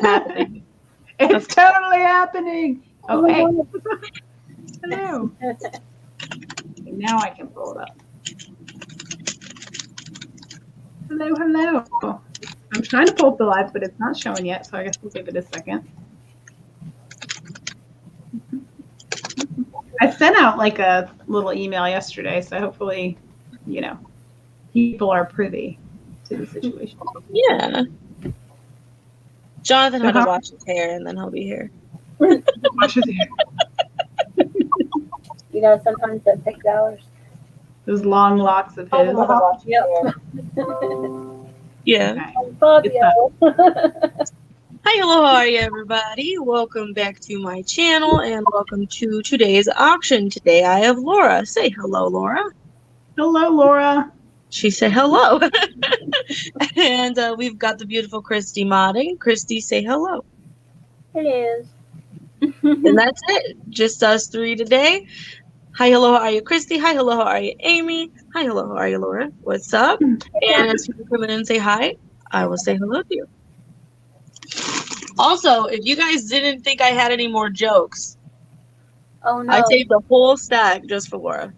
happening. It's totally happening. Oh, hey. Hello. Okay, now I can pull it up. Hello, hello. I'm trying to pull up the live, but it's not showing yet, so I guess we'll give it a second. I sent out like a little email yesterday, so hopefully, people are privy to the situation. Yeah. Jonathan had to wash his hair, and then he'll be here. Wash his hair. Sometimes it takes hours. Those long locks of his. Yep. Yeah. Okay. Hi, hello, how are you, everybody? Welcome back to my channel, and welcome to today's auction. Today I have Laura. Say hello, Laura. Hello, Laura. She said hello. And we've got the beautiful Christy modding. Christy, say hello. It is. And that's it. Just us three today. Hi, hello, how are you, Christy? Hi, hello, how are you, Amy? Hi, hello, how are you, Laura? What's up? And as people come in and say hi, I will say hello to you. Also, if you guys didn't think I had any more jokes, Oh no. I saved the whole stack just for Laura.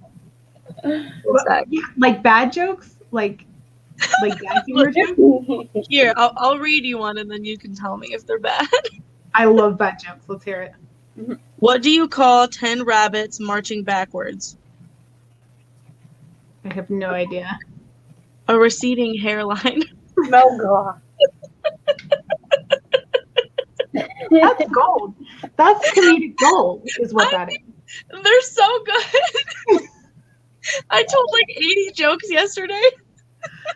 Whole stack. Like bad jokes? Like bad humor jokes? Here, I'll read you one and then you can tell me if they're bad. I love bad jokes. Let's hear it. What do you call 10 rabbits marching backwards? I have no idea. A receding hairline. Oh god. That's gold. That's comedic gold, is what that is. They're so good. I told like 80 jokes yesterday.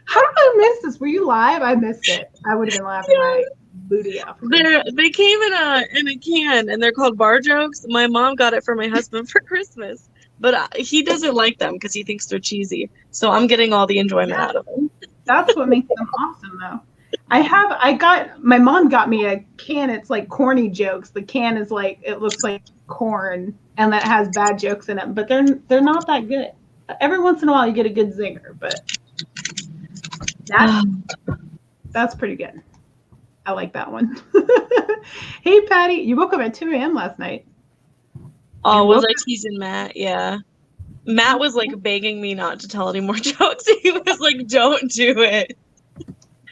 How did I miss this? Were you live? I missed it. I would have been laughing my booty off. They came in a can, and they're called bar jokes. My mom got it for my husband for Christmas, but he doesn't like them because he thinks they're cheesy. So I'm getting all the enjoyment out of them. That's what makes them awesome, though. My mom got me a can. It's like corny jokes. The can is like, it looks like corn, and that has bad jokes in it, but they're not that good. Every once in a while you get a good zinger, but that's pretty good. I like that one. Hey, Patty, you woke up at 2 a.m. last night. Oh, was I teasing Matt? Yeah. Matt was like begging me not to tell any more jokes. He was like, don't do it.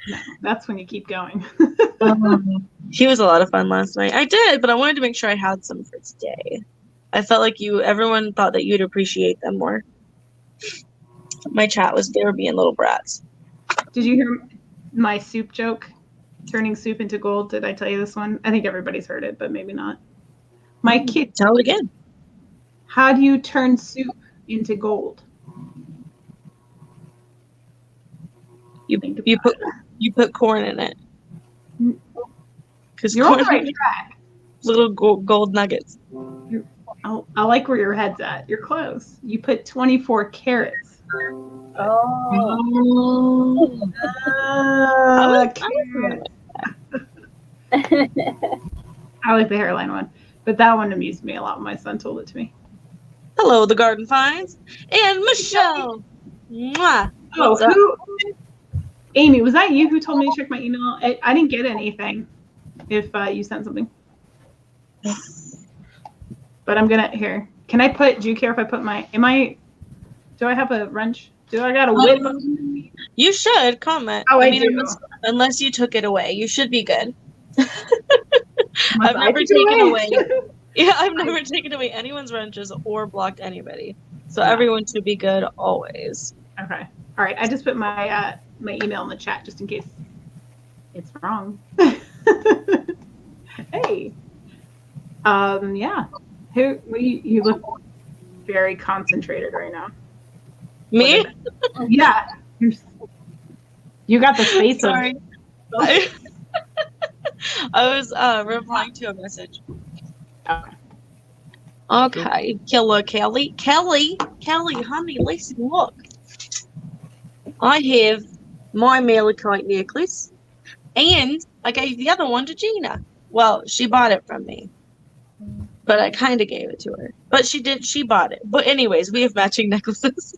No, that's when you keep going. He was a lot of fun last night. I did, but I wanted to make sure I had some for today. I felt like everyone thought that you'd appreciate them more. My chat they were being little brats. Did you hear my soup joke? Turning soup into gold. Did I tell you this one? I think everybody's heard it, but maybe not. My kid. Tell it again. How do you turn soup into gold? You put corn in it. You're on the right track. Little gold nuggets. I like where your head's at. You're close. You put 24 carrots. Oh. I like the hairline one, but that one amused me a lot when my son told it to me. Hello, the Garden Finds, and Michelle. Mwah. Amy, was that you who told me to check my email? I didn't get anything if you sent something. But I'm gonna, here. Can I do you care if I put do I have a wrench? Do I got a whip? You should comment. Oh, I do. Unless you took it away. You should be good. I've never taken away. Yeah, I've never taken away anyone's wrenches or blocked anybody. So everyone should be good always. Okay. All right. I just put my email in the chat just in case it's wrong. Hey. Yeah. You look very concentrated right now. Me? Yeah. You got the face. Sorry. I was replying to a message. Okay. Killer Kelly, honey, listen, look. I have my malachite necklace, and I gave the other one to Gina. Well, she bought it from me, but I kind of gave it to her. But she bought it. But anyways, we have matching necklaces.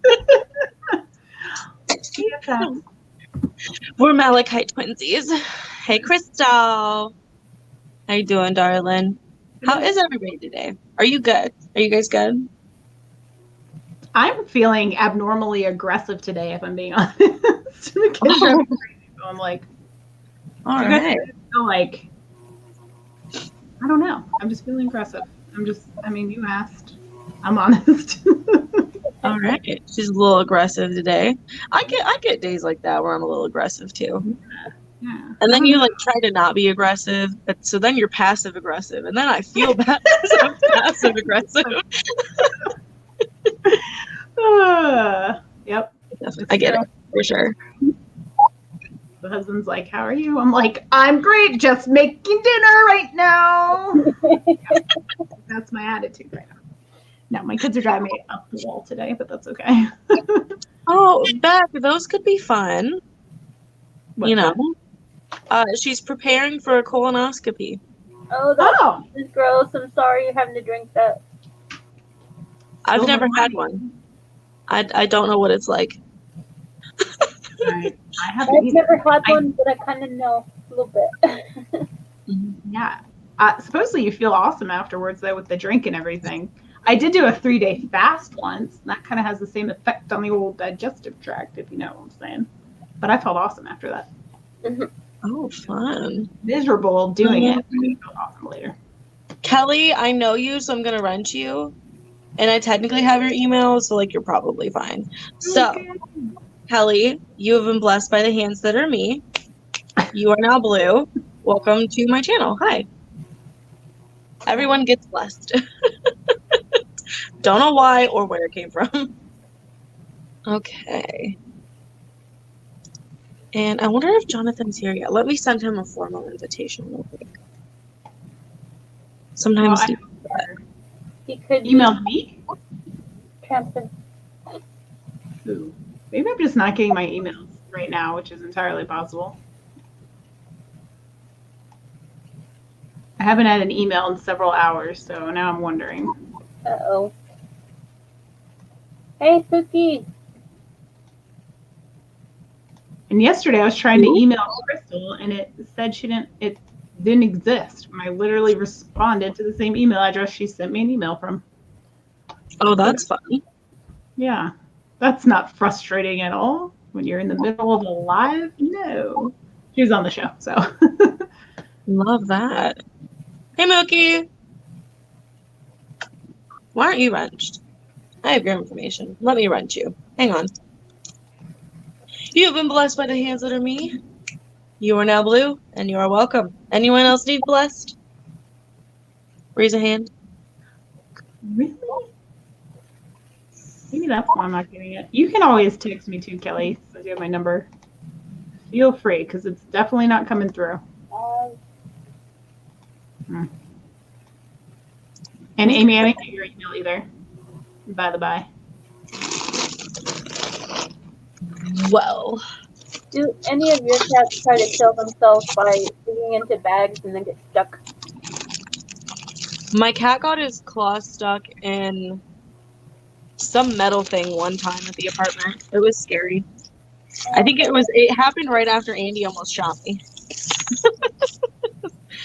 We're malachite twinsies. Hey, Crystal. How you doing, darling? How is everybody today? Are you good? Are you guys good? I'm feeling abnormally aggressive today, if I'm being honest. The kids are crazy, so I'm like, All you guys right. feel like, I don't know. I'm just feeling aggressive. You asked. I'm honest. All right. She's a little aggressive today. I get days like that where I'm a little aggressive too. Yeah. And then you like try to not be aggressive, but so then you're passive aggressive, and then I feel bad because I'm passive aggressive. Yep. I get it for sure. The husband's like, "How are you?" I'm like, "I'm great. Just making dinner right now." That's my attitude right now. No, my kids are driving me up the wall today, but that's okay. Oh, Beck, those could be fun. What's You know, that? she's preparing for a colonoscopy. Oh, that Oh, is gross. I'm sorry you're having to drink that. I've Silver never had lining. one. I don't know what it's like. I have I've never had one, but I kind of know a little bit. Yeah. Supposedly you feel awesome afterwards, though, with the drink and everything. I did do a 3-day fast once, and that kind of has the same effect on the old digestive tract, if you know what I'm saying. But I felt awesome after that. Oh, fun. Miserable doing it, but I felt awesome later. Kelly, I know you, so I'm gonna rent you. And I technically have your email, so like you're probably fine. So, Okay. Kelly, you have been blessed by the hands that are me. You are now blue. Welcome to my channel. Hi. Everyone gets blessed. Don't know why or where it came from. Okay. And I wonder if Jonathan's here yet. Let me send him a formal invitation real quick. Sometimes He could Emailed me? transfer. Ooh. Maybe I'm just not getting my emails right now, which is entirely possible. I haven't had an email in several hours, so now I'm wondering. Uh-oh. Hey, Suki. And yesterday I was trying to email Crystal, and it said it didn't exist. I literally responded to the same email address she sent me an email from. Oh, that's funny. Yeah. That's not frustrating at all when you're in the middle of a live. No. She was on the show, so. Love that. Hey, Mookie. Why aren't you wrenched? I have your information. Let me wrench you. Hang on. You have been blessed by the hands that are me. You are now blue, and you are welcome. Anyone else need blessed? Raise a hand. Really? Maybe that's why I'm not getting it. You can always text me too, Kelly, since you have my number. Feel free, because it's definitely not coming through. And Amy, I didn't get your email either. By the by. Well, Do any of your cats try to kill themselves by digging into bags and then get stuck? my cat got his claw stuck in some metal thing one time at the apartment. It was scary. I think it happened right after Andy almost shot me.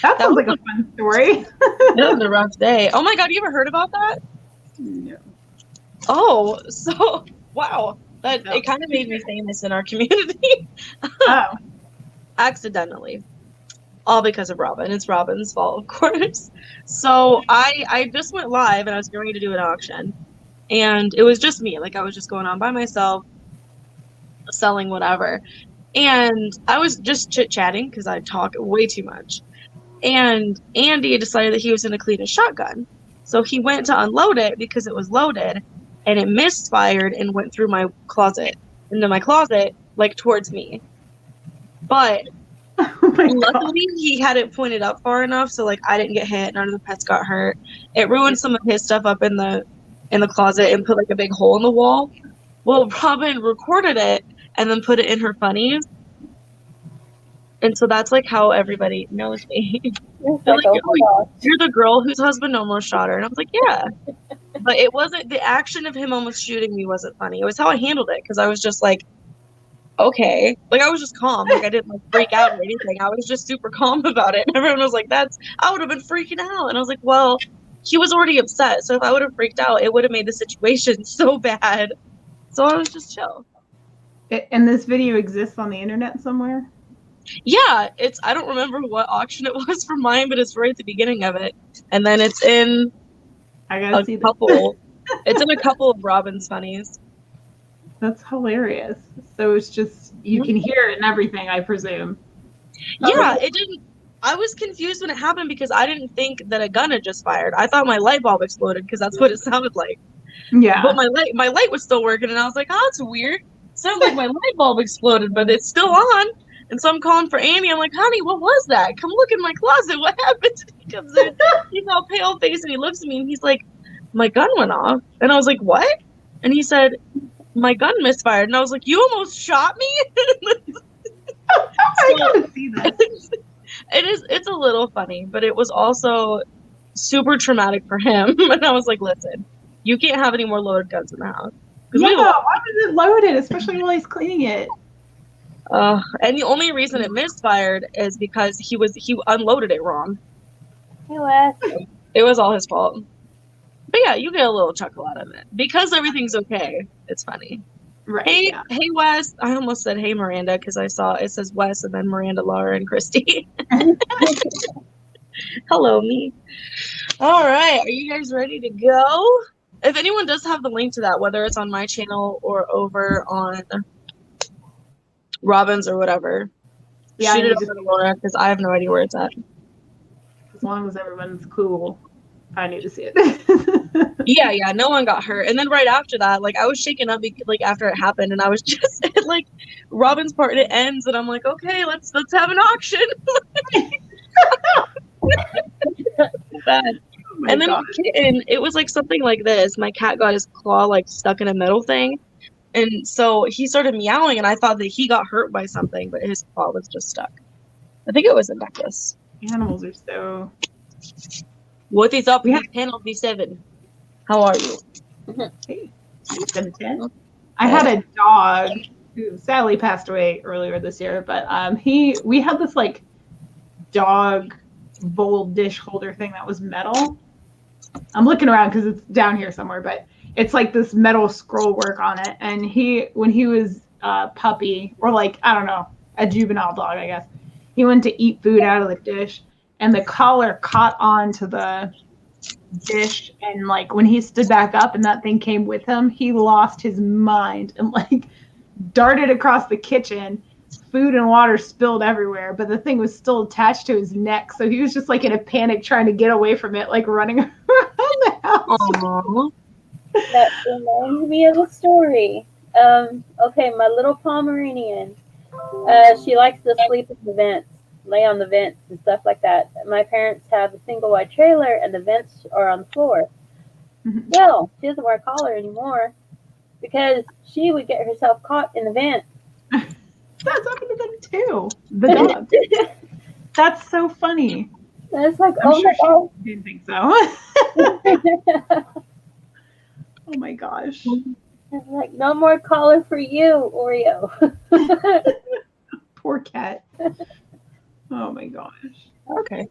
That sounds like a fun story. That was a rough day. Oh my god, you ever heard about that? No. Oh, so wow. That No. it kind of made me famous in our community. Oh. Accidentally. All because of Robin. It's Robin's fault, of course. So I just went live and I was going to do an auction. And it was just me. Like I was just going on by myself, selling whatever. And I was just chit-chatting because I talk way too much. And Andy decided that he was going to clean a shotgun. So he went to unload it because it was loaded and it misfired and went through my closet, into my closet, like towards me. But Oh my God. luckily he had it pointed up far enough so like I didn't get hit, none of the pets got hurt. It ruined some of his stuff up in the closet and put like a big hole in the wall. Well, Robin recorded it and then put it in her funnies. And so that's like how everybody knows me. They're like, oh, you're the girl whose husband almost shot her. And I was like, yeah. But it wasn't, the action of him almost shooting me wasn't funny. It was how I handled it. Because I was just like, okay. Like, I was just calm. Like, I didn't like freak out or anything. I was just super calm about it. And everyone was like, I would have been freaking out. And I was like, well, he was already upset. So if I would have freaked out, it would have made the situation so bad. So I was just chill. And this video exists on the internet somewhere? Yeah, I don't remember what auction it was for mine, but it's right at the beginning of it. And then it's in I gotta see couple. It's in a couple of Robin's funnies. That's hilarious. So it's just, you can hear it and everything, I presume. Yeah, it didn't. I was confused when it happened because I didn't think that a gun had just fired. I thought my light bulb exploded because that's what it sounded like. Yeah. But my light was still working, and I was like, oh, that's weird. It sounds like my light bulb exploded, but it's still on. And so I'm calling for Annie. I'm like, honey, what was that? Come look in my closet. What happened? He comes in. He's all pale faced, and he looks at me, and he's like, my gun went off. And I was like, what? And he said, my gun misfired. And I was like, you almost shot me? I gotta see that. It's a little funny, but it was also super traumatic for him. And I was like, listen, you can't have any more loaded guns in the house. Yeah, why was it loaded, especially while he's cleaning it? And the only reason it misfired is because he unloaded it wrong. Hey, Wes. It was all his fault. But yeah, you get a little chuckle out of it. Because everything's okay, it's funny. Right. Hey Wes. I almost said hey Miranda because I saw it says Wes and then Miranda, Laura, and Christy. Hello, me. All right, are you guys ready to go? If anyone does have the link to that, whether it's on my channel or over on Robin's or whatever, Yeah, shoot it over to Laura because I have no idea where it's at. As long as everyone's cool, I need to see it. Yeah, no one got hurt. And then right after that, like I was shaken up like after it happened, and I was just like Robin's part, and it ends, and I'm like, okay, let's have an auction. Bad. Oh And then kitten, it was like something like this. My cat got his claw like stuck in a metal thing, and so he started meowing, and I thought that he got hurt by something, but his claw was just stuck. I think it was a necklace. Animals are so. What is up? Panel B7. How are you? Hey, 710. I had a dog who sadly passed away earlier this year, but we had this like dog bowl dish holder thing that was metal. I'm looking around because it's down here somewhere, but it's like this metal scroll work on it. And when he was a puppy, or like, I don't know, a juvenile dog, I guess, he went to eat food out of the dish, and the collar caught on to the dish, and like when he stood back up and that thing came with him, he lost his mind and like darted across the kitchen. Food and water spilled everywhere, but the thing was still attached to his neck, so he was just like in a panic trying to get away from it, like running around the house. Aww. That reminds me of a story. Okay, my little Pomeranian, she likes to sleep in the vents, lay on the vents and stuff like that. My parents have a single wide trailer, and the vents are on the floor. Well, she doesn't wear a collar anymore because she would get herself caught in the vent. That's happened to them too. The dog. That's so funny. And it's like, I'm sure oh she didn't think so. my Oh my gosh. It's like, no more collar for you, Oreo. Poor cat. Oh my gosh. Okay.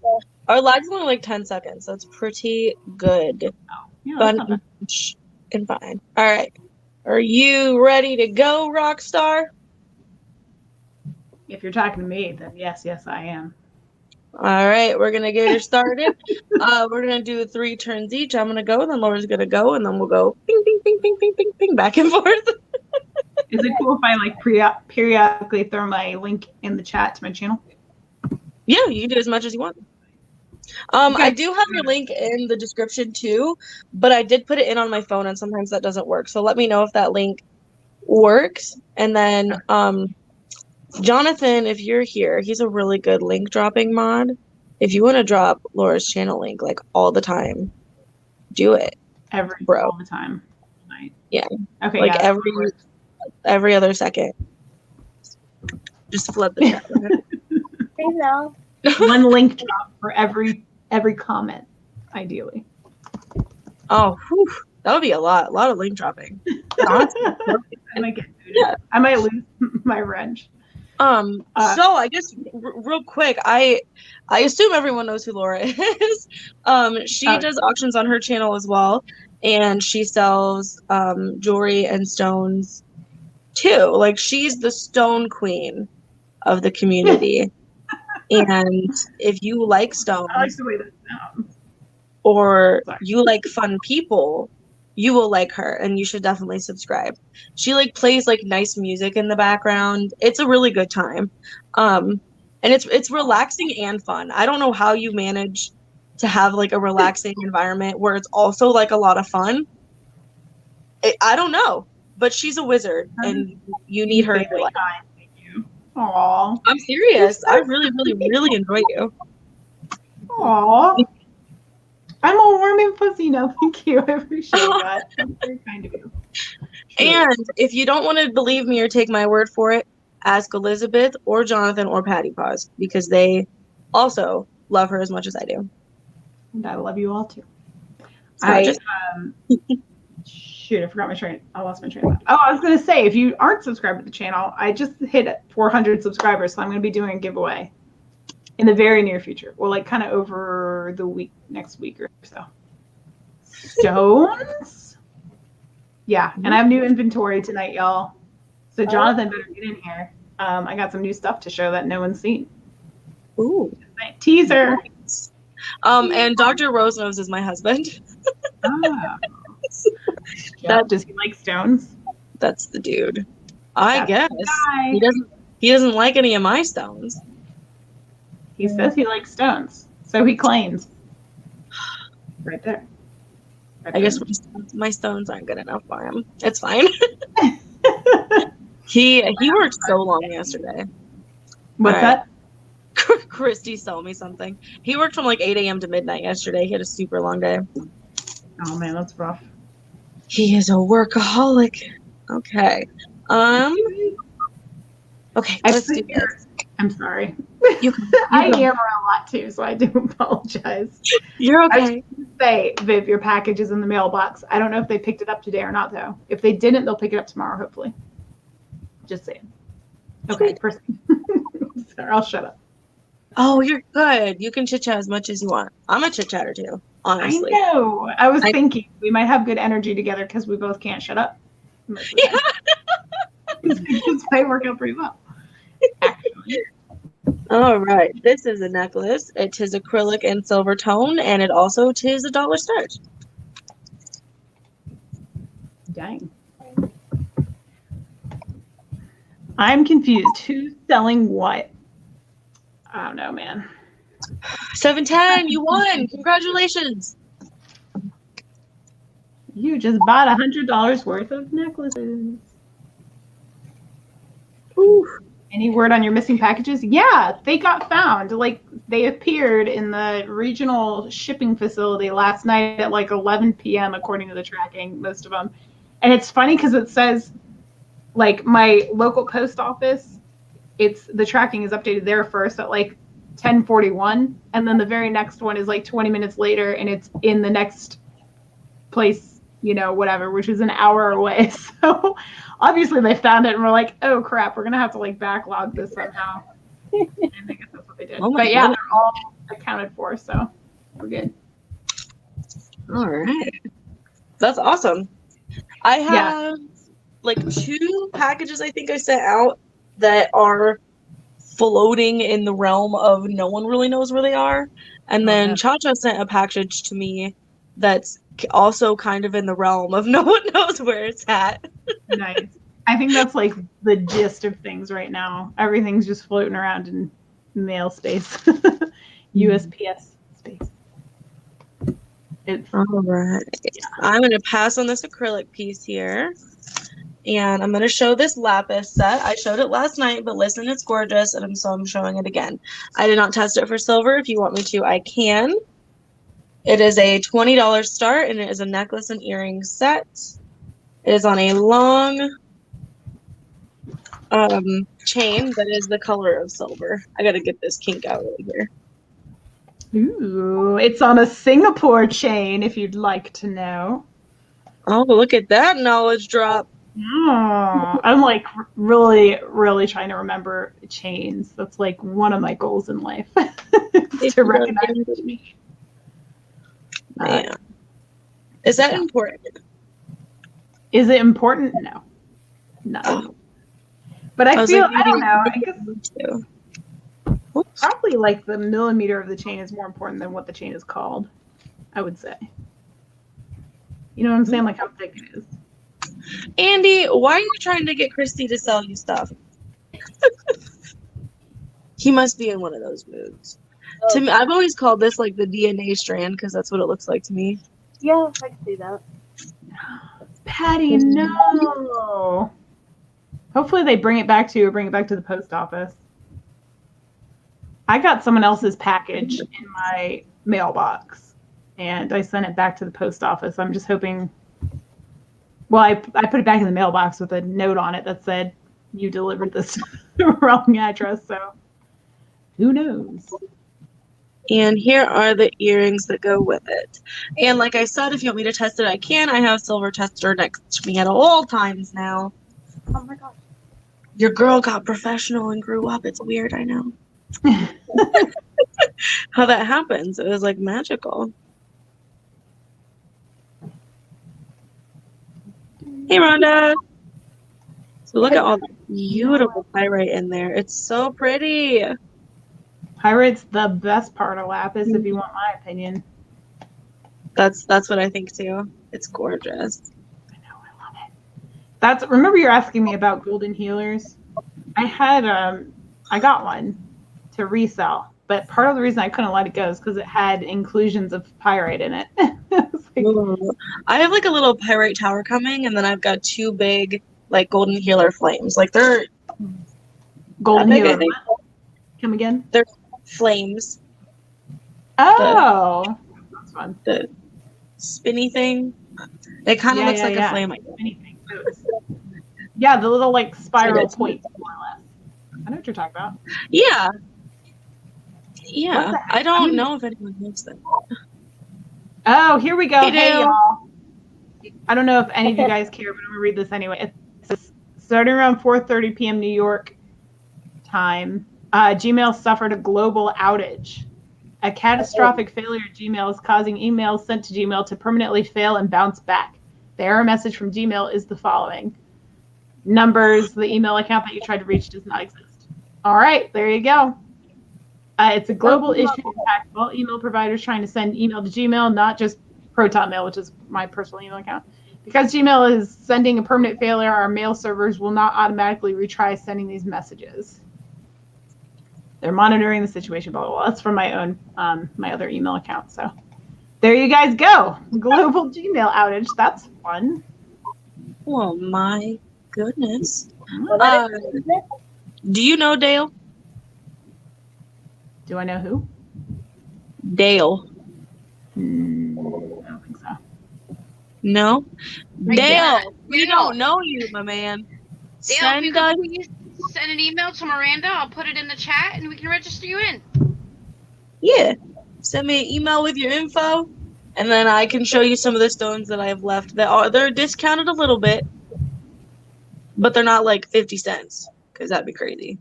Our lag's only like 10 seconds. That's pretty good. Yeah, that's not Fun bad. and fine. All right. Are you ready to go, Rockstar? If you're talking to me, then yes, I am. All right. We're going to get her started. We're going to do 3 turns each. I'm going to go, then Laura's going to go, and then we'll go ping, ping, ping, ping, ping, ping, ping, back and forth. Is it cool if I like periodically throw my link in the chat to my channel? Yeah, you can do as much as you want. Okay. I do have your link in the description too, but I did put it in on my phone, and sometimes that doesn't work. So let me know if that link works. And then Jonathan, if you're here, he's a really good link dropping mod. If you want to drop Laura's channel link like all the time, do it. All the time. Right. Yeah. Okay. Like yeah, every other second. Just flood the chat. Hey, now. one link drop for every comment, ideally. Oh, whew. That would be a lot of link dropping. I might get booted. I might lose my wrench. So I guess real quick, I assume everyone knows who Laura is. She does auctions on her channel as well, and she sells jewelry and stones too. Like, she's the stone queen of the community. And if you like stones, I like the way that sounds. or you like fun people, you will like her, and you should definitely subscribe. She like plays like nice music in the background. It's a really good time. And it's relaxing and fun. I don't know how you manage to have like a relaxing environment where it's also like a lot of fun. I don't know, but she's a wizard, and you need her in your life. Thank you. Aw. I'm serious. I really, really, really enjoy you. Aw. I'm all warm and fuzzy now. Thank you. I appreciate that. That's very kind of you. And if you don't want to believe me or take my word for it, ask Elizabeth or Jonathan or Patty Paws, because they also love her as much as I do. And I love you all too. So Shoot, I forgot my train. I lost my train of thought. Oh, I was going to say, if you aren't subscribed to the channel, I just hit 400 subscribers, so I'm going to be doing a giveaway in the very near future. Well, like kind of over the next week or so. Stones? Yeah, and I have new inventory tonight, y'all. So Jonathan better get in here. I got some new stuff to show that no one's seen. Ooh. Teaser. And Dr. Rosenose is my husband. Does he like stones? That's the dude. I guess. Hi. He doesn't like any of my stones. He says he likes stones, so he claims. Right there. I guess my stones aren't good enough for him. It's fine. He worked so long yesterday. What's that? Christy told me something. He worked from like 8 a.m. to midnight yesterday. He had a super long day. Oh man, that's rough. He is a workaholic. Okay. Okay, let's do this. I'm sorry. You I yammer a lot too, so I do apologize. You're okay. I was gonna say, Viv, your package is in the mailbox. I don't know if they picked it up today or not, though. If they didn't, they'll pick it up tomorrow, hopefully. Just saying. Okay, proceed. Sorry, I'll shut up. Oh, you're good. You can chit chat as much as you want. I'm a chit chatter too, honestly. I know. I was thinking we might have good energy together because we both can't shut up. Yeah. This might work out pretty well. Actually. All right. This is a necklace. It is acrylic and silver tone, and it also is $1 start. Dang. I'm confused. Who's selling what? I don't know, man. 710, you won. Congratulations. You just bought $100 worth of necklaces. Ooh. Any word on your missing packages? Yeah, they got found. Like, they appeared in the regional shipping facility last night at like 11 p.m. according to the tracking, most of them. And it's funny because it says, like, my local post office, the tracking is updated there first at like 10:41, and then the very next one is like 20 minutes later, and it's in the next place, whatever, which is an hour away. So obviously they found it and we're like, oh crap, we're gonna have to like backlog this somehow. And I guess that's what they did. But yeah, they're all accounted for, so we're good. All right, that's awesome. I have like 2 packages I think I sent out that are floating in the realm of no one really knows where they are, and then Cha-Cha sent a package to me that's also kind of in the realm of no one knows where it's at. Nice. I think that's like the gist of things right now. Everything's just floating around in mail space. USPS space. All right. I'm going to pass on this acrylic piece here. And I'm going to show this lapis set. I showed it last night, but listen, it's gorgeous, and so I'm showing it again. I did not test it for silver. If you want me to, I can. It is a $20 start, and it is a necklace and earring set. It is on a long chain that is the color of silver. I got to get this kink out right here. Ooh, it's on a Singapore chain, if you'd like to know. Oh, look at that knowledge drop. Oh, I'm like really, really trying to remember chains. That's like one of my goals in life to recognize the chain. Man. Is that important? Is it important? No. No. Oh. But I feel, like, I don't know. I guess too. probably like the millimeter of the chain is more important than what the chain is called, I would say. You know what I'm saying? Like how thick it is. Andy, why are you trying to get Christy to sell you stuff? He must be in one of those moods. Oh, To me, I've always called this like the DNA strand because that's what it looks like to me. yeah, I can see that. Patty, no. Hopefully they bring it back to you or bring it back to the post office. I got someone else's package in my mailbox and I sent it back to the post office. I'm just hoping. Well, I put it back in the mailbox with a note on it that said, you delivered this to the wrong address. So who knows? And here are the earrings that go with it. And like I said, if you want me to test it, I can. I have Silver Tester next to me at all times now. Oh my gosh. Your girl got professional and grew up. It's weird, I know. How that happens. It was like magical. Hey, Rhonda. So look at all the beautiful pyrite in there. It's so pretty. Pirate's the best part of Lapis, if you want my opinion. That's what I think too. It's gorgeous. I know, I love it. Remember you're asking me about golden healers? I got one to resell, but part of the reason I couldn't let it go is because it had inclusions of pyrite in it. I have like a little pyrite tower coming, and then I've got two big like golden healer flames. Like they're golden big, healer. Come again? They're flames. Oh, that's fun. The spinny thing. It kind of looks like a flame. Anything. Yeah, the little like spiral points, more or less. I know what you're talking about. Yeah. Yeah. I don't know if anyone knows that. Oh, here we go. Hey, y'all. I don't know if any of you guys care, but I'm gonna read this anyway. It's starting around 4:30 p.m. New York time. Gmail suffered a global outage. A catastrophic failure of Gmail is causing emails sent to Gmail to permanently fail and bounce back. The error message from Gmail is the following. Numbers, the email account that you tried to reach does not exist. All right, there you go. It's a global issue impacts all email providers trying to send email to Gmail, not just ProtonMail, which is my personal email account. Because Gmail is sending a permanent failure, our mail servers will not automatically retry sending these messages. They're monitoring the situation, blah, blah, blah. That's from my own, my other email account. So there you guys go. Global Gmail outage. That's fun. Oh, my goodness. Well, Do you know Dale? Do I know who? Dale. I don't think so. No? I Dale, don't. we don't know you, my man. Dale, if you could please send an email to Miranda, I'll put it in the chat and we can register you in. Yeah. Send me an email with your info, and then I can show you some of the stones that I have left. They're discounted a little bit, but they're not like 50 cents, because that'd be crazy.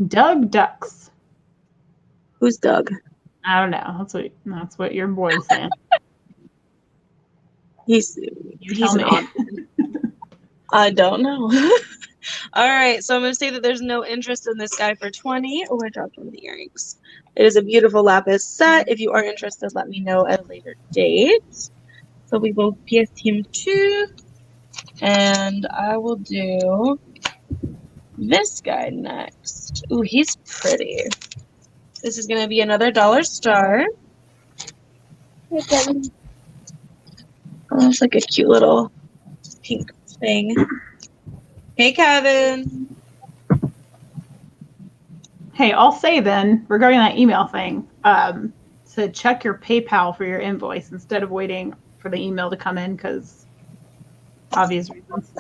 Doug Ducks. Who's Doug? I don't know. That's what your boy's saying. He's tell an me. odd one. I don't know. All right, so I'm going to say that there's no interest in this guy for 20. Oh, I dropped one of the earrings. It is a beautiful lapis set. If you are interested, let me know at a later date. So we will PS him 2. And I will do this guy next. Ooh, he's pretty. This is going to be another dollar star. Oh, it's like a cute little pink thing. Hey, Kevin. Hey, I'll say then, regarding that email thing, to check your PayPal for your invoice instead of waiting for the email to come in, because obvious reasons.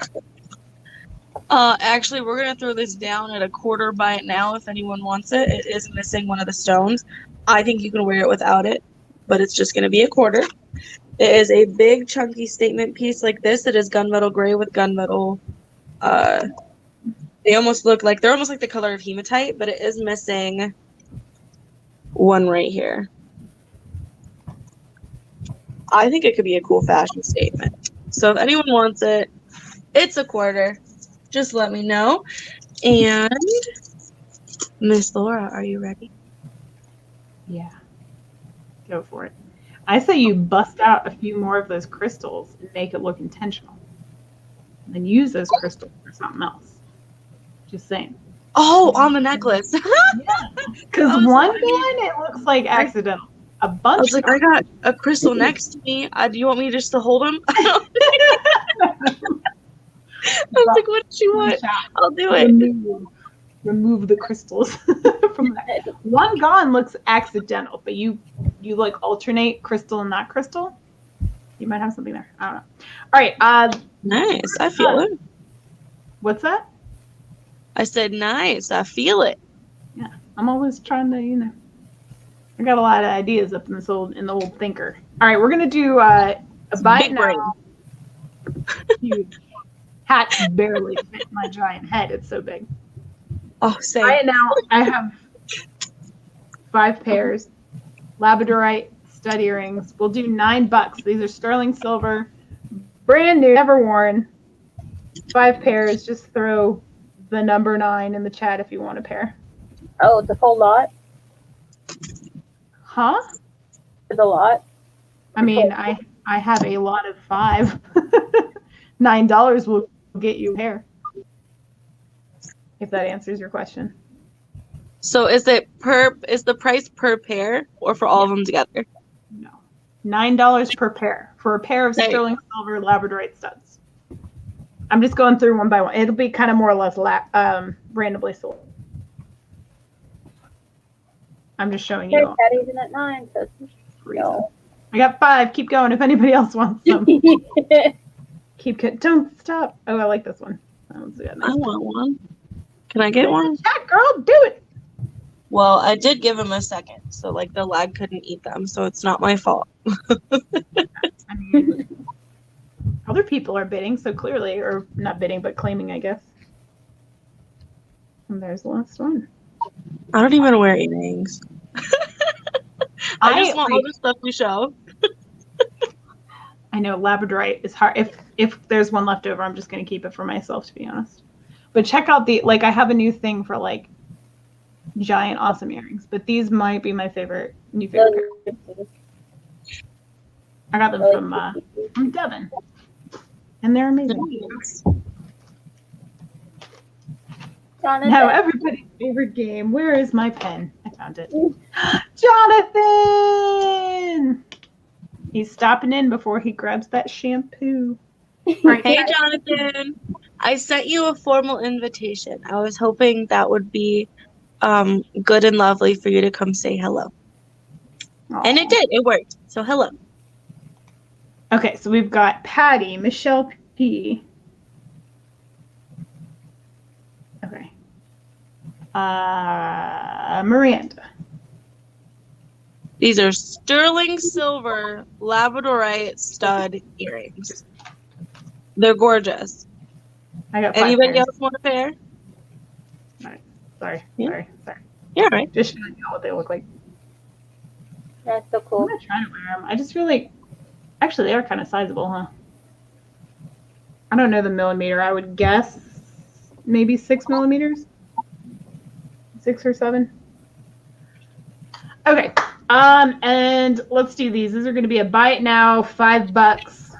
Actually, we're going to throw this down at a quarter buy it now if anyone wants it. It is missing one of the stones. I think you can wear it without it, but it's just going to be a quarter. It is a big chunky statement piece like this. It is gunmetal gray with gunmetal. They're almost like the color of hematite, but it is missing one right here. I think it could be a cool fashion statement. So if anyone wants it, it's $25. Just let me know. And Miss Laura, are you ready? Yeah. Go for it. I say you bust out a few more of those crystals and make it look intentional. And then use those crystals for something else. Just saying. Oh, on the necklace. Because I was one like- one, it looks like accidental. A I bunch was like, I got a crystal next to me. Do you want me just to hold him? I was like, what does she want? I'll do it. Remove the crystals from that. One gone looks accidental, but you like alternate crystal and not crystal. You might have something there. I don't know. All right. Nice. I feel it. What's that? I said, nice. I feel it. Yeah. I'm always trying to, I got a lot of ideas up in the old thinker. All right, we're gonna do a buy it Big brain. now. Huge. Hat barely fit my giant head. It's so big. Oh, same. Buy it now. I have 5 pairs. Labradorite stud earrings. We'll do $9. These are sterling silver, brand new, never worn. 5 pairs. Just throw the number 9 in the chat if you want a pair. Oh, the whole lot? Huh? The lot? I mean, I have a lot of 5. $9 will get you a pair. If that answers your question. So is the price per pair or for all of them together? No. $9 per pair for a pair of Hey. sterling silver Labradorite studs. I'm just going through one by one. It'll be kind of more or less randomly sold. I'm just showing Okay, you. Patty's in at 9, so No. I got 5. Keep going if anybody else wants them. Don't stop. Oh, I like this one. That one's good. I want one. Can I get one? Chat, girl, do it. Well, I did give him a second, so like the lag couldn't eat them, so it's not my fault. I mean, other people are bidding, so clearly, or not bidding, but claiming, I guess. And there's the last one. I don't even wear earrings. I just want all like- the stuff to show. I know Labradorite is hard. If there's one left over, I'm just gonna keep it for myself, to be honest. But check out I have a new thing for like giant awesome earrings, but these might be my new favorite pair. I got them from Devon, and they're amazing. Now everybody's favorite game. Where is my pen? I found it. Jonathan! He's stopping in before he grabs that shampoo. Right, Hey, Jonathan. I sent you a formal invitation. I was hoping that would be good and lovely for you to come say hello. And it did. It worked. So hello. Okay, so we've got Patty, Michelle P. Okay. Miranda. These are sterling silver Labradorite stud earrings. They're gorgeous. I got 5 Anybody pairs. else want a pair? Sorry. Yeah, right. Just showing you what they look like. That's so I'm cool. not trying to wear them. I just feel like, actually, they are kind of sizable, huh? I don't know the millimeter. I would guess maybe 6 millimeters, 6 or 7. Okay. And let's do these. These are going to be a buy it now, $5.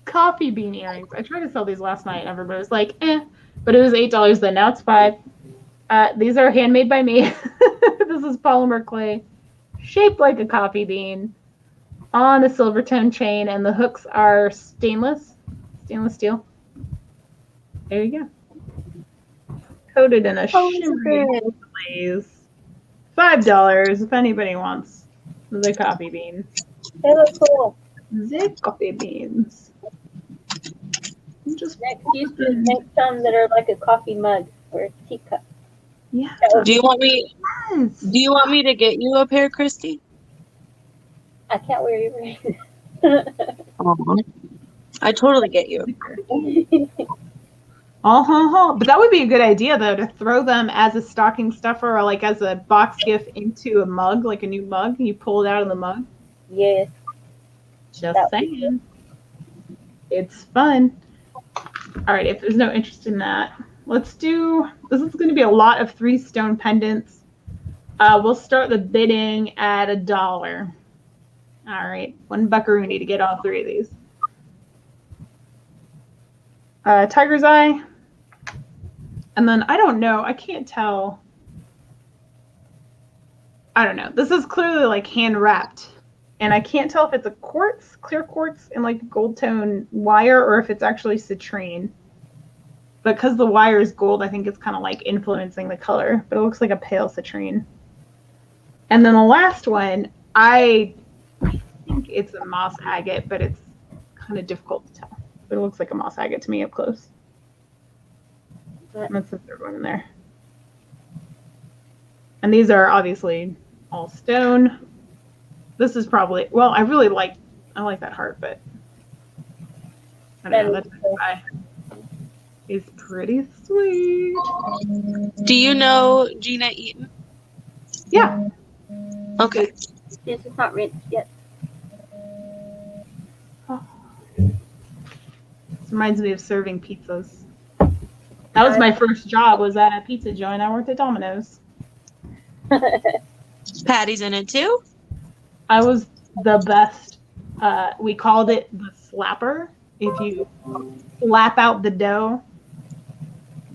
Coffee bean earrings. I tried to sell these last night. Everybody was like, but it was $8 then. Now it's $5. These are handmade by me. This is polymer clay, shaped like a coffee bean, on a silver tone chain, and the hooks are stainless steel. There you go. Coated in a shimmery glaze. $5 if anybody wants the coffee bean. They look cool. The coffee beans. Just Next, you should make some that are like a coffee mug or a teacup. yeah. Do you want me to get you a pair, Christy? I can't wear your ring. Aw. I totally get you. But that would be a good idea though, to throw them as a stocking stuffer or like as a box gift into a mug, like a new mug. You pull it out of the mug. Yes. Just That would be saying. It's fun. All right, if there's no interest in that, let's do, this is going to be a lot of 3 stone pendants. We'll start the bidding at $1. All right, $1 to get all 3 of these. Tiger's Eye. And then I don't know, I can't tell. I don't know. This is clearly like hand wrapped. And I can't tell if it's a quartz, clear quartz, and like gold tone wire, or if it's actually citrine. Because the wire is gold, I think it's kind of like influencing the color, but it looks like a pale citrine. And then the last one, I think it's a moss agate, but it's kind of difficult to tell. But it looks like a moss agate to me up close. That's the third one in there. And these are obviously all stone. This is probably, well, I like that heart, but I don't know, that's why. It's pretty sweet. Do you know Gina Eaton? Yeah. Okay. Yes, it's not rinsed yet. This reminds me of serving pizzas. That was my first job, was at a pizza joint. I worked at Domino's. Patty's in it too? I was the best. We called it the slapper. If you slap out the dough,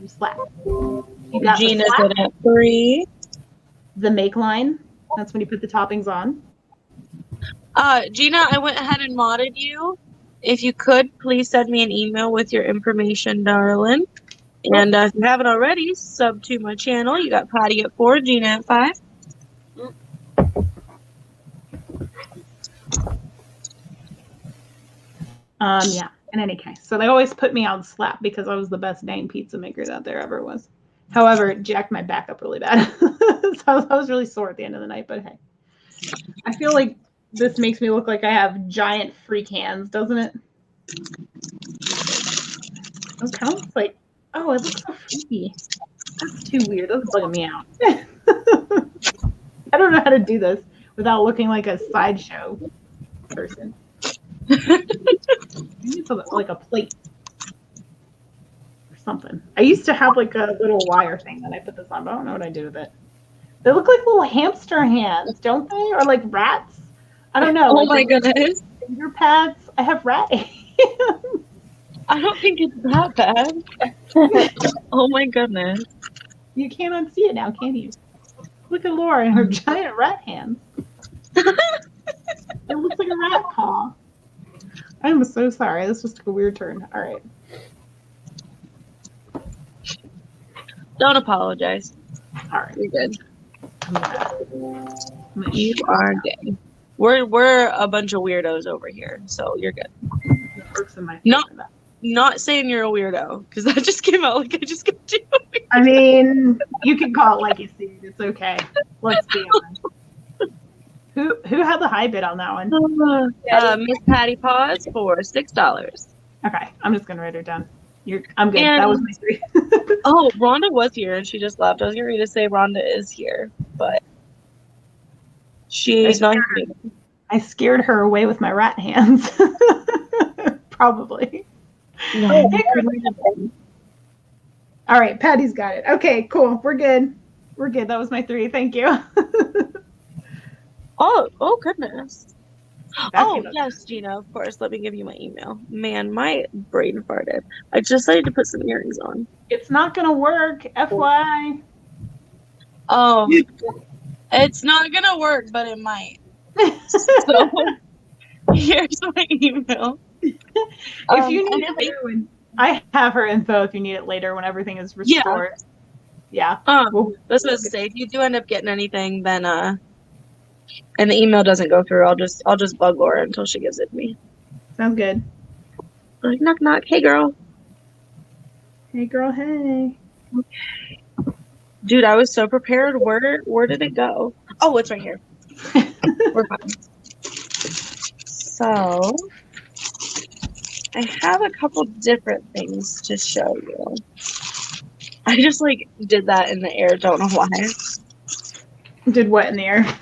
you slap. You got the Gina's slap, in it 3. the make line. That's when you put the toppings on. Gina, I went ahead and modded you. If you could, please send me an email with your information, darling. And if you haven't already, sub to my channel. You got Patty at 4, Gina at 5. Yeah, in any case. So they always put me on slap because I was the best dang pizza maker that there ever was. However, it jacked my back up really bad. So I was really sore at the end of the night, but hey. I feel like this makes me look like I have giant freak hands, doesn't it? It kind of looks like, oh, it looks so freaky. That's too weird. That's bugging me out. I don't know how to do this without looking like a sideshow person. Maybe it's like a plate or something. I used to have like a little wire thing that I put this on, but I don't know what I do with it. They look like little hamster hands, don't they? Or like rats? I don't know. Oh like my goodness. Finger pads. I have rat hands. I don't think it's that bad. Oh my goodness. You can't unsee it now, can you? Look at Laura and her giant rat hands. It looks like a rat paw. I'm so sorry. This just took a weird turn. All right. Don't apologize. All right. You're good. I'm gonna You are good. We're a bunch of weirdos over here, so you're good. it works in my No. favor. Not saying you're a weirdo, because that just came out like I just got you. I mean, you can call it like you see it. It's okay. Let's be honest. Who had the high bid on that one? Miss Patty Paws for $6. Okay, I'm just gonna write her down. I'm good. And- That was my 3. Oh, Rhonda was here and she just left. I was getting ready to say Rhonda is here, but she's not here. I scared her away with my rat hands. Probably. No. All right, Patty's got it. Okay, cool. We're good. We're good. That was my 3. Thank you. Oh goodness. That Oh came up. yes, Gina, of course. Let me give you my email. Man, my brain farted. I just decided to put some earrings on. It's not gonna work. FYI. Oh, it's not gonna work, but it might. So here's my email. If you need and it later, when I have her info, if you need it later when everything is Yeah. restored. Yeah. That's what I was say. If you do end up getting anything, then and the email doesn't go through, I'll just bug Laura until she gives it to me. Sounds good. Like knock knock, hey girl. Hey, girl. Hey. Dude, I was so prepared. Where did it go? Oh, it's right here. We're fine. So I have a couple different things to show you. I just like did that in the air, don't know why. Did what in the air?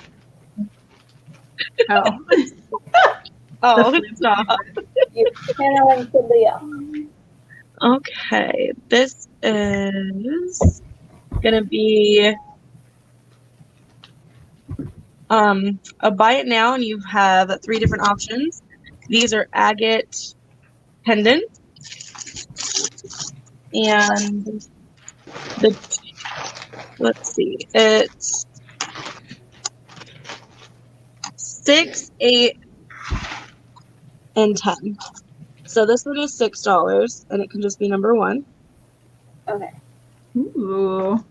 Oh. Oh, The stop. You're channeling to Leah. Okay, this is gonna be a buy it now, and you have 3 different options. These are agate pendants, and let's see, it's 6, 8, and 10. So this one is $6, and it can just be number 1. Okay. Ooh.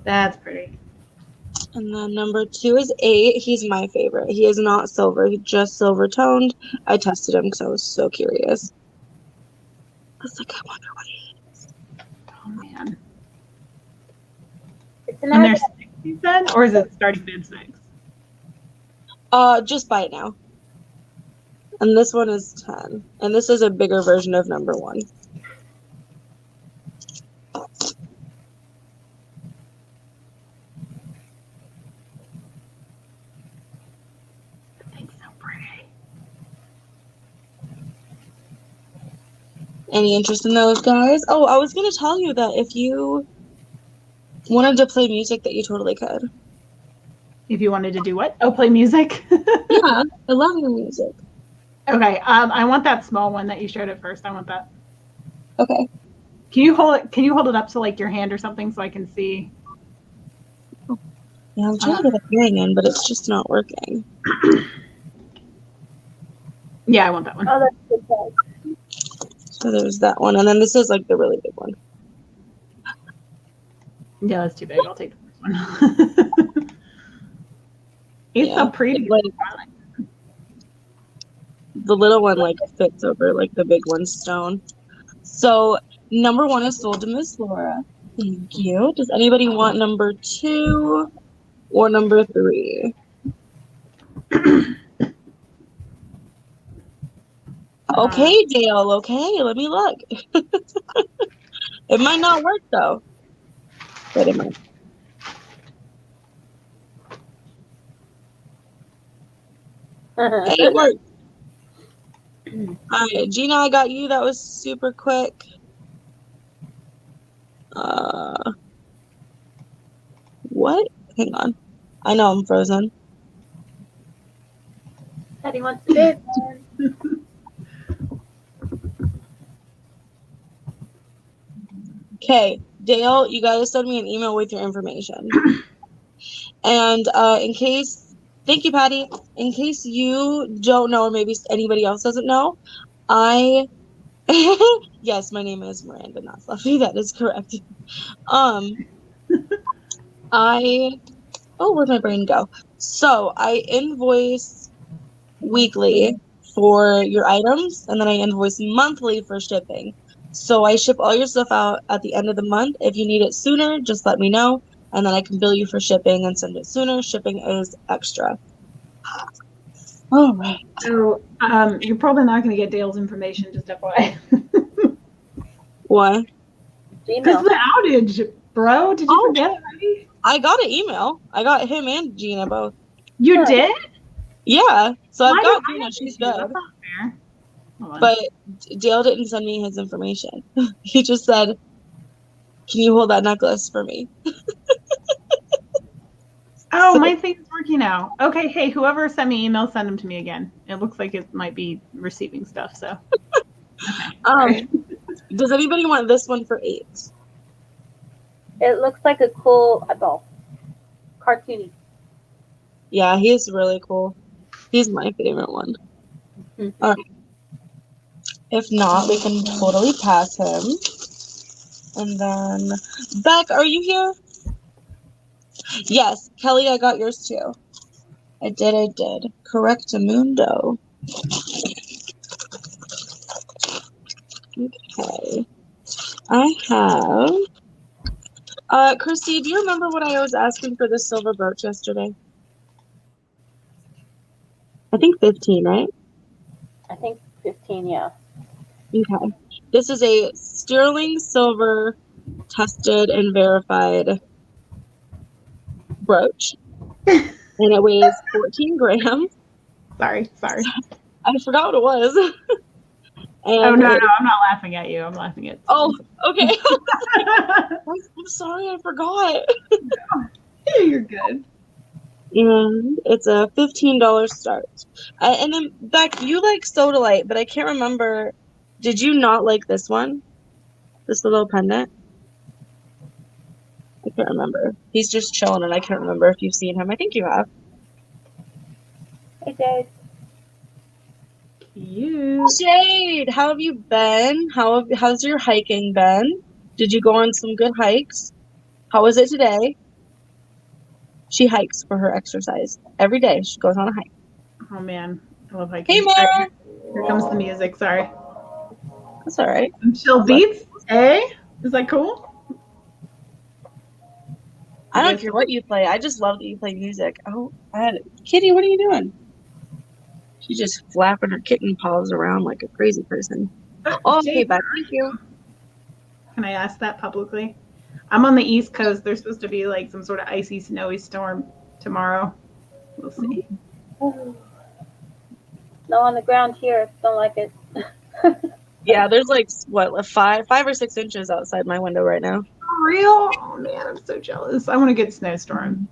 That's pretty. And then number 2 is 8. He's my favorite. He is not silver. He's just silver toned. I tested him because I was so curious. I was like, I wonder what he is. Oh man. It's an And there's agate. 6 you said, or is it starting bid 6? Just buy it now. And this one is 10. And this is a bigger version of number 1. It's so pretty. Any interest in those guys? Oh, I was going to tell you that if you wanted to play music, that you totally could. If you wanted to do what? Oh, play music. Yeah, I love your music. Okay. I want that small one that you showed at first. I want that. Okay. Can you hold it? Can you hold it up to like your hand or something so I can see? Yeah, I'm trying to get a hearing in, but it's just not working. Yeah, I want that one. Oh, that's good size. So there's that one. And then this is like the really big one. Yeah, that's too big. I'll take the first one. It's Yeah. so pretty. Like, the little one like fits over like the big one's stone. So number 1 is sold to Miss Laura. Thank you. Does anybody want number 2 or number 3? Okay, Dale. Okay, let me look. It might not work though. But it might. Hey, it worked. All right, Gina, I got you. That was super quick. What? Hang on. I know I'm frozen. Teddy wants to bid one. Okay, Dale, you gotta send me an email with your information. And in case, thank you, Patty. In case you don't know, or maybe anybody else doesn't know, yes, my name is Miranda, not Fluffy. That is correct. Where'd my brain go? So I invoice weekly for your items, and then I invoice monthly for shipping. So I ship all your stuff out at the end of the month. If you need it sooner, just let me know, and then I can bill you for shipping and send it sooner. Shipping is extra. All right. So you're probably not going to get Dale's information, just FYI. What? Because Gmail. the outage, bro. Did you forget already? I got an email. I got him and Gina both. You Yeah. did? Yeah. So I've Why got do I Gina. have She's to do that? good. That's not fair. Hold on. But Dale didn't send me his information. He just said, "Can you hold that necklace for me?" Oh, So- my thing's working now. Okay, hey, whoever sent me emails, send them to me again. It looks like it might be receiving stuff, so. Does anybody want this one for 8? It looks like a cool eyeball. Cartoony. Yeah, he's really cool. He's my favorite one. Mhm. All right. If not, we can totally pass him. And then, Beck, are you here? Yes, Kelly, I got yours too. I did. Correctamundo. Okay. I have. Christy, do you remember what I was asking for the silver brooch yesterday? I think 15, right? I think 15, yeah. Okay. This is a sterling silver tested and verified brooch. And it weighs 14 grams. Sorry. I forgot what it was. And Oh no, I'm not laughing at you. I'm laughing at. Oh, okay. I'm sorry, I forgot. You're good. And it's a $15 start. And then, Beck, you like Sodalite, but I can't remember. Did you not like this one? This little pendant? I can't remember. He's just chilling, and I can't remember if you've seen him. I think you have. Hey, Jade. Cute. Jade, how have you been? How's your hiking been? Did you go on some good hikes? How was it today? She hikes for her exercise. Every day she goes on a hike. Oh man, I love hiking. Hey, Mara! Here comes the music. Sorry. That's all right. Some chill beats. Eh? Is that cool? I don't care what you play. I just love that you play music. Oh, Kitty, what are you doing? She's just flapping her kitten paws around like a crazy person. Oh, okay, Jade, Beck. Thank you. Can I ask that publicly? I'm on the East Coast. There's supposed to be like some sort of icy, snowy storm tomorrow. We'll see. Snow on the ground here. Don't like it. Yeah, there's like what, 5 or 6 inches outside my window right now. For real? Oh man, I'm so jealous. I want to get snowstorm.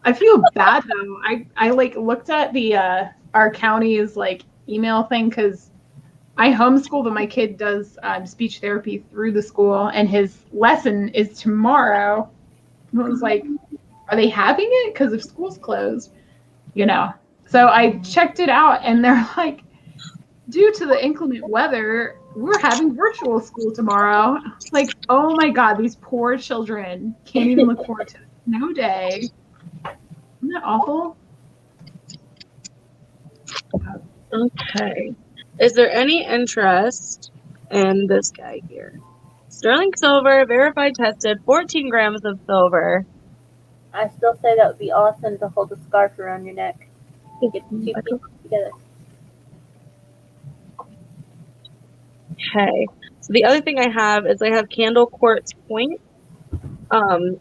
I feel bad though. I like looked at the our county's like email thing because I homeschool, but my kid does speech therapy through the school, and his lesson is tomorrow. And I was like, are they having it? Because if school's closed, you know. So I checked it out, and they're like, due to the inclement weather, we're having virtual school tomorrow. Like, oh my God, these poor children can't even look forward to a snow day. Isn't that awful? Okay. Is there any interest in this guy here? Sterling silver, verified tested, 14 grams of silver. I still say that would be awesome to hold a scarf around your neck. Get the two pieces together. Okay. So the other thing I have is I have candle quartz point.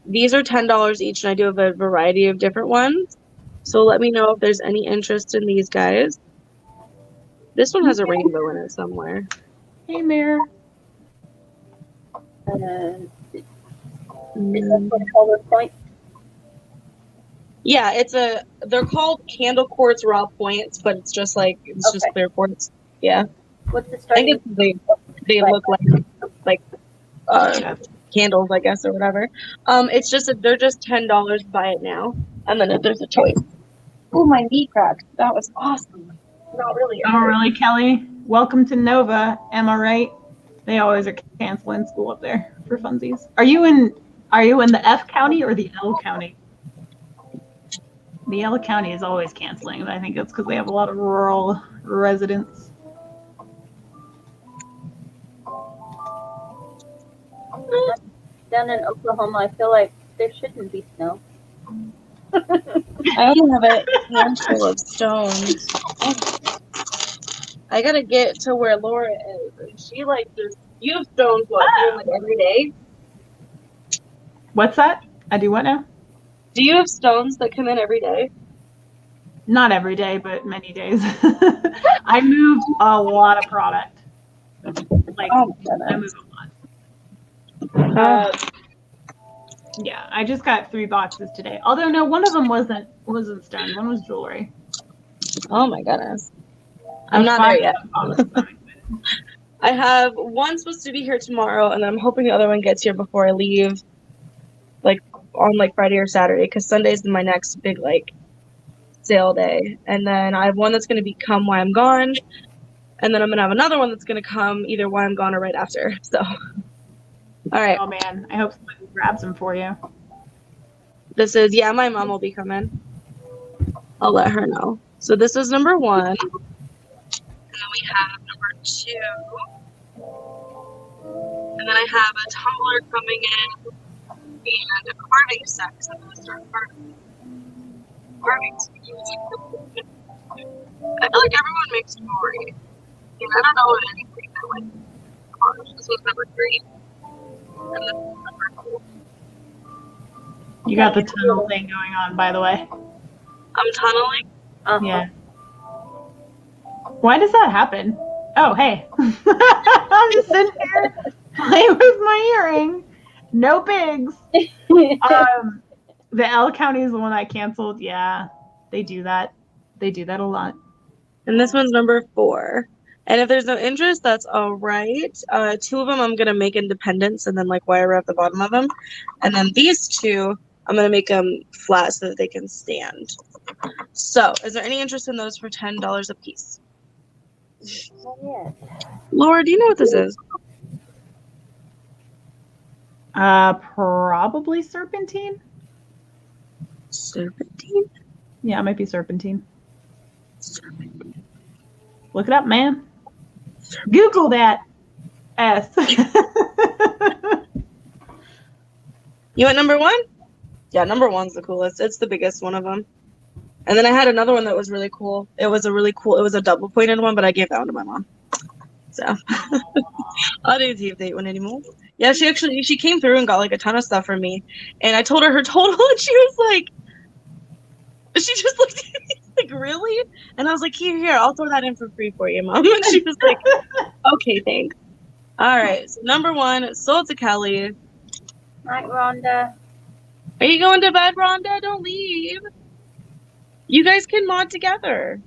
These are $10 each, and I do have a variety of different ones. So let me know if there's any interest in these guys. This one has a rainbow in it somewhere. Hey, Mayor. Is that what color point? Yeah, they're called candle quartz raw points, but it's just just clear quartz. Yeah. What's the I starting? think they look like candles, I guess, or whatever. It's just that they're just $10. Buy it now, and then if there's a choice. Oh, my knee cracked. That was awesome. Not really. Oh, really, Kelly? Welcome to Nova. Am I right? They always are canceling school up there for funsies. Are you in the F county or the L county? The L county is always canceling, but I think it's because they have a lot of rural residents. Down in Oklahoma, I feel like there shouldn't be snow. I only have a handful of stones. I gotta get to where Laura is. And she just, you have stones every day? What's that? I do what now? Do you have stones that come in every day? Not every day, but many days. I moved a lot of product. I moved a lot. Yeah, I just got 3 boxes today. Although no, one of them wasn't stone. One was jewelry. Oh my goodness. I'm not there yet. I have one supposed to be here tomorrow, and I'm hoping the other one gets here before I leave, on Friday or Saturday, because Sunday's my next big sale day. And then I have one that's going to come while I'm gone, and then I'm going to have another one that's going to come either while I'm gone or right after. So, all right. Oh man, I hope somebody grabs them for you. This is, my mom will be coming. I'll let her know. So this is number 1. And then we have number 2. And then I have a tumbler coming in and a carving set. So I'm going to start carving. I feel like everyone makes jewelry. And I don't know anything that like. Oh, this was number 3. And this was number 2. You got the tunnel thing going on, by the way. I'm tunneling. Yeah. Why does that happen? Oh, hey. I'm just sitting here playing with my earring. No bigs. The L County is the one I canceled. Yeah, they do that. They do that a lot. And this one's number 4. And if there's no interest, that's all right. 2 of them I'm gonna make independents and then like wire up the bottom of them. And then these 2, I'm gonna make them flat so that they can stand. So, is there any interest in those for $10 a piece? Yeah. Laura, do you know what this is? Probably serpentine. Serpentine? Yeah, it might be serpentine. Look it up, man. Google that. S. You want number 1? Yeah, number 1's the coolest. It's the biggest one of them. And then I had another one that was really cool. It was a double pointed one, but I gave that one to my mom. So I didn't see if they went anymore. Yeah, she came through and got like a ton of stuff from me. And I told her total and she was like, she just looked at me like, really? And I was like, here, I'll throw that in for free for you, Mom. And she was like, okay, thanks. All right, so number 1, sold to Kelly. Night, Rhonda. Are you going to bed, Rhonda? Don't leave. You guys can mod together.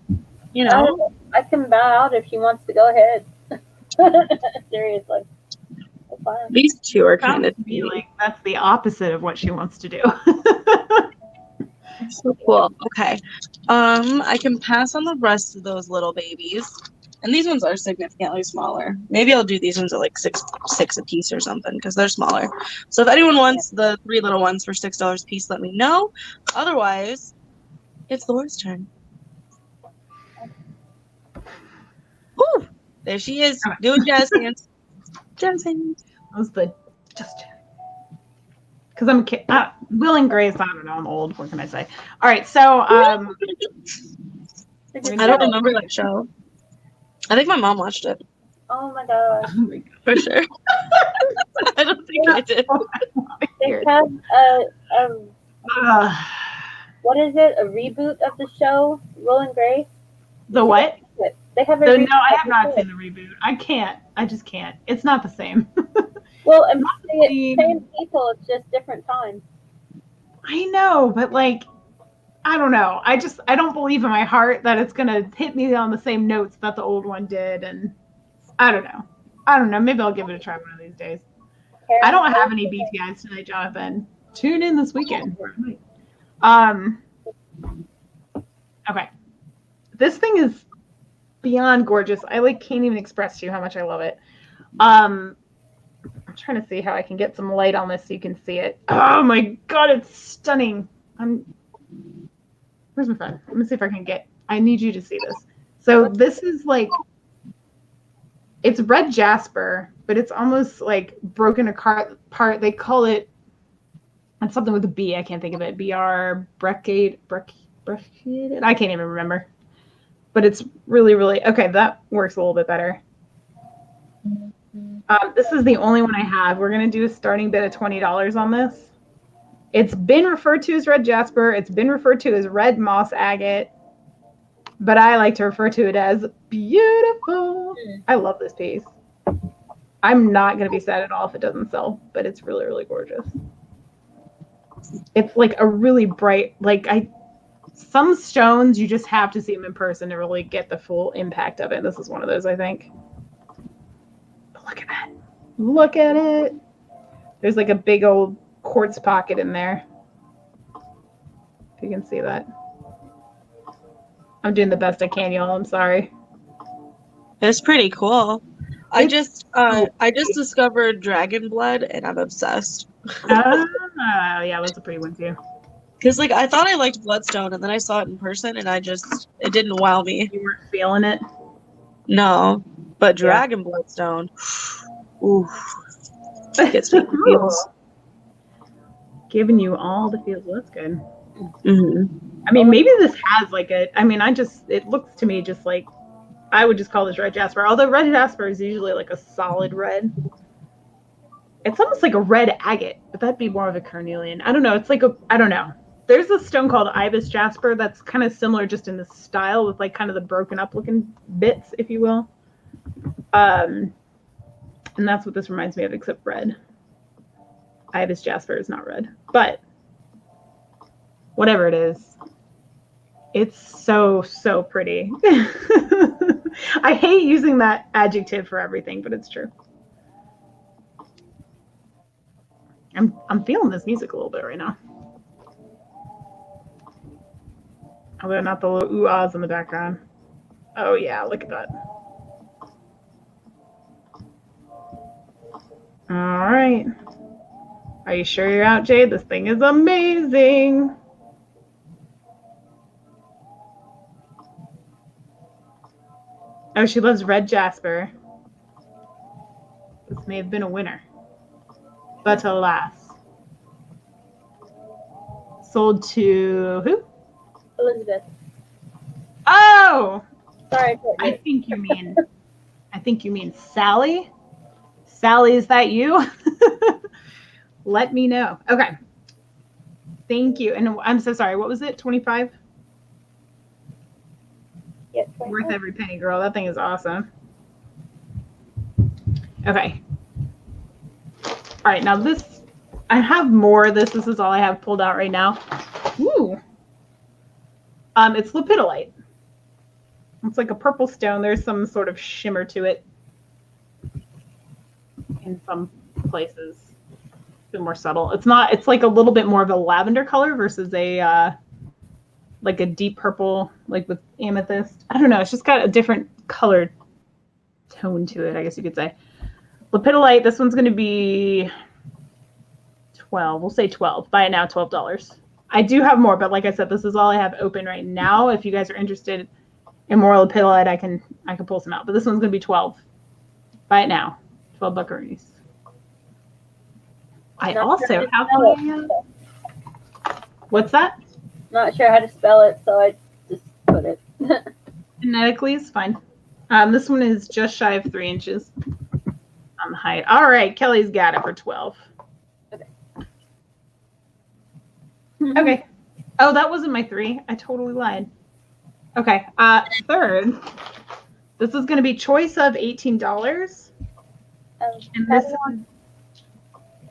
You know? I can bow out if she wants to go ahead. Seriously. That's fine. These 2 are kind Sounds of to me like that's the opposite of what she wants to do. so cool. Okay. I can pass on the rest of those little babies. And these ones are significantly smaller. Maybe I'll do these ones at like six a piece or something because they're smaller. So if anyone wants the 3 little ones for $6 a piece, let me know. Otherwise, it's Laura's turn. Woo! There she is, doing jazz hands. Jazz hands. That was the just because I'm a kid. Will and Grace. I don't know. I'm old. What can I say? All right. So I don't remember that show. I think my mom watched it. Oh my gosh. For sure. I don't think I did. They have what is it? A reboot of the show, Will and Grace? The what? They have a No, reboot I of have the not show. seen the reboot. I can't. I just can't. It's not the same. Well, I'm saying it's same people, it's just different times. I know, but like, I don't know. I don't believe in my heart that it's gonna hit me on the same notes that the old one did, and I don't know. Maybe I'll give it a try one of these days. I don't have any BTIs tonight, Jonathan. Tune in this weekend. Okay. This thing is beyond gorgeous. I can't even express to you how much I love it. I'm trying to see how I can get some light on this so you can see it. Oh my god, it's stunning. Where's my phone? Let me see if I can I need you to see this. So this is it's red jasper, but it's almost like broken apart. They call it, it's something with a B. I can't think of it. BR Brecade. I can't even remember. But it's really, really, okay, that works a little bit better. This is the only one I have. We're going to do a starting bid of $20 on this. It's been referred to as red jasper. It's been referred to as red moss agate. But I like to refer to it as beautiful. I love this piece. I'm not going to be sad at all if it doesn't sell, but it's really, really gorgeous. It's like a really bright, some stones, you just have to see them in person to really get the full impact of it. This is one of those, I think. But look at that. Look at it. There's like a big old quartz pocket in there. If you can see that. I'm doing the best I can, y'all. I'm sorry. It's pretty cool. I just discovered dragon blood and I'm obsessed. Yeah, that's a pretty one too. Because I thought I liked bloodstone and then I saw it in person and it didn't wow me. You weren't feeling it? No, but dragon bloodstone, ooh, gets me feels. Giving you all the feels. Well, that's good. Mm-hmm. I mean, maybe this has like a. I mean, it looks to me just like I would just call this red jasper. Although red jasper is usually like a solid red. It's almost like a red agate, but that'd be more of a carnelian. I don't know. It's like I don't know. There's a stone called ibis jasper that's kind of similar just in the style with like kind of the broken up looking bits, if you will. And that's what this reminds me of, except red. Ibis jasper is not red, but whatever it is, it's so pretty. I hate using that adjective for everything, but it's true. I'm feeling this music a little bit right now. Although not the little ooh-ahs in the background. Oh yeah, look at that. All right. Are you sure you're out, Jade? This thing is amazing. Oh, she loves red jasper. This may have been a winner. But alas. Sold to who? Elizabeth. Oh! Sorry, Courtney. I think you mean Sally. Sally, is that you? Let me know. Okay. Thank you. And I'm so sorry. What was it? 25? Yes, Worth every penny, girl. That thing is awesome. Okay. All right. Now this, I have more of this. This is all I have pulled out right now. Ooh. It's lepidolite. It's like a purple stone. There's some sort of shimmer to it in some places. A bit more subtle. It's not. It's like a little bit more of a lavender color versus a like a deep purple, like with amethyst. I don't know. It's just got a different colored tone to it, I guess you could say. Lepidolite. This one's going to be 12. We'll say 12. Buy it now, $12. I do have more, but like I said, this is all I have open right now. If you guys are interested in more lepidolite, I can pull some out. But this one's going to be 12. Buy it now, 12 buckaroonies. I also have. What's that? Not sure how to spell it, so I just put it. Phonetically is fine. This one is just shy of 3 inches on the height. All right, Kelly's got it for 12. Okay. Oh, that wasn't my 3. I totally lied. Okay. Third, this is going to be choice of $18. And this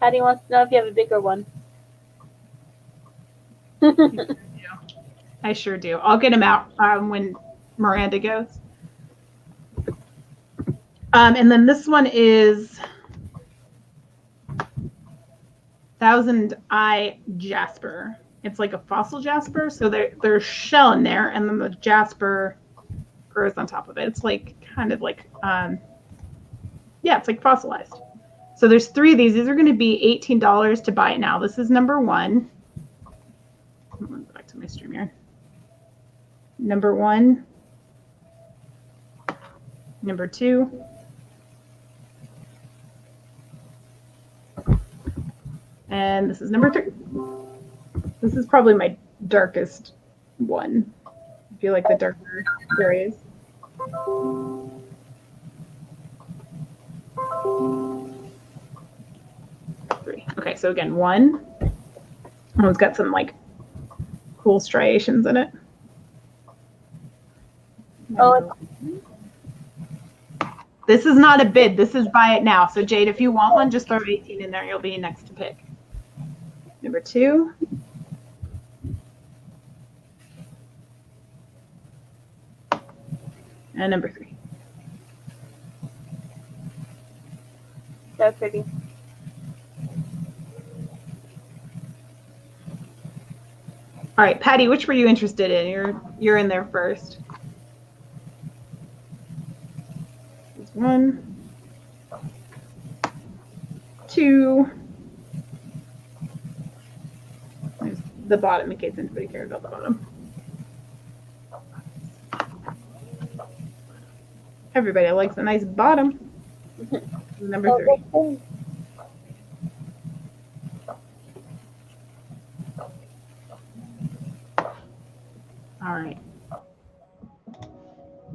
Patty wants to know if you have a bigger one. I sure do. I'll get him out when Miranda goes. And then this one is Thousand Eye Jasper. It's like a fossil jasper, so there's shell in there, and then the jasper grows on top of it. It's like kind of like yeah, it's like fossilized. So there's 3 of these. These are going to be $18 to buy it now. This is number 1. I'm going to go back to my StreamYard. Number 1. Number 2. And this is number 3. This is probably my darkest one. I feel like the darker areas. 3. Okay, so again, 1. Oh, it's got some like cool striations in it. Oh, This is not a bid. This is buy it now. So Jade, if you want one, just throw 18 in there. You'll be next to pick. Number 2. And number 3. so pretty. All right, Patty, which were you interested in? You're in there first. 1, 2. There's the bottom in case anybody cared about the bottom. Everybody likes a nice bottom. Number 3. Oh, All right.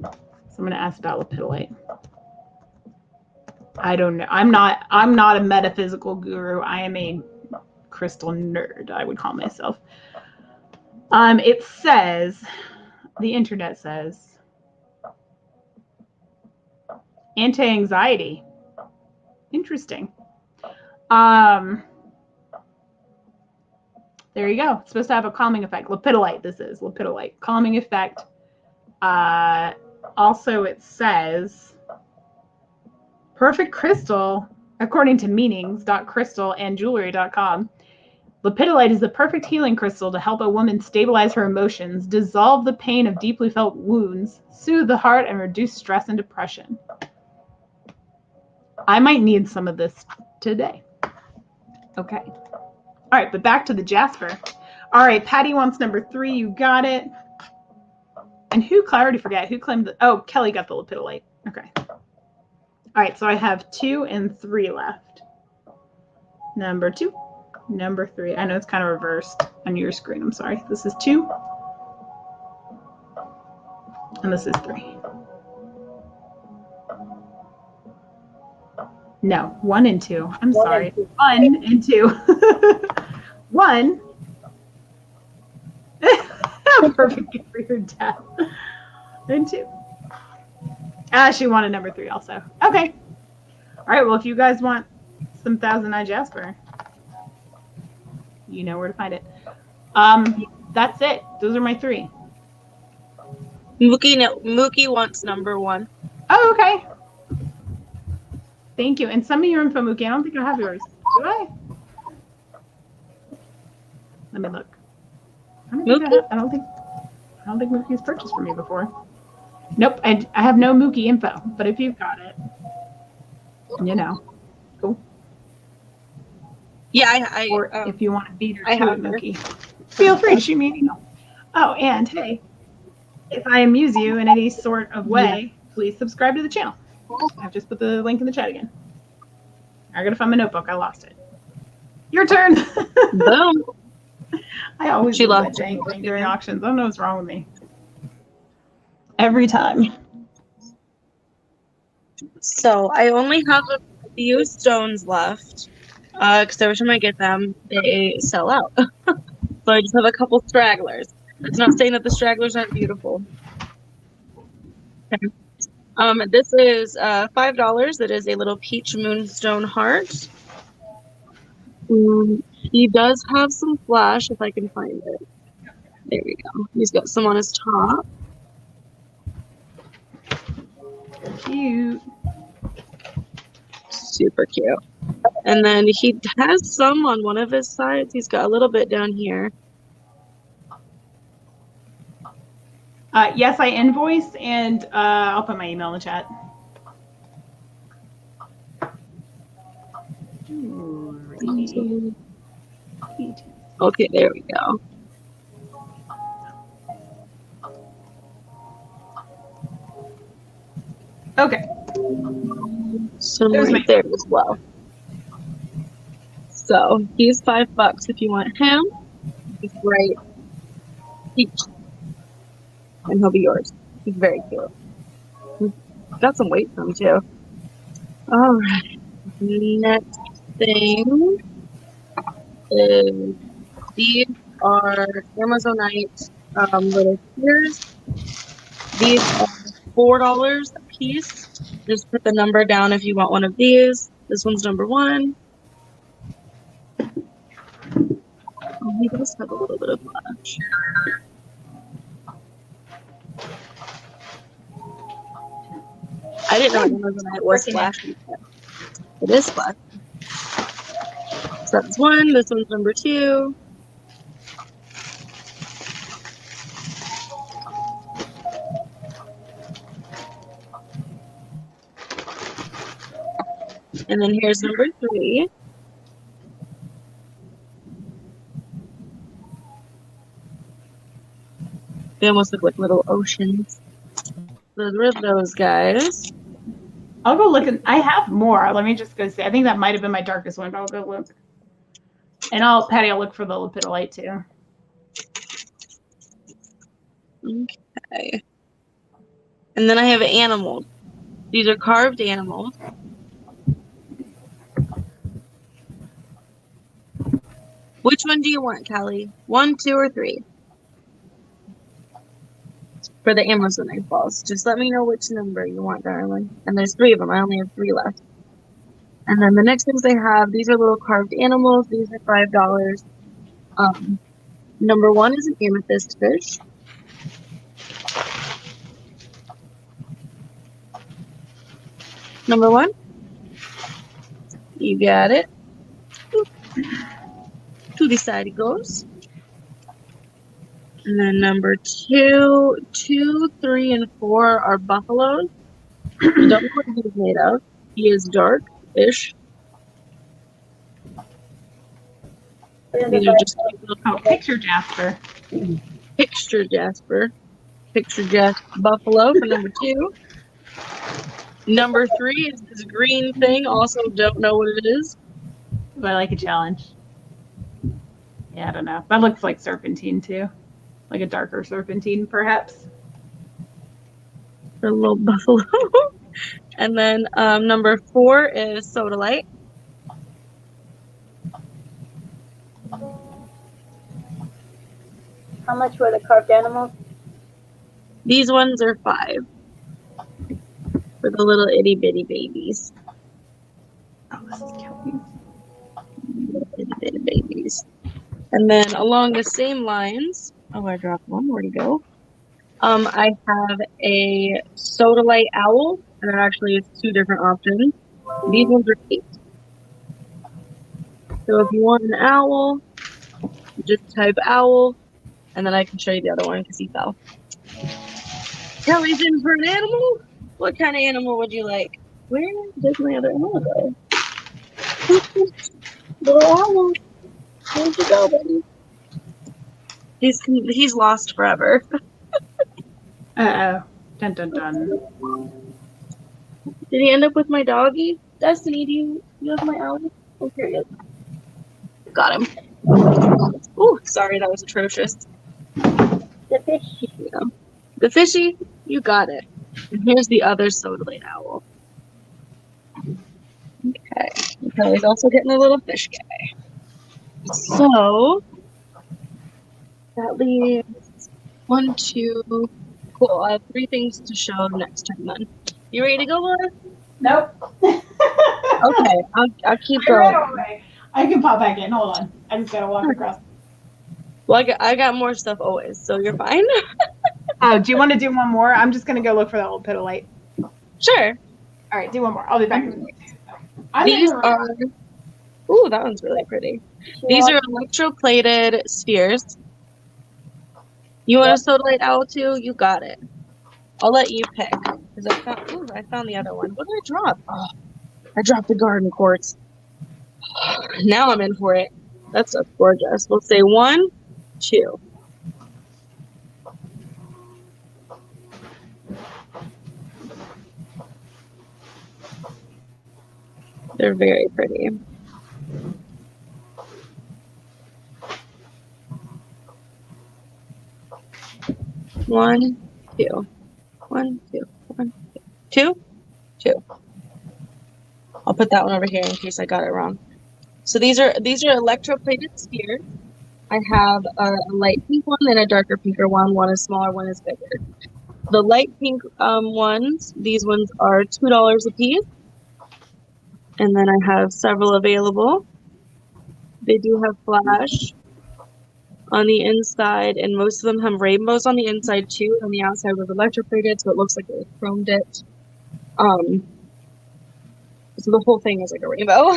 So I'm going to ask about lepidolite. I don't know. I'm not a metaphysical guru. I am a crystal nerd, I would call myself. It says, the internet says, anti-anxiety. Interesting. There you go. It's supposed to have a calming effect. Lepidolite, this is lepidolite. Calming effect. Also, it says, perfect crystal, according to meanings.crystal&jewelry.com. Lepidolite is the perfect healing crystal to help a woman stabilize her emotions, dissolve the pain of deeply felt wounds, soothe the heart, and reduce stress and depression. I might need some of this today. Okay. All right, but back to the Jasper. All right, Patty wants number 3. You got it. And I already forget. Who claimed the, oh, Kelly got the lepidolite. Okay. All right, so I have 2 and 3 left. Number 2. Number 3. I know it's kind of reversed on your screen. I'm sorry. This is 2. And this is 3. No, 1 and 2. I'm sorry. 1 and 2. 1. Perfect for your death. And 2. She wanted number 3 also. Okay. All right. Well, if you guys want some Thousand Eye Jasper, you know where to find it. That's it. Those are my 3. Mookie wants number 1. Oh, okay. Thank you. And some of your info, Mookie, I don't think I have yours. Do I? Let me look. I don't think Mookie's purchased for me before. Nope, I have no Mookie info. But if you've got it, you know, cool. Yeah, Or if you want to beat her I to have it, her. Mookie, feel free to shoot me an email. Oh, and hey, if I amuse you in any sort of way, please subscribe to the channel. I've just put the link in the chat again. I gotta find my notebook. I lost it. Your turn. Boom. I always She lose that lost dang thing during auctions. I don't know what's wrong with me. Every time. So I only have a few stones left. Because every time I get them, they sell out. So I just have a couple stragglers. It's not saying that the stragglers aren't beautiful. Okay. This is $5. It is a little peach moonstone heart. He does have some flash, if I can find it. There we go. He's got some on his top. Cute. Super cute. And then he has some on one of his sides. He's got a little bit down here. Yes, I invoice, and I'll put my email in the chat. Okay, there we go. Okay. Some There's right my- there as well. So he's $5 if you want him. He's great. And he'll be yours. He's very cute. He's got some weight to him too. All right. Next thing is these are Amazonite little spears. These are $4 a piece. Just put the number down if you want one of these. This one's number 1. Oh, he does have a little bit of flash. I didn't know Amazonite was flashy. It is flash. So that's 1. This one's number 2. And then here's number 3. They almost look like little oceans. Those are those guys. I'll go look. I have more. Let me just go see. I think that might have been my darkest one, but I'll go look. And Patty, I'll look for the lepidolite too. Okay. And then I have animals. These are carved animals. Which one do you want, Callie? 1, 2, or 3? For the Amazonite balls. Just let me know which number you want, darling. And there's 3 of them. I only have 3 left. And then the next things they have, these are little carved animals. These are $5. Number 1 is an amethyst fish. Number 1. You got it. To the side it goes. And then number 2, 3, and 4 are buffaloes. You don't know what he's made of. He is dark-ish. These are just cute little Oh, picture Jasper. Picture Jasper. Picture Jasper buffalo for number 2. Number 3 is this green thing. Also don't know what it is. Do I like a challenge? Yeah, I don't know. That looks like serpentine too. Like a darker serpentine, perhaps. For a little buffalo. And then number 4 is sodalite. How much were the carved animals? These ones are 5. For the little itty bitty babies. Oh, this is cute. Little itty bitty babies. And then along the same lines, oh, I dropped one. Where'd it go? I have a sodalite owl, and actually it's 2 different options. These ones are 8. So if you want an owl, you just type owl, and then I can show you the other one because he fell. Kelly's in for an animal? What kind of animal would you like? Where does my other owl go? Little owl. Where'd you go, buddy? He's lost forever. Uh-oh. Dun dun dun. Did he end up with my doggy? Destiny, do you have my owl? Oh, here he is. Got him. Ooh, sorry, that was atrocious. The fish. Yeah. The fishy, you got it. And here's the other sodalite owl. Okay. Okay, he's also getting a little fish guy. So that leaves 1, 2. Cool. I have 3 things to show next time then. You ready to go, Laura? Nope. Okay, I'll keep I ran going. away. I can pop back in. Hold on. I just gotta walk across. Well, I got more stuff always, so you're fine. Oh, do you want to do one more? I'm just gonna go look for that old pedalite. Sure. All right, do one more. I'll be back in a minute. These are. Ooh, that one's really pretty. These are electroplated spheres. You want a sodalite owl too? You got it. I'll let you pick. Because I found the other one. What did I drop? Oh, I dropped the garden quartz. Now I'm in for it. That stuff's gorgeous. We'll say 1, 2. They're very pretty. One, 2. 1, 2. 1, 2. 2. I'll put that one over here in case I got it wrong. So these are electroplated spheres. I have a light pink one and a darker pinker one. One is smaller, one is bigger. The light pink ones, these ones are $2 a piece. And then I have several available. They do have flash on the inside, and most of them have rainbows on the inside too. On the outside was electroplated, so it looks like it was chromed it. So the whole thing is like a rainbow.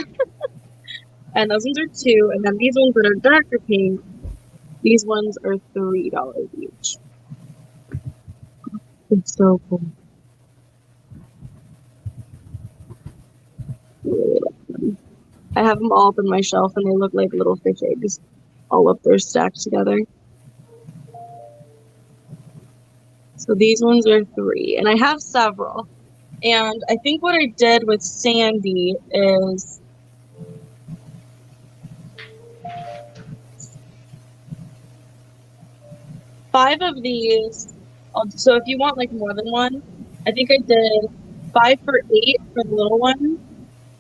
And those ones are 2, and then these ones that are darker pink, these ones are $3 each. It's so cool. Really like them. I have them all up on my shelf, and they look like little fish eggs, all up there stacked together. So these ones are 3, and I have several. And I think what I did with Sandy is five of these So if you want like more than one, I think I did 5 for 8 for the little one,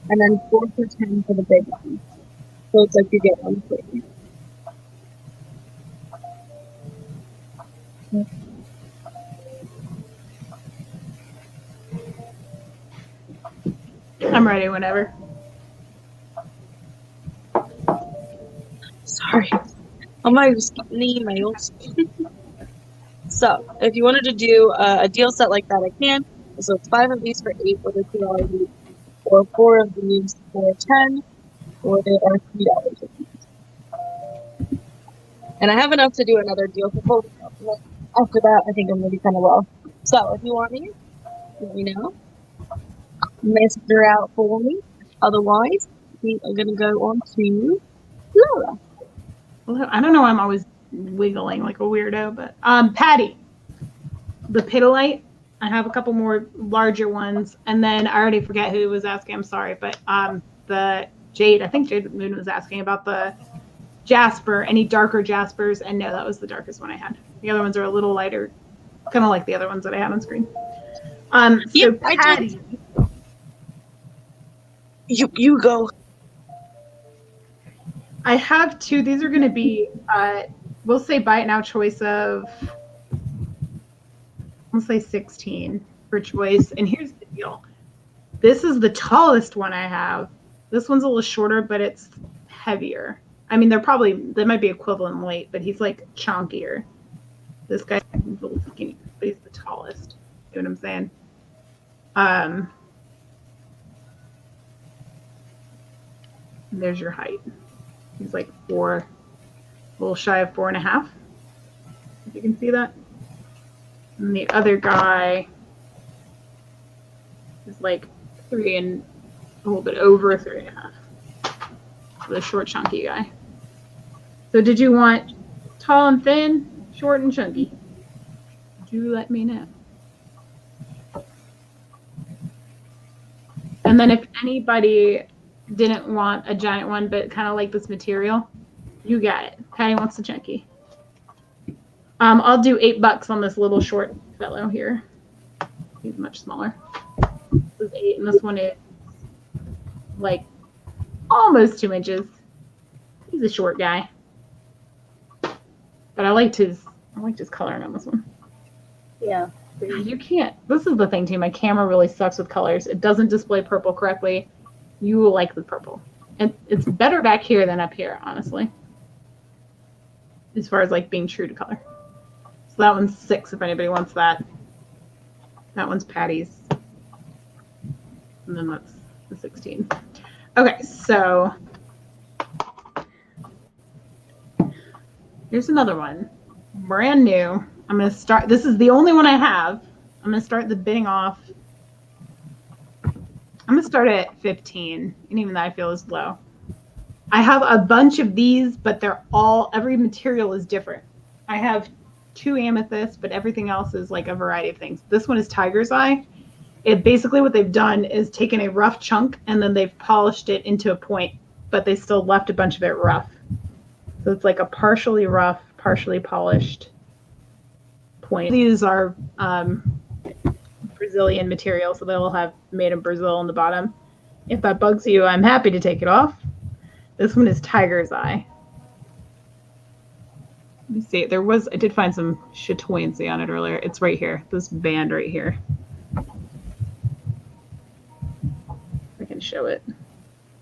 and then 4 for 10 for the big one. So it's like you get one free. I'm ready whenever. Sorry. I'm not even skipping the emails. So, if you wanted to do a deal set like that, I can. So it's 5 of these for 8 for the $2 each, or 4 of these for 10, or they are $3 each. And I have enough to do another deal for both of them. After that, I think I'm going to be kind of low. So, if you want me, let me know. Messenger out for me. Otherwise, we are going to go on to Laura. I don't know why I'm always wiggling like a weirdo, but Patty, the Pidolite. I have a couple more larger ones, and then I already forget who was asking. I'm sorry, but the Jade. I think Jade Moon was asking about the Jasper. Any darker Jaspers? And no, that was the darkest one I had. The other ones are a little lighter, kind of like the other ones that I had on screen. So Yep, Patty. You go. I have 2. These are going to be, we'll say buy it now choice of, we'll say 16 for choice. And here's the deal. This is the tallest one I have. This one's a little shorter, but it's heavier. I mean, they might be equivalent weight, but he's like chunkier. This guy's a little skinny, but he's the tallest. You know what I'm saying? There's your height. He's like 4, a little shy of 4.5. If you can see that. And the other guy is like 3 and a little bit over 3.5. The short, chunky guy. So did you want tall and thin, short and chunky? Do let me know. And then if anybody didn't want a giant one, but kind of like this material, you got it. Patty wants the chunky. I'll do $8 on this little short fellow here. He's much smaller. This is 8, and this one is like almost 2 inches. He's a short guy, but I liked his coloring on this one. Yeah. You can't. This is the thing too. My camera really sucks with colors. It doesn't display purple correctly. You will like the purple. And it's better back here than up here, honestly. As far as like being true to color. So that one's 6 if anybody wants that. That one's Patty's. And then that's the 16. Okay, so here's another one. Brand new. I'm going to start. This is the only one I have. I'm going to start the bidding off. I'm going to start at 15, and even that I feel is low. I have a bunch of these, but every material is different. I have 2 amethysts, but everything else is like a variety of things. This one is Tiger's Eye. Basically what they've done is taken a rough chunk and then they've polished it into a point, but they still left a bunch of it rough. So it's like a partially rough, partially polished point. These are Brazilian material, so they'll have made in Brazil on the bottom. If that bugs you, I'm happy to take it off. This one is Tiger's Eye. Let me see. I did find some chatoyancy on it earlier. It's right here. This band right here. I can show it.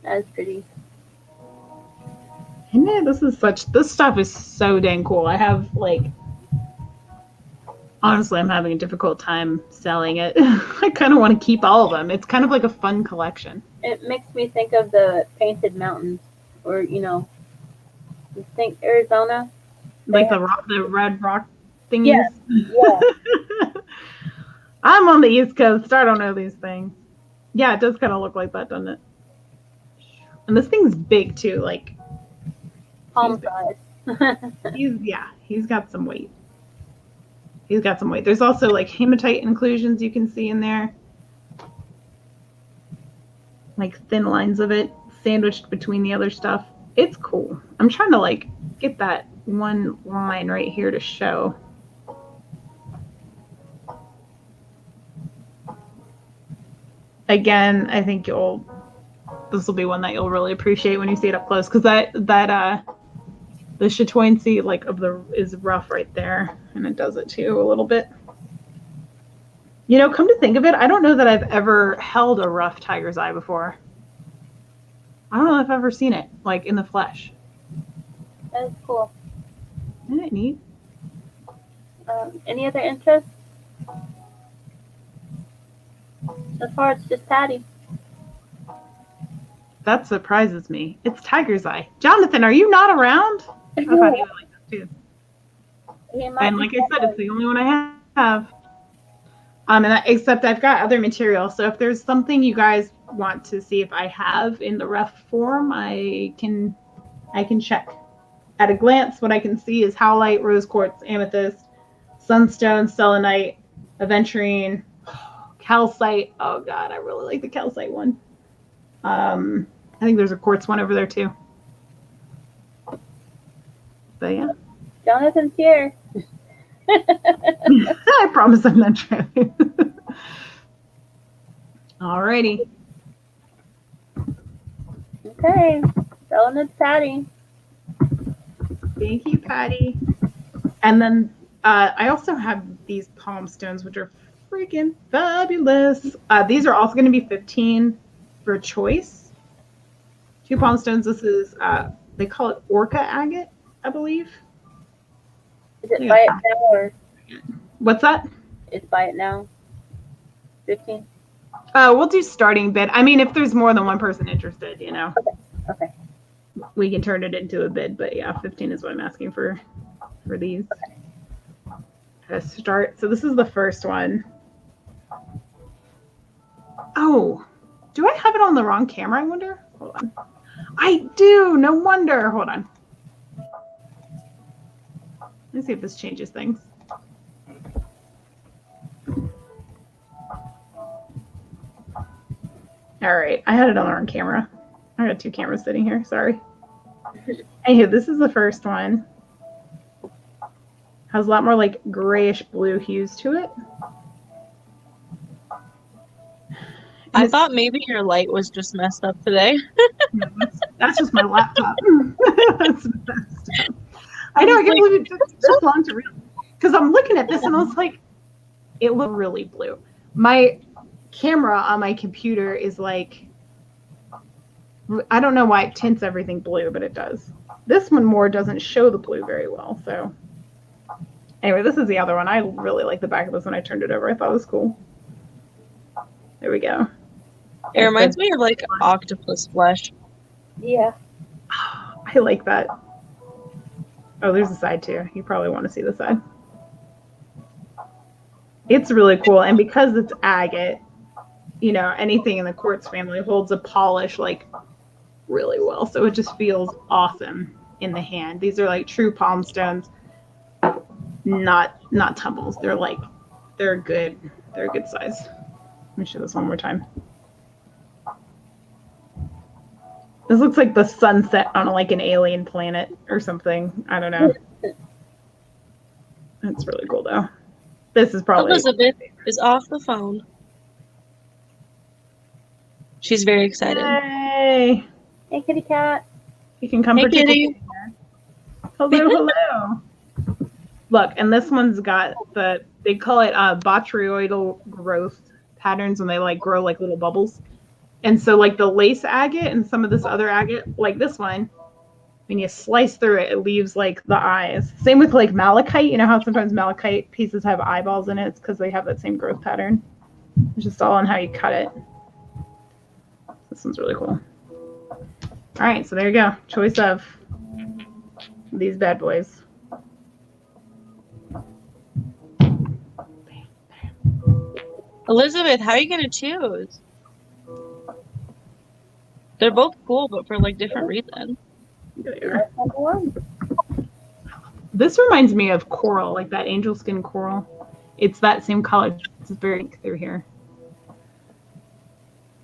That's pretty. And man, this stuff is so dang cool. I have honestly, I'm having a difficult time selling it. I kind of want to keep all of them. It's kind of like a fun collection. It makes me think of the Painted Mountains, or think Arizona. Like the red rock thingies. Yeah. I'm on the East Coast. I don't know these things. Yeah, it does kind of look like that, doesn't it? And this thing's big too. Like Palm size. He's got some weight. There's also like hematite inclusions you can see in there. Like thin lines of it sandwiched between the other stuff. It's cool. I'm trying to get that one line right here to show. again, I think this will be one that you'll really appreciate when you see it up close, because the chatoyancy is rough right there, and it does it too a little bit. You know, come to think of it, I don't know that I've ever held a rough tiger's eye before. I don't know if I've ever seen it like in the flesh. That is cool. Isn't it neat? Any other interests? So far, it's just Patty. That surprises me. It's tiger's eye. Jonathan, are you not around? I thought he would like that too. And like I said, it's the only one I have. Except I've got other material. So if there's something you guys want to see if I have in the rough form, I can check. At a glance, what I can see is howlite, rose quartz, amethyst, sunstone, selenite, aventurine, calcite. Oh God, I really like the calcite one. I think there's a quartz one over there too. But yeah. Jonathan's here. I promise I'm not trying. Alrighty. Okay. Selling it to Patty. Thank you, Patty. And then I also have these palm stones, which are freaking fabulous. These are also going to be 15 for choice. 2 palm stones. This is, they call it Orca agate, I believe. Is it buy it now or? What's that? It's buy it now. 15. We'll do starting bid. I mean, if there's more than one person interested, you know. Okay. We can turn it into a bid, but yeah, 15 is what I'm asking for these. To start. So this is the first one. Oh, do I have it on the wrong camera? I wonder. Hold on. I do. No wonder. Hold on. Let's see if this changes things. All right, I had it on the wrong camera. I got 2 cameras sitting here. Sorry. Anywho, this is the first one. Has a lot more like grayish blue hues to it. I thought maybe your light was just messed up today. No, that's just my laptop. That's messed up. I know, I can't believe it took so long to read. Because I'm looking at this and I was like, it looked really blue. My camera on my computer is like, I don't know why it tints everything blue, but it does. This one more doesn't show the blue very well. So anyway, this is the other one. I really like the back of this when I turned it over. I thought it was cool. There we go. It reminds me of like octopus flesh. Yeah. I like that. Oh, there's a side too. You probably want to see the side. It's really cool. And because it's agate, you know, anything in the quartz family holds a polish like really well. So it just feels awesome in the hand. These are like true palm stones, not tumbles. They're good. They're a good size. Let me show this one more time. This looks like the sunset on like an alien planet or something. I don't know. That's really cool though. This is probably Elizabeth is off the phone. She's very excited. Hey, Hey, kitty cat. you can come Hey, participate. kitty. Hello. Look, and this one's got they call it botryoidal growth patterns when they like grow like little bubbles. And so like the lace agate and some of this other agate, like this one, when you slice through it, it leaves like the eyes. Same with like malachite. You know how sometimes malachite pieces have eyeballs in it? It's because they have that same growth pattern. It's just all on how you cut it. This one's really cool. All right, so there you go. Choice of these bad boys. Elizabeth, how are you going to choose? They're both cool, but for like different reasons. Here they are. Number 1. This reminds me of coral, like that angel skin coral. It's that same color. It's very pink through here.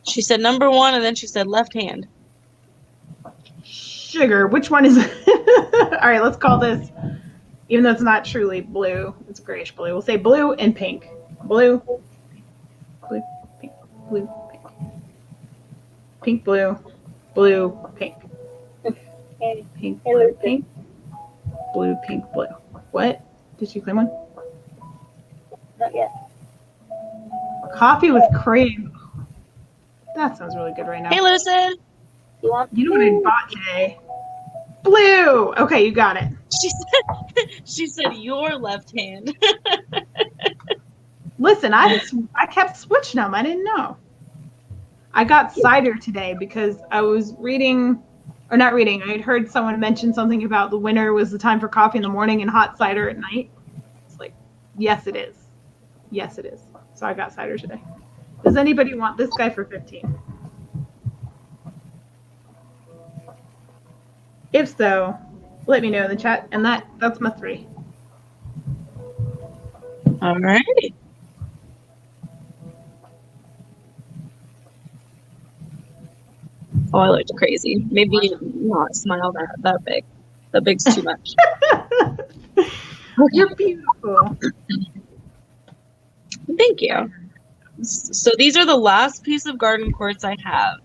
She said number 1, and then she said left hand. Sugar. Which one is it? All right, let's call this, even though it's not truly blue, it's grayish blue. We'll say blue and pink. Blue, blue, pink, blue, pink. Pink, blue, blue, pink. Okay. Pink, Hey, blue, Lucy. pink. Blue, pink, blue. What? Did you claim one? Not yet. Coffee with cream. That sounds really good right now. Hey, Lucid. You want? You know what I bought today? Blue. Okay, you got it. She said your left hand. Listen, I kept switching them. I didn't know. I got cider today because I was reading, or not reading. I had heard someone mention something about the winter was the time for coffee in the morning and hot cider at night. It's like, yes, it is. Yes, it is. So I got cider today. Does anybody want this guy for 15? If so, let me know in the chat. And that's my 3. All right. Oh, I looked crazy. Maybe not smile that big. That big's too much. You're beautiful. Thank you. So these are the last piece of garden quartz I have.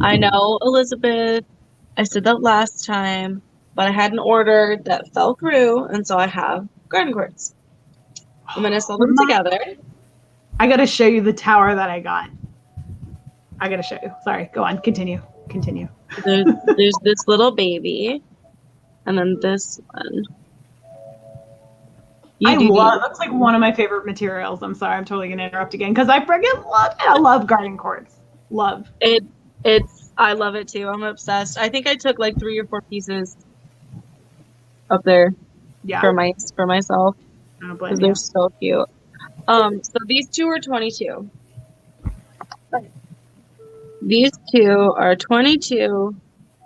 I know, Elizabeth, I said that last time, but I had an order that fell through, and so I have garden quartz. I'm going to sell them together. I got to show you the tower that I got. I got to show you. Sorry. Go on. Continue. There's this little baby, and then this one. That's like one of my favorite materials. I'm sorry, I'm totally gonna interrupt again because I freaking love it. I love garden quartz. Love it. I love it too. I'm obsessed. I think I took like 3 or 4 pieces up there. Yeah. For myself. I don't blame Because you. they're so cute. So these 2 are 22. These 2 are 22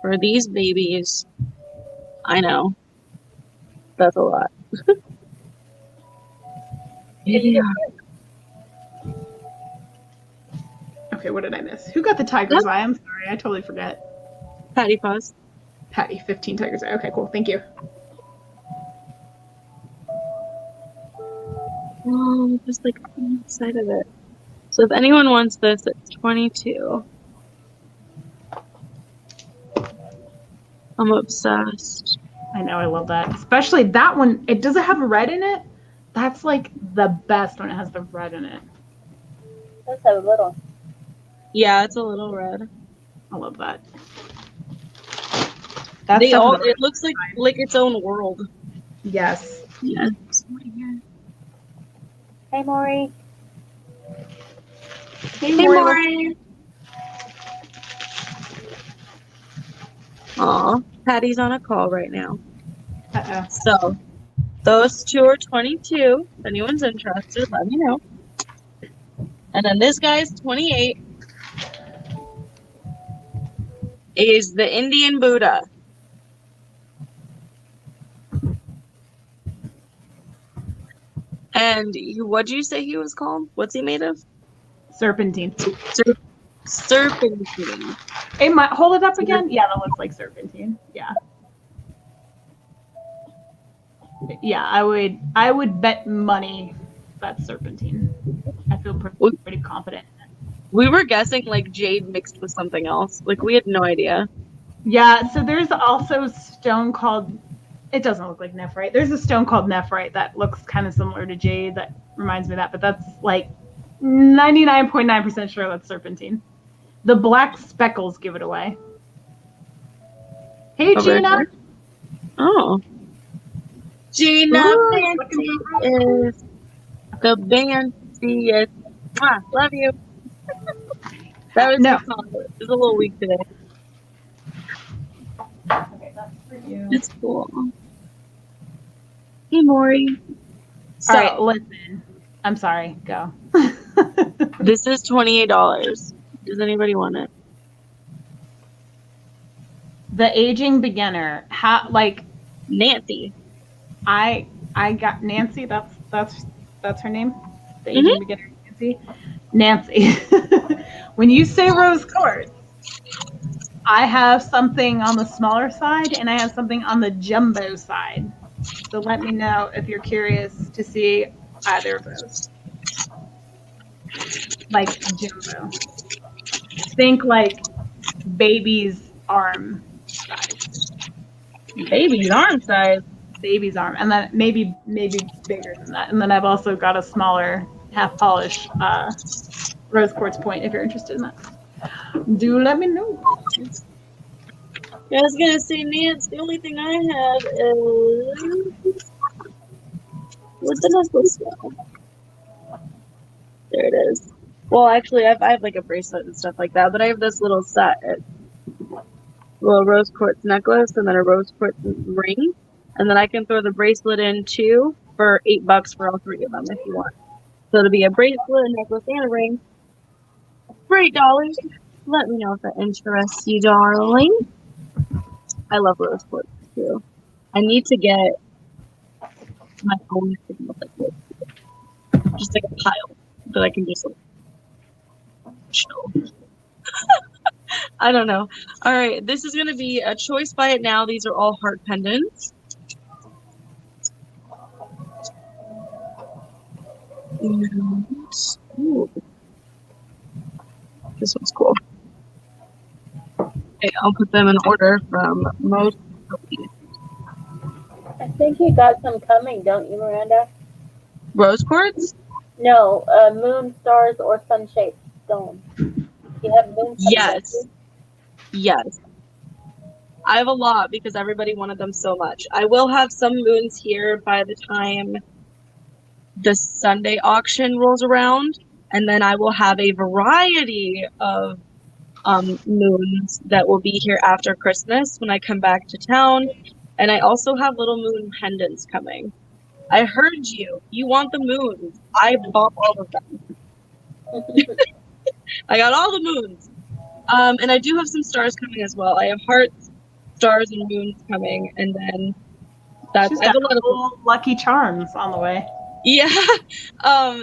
for these babies. I know. That's a lot. Yeah. Okay, what did I miss? Who got the tiger's eye? I'm sorry, I totally forget. Patty Paws. Patty, 15 tiger's eye. Okay, cool. Thank you. Oh, just like on the side of it. So if anyone wants this, it's 22. I'm obsessed. I know, I love that. Especially that one. It doesn't have red in it. That's like the best when it has the red in it. Let's have a little. Yeah, it's a little red. I love that. That's They all. definitely- It looks like its own world. Yes. Yeah. Hey, Maury. Hey, Maury. Aw, Patty's on a call right now. Uh-oh. So, those 2 are 22. If anyone's interested, let me know. And then this guy's 28. Is the Indian Buddha. And what'd you say he was called? What's he made of? Serpentine. Serpentine. It might hold it up again. Yeah, that looks like serpentine. Yeah. Yeah, I would bet money that's serpentine. I feel pretty confident. We were guessing like jade mixed with something else. Like we had no idea. Yeah, so there's also a stone called, it doesn't look like nephrite. There's a stone called nephrite that looks kind of similar to jade that reminds me of that, but that's like 99.9% sure that's serpentine. The black speckles give it away. Hey, Over Gina. here. Oh. Gina Ooh, Fancy is the fanciest. Ah, love you. That was No. It was a little weak today. Okay, that's for you. It's cool. Hey, Maury. So, All right, listen. I'm sorry. Go. this is $28. Does anybody want it? The aging beginner. How like Nancy. I got Nancy. That's her name. The aging beginner, Nancy. When you say rose quartz, I have something on the smaller side and I have something on the jumbo side. So let me know if you're curious to see either of those. Like jumbo. Think like baby's arm size. Baby's arm size. Baby's arm, and then maybe bigger than that. And then I've also got a smaller half polish rose quartz point if you're interested in that. Do let me know. Yeah, I was gonna say, Nance, the only thing I have is what's the necklace now? There it is. Well, actually, I have like a bracelet and stuff like that, but I have this little set. It's a little rose quartz necklace and then a rose quartz ring, and then I can throw the bracelet in too for $8 for all three of them if you want. So it'll be a bracelet, a necklace, and a ring for $8. Let me know if that interests you, darling. I love rose quartz too. I need to get my own thing of like this. Just like a pile that I can just like chill. I don't know. All right, this is gonna be a choice by it now. These are all heart pendants. And, ooh, this one's cool. Okay, I'll put them in order from most. I think you got some coming, don't you, Miranda? Rose quartz? No, moon, stars, or sun-shaped stone. You have moon. Yes. Yes. I have a lot because everybody wanted them so much. I will have some moons here by the time the Sunday auction rolls around, and then I will have a variety of moons that will be here after Christmas when I come back to town. And I also have little moon pendants coming. I heard you. You want the moons. I bought all of them. I got all the moons. And I do have some stars coming as well. I have hearts, stars, and moons coming. And then that's She's I have got a lot of little lucky charms on the way. yeah.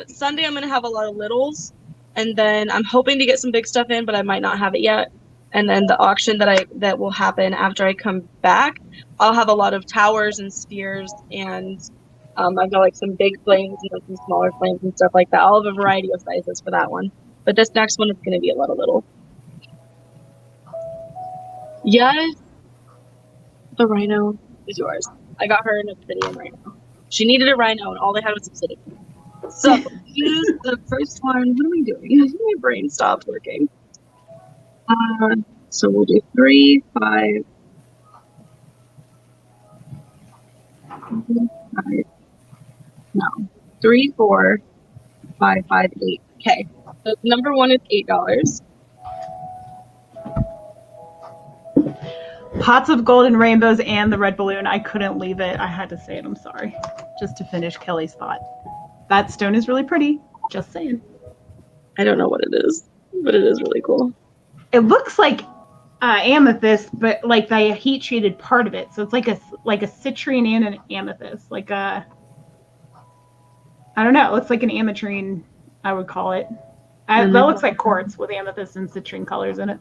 Sunday I'm gonna have a lot of littles. And then I'm hoping to get some big stuff in, but I might not have it yet. And then the auction that will happen after I come back, I'll have a lot of towers and spheres, and I've got like some big flames and some smaller flames and stuff like that. I'll have a variety of sizes for that one. But this next one is going to be a lot of little. Yes, the rhino is yours. I got her an obsidian rhino. She needed a rhino, and all they had was obsidian. So use the first one. What am I doing? My brain stopped working. So we'll do 3, 5, 5. No, 3, 4, 5, 5, 8. Okay. So number one is $8. Pots of golden rainbows and the red balloon. I couldn't leave it. I had to say it. I'm sorry. Just to finish Kelly's thought. That stone is really pretty. Just saying. I don't know what it is, but it is really cool. It looks like amethyst, but like the heat treated part of it. So it's like a citrine and an amethyst. Like a, I don't know. It looks like an ametrine, I would call it. That looks like quartz with amethyst and citrine colors in it.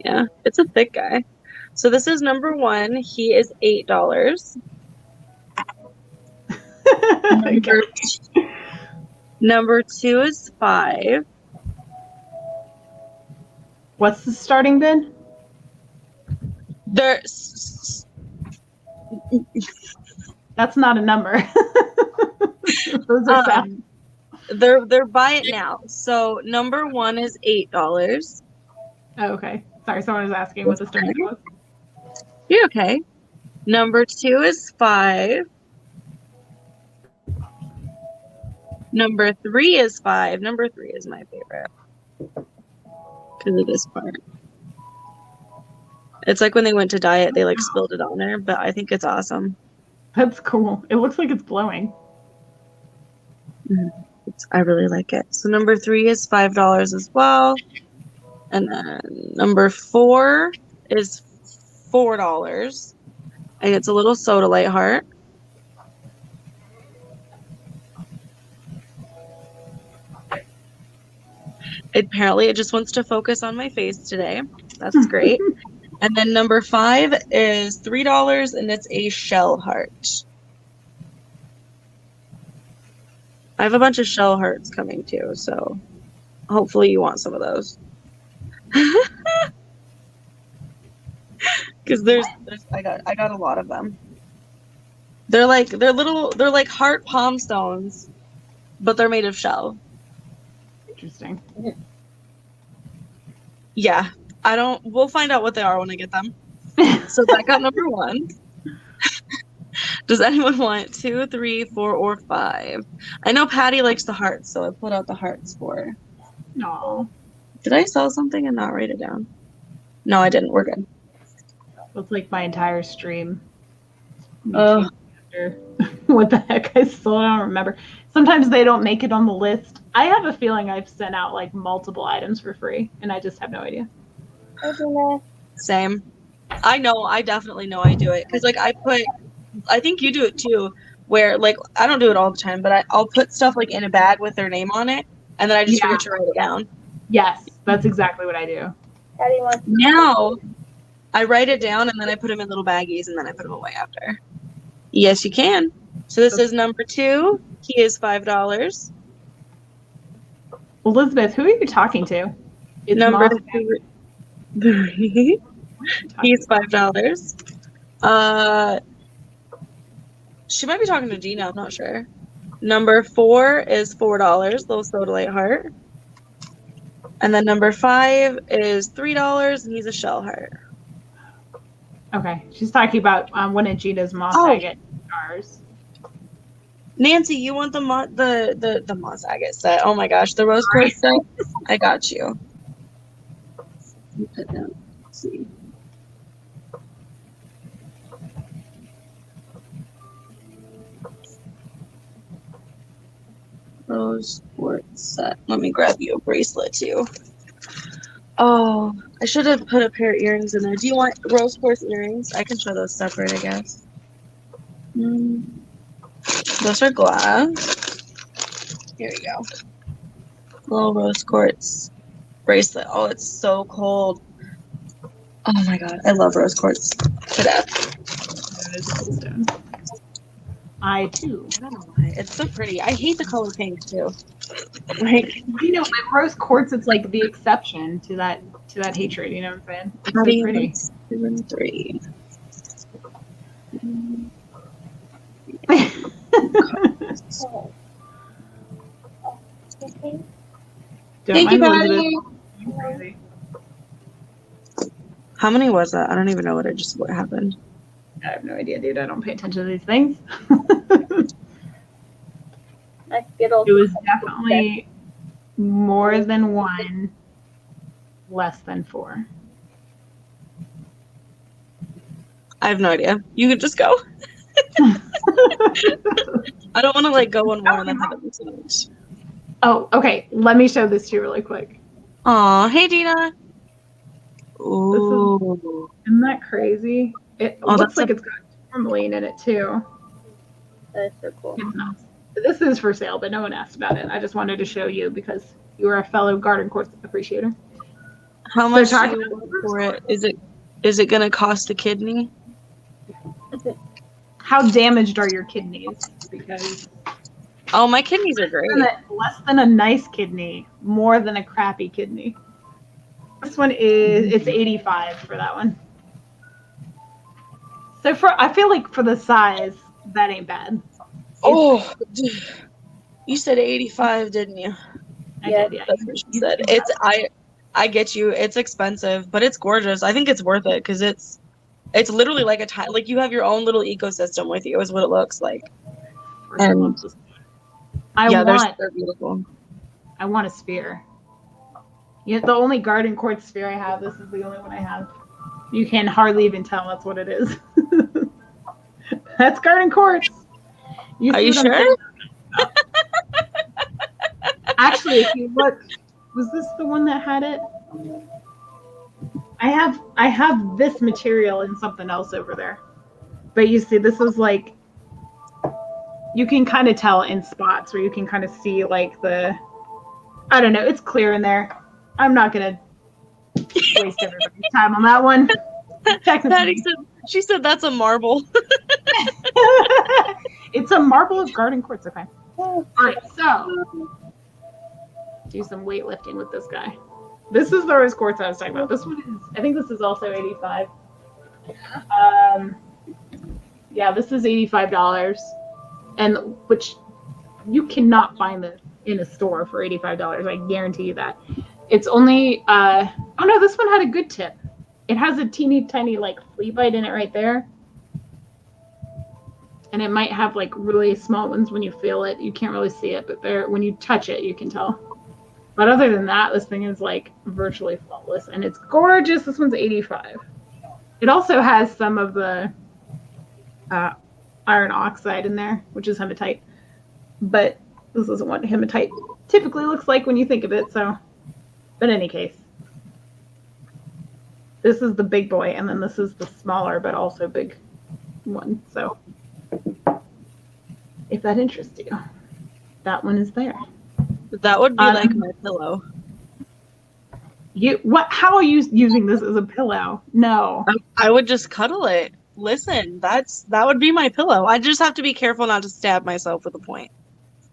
Yeah, it's a thick guy. So this is number one. He is $8. Number two is $5. What's the starting bid? There's That's not a number. Those are sound. they're buy it now. So number one is $8. Oh, okay. Sorry, someone was asking what the starting bid was. You're okay. Number two is $5. Number three is $5. Number three is my favorite because of this part. It's like when they went to diet, they like spilled it on there, but I think it's awesome. That's cool. It looks like it's glowing. I really like it. So number three is $5 as well. And then number four is $4. And it's a little soda light heart. Apparently it just wants to focus on my face today. That's great. And then number 5 is $3 and it's a shell heart. I have a bunch of shell hearts coming too, so hopefully you want some of those. Because there's I got a lot of them. They're like heart palm stones, but they're made of shell. Interesting. Yeah, we'll find out what they are when I get them. So that got number 1. Does anyone want 2, 3, 4, or 5? I know Patty likes the hearts, so I put out the hearts for her. No, Did I sell something and not write it down? No, I didn't. We're good. it's like my entire stream. Oh. What the heck? I still don't remember. Sometimes they don't make it on the list. I have a feeling I've sent out like multiple items for free, and I just have no idea. Same. I definitely know I do it. Because, like, I think you do it too, where, like, I don't do it all the time, but I'll put stuff, like, in a bag with their name on it, and then I just forget to write it down. Yes, that's exactly what I do. Now, I write it down, and then I put them in little baggies, and then I put them away after. Yes, you can. So this is number 2. He is $5. Elizabeth, who are you talking to? It's Number Moss. 3. He's $5. She might be talking to Gina. I'm not sure. Number 4 is $4. Little Soda Light Heart. And then number 5 is $3, and he's a shell heart. Okay, she's talking about one of Gina's moss agate jars. Nancy, you want the moss agate set? Oh my gosh, the rose quartz set. I got you. Let's see. Rose quartz set. Let me grab you a bracelet too. Oh, I should have put a pair of earrings in there. Do you want rose quartz earrings? I can show those separate, I guess. Those are glass. Here you go. Little rose quartz bracelet. Oh, it's so cold. Oh my god, I love rose quartz to death. That is a cool stone. I too. I don't know why. It's so pretty. I hate the color pink too. Like, you know, like rose quartz, it's like the exception to that hatred. You know what I'm saying? It's so pretty. 3. Thank you, Patty. How many was that? I don't even know what happened. I have no idea, dude. I don't pay attention to these things. It was definitely more than 1, less than 4. I have no idea. You could just go. I don't want to like go on more and then have it be so much. Oh, okay. Let me show this to you really quick. Aw, hey Gina. Ooh. Isn't that crazy? It looks like it's got tourmaline in it too. That's so cool. This is for sale, but no one asked about it. I just wanted to show you because you are a fellow garden quartz appreciator. How much do you want for it? Is it gonna cost a kidney? How damaged are your kidneys? Because my kidneys are great. Less than a nice kidney, more than a crappy kidney. This one it's 85 for that one. So I feel like for the size, that ain't bad. You said 85, didn't you? I did, yeah. That's what she said. I get you. It's expensive, but it's gorgeous. I think it's worth it because it's literally like like you have your own little ecosystem with you is what it looks like. And they're beautiful. I want a sphere. Yeah, the only garden quartz sphere I have. This is the only one I have. You can hardly even tell that's what it is. That's garden quartz. Are you sure? Actually, if you look, was this the one that had it? I have this material in something else over there. But you see, this is like, you can kind of tell in spots where you can kind of see like I don't know, it's clear in there. I'm not going to waste everybody's time on that one. Patty she said that's a marble. It's a marble of garden quartz, okay. All right, so do some weightlifting with this guy. This is the rose quartz I was talking about. This one is, I think this is also 85. Yeah, this is $85, and which you cannot find this in a store for $85. I guarantee you that. It's only oh no, this one had a good tip. It has a teeny tiny like flea bite in it right there. And it might have like really small ones when you feel it. You can't really see it, but there when you touch it, you can tell. But other than that, this thing is like virtually flawless and it's gorgeous. This one's 85. It also has some of the iron oxide in there, which is hematite. But this isn't what hematite typically looks like when you think of it, so but in any case. This is the big boy, and then this is the smaller but also big one. So if that interests you, that one is there. That would be like my pillow. How are you using this as a pillow? No. I would just cuddle it. Listen, that would be my pillow. I just have to be careful not to stab myself with a point.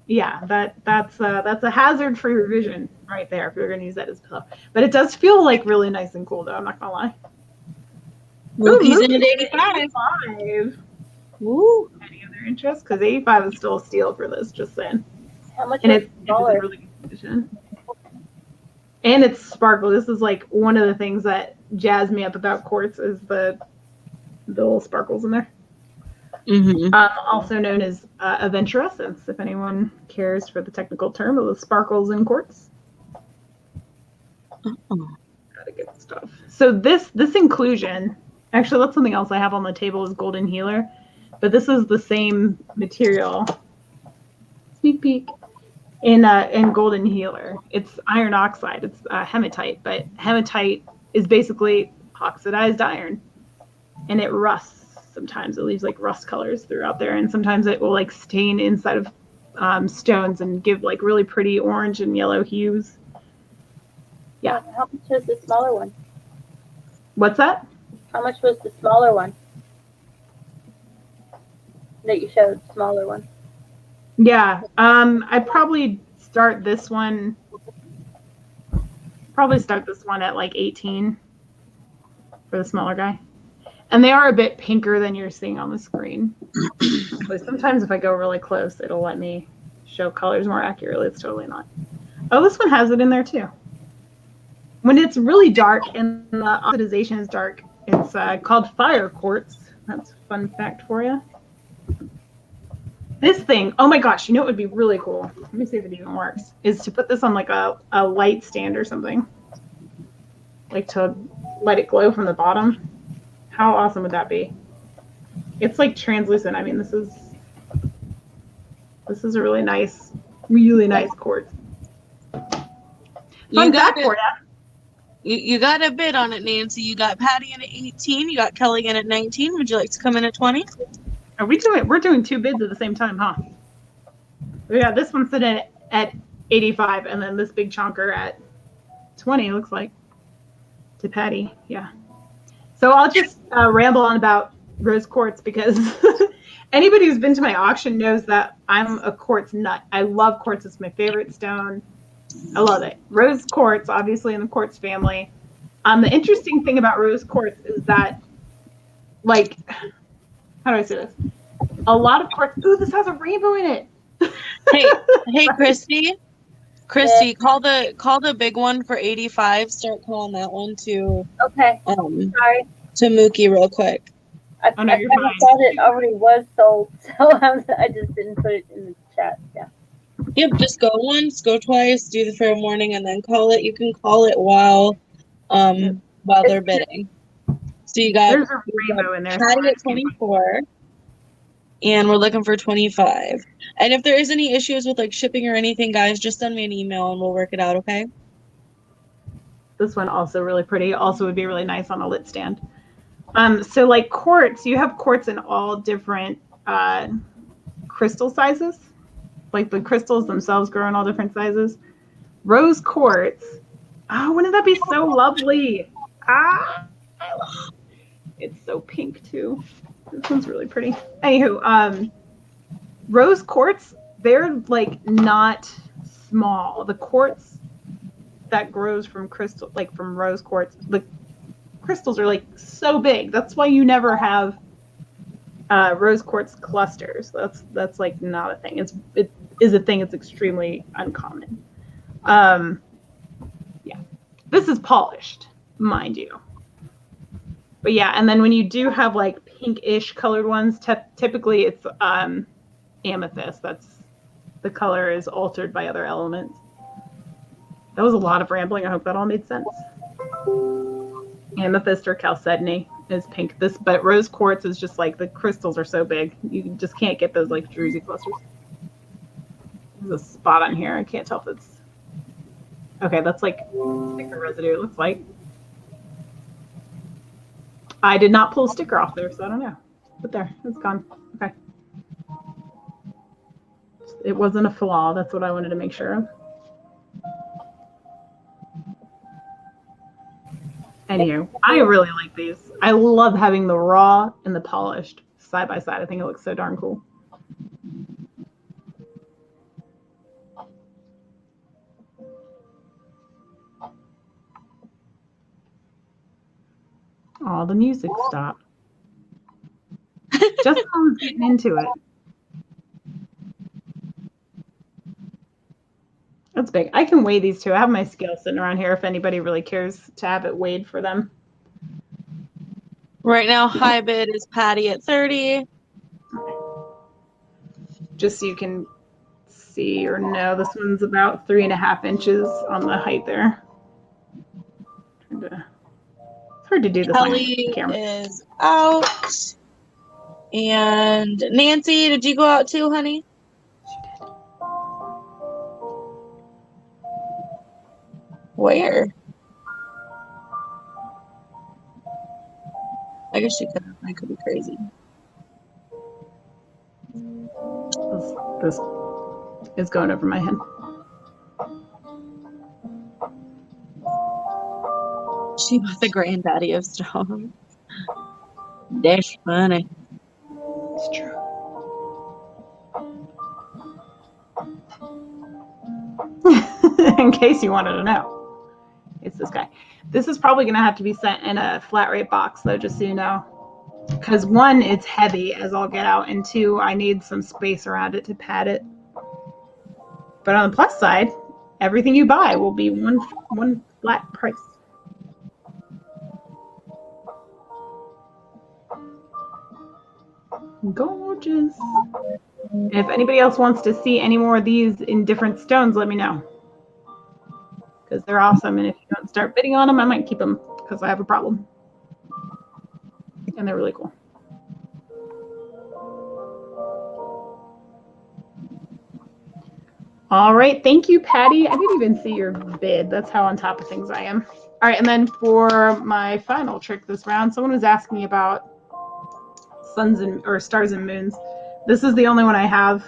Yeah, that's a hazard for your vision right there if you're going to use that as a pillow. But it does feel like really nice and cool, though. I'm not gonna lie. Mookie's in at 85. 85. Woo. Any other interest? Because 85 is still a steal for this. Just saying. How much And is it's smaller? in really good condition. And it's sparkle. This is like one of the things that jazz me up about quartz is the little sparkles in there. Mm-hmm. Also known as aventurescence, if anyone cares for the technical term of the sparkles in quartz. Oh. Gotta get stuff. So this inclusion, actually that's something else I have on the table is golden healer, but this is the same material. Sneak peek. In golden healer, it's iron oxide. It's hematite, but hematite is basically oxidized iron, and it rusts. Sometimes it leaves like rust colors throughout there, and sometimes it will like stain inside of stones and give like really pretty orange and yellow hues. Yeah. How much was the smaller one? What's that? How much was the smaller one that you showed? Smaller one. Yeah. I'd probably start this one. At like 18 for the smaller guy. And they are a bit pinker than you're seeing on the screen. But sometimes if I go really close, it'll let me show colors more accurately. It's totally not. Oh, this one has it in there too. When it's really dark and the oxidization is dark, it's called fire quartz. That's a fun fact for you. This thing, oh my gosh, you know what would be really cool? Let me see if it even works. Is to put this on like a light stand or something. Like to let it glow from the bottom. How awesome would that be? It's like translucent. I mean, this is a really nice quartz. Fun fact for you. You got a bid on it, Nancy. You got Patty in at 18. You got Kelly in at 19. Would you like to come in at 20? We're doing two bids at the same time, huh? Yeah, this one's sitting at 85, and then this big chunker at 20. Looks like to Patty. Yeah. So I'll just ramble on about rose quartz because anybody who's been to my auction knows that I'm a quartz nut. I love quartz. It's my favorite stone. I love it. Rose quartz, obviously in the quartz family. The interesting thing about rose quartz is that, like, how do I say this? A lot of quartz. Ooh, this has a rainbow in it. Hey, Christy. Christy, call the big one for 85. Start calling that one to Okay. Sorry. to Mookie real quick. I Oh, no, you're fine. thought it already was sold, so I just didn't put it in the chat. Yeah. Yep, just go once, go twice, do the fair warning, and then call it. You can call it while they're bidding. So you got There's a rainbow in there. Patty at 24, and we're looking for 25. And if there is any issues with like shipping or anything, guys, just send me an email and we'll work it out. Okay? This one also really pretty. Also would be really nice on a lit stand. So like quartz, you have quartz in all different crystal sizes. Like the crystals themselves grow in all different sizes. Rose quartz. Oh, wouldn't that be so lovely? It's so pink too. This one's really pretty. Anywho, rose quartz, they're like not small. The quartz that grows from crystal, like from rose quartz, the crystals are like so big. That's why you never have rose quartz clusters. That's like not a thing. It is a thing. It's extremely uncommon. Yeah, this is polished, mind you. But yeah, and then when you do have like pinkish colored ones, typically it's amethyst. That's the color is altered by other elements. That was a lot of rambling. I hope that all made sense. Amethyst or chalcedony is pink. But rose quartz is just like the crystals are so big, you just can't get those like druzy clusters. There's a spot on here. I can't tell if it's okay. That's like sticker residue. It looks like. I did not pull a sticker off there, so I don't know. But there, it's gone. Okay. It wasn't a flaw. That's what I wanted to make sure of. Anywho, I really like these. I love having the raw and the polished side by side. I think it looks so darn cool. Oh, the music stopped. Just when I was getting into it. That's big. I can weigh these too. I have my scale sitting around here if anybody really cares to have it weighed for them. Right now, high bid is Patty at 30. Just so you can see or know, this one's about 3.5 inches on the height there. It's hard to do this Kelly on camera. is out. And Nancy, did you go out too, honey? Where? I guess she could have. I could be crazy. This is going over my head. She was the granddaddy of stone. That's funny. It's true. In case you wanted to know. It's this guy. This is probably going to have to be sent in a flat rate box, though, just so you know. Because one, it's heavy as all get out, and two, I need some space around it to pad it. But on the plus side, everything you buy will be one flat price. Gorgeous. And if anybody else wants to see any more of these in different stones, let me know. Because they're awesome, and if you don't start bidding on them, I might keep them because I have a problem. And they're really cool. All right, thank you, Patty. I didn't even see your bid. That's how on top of things I am. All right, and then for my final trick this round, someone was asking me about suns and or stars and moons. This is the only one I have,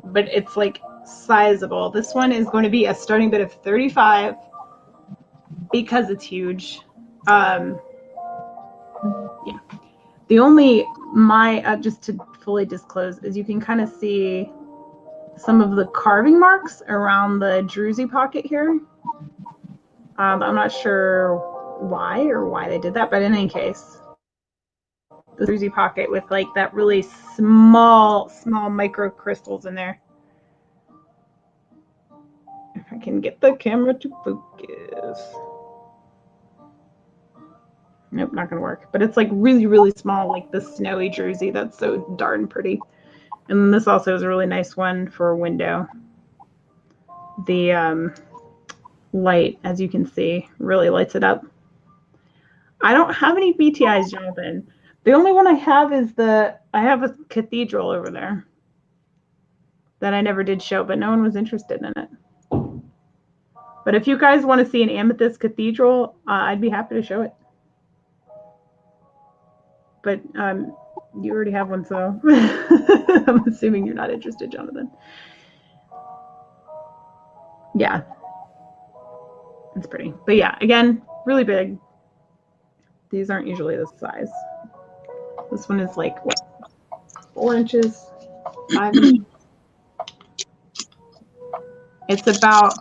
but it's like sizable. This one is going to be a starting bid of 35 because it's huge. Yeah. The only just to fully disclose is you can kind of see some of the carving marks around the druzy pocket here. I'm not sure why they did that, but in any case, the druzy pocket with like that really small micro crystals in there. If I can get the camera to focus. Nope, not gonna work. But it's like really small, like the snowy druzy. That's so darn pretty. And this also is a really nice one for a window. The light, as you can see, really lights it up. I don't have any BTIs, Jonathan. The only one I have is I have a cathedral over there that I never did show, but no one was interested in it. But if you guys want to see an amethyst cathedral, I'd be happy to show it. But you already have one, so I'm assuming you're not interested, Jonathan. Yeah. It's pretty. But yeah, again, really big. These aren't usually this size. This one is like, what, 4 inches? 5 inches? It's about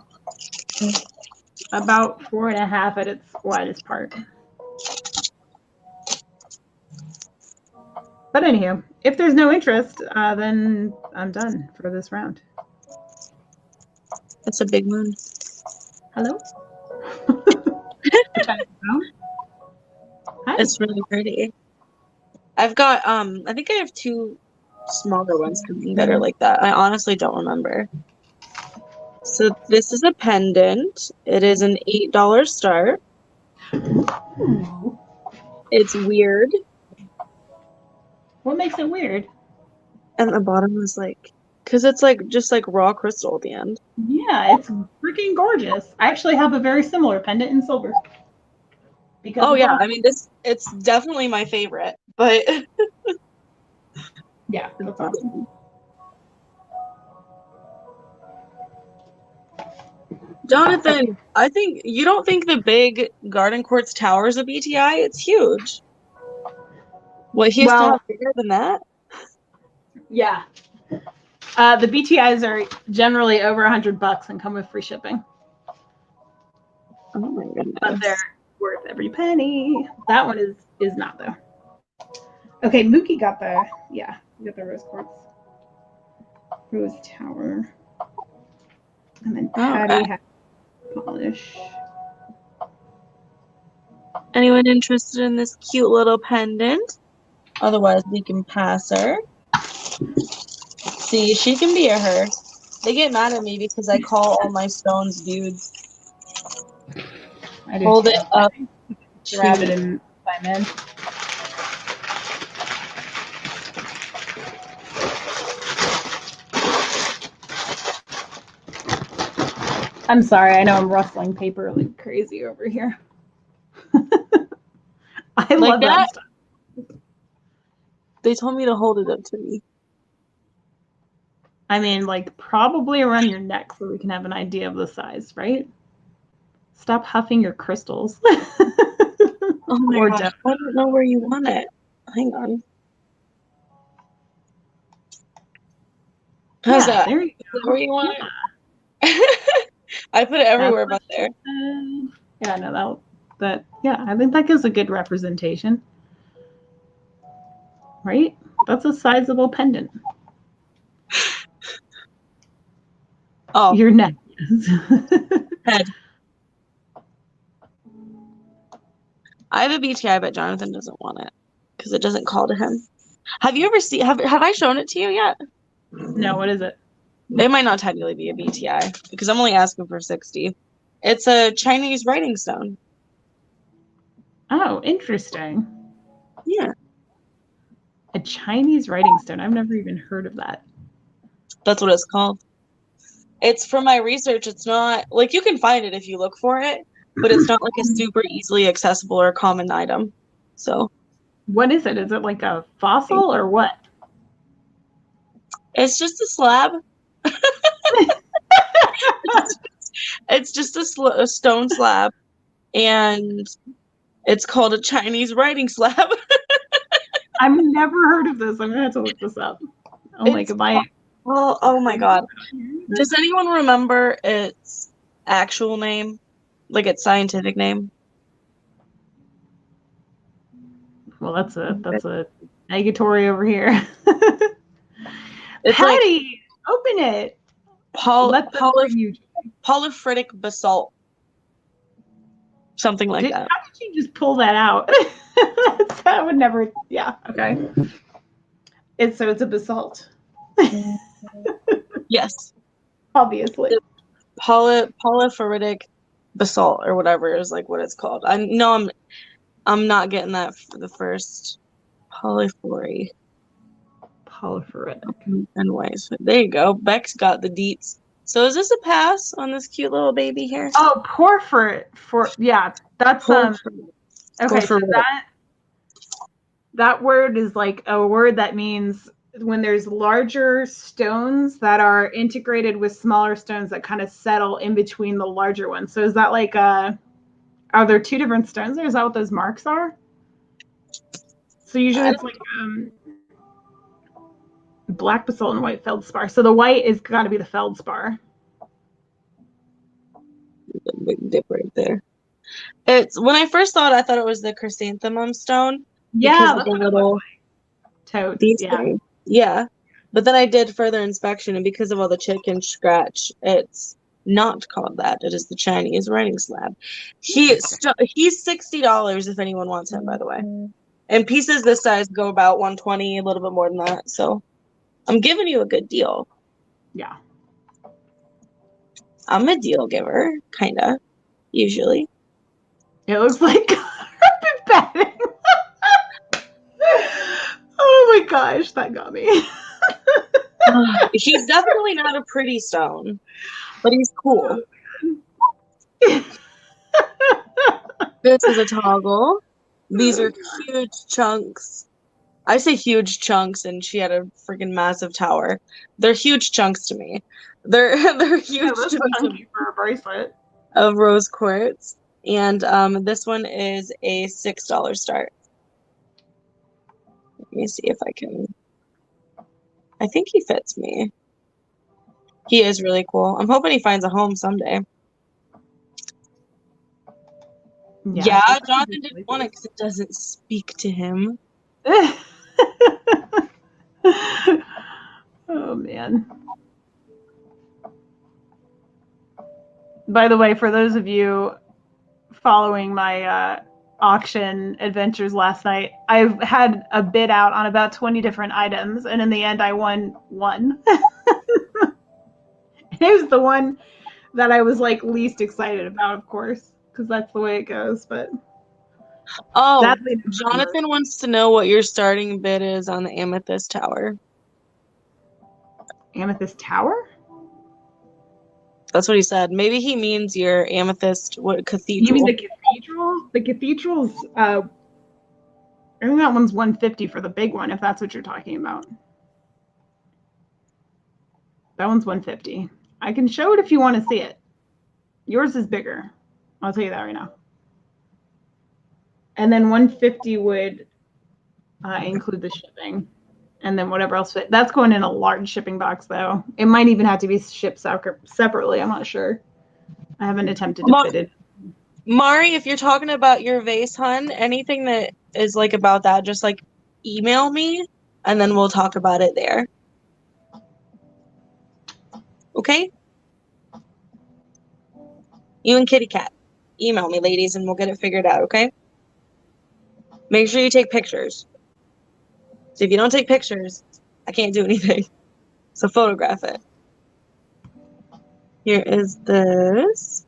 4.5 at its widest part. But anyhow, if there's no interest, then I'm done for this round. That's a big moon. Hello? Hi. It's really pretty. I've got I think I have 2 smaller ones coming that are like that. I honestly don't remember. So this is a pendant. It is an $8 start. Ooh. It's weird. What makes it weird? And the bottom is like, because it's like just like raw crystal at the end. Yeah, it's freaking gorgeous. I actually have a very similar pendant in silver. Because Oh it's yeah, awesome. I mean it's definitely my favorite, but Yeah, that's awesome. Jonathan, I think you don't think the big Garden Quartz Tower is a BTI? It's huge. What, he has to Well- have bigger than that? Yeah. The BTIs are generally over $100 and come with free shipping. Oh my But goodness. they're worth every penny. That one is not though. Okay, Mookie got the rose quartz. Rose tower. And then Patty Alright. had polish. Anyone interested in this cute little pendant? Otherwise, we can pass her. See, she can be a her. They get mad at me because I call all my stones dudes. I do Hold too. it up. Grab it and climb in. I'm sorry, I know I'm rustling paper like crazy over here. I love that that? stuff. They told me to hold it up to me. I mean, like probably around your neck so we can have an idea of the size, right? Stop huffing your crystals. Oh my Or gosh, Jeff. I don't know where you want it. Hang on. How's that? There you Is that where you want it? I put it everywhere but there. go. Yeah, no, I think that gives a good representation. Right? That's a sizable pendant. Oh, Your neck. head. I have a BTI, but Jonathan doesn't want it because it doesn't call to him. Have you ever seen? Have I shown it to you yet? No, what is it? It might not technically be a BTI because I'm only asking for 60. It's a Chinese writing stone. Oh, interesting. Yeah, A Chinese writing stone. I've never even heard of that. that's what it's called. It's from my research. It's not like you can find it if you look for it, but it's not like a super easily accessible or common item. So What is it? Is it like a fossil or what? it's just a slab. It's just a stone slab, and it's called a Chinese writing slab. I've never heard of this. I'm gonna have to look this up. Oh my It's god. Oh my god. Does anyone remember its actual name? Like its scientific name? Well, that's a negatory over here. It's Patty, open it. Let them bring you. polyphritic basalt. Something like that. How did you just pull that out? That would never. Yeah. Okay. It's a basalt. Yes. Obviously. Polyphritic basalt or whatever is like what it's called. I know I'm not getting that for the first polyphory. Polyphoric. Anyways, there you go. Beck's got the deets. So is this a pass on this cute little baby here? Oh, yeah. That's okay. So Porphyritic. that word is like a word that means when there's larger stones that are integrated with smaller stones that kind of settle in between the larger ones. So is that like are there two different stones there? Is that what those marks are? So usually it's like black basalt and white feldspar. So the white is got to be the feldspar. The big dip right there. It's when I first thought it was the chrysanthemum stone. Yeah, Because of the little Totes. These Yeah. things. Yeah. But then I did further inspection, and because of all the chicken scratch, it's not called that. It is the Chinese writing slab. He's $60 if anyone wants him, by the way. And pieces this size go about $120, a little bit more than that. So I'm giving you a good deal. Yeah. I'm a deal giver, kinda, usually. It looks like carpet padding. Oh my gosh, that got me. He's definitely not a pretty stone, but he's cool. This is a toggle. These are huge chunks. I say huge chunks, and she had a freaking massive tower. They're huge chunks to me. They're huge Yeah, that's chunks chunky for a bracelet. of rose quartz. And this one is a $6 start. Let me see if I can. I think he fits me. He is really cool. I'm hoping he finds a home someday. Yeah, Jonathan didn't want it because it doesn't speak to him. Oh man. By the way, for those of you following my auction adventures last night, I've had a bid out on about 20 different items, and in the end I won one. It was the one that I was like least excited about, of course, because that's the way it goes. But oh, Jonathan wants to know what your starting bid is on the Amethyst Tower. Amethyst Tower? That's what he said. Maybe he means your Amethyst cathedral. You mean the cathedral? The cathedral's I think that one's 150 for the big one, if that's what you're talking about. That one's 150. I can show it if you want to see it. Yours is bigger. I'll tell you that right now. And then 150 would include the shipping. And then whatever else. That's going in a large shipping box, though. It might even have to be shipped separately. I'm not sure. I haven't attempted to fit it. Mari, if you're talking about your vase, hun, anything that is like about that, just like email me, and then we'll talk about it there. Okay? You and Kitty Cat, email me, ladies, and we'll get it figured out. Okay? Make sure you take pictures. So if you don't take pictures, I can't do anything. So photograph it. Here is this.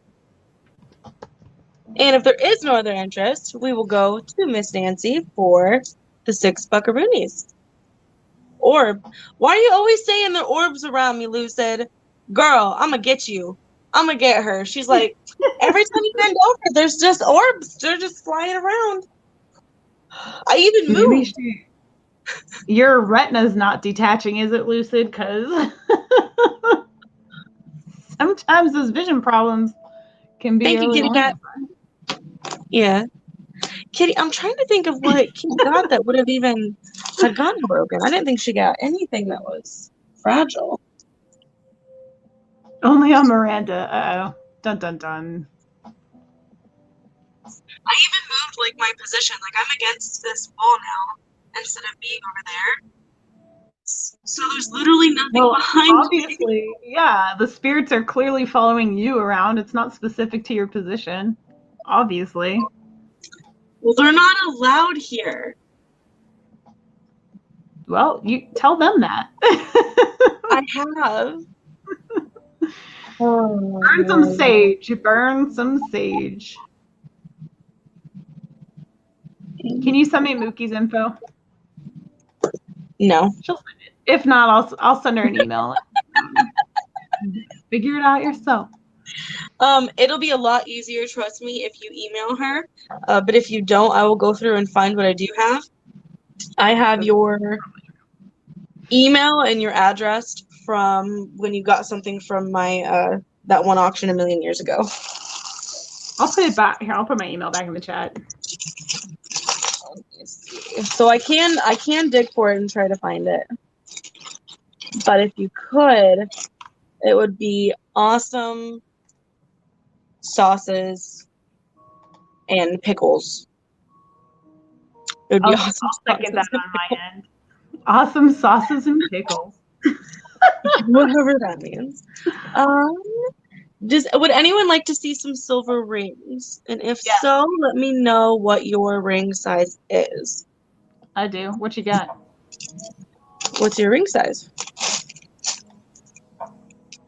And if there is no other interest, we will go to Miss Nancy for the 6 buckaroonies. Orb. Why are you always saying the orbs around me, Lucid? Girl, I'm going to get you. I'm going to get her. She's like, every time you bend over, there's just orbs. They're just flying around. I even moved. Your retina's not detaching, is it, Lucid? Because sometimes those vision problems can be. Thank you, Kitty Cat. Yeah. Kitty, I'm trying to think of what Kitty got that would have even had gotten broken. I didn't think she got anything that was fragile. Only on Miranda. Uh-oh. Dun, dun, dun. I even moved, like, my position. Like, I'm against this wall now instead of being over there. So there's literally nothing behind obviously, me. Yeah, the spirits are clearly following you around. It's not specific to your position. Obviously. Well, they're not allowed here. Well, you tell them that. I have. Burn some sage. Burn some sage. Can you send me Mookie's info? No. She'll send it. If not, I'll send her an email. Figure it out yourself. It'll be a lot easier, trust me, if you email her. But if you don't, I will go through and find what I do have. I have your email and your address from when you got something from my that one auction a million years ago. I'll put it back here. I'll put my email back in the chat. So I can dig for it and try to find it. But if you could, it would be awesome. Sauces and pickles. It would be awesome. I'll second that on my end. Awesome sauces and pickles. Whatever that means. Would anyone like to see some silver rings? And if Yeah. so, let me know what your ring size is. I do. What you got? What's your ring size?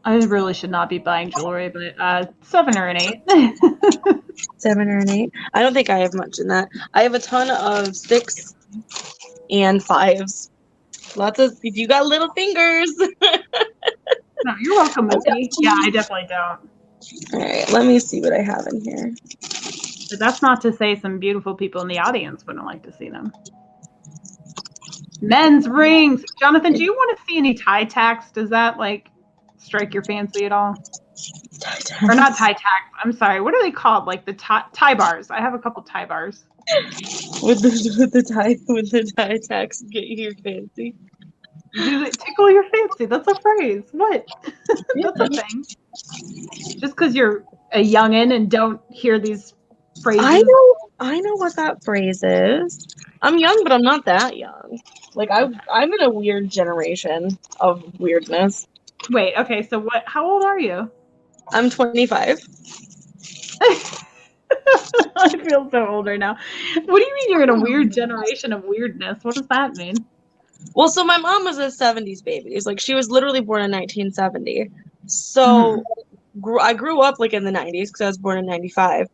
I really should not be buying jewelry, but 7 or an 8. 7 or an 8? I don't think I have much in that. I have a ton of 6 and 5s. Lots of. If you got little fingers. No, you're welcome, Mookie. Yeah, I definitely don't. All right, let me see what I have in here. But that's not to say some beautiful people in the audience wouldn't like to see them. Men's rings. Jonathan, do you want to see any tie tacks? Does that like strike your fancy at all? Or not tie tacks. I'm sorry. What are they called? Like the tie bars. I have a couple tie bars. With the tie tacks, get your fancy. Do they tickle your fancy? That's a phrase. What? That's a thing. Just because you're a youngin' and don't hear these phrases. I know what that phrase is. I'm young, but I'm not that young. Like I'm in a weird generation of weirdness. Wait, okay, so what? How old are you? I'm 25. I feel so old right now. What do you mean you're in a weird generation of weirdness? What does that mean? Well, so my mom was a 70s baby. It's like she was literally born in 1970. So I grew up like in the 90s because I was born in 95.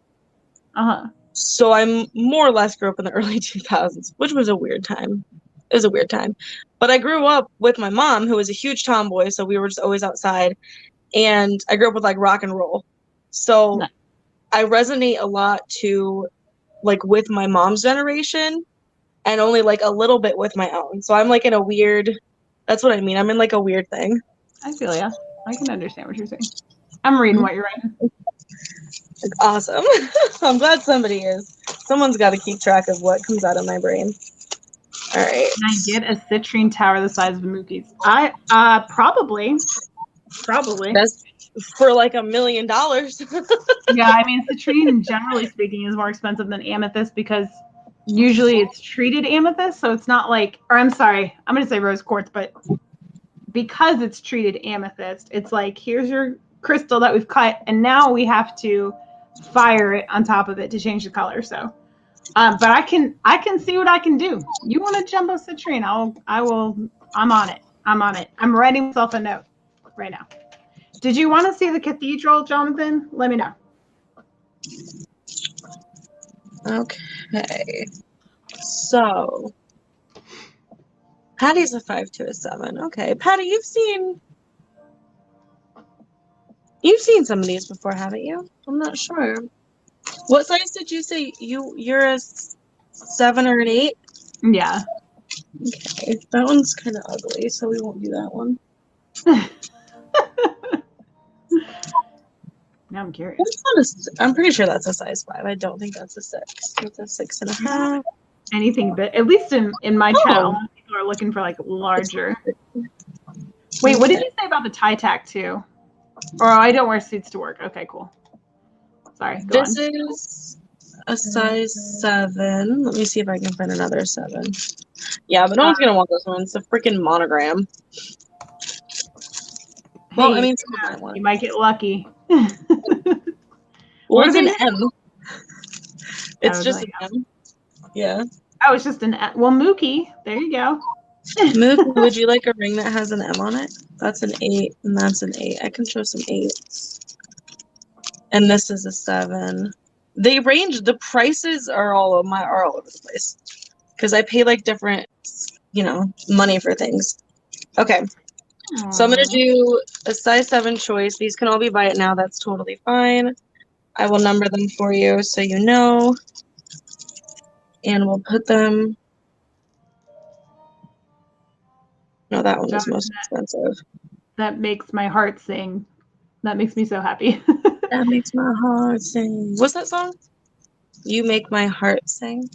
Uh-huh. So I more or less grew up in the early 2000s, which was a weird time. It was a weird time. But I grew up with my mom, who was a huge tomboy, so we were just always outside. And I grew up with like rock and roll. So Nice. I resonate a lot to like with my mom's generation and only like a little bit with my own. So I'm like in a weird, that's what I mean. I'm in like a weird thing. I feel ya. I can understand what you're saying. I'm reading what you're writing. Like, awesome. I'm glad somebody is. Someone's got to keep track of what comes out of my brain. All right. Can I get a citrine tower the size of Mookie's? I probably. That's for like $1 million. Yeah, I mean citrine, generally speaking, is more expensive than amethyst because usually it's treated amethyst, so it's not like, or I'm sorry, I'm gonna say rose quartz, but because it's treated amethyst, it's like here's your crystal that we've cut, and now we have to fire it on top of it to change the color. So, but I can see what I can do. You want a jumbo citrine? I'm on it. I'm writing myself a note right now. Did you want to see the cathedral, Jonathan? Let me know. Okay. So Patty's a 5 to a 7. Okay. Patty, you've seen some of these before, haven't you? I'm not sure. What size did you say you're a 7 or an 8? Yeah. Okay. That one's kind of ugly, so we won't do that one. Now I'm curious. I'm pretty sure that's a size 5. I don't think that's a 6. It's a 6.5. Anything but at least in my channel, people are looking for like larger. Wait, what did you say about the tie tack too? Or I don't wear suits to work. Okay, cool. Sorry. This is a size 7. Let me see if I can find another 7. Yeah, but no one's gonna want this one. It's a freaking monogram. Well, I mean, you might get lucky. Well, it's an M. It's just like, an M. Yeah. Oh, it's just an M. Well, Mookie, there you go. Mookie, would you like a ring that has an M on it? That's an 8, and that's an 8. I can show some 8s. And this is a 7. They range. The prices are all over the place because I pay like different, money for things. Okay. So I'm going to do a size 7 choice. These can all be by it now. That's totally fine. I will number them for you so you know. And we'll put them. No, that one is most expensive. That makes my heart sing. That makes me so happy. That makes my heart sing. What's that song? You make my heart sing.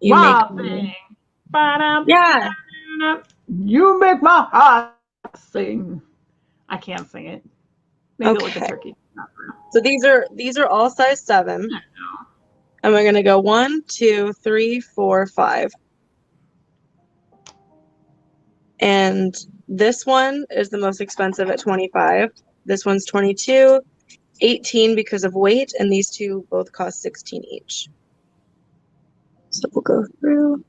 Yeah. You make my heart sing. I can't sing it. Maybe like a turkey. So these are all size 7. And we're gonna go 1, 2, 3, 4, 5. And this one is the most expensive at $25. This one's $22, $18 because of weight, and these two both cost $16 each. So we'll go through.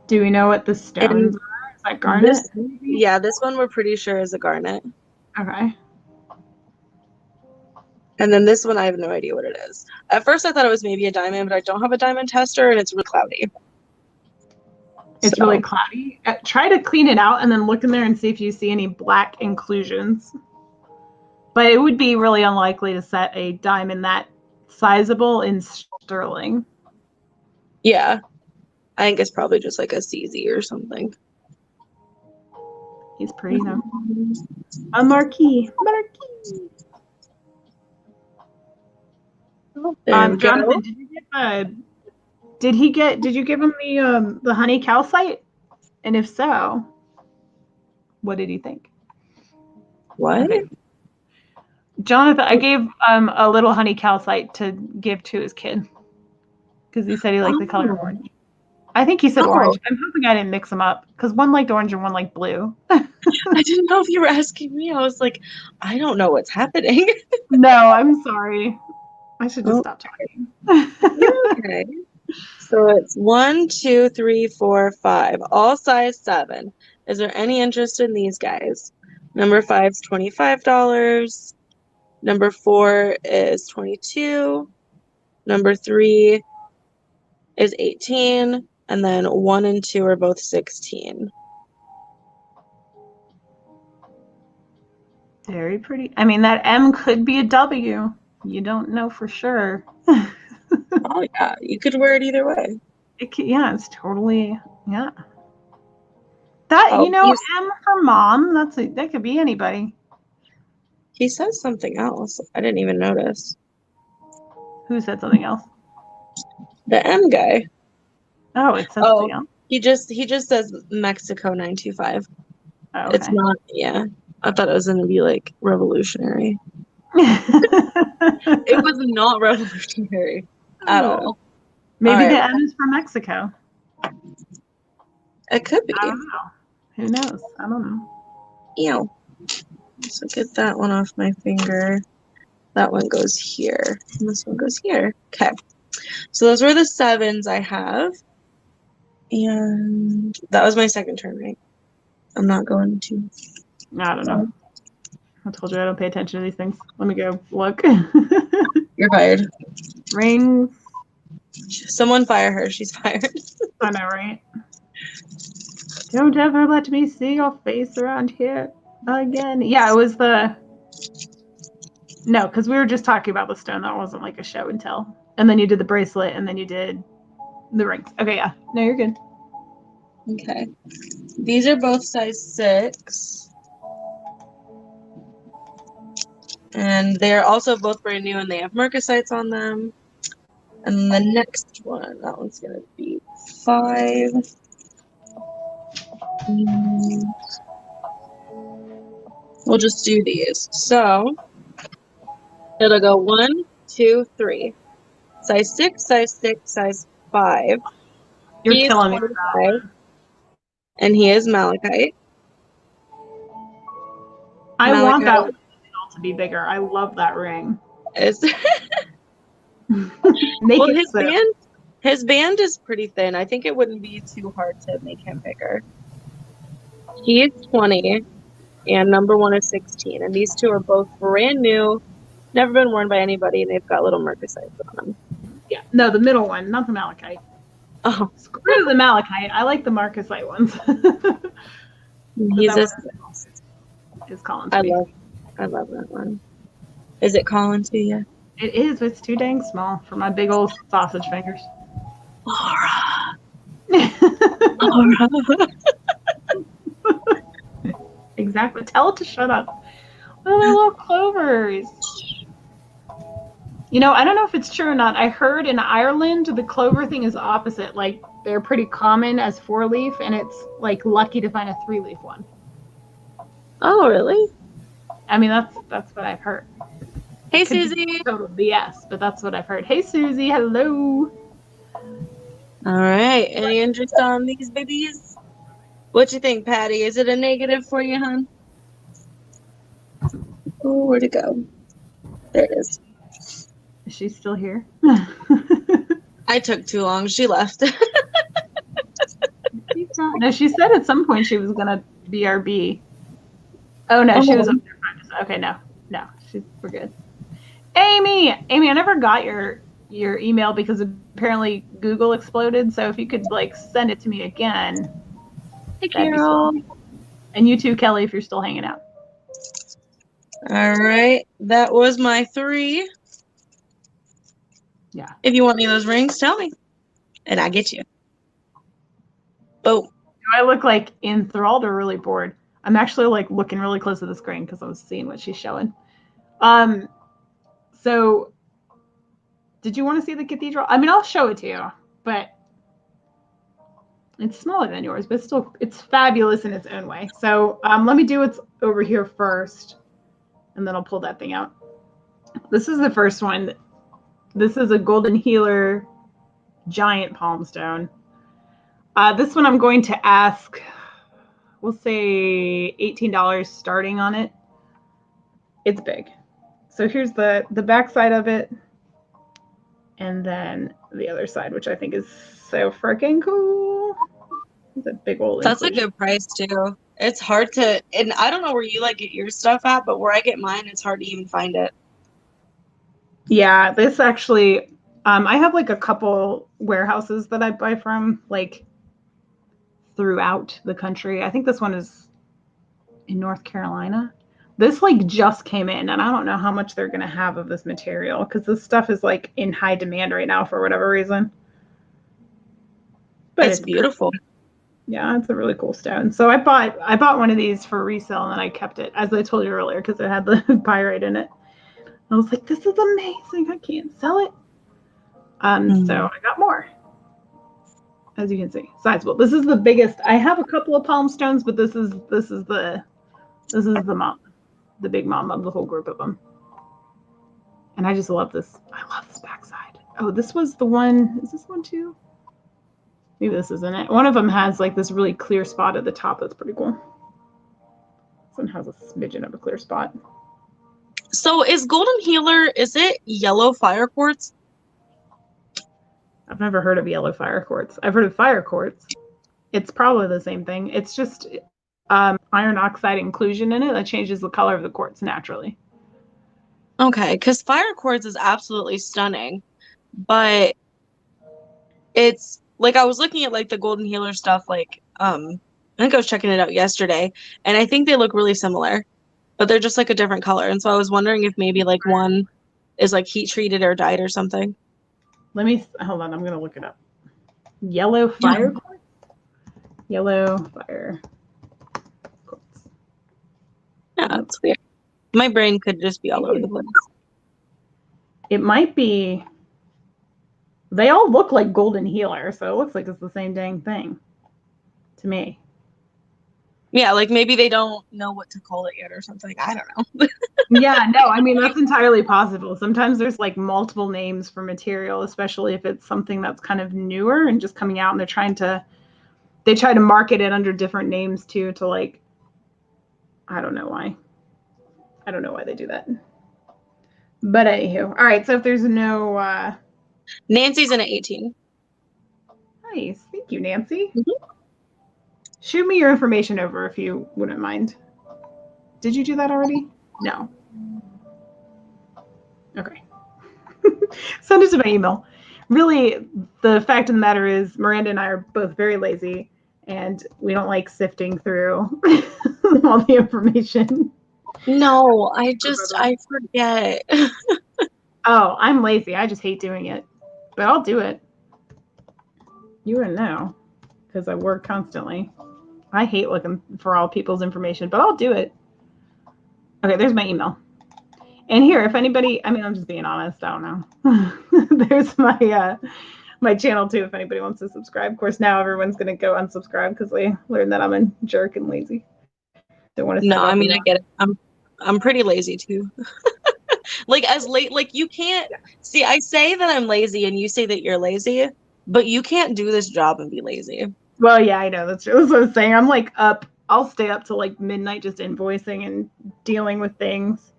Do we know what the stones are? Is that garnet? This one we're pretty sure is a garnet. Okay. And then this one, I have no idea what it is. At first, I thought it was maybe a diamond, but I don't have a diamond tester, and it's really cloudy. It's really cloudy. Try to clean it out and then look in there and see if you see any black inclusions. But it would be really unlikely to set a diamond that sizable in sterling. Yeah. I think it's probably just like a CZ or something. He's pretty though. A marquee. Jonathan, did you give him the honey calcite? And if so, what did he think? What? Okay. Jonathan, I gave a little honey calcite to give to his kid because he said he liked the color orange. I think he said orange. I'm hoping I didn't mix them up because one liked orange and one liked blue. I didn't know if you were asking me. I was like, I don't know what's happening. No, I'm sorry. I should just stop talking. Okay. So it's 1, 2, 3, 4, 5, all size 7. Is there any interest in these guys? Number 5 is $25. Number 4 is $22. Number 3 is $18. And then 1 and 2 are both $16. Very pretty. I mean, that M could be a W. You don't know for sure. Oh yeah, you could wear it either way. It's totally, yeah. That, M for mom, that could be anybody. He says something else. I didn't even notice. Who said something else? The M guy. Oh, it says something else. He just says Mexico 925. Oh, okay. It's not, yeah. I thought it was gonna be like revolutionary. It was not revolutionary at all. Maybe the M is from Mexico. It could be. I don't know. Who knows? I don't know. Ew. So get that one off my finger. That one goes here. And this one goes here. Okay. So those were the 7s I have. And that was my second turn, right? I'm not going to. I don't know. I told you I don't pay attention to these things. Let me go look. You're fired. Rings. Someone fire her. She's fired. I know, right? Don't ever let me see your face around here again. Yeah, it was the... No, because we were just talking about the stone. That wasn't like a show and tell. And then you did the bracelet, and then you did the rings. Okay, yeah. No, you're good. Okay. These are both size 6. And they're also both brand new, and they have Mercosites on them. And the next one, that one's going to be 5. And we'll just do these. So it'll go 1, 2, 3. Size 6, size 6, size 5. You're killing me with that. And he is malachite. I want that one to be bigger. I love that ring. His band is pretty thin. I think it wouldn't be too hard to make him bigger. He is 20, and number 1 is 16. And these two are both brand new, never been worn by anybody, and they've got little Mercosites on them. Yeah, no, the middle one, not the malachite. Oh, screw the malachite. I like the Marcasite ones. He's is calling to me. I love that one. Is it calling to you? It is, but it's too dang small for my big old sausage fingers. Laura. Laura. Exactly. Tell it to shut up. Look at my little clovers. You know, I don't know if it's true or not. I heard in Ireland the clover thing is opposite. Like, they're pretty common as 4-leaf, and it's like lucky to find a 3-leaf one. Oh, really? I mean, that's what I've heard. Hey, Susie. Total BS, but that's what I've heard. Hey, Susie. Hello. All right. Any interest on these babies? What you think, Patty? Is it a negative for you, hon? Oh, where'd it go? There it is. Is she still here? I took too long. She left. No, she said at some point she was gonna BRB. Oh no, she was up there. Okay, no, we're good. Amy, I never got your email because apparently Google exploded. So if you could like send it to me again. Hey, Carol. And you too, Kelly, if you're still hanging out. All right, that was my 3. Yeah. If you want any of those rings, tell me, and I get you. Oh. Do I look like enthralled or really bored? I'm actually like looking really close at the screen because I was seeing what she's showing. So did you want to see the cathedral? I mean, I'll show it to you, but it's smaller than yours, but still it's fabulous in its own way. So let me do what's over here first, and then I'll pull that thing out. This is the first one. This is a Golden Healer giant palm stone. This one I'm going to ask, we'll say $18 starting on it. It's big. So here's the back side of it, and then the other side, which I think is so freaking cool. It's a big old That's inclusion. a good price too. It's hard to, and I don't know where you like get your stuff at, but where I get mine, it's hard to even find it. Yeah, this actually, I have like a couple warehouses that I buy from, like throughout the country. I think this one is in North Carolina. This like just came in, and I don't know how much they're going to have of this material because this stuff is like in high demand right now for whatever reason. But it's beautiful. Yeah, it's a really cool stone. So I bought one of these for resale, and then I kept it, as I told you earlier, because it had the pyrite in it. I was like, this is amazing. I can't sell it. So I got more. As you can see, sizable. This is the biggest. I have a couple of palm stones, but this is the mom, the big mom of the whole group of them. And I just love this. I love this backside. Oh, this was the one. Is this one too? Maybe this isn't it. One of them has like this really clear spot at the top. That's pretty cool. This one has a smidgen of a clear spot. So is Golden Healer, is it yellow fire quartz? I've never heard of yellow fire quartz. I've heard of fire quartz. It's probably the same thing. It's just iron oxide inclusion in it that changes the color of the quartz naturally. Okay, because fire quartz is absolutely stunning, but it's like I was looking at like the Golden Healer stuff, like I think I was checking it out yesterday, and I think they look really similar, but they're just like a different color. And so I was wondering if maybe like one is like heat treated or dyed or something. Let me hold on. I'm gonna look it up. Yellow fire quartz. Yellow fire quartz. Yeah, that's weird. My brain could just be all over the place. It might be. They all look like Golden Healer, so it looks like it's the same dang thing to me. Yeah, like maybe they don't know what to call it yet or something. I don't know. Yeah, no, I mean, that's entirely possible. Sometimes there's like multiple names for material, especially if it's something that's kind of newer and just coming out, and they try to market it under different names too, to like, I don't know why. I don't know why they do that. But anywho, all right, so if there's no... Nancy's in at 18. Nice. Thank you, Nancy. Mm-hmm. Shoot me your information over if you wouldn't mind. Did you do that already? No. Okay. Send it to my email. Really, the fact of the matter is Miranda and I are both very lazy, and we don't like sifting through all the information. No, I forget. Oh, I'm lazy. I just hate doing it. But I'll do it. You wouldn't know, because I work constantly. I hate looking for all people's information, but I'll do it. Okay, there's my email. And here, if anybody, I mean, I'm just being honest, I don't know. There's my my channel too, if anybody wants to subscribe. Of course, now everyone's going to go unsubscribe because they learned that I'm a jerk and lazy. Don't want to. No, I mean, I get it. I'm pretty lazy too. Like as late, like you can't see. I say that I'm lazy, and you say that you're lazy, But you can't do this job and be lazy. Well, yeah, I know. That's what I was saying. I'm like up. I'll stay up till like midnight just invoicing and dealing with things.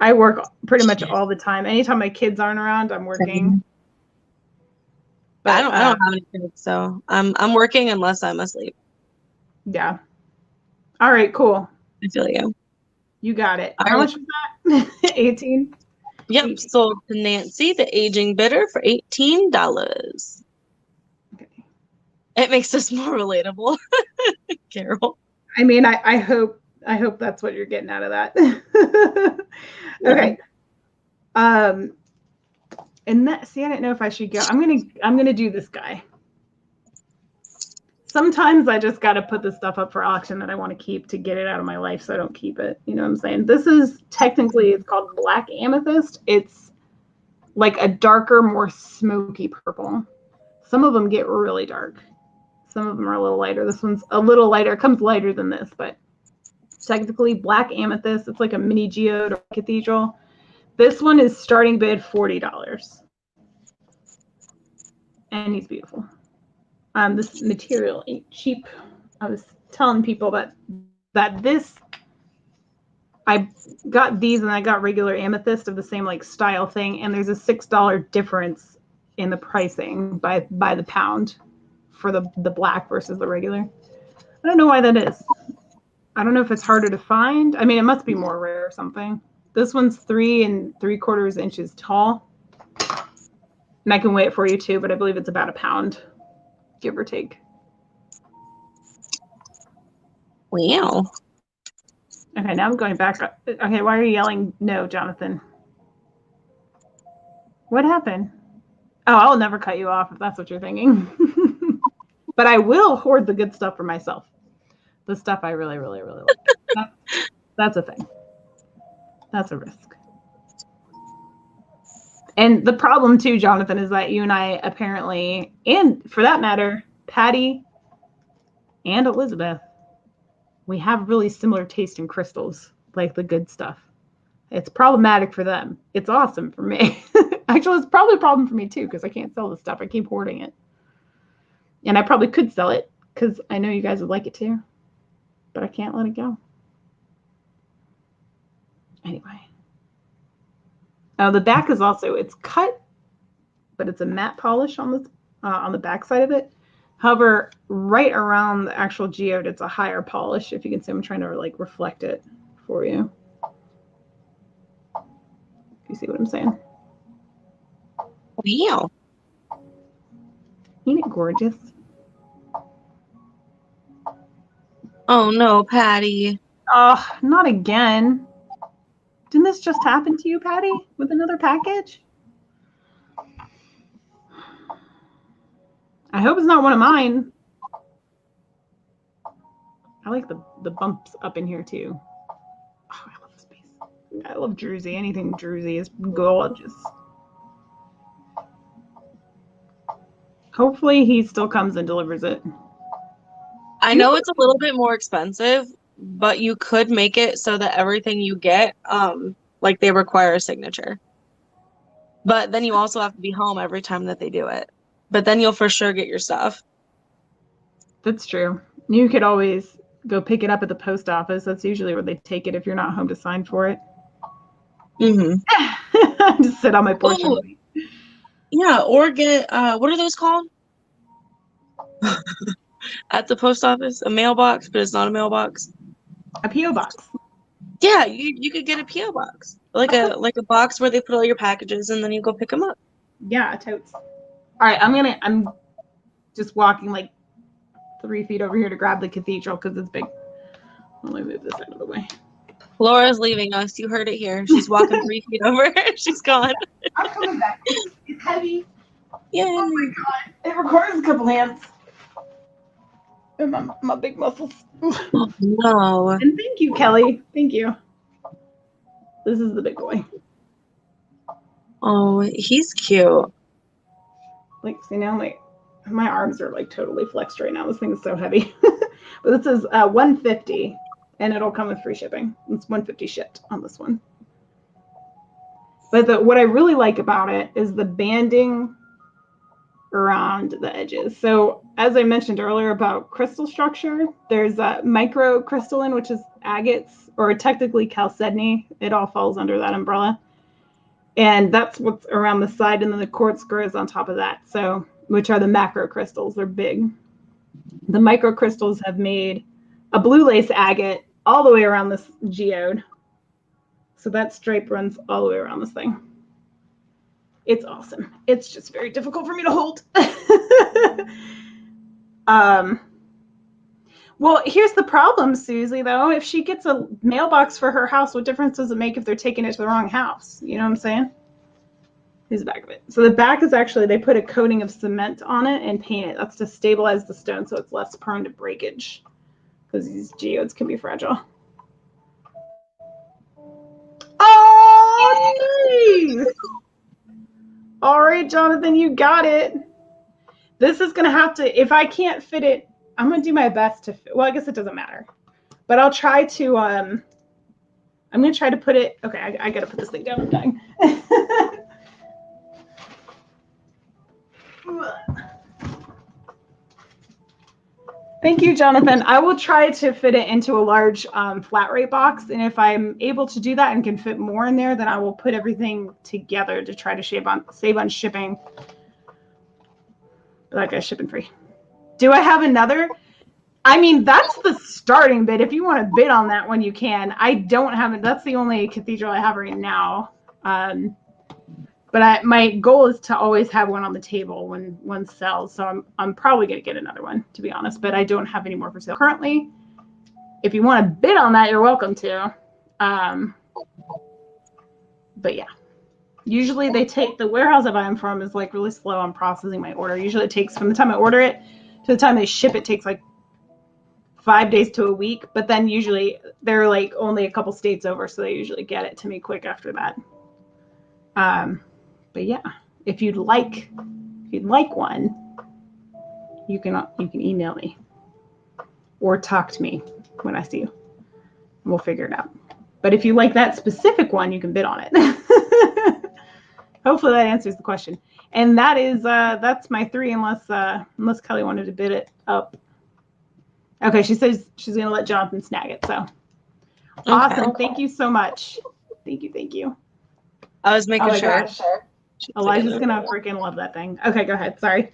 I work pretty much all the time. Anytime my kids aren't around, I'm working. But I don't have any kids, so I'm working unless I'm asleep. Yeah. All right, cool. I feel you. You got it. All How right. much was that? 18? Yep, 18. sold to Nancy, the aging bidder, for $18. Okay. It makes us more relatable, Carol. I mean, I hope that's what you're getting out of that. Okay. And that, see, I didn't know if I should go. I'm gonna do this guy. Sometimes I just got to put the stuff up for auction that I want to keep to get it out of my life, so I don't keep it. You know what I'm saying? This is technically, it's called black amethyst. It's like a darker, more smoky purple. Some of them get really dark. Some of them are a little lighter. This one's a little lighter. It comes lighter than this, but technically black amethyst. It's like a mini geode or cathedral. This one is starting bid $40. And he's beautiful. This material ain't cheap. I was telling people that this, I got these and I got regular amethyst of the same like style thing, and there's a $6 difference in the pricing by the pound for the black versus the regular. I don't know why that is. I don't know if it's harder to find. I mean, it must be more rare or something. This one's 3 3/4 inches tall. And I can weigh it for you too, but I believe it's about a pound, give or take. Wow. Okay, now I'm going back up. Okay, why are you yelling no, Jonathan? What happened? Oh, I'll never cut you off if that's what you're thinking. But I will hoard the good stuff for myself. The stuff I really, really, really like. That's a thing. That's a risk. And the problem too, Jonathan, is that you and I apparently, and for that matter, Patty and Elizabeth, we have really similar taste in crystals, like the good stuff. It's problematic for them. It's awesome for me. Actually, it's probably a problem for me too, because I can't sell the stuff. I keep hoarding it. And I probably could sell it, because I know you guys would like it too. But I can't let it go. Anyway. Oh, the back is also, it's cut, but it's a matte polish on the back side of it. However, right around the actual geode, it's a higher polish. If you can see, I'm trying to like reflect it for you. You see what I'm saying? Wow. Ain't it gorgeous? Oh no, Patty. Oh, not again. Didn't this just happen to you, Patty, with another package? I hope it's not one of mine. I like the bumps up in here too. Oh, I love this piece. I love Druzy. Anything Druzy is gorgeous. Hopefully he still comes and delivers it. I know it's a little bit more expensive, but you could make it so that everything you get, like they require a signature. But then you also have to be home every time that they do it. But then you'll for sure get your stuff. That's true. You could always go pick it up at the post office. That's usually where they take it if you're not home to sign for it. Mm-hmm. Just sit on my porch. Oh, yeah, or get, what are those called? At the post office? A mailbox, but it's not a mailbox. A P.O. box. Yeah, you could get a P.O. box. Like a box where they put all your packages and then you go pick them up. Yeah, totes. All right, I'm just walking like 3 feet over here to grab the cathedral because it's big. Let me move this out of the way. Laura's leaving us. You heard it here. She's walking 3 feet over. She's gone. I'm coming back. It's heavy. Yay. Oh my god. It requires a couple hands. And my big muscles. Oh, no. And thank you, Kelly. Thank you. This is the big boy. Oh, he's cute. Like, see now, like my arms are like totally flexed right now. This thing is so heavy. But this is $150, and it'll come with free shipping. It's $150 shipped on this one. But what I really like about it is the banding around the edges. So as I mentioned earlier about crystal structure, there's a microcrystalline, which is agates, or technically chalcedony. It all falls under that umbrella. And that's what's around the side, and then the quartz grows on top of that. So, which are the macrocrystals. They're big. The microcrystals have made a blue lace agate all the way around this geode. So that stripe runs all the way around this thing. It's awesome. It's just very difficult for me to hold. Well, here's the problem, Susie, though. If she gets a mailbox for her house, what difference does it make if they're taking it to the wrong house? You know what I'm saying? Here's the back of it. So the back is actually, they put a coating of cement on it and paint it. That's to stabilize the stone so it's less prone to breakage, because these geodes can be fragile. Oh, nice! All right, Jonathan, you got it. This is going to have to, if I can't fit it, I'm going to do my best to fit. Well, I guess it doesn't matter. But I'll try to, I'm going to try to put it, okay, I got to put this thing down. I'm dying. Thank you, Jonathan. I will try to fit it into a large flat rate box. And if I'm able to do that and can fit more in there, then I will put everything together to try to save on shipping. But that guy's shipping free. Do I have another? I mean, that's the starting bid. If you want to bid on that one, you can. I don't have it. That's the only cathedral I have right now. But my goal is to always have one on the table when one sells. So I'm probably going to get another one, to be honest. But I don't have any more for sale currently. If you want to bid on that, you're welcome to. But yeah. Usually they take, the warehouse I buy them from is like really slow on processing my order. Usually it takes, from the time I order it to the time they ship, it takes like 5 days to a week. But then usually they're like only a couple states over, so they usually get it to me quick after that. But yeah, if you'd like one, you can email me or talk to me when I see you. And we'll figure it out. But if you like that specific one, you can bid on it. Hopefully that answers the question. And that is that's my 3, unless Kelly wanted to bid it up. Okay, she says she's gonna let Jonathan snag it. So okay. Awesome. Thank you so much. Thank you. I was making sure. Gosh. Elijah's gonna freaking love that thing. Okay, go ahead. Sorry.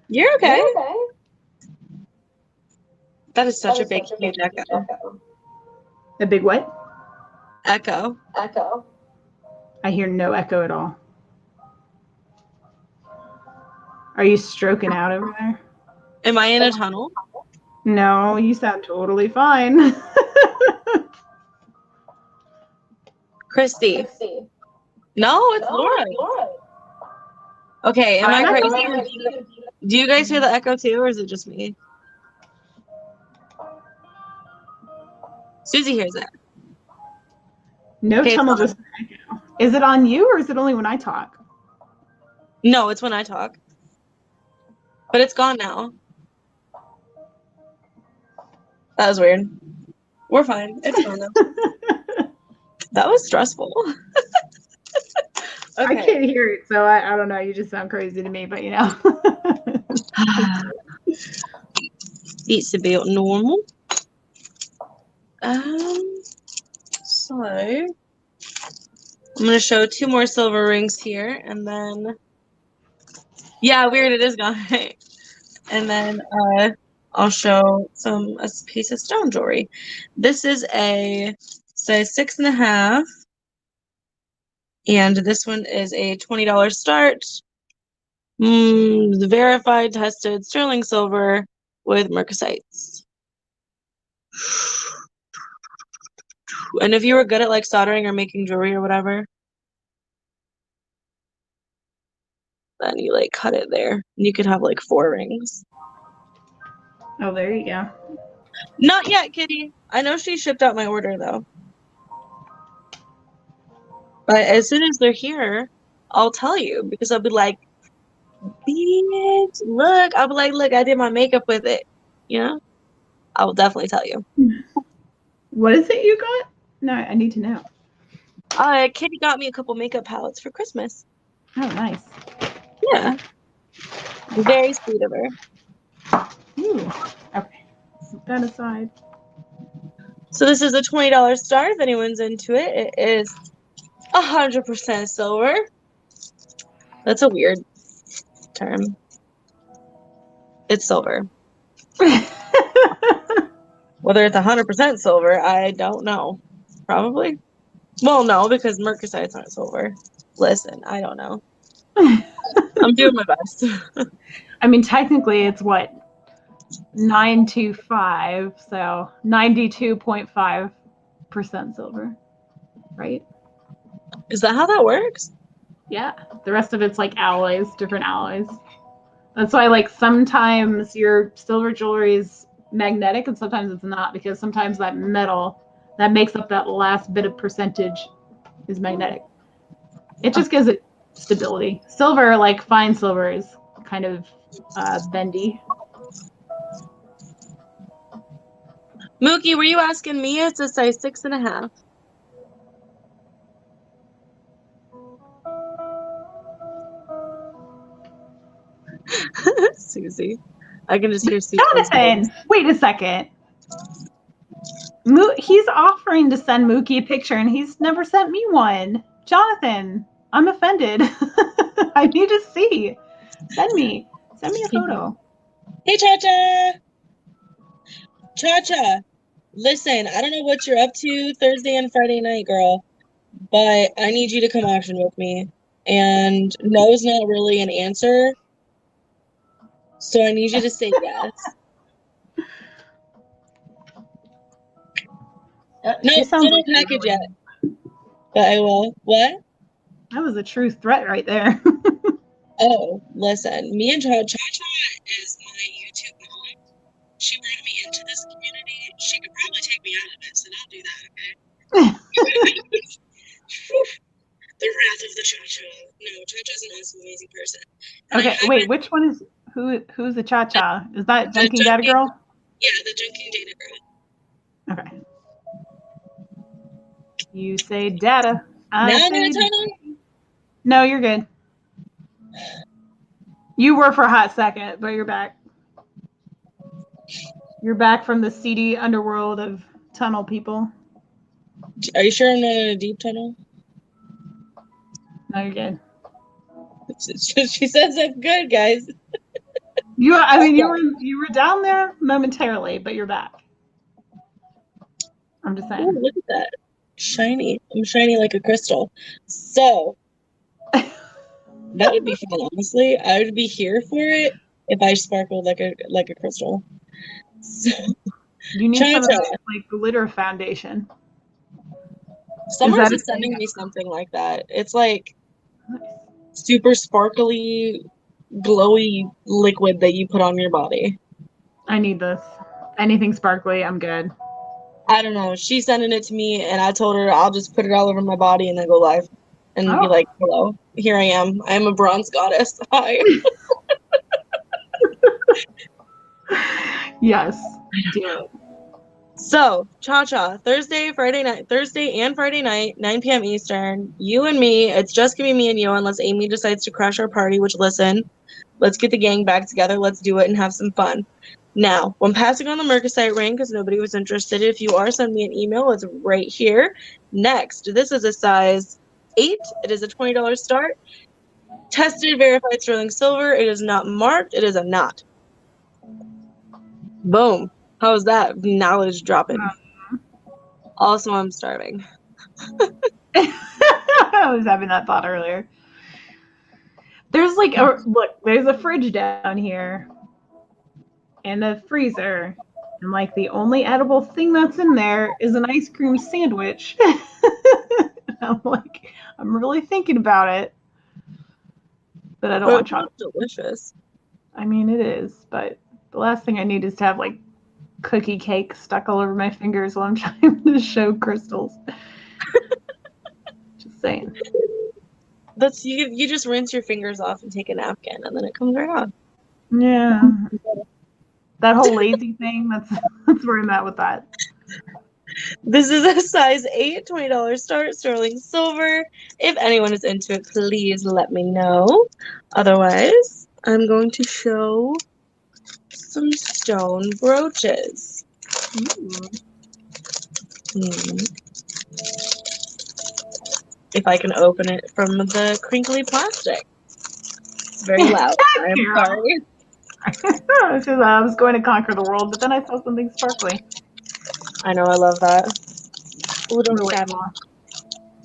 You're okay. That is such a big, huge echo. A big what? Echo. I hear no echo at all. Are you stroking out over there? Am I in a tunnel? No, you sound totally fine. Christy. No, it's Laura. Okay, am I crazy? Do you guys hear the echo too, or is it just me? Susie hears it. No okay, tunnel, just echo. Is it on you, or is it only when I talk? No, it's when I talk. But it's gone now. That was weird. We're fine. It's gone now. That was stressful. Okay. I can't hear it, so I don't know. You just sound crazy to me, but you know. It's about normal. So I'm gonna show 2 more silver rings here, and then yeah, weird, it is gone. And then I'll show a piece of stone jewelry. This is a size 6.5. And this one is a $20 start. The verified, tested sterling silver with mercasites. And if you were good at like soldering or making jewelry or whatever, then you like cut it there. And you could have like 4 rings. Oh, there you go. Not yet, Kitty. I know she shipped out my order though. But as soon as they're here, I'll tell you, because I'll be like, bitch, look. I'll be like, look, I did my makeup with it. You know? I will definitely tell you. What is it you got? No, I need to know. Kitty got me a couple makeup palettes for Christmas. Oh, nice. Yeah. Very sweet of her. Ooh. Okay. Put that aside. So this is a $20 star. If anyone's into it, it is 100% silver. That's a weird term. It's silver. Whether it's 100% silver, I don't know. Probably. Well, no, because mercasites aren't silver. Listen, I don't know. I'm doing my best. I mean, technically, it's what? 925, so 92.5% silver, right? Is that how that works? Yeah. The rest of it's like alloys, different alloys. That's why, like, sometimes your silver jewelry is magnetic and sometimes it's not, because sometimes that metal that makes up that last bit of percentage is magnetic. It just gives it stability. Silver, like fine silver, is kind of bendy. Mookie, were you asking me? It's a size 6.5. Susie. I can just hear Susie's Jonathan, voice. wait a second. He's offering to send Mookie a picture and he's never sent me one. Jonathan, I'm offended. I need to see. Send me a photo. Hey, Cha-Cha! Cha-Cha! Listen, I don't know what you're up to Thursday and Friday night, girl, but I need you to come auction with me. And no's not really an answer, so I need you to say yes. No, She still sounds no like package yet, but I will. What? that was a true threat right there. Oh, listen, me and Cha-Cha is my YouTube mom. She brought me into this community. She could probably take me out of it, so don't do that, okay? The wrath of the Cha-Cha. No, Cha-Cha's an awesome, amazing person. And I Okay, highly- wait, which one is who's the Cha-Cha? Is that The Junking Data Junking- Girl? Yeah, the Junking Data Girl. Okay. You say data. Now I'm gonna tell them. No, you're good. You were for a hot second, but you're back. You're back from the seedy underworld of tunnel people. Are you sure I'm not in a deep tunnel? No, you're good. She says I'm good, guys. You were down there momentarily, but you're back. I'm just Ooh, saying. look at that. Shiny. I'm shiny like a crystal. So that would be fun, honestly. I would be here for it if I sparkled like a crystal. So, You need some of Cha-Cha. that, like glitter foundation. Someone's that a just sending thing? me something like that. It's like super sparkly, glowy liquid that you put on your body. I need this. Anything sparkly, I'm good. I don't know. She's sending it to me, and I told her I'll just put it all over my body and then go live and be Oh. like, "Hello, here I am. I am a bronze goddess. Hi." Yes. Do it. So, Cha-Cha, Thursday and Friday night, 9 p.m. Eastern. You and me. It's just gonna be me and you, unless Amy decides to crash our party. Which, listen, let's get the gang back together. Let's do it and have some fun. Now, when passing on the Mercasite ring, because nobody was interested, if you are, send me an email. It's right here. Next, this is a size 8. It is a $20 start. Tested, verified sterling silver. It is not marked. It is a knot. Boom. How's that knowledge dropping? Also, I'm starving. I was having that thought earlier. There's like there's a fridge down here and a freezer. And like the only edible thing that's in there is an ice cream sandwich. I'm like, I'm really thinking about it. But I don't want chocolate. Delicious. I mean, it is, but the last thing I need is to have like cookie cake stuck all over my fingers while I'm trying to show crystals. Just saying. That's you just rinse your fingers off and take a napkin and then it comes right off. Yeah. That whole lazy thing, that's where I'm at with that. This is a size 8, $20 start, sterling silver. If anyone is into it, please let me know. Otherwise, I'm going to show some stone brooches. Ooh. If I can open it from the crinkly plastic. It's very loud. I'm Carol. sorry. It's just, I was going to conquer the world, but then I saw something sparkly. I know, I love that. Ooh, don't stab me. Relatable.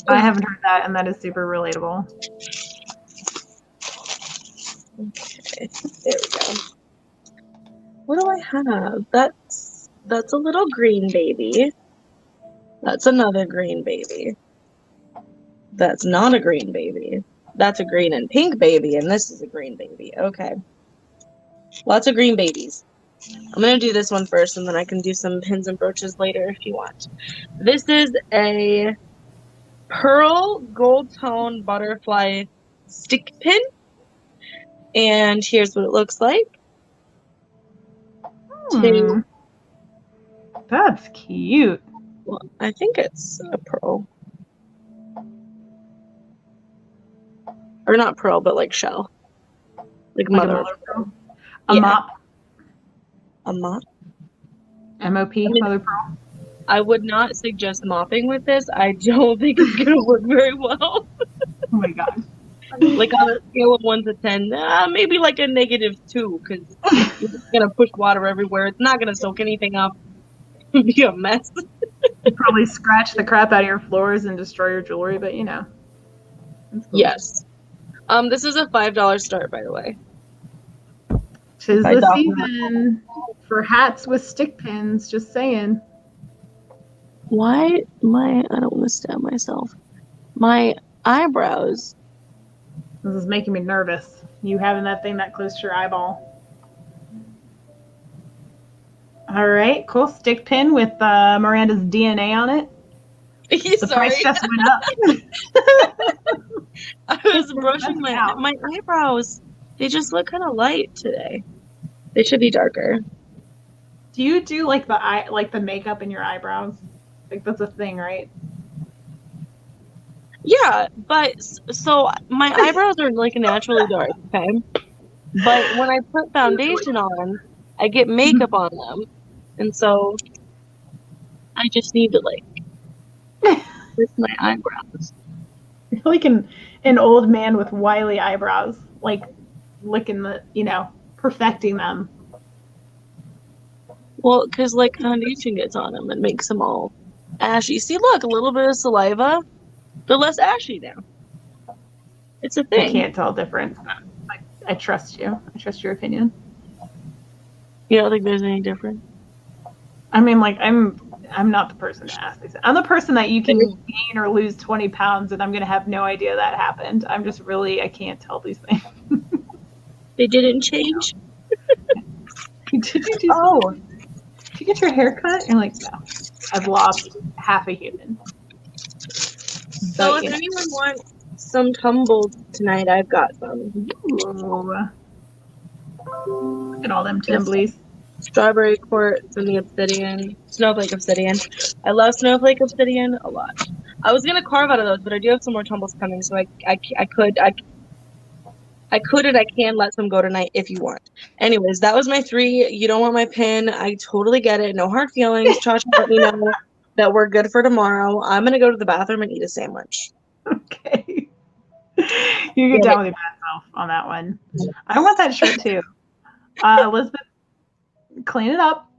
I haven't heard that, and that is super relatable. Okay, there we go. What do I have? That's a little green baby. That's another green baby. That's not a green baby. That's a green and pink baby, and this is a green baby. Okay. Lots of green babies. I'm going to do this one first, and then I can do some pins and brooches later if you want. This is a pearl gold tone butterfly stick pin. And here's what it looks like. Hmm. That's cute. Well, I think it's a pearl. Or not pearl, but like shell. Like Like mother. a mother pearl. A Yeah. mop. A mop? M-O-P, I mean- mother pearl. I would not suggest mopping with this. I don't think it's going to work very well. Oh my god. Like on a scale of 1 to 10, maybe like a -2, because you're just going to push water everywhere. It's not going to soak anything up. It'll be a mess. You'd probably scratch the crap out of your floors and destroy your jewelry, but you know. That's cool. Yes. This is a $5 start, by the way. 'Tis I the don't season for hats with stick pins, just saying. Why I don't want to stab myself. My eyebrows. This is making me nervous. You having that thing that close to your eyeball. All right, cool. Stick pin with Miranda's DNA on it. The Sorry. price just went up. I was brushing my eyebrows. They just look kind of light today. They should be darker. Do you do like the makeup in your eyebrows? Like that's a thing, right? Yeah, but so my eyebrows are like naturally dark, okay? But when I put foundation on, I get makeup on them. And so I just need to like with my eyebrows. You're like an old man with wily eyebrows, like licking perfecting them. Well, because like foundation gets on them and makes them all ashy. See, look, a little bit of saliva. They're less ashy now. It's a I thing. can't tell the difference. I trust you. I trust your opinion. You don't think there's any difference? I mean, like I'm not the person to ask these. I'm the person that you can gain or lose 20 pounds, and I'm gonna have no idea that happened. I'm just I can't tell these things. They didn't change? Did you get your hair cut? You're like, no. I've lost half a human. So if anyone wants some tumbles tonight, I've got some. Ooh. Look at all them timblies. Strawberry quartz and the obsidian. Snowflake obsidian. I love snowflake obsidian a lot. I was gonna carve out of those, but I do have some more tumbles coming, so I could and I can let some go tonight if you want. Anyways, that was my 3. You don't want my pin. I totally get it. No hard feelings. Chacha let me know that we're good for tomorrow. I'm gonna go to the bathroom and eat a sandwich. Okay. You get down with your bad self on that one. I want that shirt too. Elizabeth, clean it up.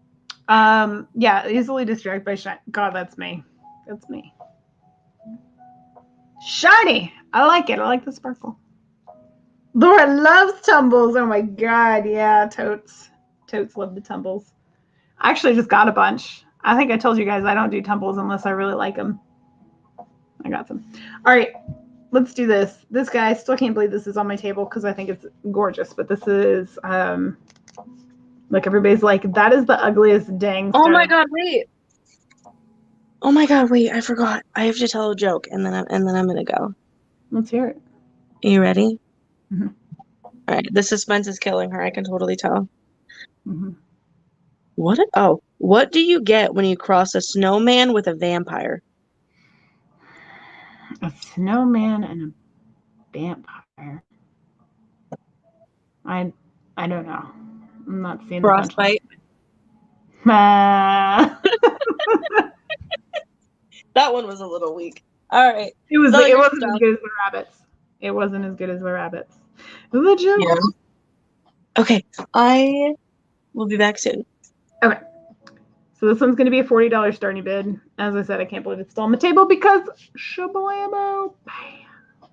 Yeah, easily distracted by shine. God, that's me. That's me. Shiny. I like it. I like the sparkle. Laura loves tumbles. Oh my god, yeah, totes. Totes love the tumbles. I actually just got a bunch. I think I told you guys I don't do tumbles unless I really like them. I got some. All right, let's do this. This guy, I still can't believe this is on my table because I think it's gorgeous, but this is, like everybody's like, that is the ugliest dang Oh my stone. god, wait. Oh my god, wait, I forgot. I have to tell a joke and then I'm gonna go. Let's hear it. Are you ready? Mhm. All right, the suspense is killing her. I can totally tell. Mm-hmm. What do you get when you cross a snowman with a vampire? A snowman and a vampire. I don't know. I'm not seeing the punchline. Frostbite. Ah. That one was a little weak. All right. It was. So It your wasn't stuff. as good as the rabbits. It wasn't as good as the rabbits. It was a joke. Yeah. Okay. I will be back soon. Okay. So this one's going to be a $40 starting bid. As I said, I can't believe it's still on the table because shabalamo. Bam.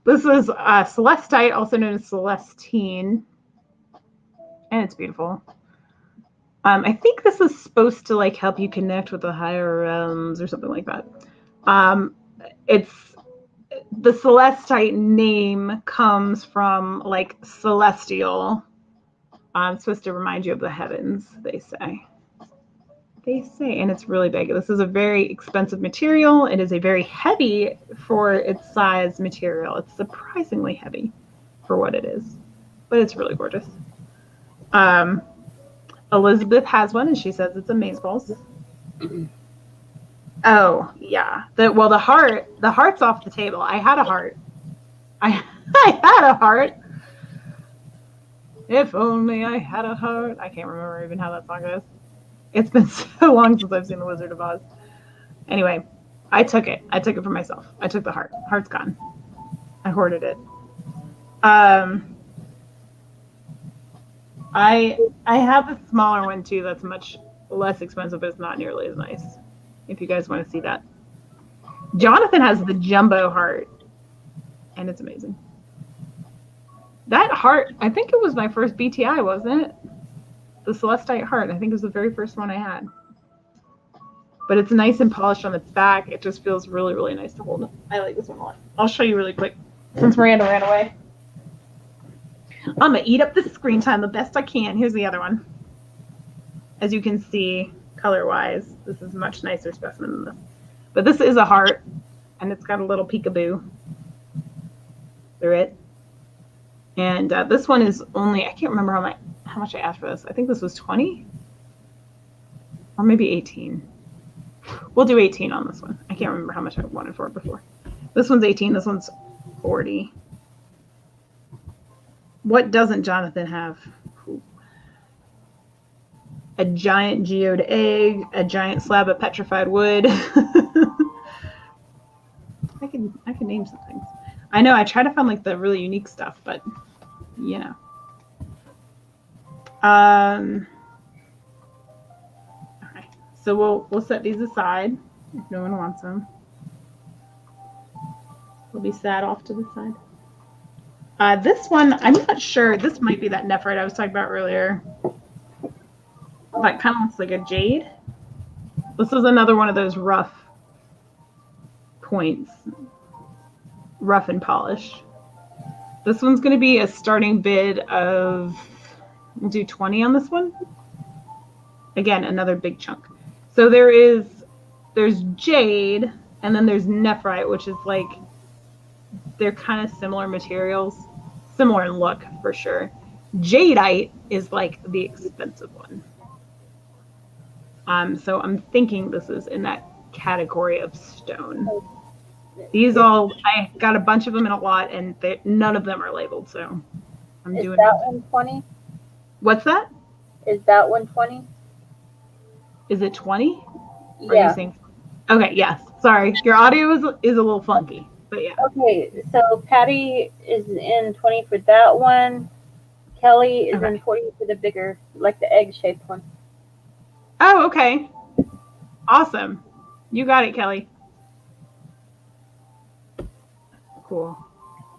This is Celestite, also known as Celestine. And it's beautiful. I think this is supposed to like help you connect with the higher realms or something like that. It's the Celestite name comes from like celestial. It's supposed to remind you of the heavens, they say. And it's really big. This is a very expensive material. It is a very heavy for its size material. It's surprisingly heavy for what it is, but it's really gorgeous. Elizabeth has one, and she says it's amazeballs. Oh yeah. The heart's off the table. I had a heart. I had a heart. If only I had a heart. I can't remember even how that song goes. It's been so long since I've seen The Wizard of Oz. Anyway, I took it. I took it for myself. I took the heart. Heart's gone. I hoarded it. I have a smaller one too that's much less expensive, but it's not nearly as nice. If you guys want to see that. Jonathan has the jumbo heart, and it's amazing. That heart, I think it was my first BTI, wasn't it? The Celestite heart. I think it was the very first one I had. But it's nice and polished on its back. It just feels really, really nice to hold. I like this one a lot. I'll show you really quick since Miranda ran away. I'm going to eat up this screen time the best I can. Here's the other one. As you can see, color-wise, this is a much nicer specimen than this. But this is a heart, and it's got a little peekaboo through it. And this one is only, I can't remember how much I asked for this. I think this was 20 or maybe 18. We'll do 18 on this one. I can't remember how much I wanted for it before. This one's 18. This one's 40. What doesn't Jonathan have? Ooh. A giant geode egg, a giant slab of petrified wood. I can name some things. I know I try to find like the really unique stuff, but you know. Okay. So we'll set these aside if no one wants them. They'll be sat off to the side. This one, I'm not sure. This might be that nephrite I was talking about earlier. That kind of looks like a jade. This is another one of those rough points. Rough and polished. This one's going to be a starting bid of, we'll do 20 on this one. Again, another big chunk. So there's jade, and then there's nephrite, which is like, they're kind of similar materials, similar in look for sure. Jadeite is like the expensive one. So I'm thinking this is in that category of stone. These all, I got a bunch of them in a lot, and none of them are labeled, so I'm doing. Is that one 20? What's that? Is that one 20? Is it 20? Yeah. Are you saying? Okay, yes. Sorry, your audio is a little funky, but yeah. Okay, so Patty is in 20 for that one. Kelly is in 40 for the bigger, like the egg-shaped one. Oh, okay. Awesome. You got it, Kelly. Cool.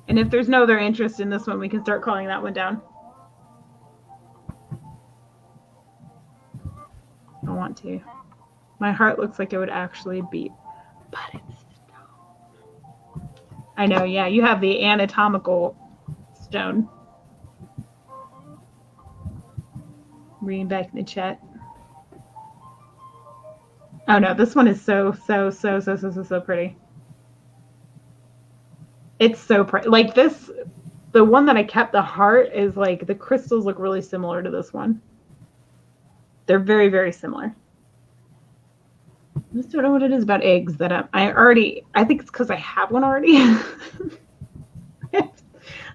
And if there's no other interest in this one, we can start calling that one down. I want to. My heart looks like it would actually beat, but it's stone. I know, yeah, you have the anatomical stone. Reading back in the chat. Oh no, this one is so pretty. It's so pretty. Like this, the one that I kept, the heart, is like the crystals look really similar to this one. They're very, very similar. I just don't know what it is about eggs that I think it's because I have one already.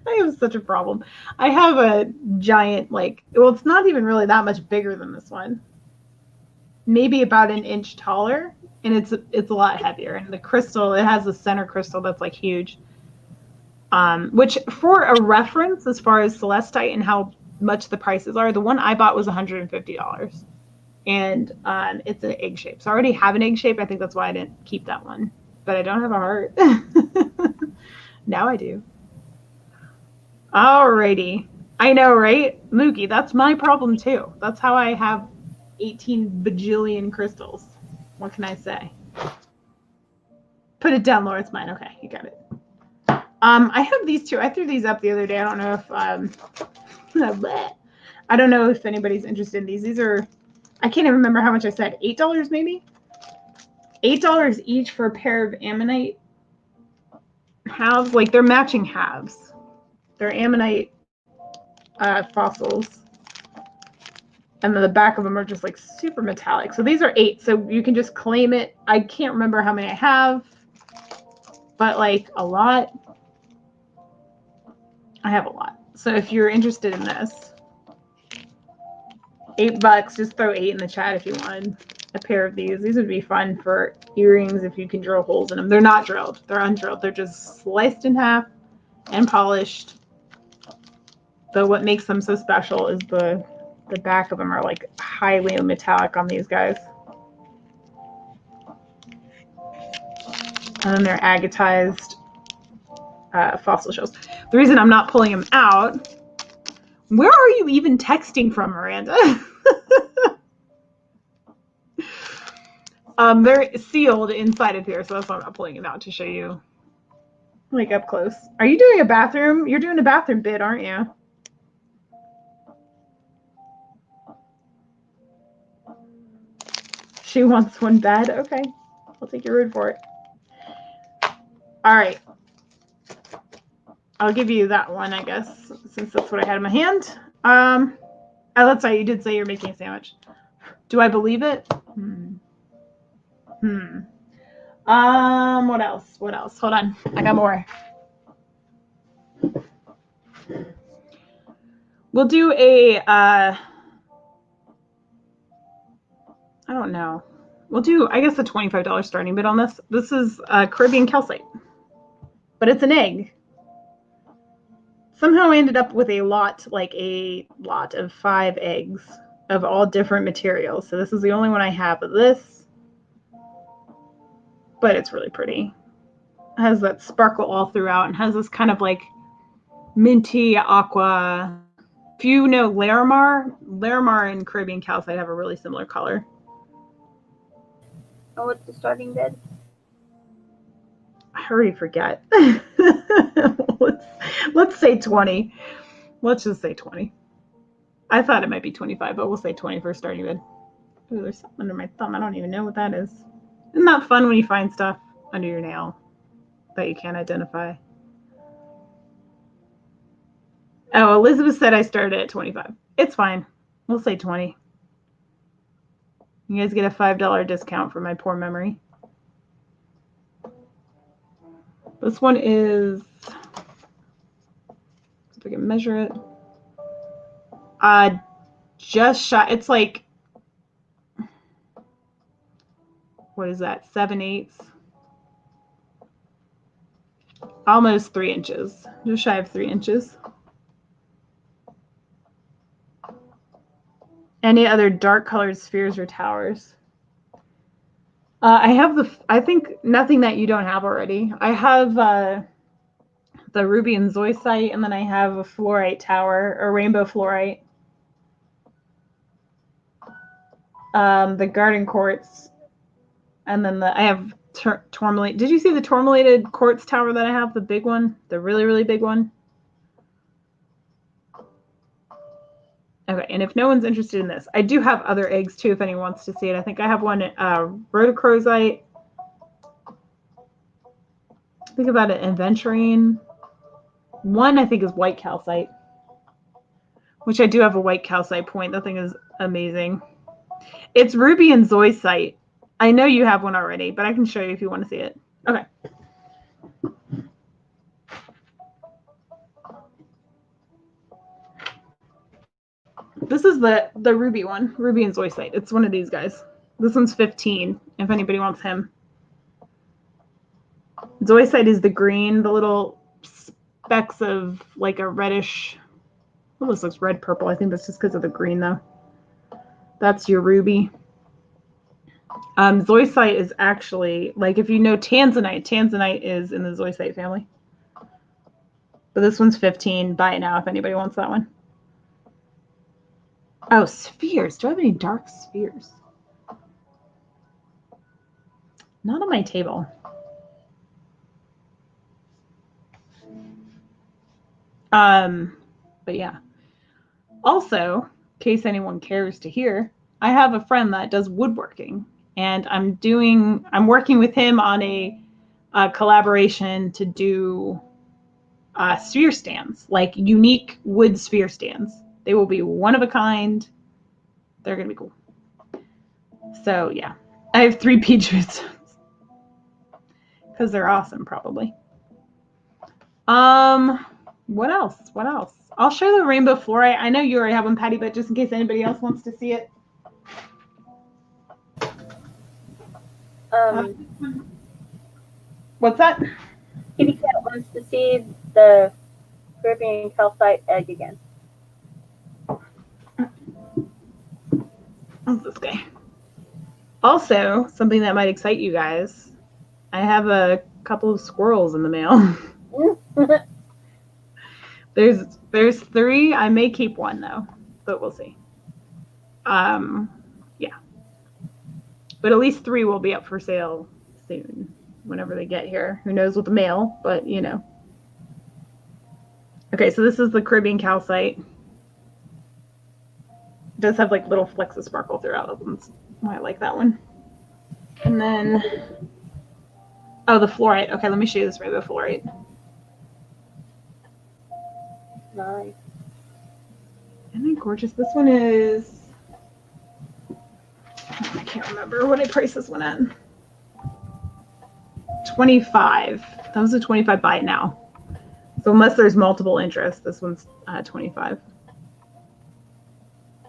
I have such a problem. I have a giant, like, well, it's not even really that much bigger than this one. Maybe about an inch taller, and it's a lot heavier. And the crystal, it has a center crystal that's like huge. Which, for a reference, as far as Celestite and how much the prices are, the one I bought was $150, and it's an egg shape. So I already have an egg shape. I think that's why I didn't keep that one. But I don't have a heart. Now I do. Alrighty. I know, right? Mookie, that's my problem too. That's how I have 18 bajillion crystals. What can I say? Put it down, Laura. It's mine. Okay, you got it. I have these two. I threw these up the other day. I don't know if I don't know if anybody's interested in these. These are, I can't even remember how much I said. $8 maybe? $8 each for a pair of ammonite halves. Like, they're matching halves. They're ammonite fossils. And then the back of them are just like super metallic. So these are 8. So you can just claim it. I can't remember how many I have, but like a lot. I have a lot. So if you're interested in this, $8, just throw 8 in the chat if you wanted a pair of these. These would be fun for earrings if you can drill holes in them. They're not drilled. They're undrilled. They're just sliced in half and polished. But what makes them so special is the back of them are like highly metallic on these guys. And then they're agatized fossil shells. The reason I'm not pulling them out, where are you even texting from, Miranda? They're sealed inside of here, so that's why I'm not pulling them out, to show you like up close. Are you doing a bathroom? You're doing a bathroom bid, aren't you? She wants one bad. Okay, I'll take your word for it. All right. I'll give you that one, I guess, since that's what I had in my hand. That's right. You did say you're making a sandwich. Do I believe it? What else? What else? Hold on. I got more. We'll do a, I don't know. We'll do, I guess, a $25 starting bid on this. This is Caribbean calcite, but it's an egg. Somehow I ended up with a lot of 5 eggs of all different materials. So this is the only one I have of this, but it's really pretty. It has that sparkle all throughout and has this kind of like minty aqua. If you know Larimar and Caribbean calcite have a really similar color. Oh, what's the starting bid? I already forget. Let's say 20. Let's just say 20. I thought it might be 25, but we'll say 20 for starting bid. Ooh, there's something under my thumb. I don't even know what that is. Isn't that fun when you find stuff under your nail that you can't identify? Oh, Elizabeth said I started at 25. It's fine. We'll say 20. You guys get a $5 discount for my poor memory. This one is, if I can measure it, just shy. It's like, what is that? 7/8, almost 3 inches. Just shy of 3 inches. Any other dark colored spheres or towers? I have I think nothing that you don't have already. I have the ruby and zoisite, and then I have a fluorite tower, or rainbow fluorite. The garden quartz, and then I have tourmaline. Did you see the tourmalated quartz tower that I have? The big one, the really, really big one. Okay, and if no one's interested in this, I do have other eggs too if anyone wants to see it. I think I have one rhodochrosite. Think about it, aventurine. One I think is white calcite, which I do have a white calcite point. That thing is amazing. It's ruby and zoisite. I know you have one already, but I can show you if you want to see it. Okay. This is the ruby one, ruby and zoisite. It's one of these guys. This one's 15. If anybody wants him. Zoisite is the green, the little specks of like a reddish. Oh, this looks red purple. I think that's just because of the green though. That's your ruby. Zoisite is actually, like if you know tanzanite, tanzanite is in the zoisite family. But this one's 15. Buy it now if anybody wants that one. Oh, spheres. Do I have any dark spheres? Not on my table. But yeah. Also, in case anyone cares to hear, I have a friend that does woodworking, and I'm working with him on a collaboration to do sphere stands, like unique wood sphere stands. They will be one of a kind. They're gonna be cool. So yeah, I have 3 peach stones because they're awesome, probably. What else? What else? I'll show the rainbow fluorite. I know you already have one, Patty, but just in case anybody else wants to see it. What's that? Kitty Cat wants to see the Caribbean calcite egg again. What's this guy? Also, something that might excite you guys. I have a couple of squirrels in the mail. There's 3. I may keep one though, but we'll see. Yeah. But at least 3 will be up for sale soon, whenever they get here. Who knows with the mail, but you know. Okay, so this is the Caribbean calcite. It does have like little flecks of sparkle throughout it. That's why I like that one. And then, oh, the fluorite. Okay, let me show you this rainbow fluorite. Nice. Isn't it gorgeous? This one is, I can't remember what I priced this one at. 25. That was a 25 buy it now. So unless there's multiple interest, this one's 25.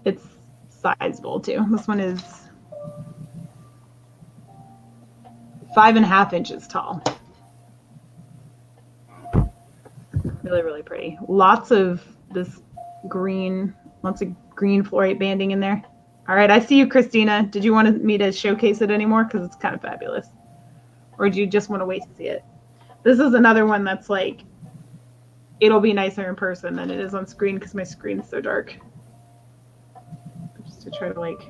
It's sizable too. This one is 5.5 inches tall. Really, really pretty. Lots of this green, lots of green fluorite banding in there. All right, I see you, Christina. Did you want me to showcase it anymore? Because it's kind of fabulous. Or do you just want to wait to see it? This is another one that's like, it'll be nicer in person than it is on screen because my screen's so dark. Just to try to like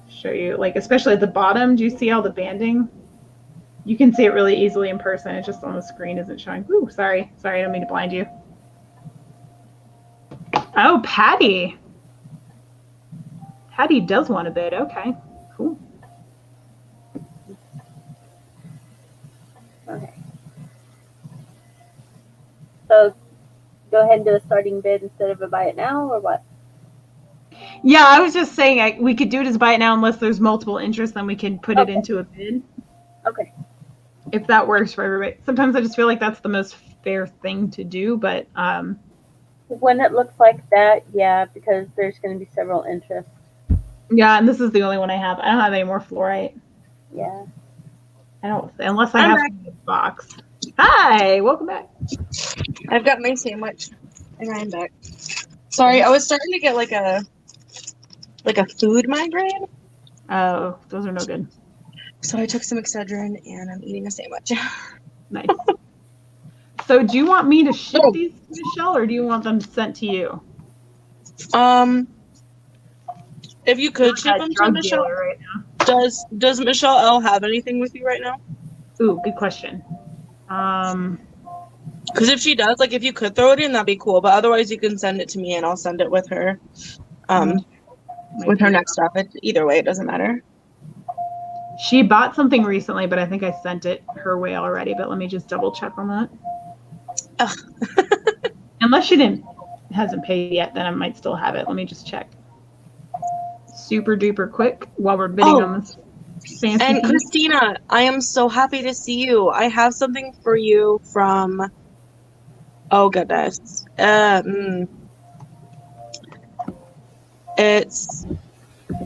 show you, like especially at the bottom, do you see all the banding? You can see it really easily in person. It's just on the screen isn't showing. Ooh, sorry. Sorry, I don't mean to blind you. Oh, Patty. Patty does want a bid. Okay, cool. Okay. So go ahead and do a starting bid instead of a buy it now, or what? Yeah, I was just saying we could do it as buy it now unless there's multiple interest, then we can put it into a bid. Okay. If that works for everybody. Sometimes I just feel like that's the most fair thing to do, but when it looks like that, yeah, because there's going to be several interests. Yeah, and this is the only one I have. I don't have any more fluorite. Yeah. I don't, unless I have in this box. Hi, welcome back. I've got my sandwich and I'm back. Sorry, I was starting to get like a food migraine. Oh, those are no good. So I took some Excedrin and I'm eating a sandwich. Nice. So do you want me to ship these to Michelle or do you want them sent to you? If you could ship them to Michelle. Right now. Does Michelle L have anything with you right now? Ooh, good question. Because if she does, like if you could throw it in, that'd be cool. But otherwise, you can send it to me and I'll send it with her. With her next stop. Either way, it doesn't matter. She bought something recently, but I think I sent it her way already. But let me just double check on that. Unless she hasn't paid yet, then I might still have it. Let me just check. Super duper quick while we're bidding on this fancy And piece. Christina, I am so happy to see you. I have something for you from, oh goodness. It's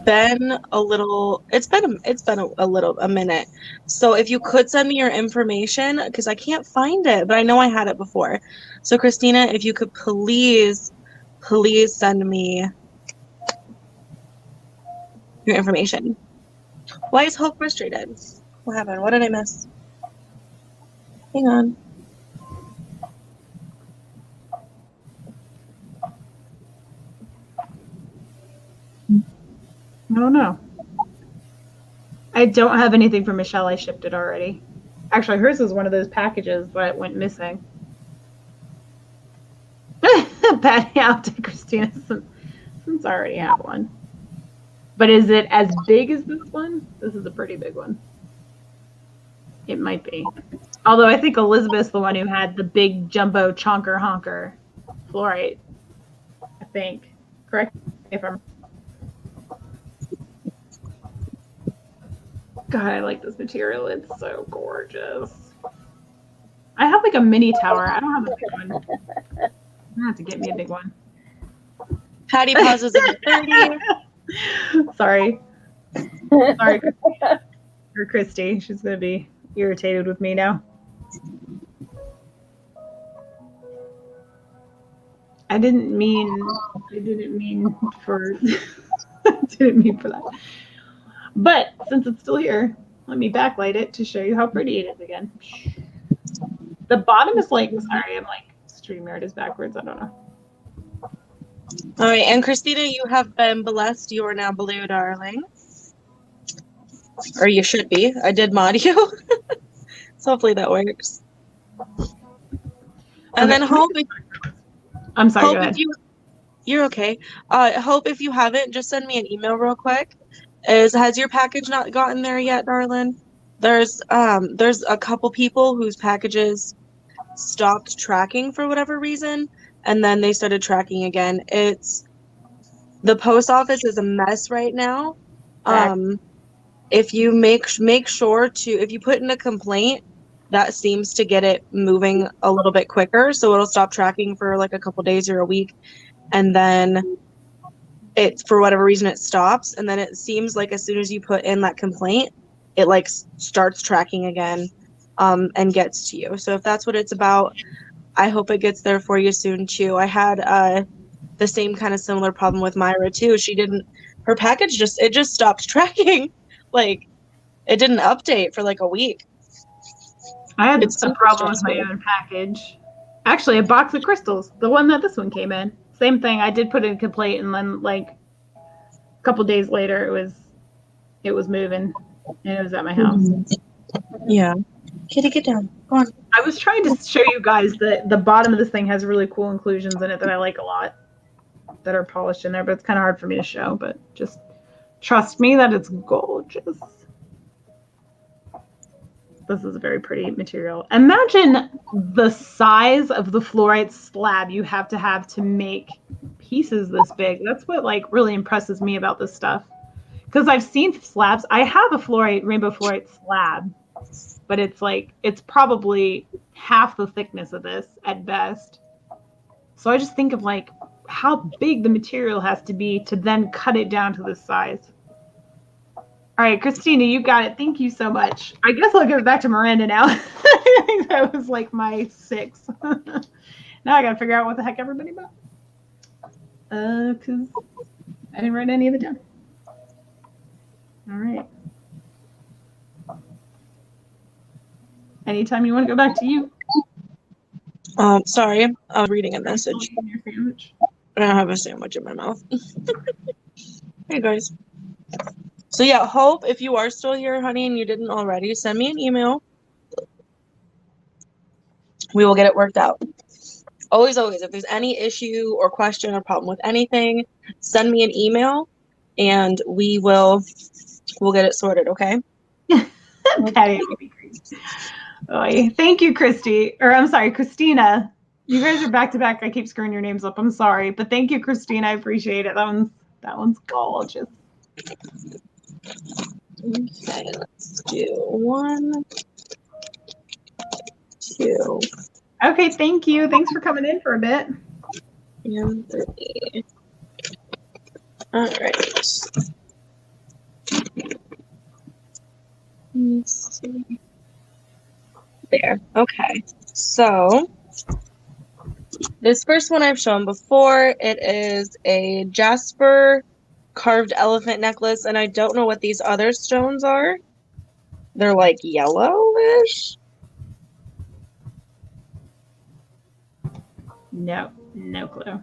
been a minute. So if you could send me your information, because I can't find it, but I know I had it before. So Christina, if you could please send me your information. Why is Hope frustrated? What happened? What did I miss? Hang on. I don't know. I don't have anything for Michelle. I shipped it already. Actually, hers is one of those packages that went missing. Patty out to Christina since I already have one. But is it as big as this one? This is a pretty big one. It might be. Although I think Elizabeth's the one who had the big jumbo chonker honker fluorite. I think. Correct me if I'm. God, I like this material. It's so gorgeous. I have like a mini tower. I don't have a big one. I'm gonna have to get me a big one. Patty pauses at 30. Sorry for Christy. She's gonna be irritated with me now. I didn't mean for that. But since it's still here, let me backlight it to show you how pretty it is again. The bottom is like, sorry, I'm like, StreamYard is backwards. I don't know. All right, and Christina, you have been blessed. You are now blue, darling. Or you should be. I did mod you. So hopefully that works. And then Hope, I'm sorry, Hope go ahead. you're okay. Hope if you haven't, just send me an email real quick. Has your package not gotten there yet, darling? There's a couple people whose packages stopped tracking for whatever reason, and then they started tracking again. The post office is a mess right now. If you make sure to, if you put in a complaint, that seems to get it moving a little bit quicker, so it'll stop tracking for like a couple days or a week, and then it, for whatever reason, it stops, and then it seems like as soon as you put in that complaint, it like starts tracking again, and gets to you. So if that's what it's about, I hope it gets there for you soon too. I had the same kind of similar problem with Myra too. Her package just stopped tracking. Like, it didn't update for like a week. I had a problem with my own package. Actually, a box of crystals, the one that this one came in. Same thing. I did put in a complaint, and then like a couple days later, it was moving, and it was at my house. Yeah. Kitty, get down. Go on. I was trying to show you guys that the bottom of this thing has really cool inclusions in it that I like a lot, that are polished in there, but it's kind of hard for me to show. But just trust me that it's gorgeous. This is a very pretty material. Imagine the size of the fluorite slab you have to make pieces this big. That's what like really impresses me about this stuff. Because I've seen slabs. I have a rainbow fluorite slab, but it's probably half the thickness of this at best. So I just think of like how big the material has to be to then cut it down to this size. All right, Christina, you got it. Thank you so much. I guess I'll give it back to Miranda now. I think that was like my 6. Now I got to figure out what the heck everybody bought. Because I didn't write any of it down. All right. Anytime you want to go back to you. Sorry, I was reading a message. Your sandwich. I don't have a sandwich in my mouth. Hey guys. So yeah, Hope, if you are still here, honey, and you didn't already, send me an email. We will get it worked out. Always, if there's any issue or question or problem with anything, send me an email, and we'll get it sorted, okay? Patty would be great. Oh, thank you, Christina. You guys are back to back. I keep screwing your names up. I'm sorry, but thank you, Christina. I appreciate it. That one's gorgeous. Okay, let's do 1, 2. Okay, thank you. Thanks for coming in for a bit. And 3. All right. Let's see. There. Okay. So this first one I've shown before. It is a jasper carved elephant necklace, and I don't know what these other stones are. They're like yellowish. No clue.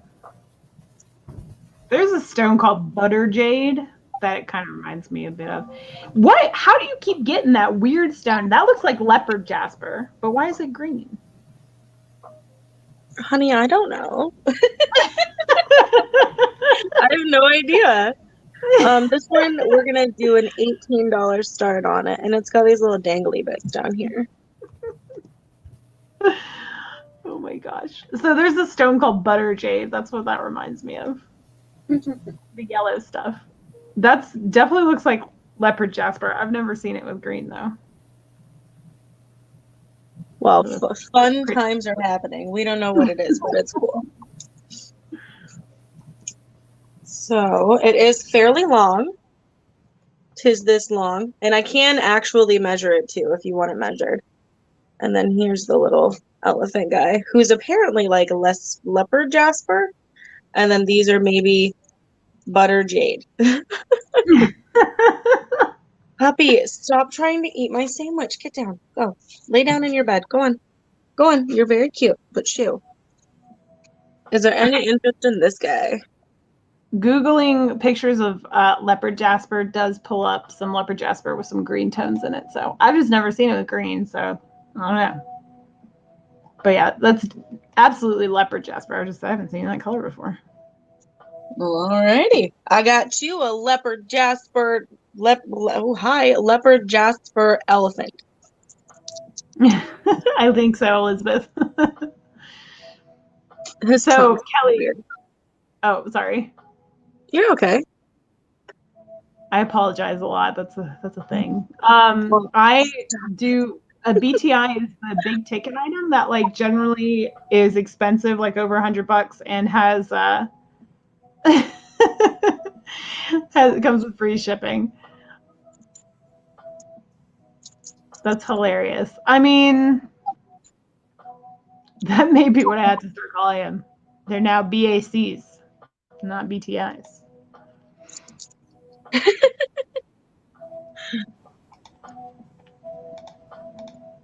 There's a stone called butter jade that it kind of reminds me a bit of. What? How do you keep getting that weird stone? That looks like leopard jasper, but why is it green? Honey, I don't know. I have no idea. This one, we're going to do an $18 start on it, and it's got these little dangly bits down here. Oh my gosh. So there's a stone called butter jade. That's what that reminds me of. The yellow stuff. That's definitely looks like leopard jasper. I've never seen it with green though. Well, fun times are happening. We don't know what it is, but it's cool. So it is fairly long. 'Tis this long. And I can actually measure it too if you want it measured. And then here's the little elephant guy who's apparently like less leopard jasper. And then these are maybe butter jade. Puppy, stop trying to eat my sandwich. Get down. Go. Lay down in your bed. Go on. Go on. You're very cute. But shoo. Is there any interest in this guy? Googling pictures of leopard jasper does pull up some leopard jasper with some green tones in it. So I've just never seen it with green. So I don't know. But yeah, that's absolutely leopard jasper. I haven't seen that color before. Alrighty. I got you a leopard jasper leopard jasper elephant. I think so, Elizabeth. His So tongue's Kelly, weird. oh sorry, You're okay. I apologize a lot. That's a thing. I do a BTI is the big ticket item that like generally is expensive, like over $100, and has it comes with free shipping. That's hilarious. I mean, that may be what I have to start calling them. They're now BACs, not BTIs.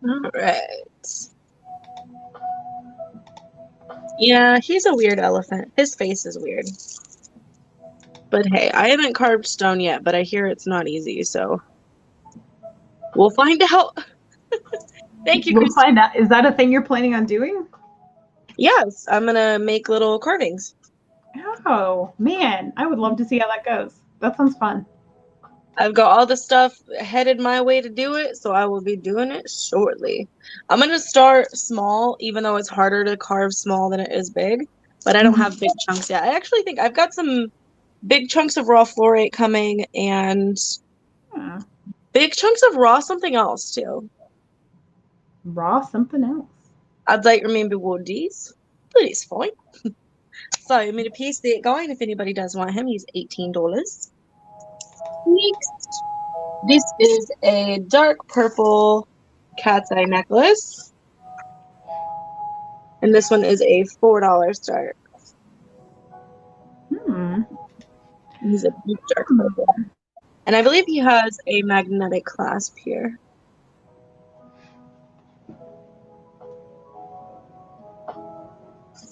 All right. Yeah, he's a weird elephant. His face is weird. But hey, I haven't carved stone yet, but I hear it's not easy, so we'll find out. Thank you, We'll Christine. find out. Is that a thing you're planning on doing? Yes, I'm gonna make little carvings. Oh man, I would love to see how that goes. That sounds fun. I've got all the stuff headed my way to do it, so I will be doing it shortly. I'm gonna start small, even though it's harder to carve small than it is big. But I don't have big chunks yet. I actually think I've got some big chunks of raw fluorite coming, and Yeah. big chunks of raw something else too. Raw something else. I'd like maybe woodies. Please, fine. So I'm going to piece it going. If anybody does want him, he's $18. Next, this is a dark purple cat's eye necklace. And this one is a $4 start. He's a deep dark purple. And I believe he has a magnetic clasp here.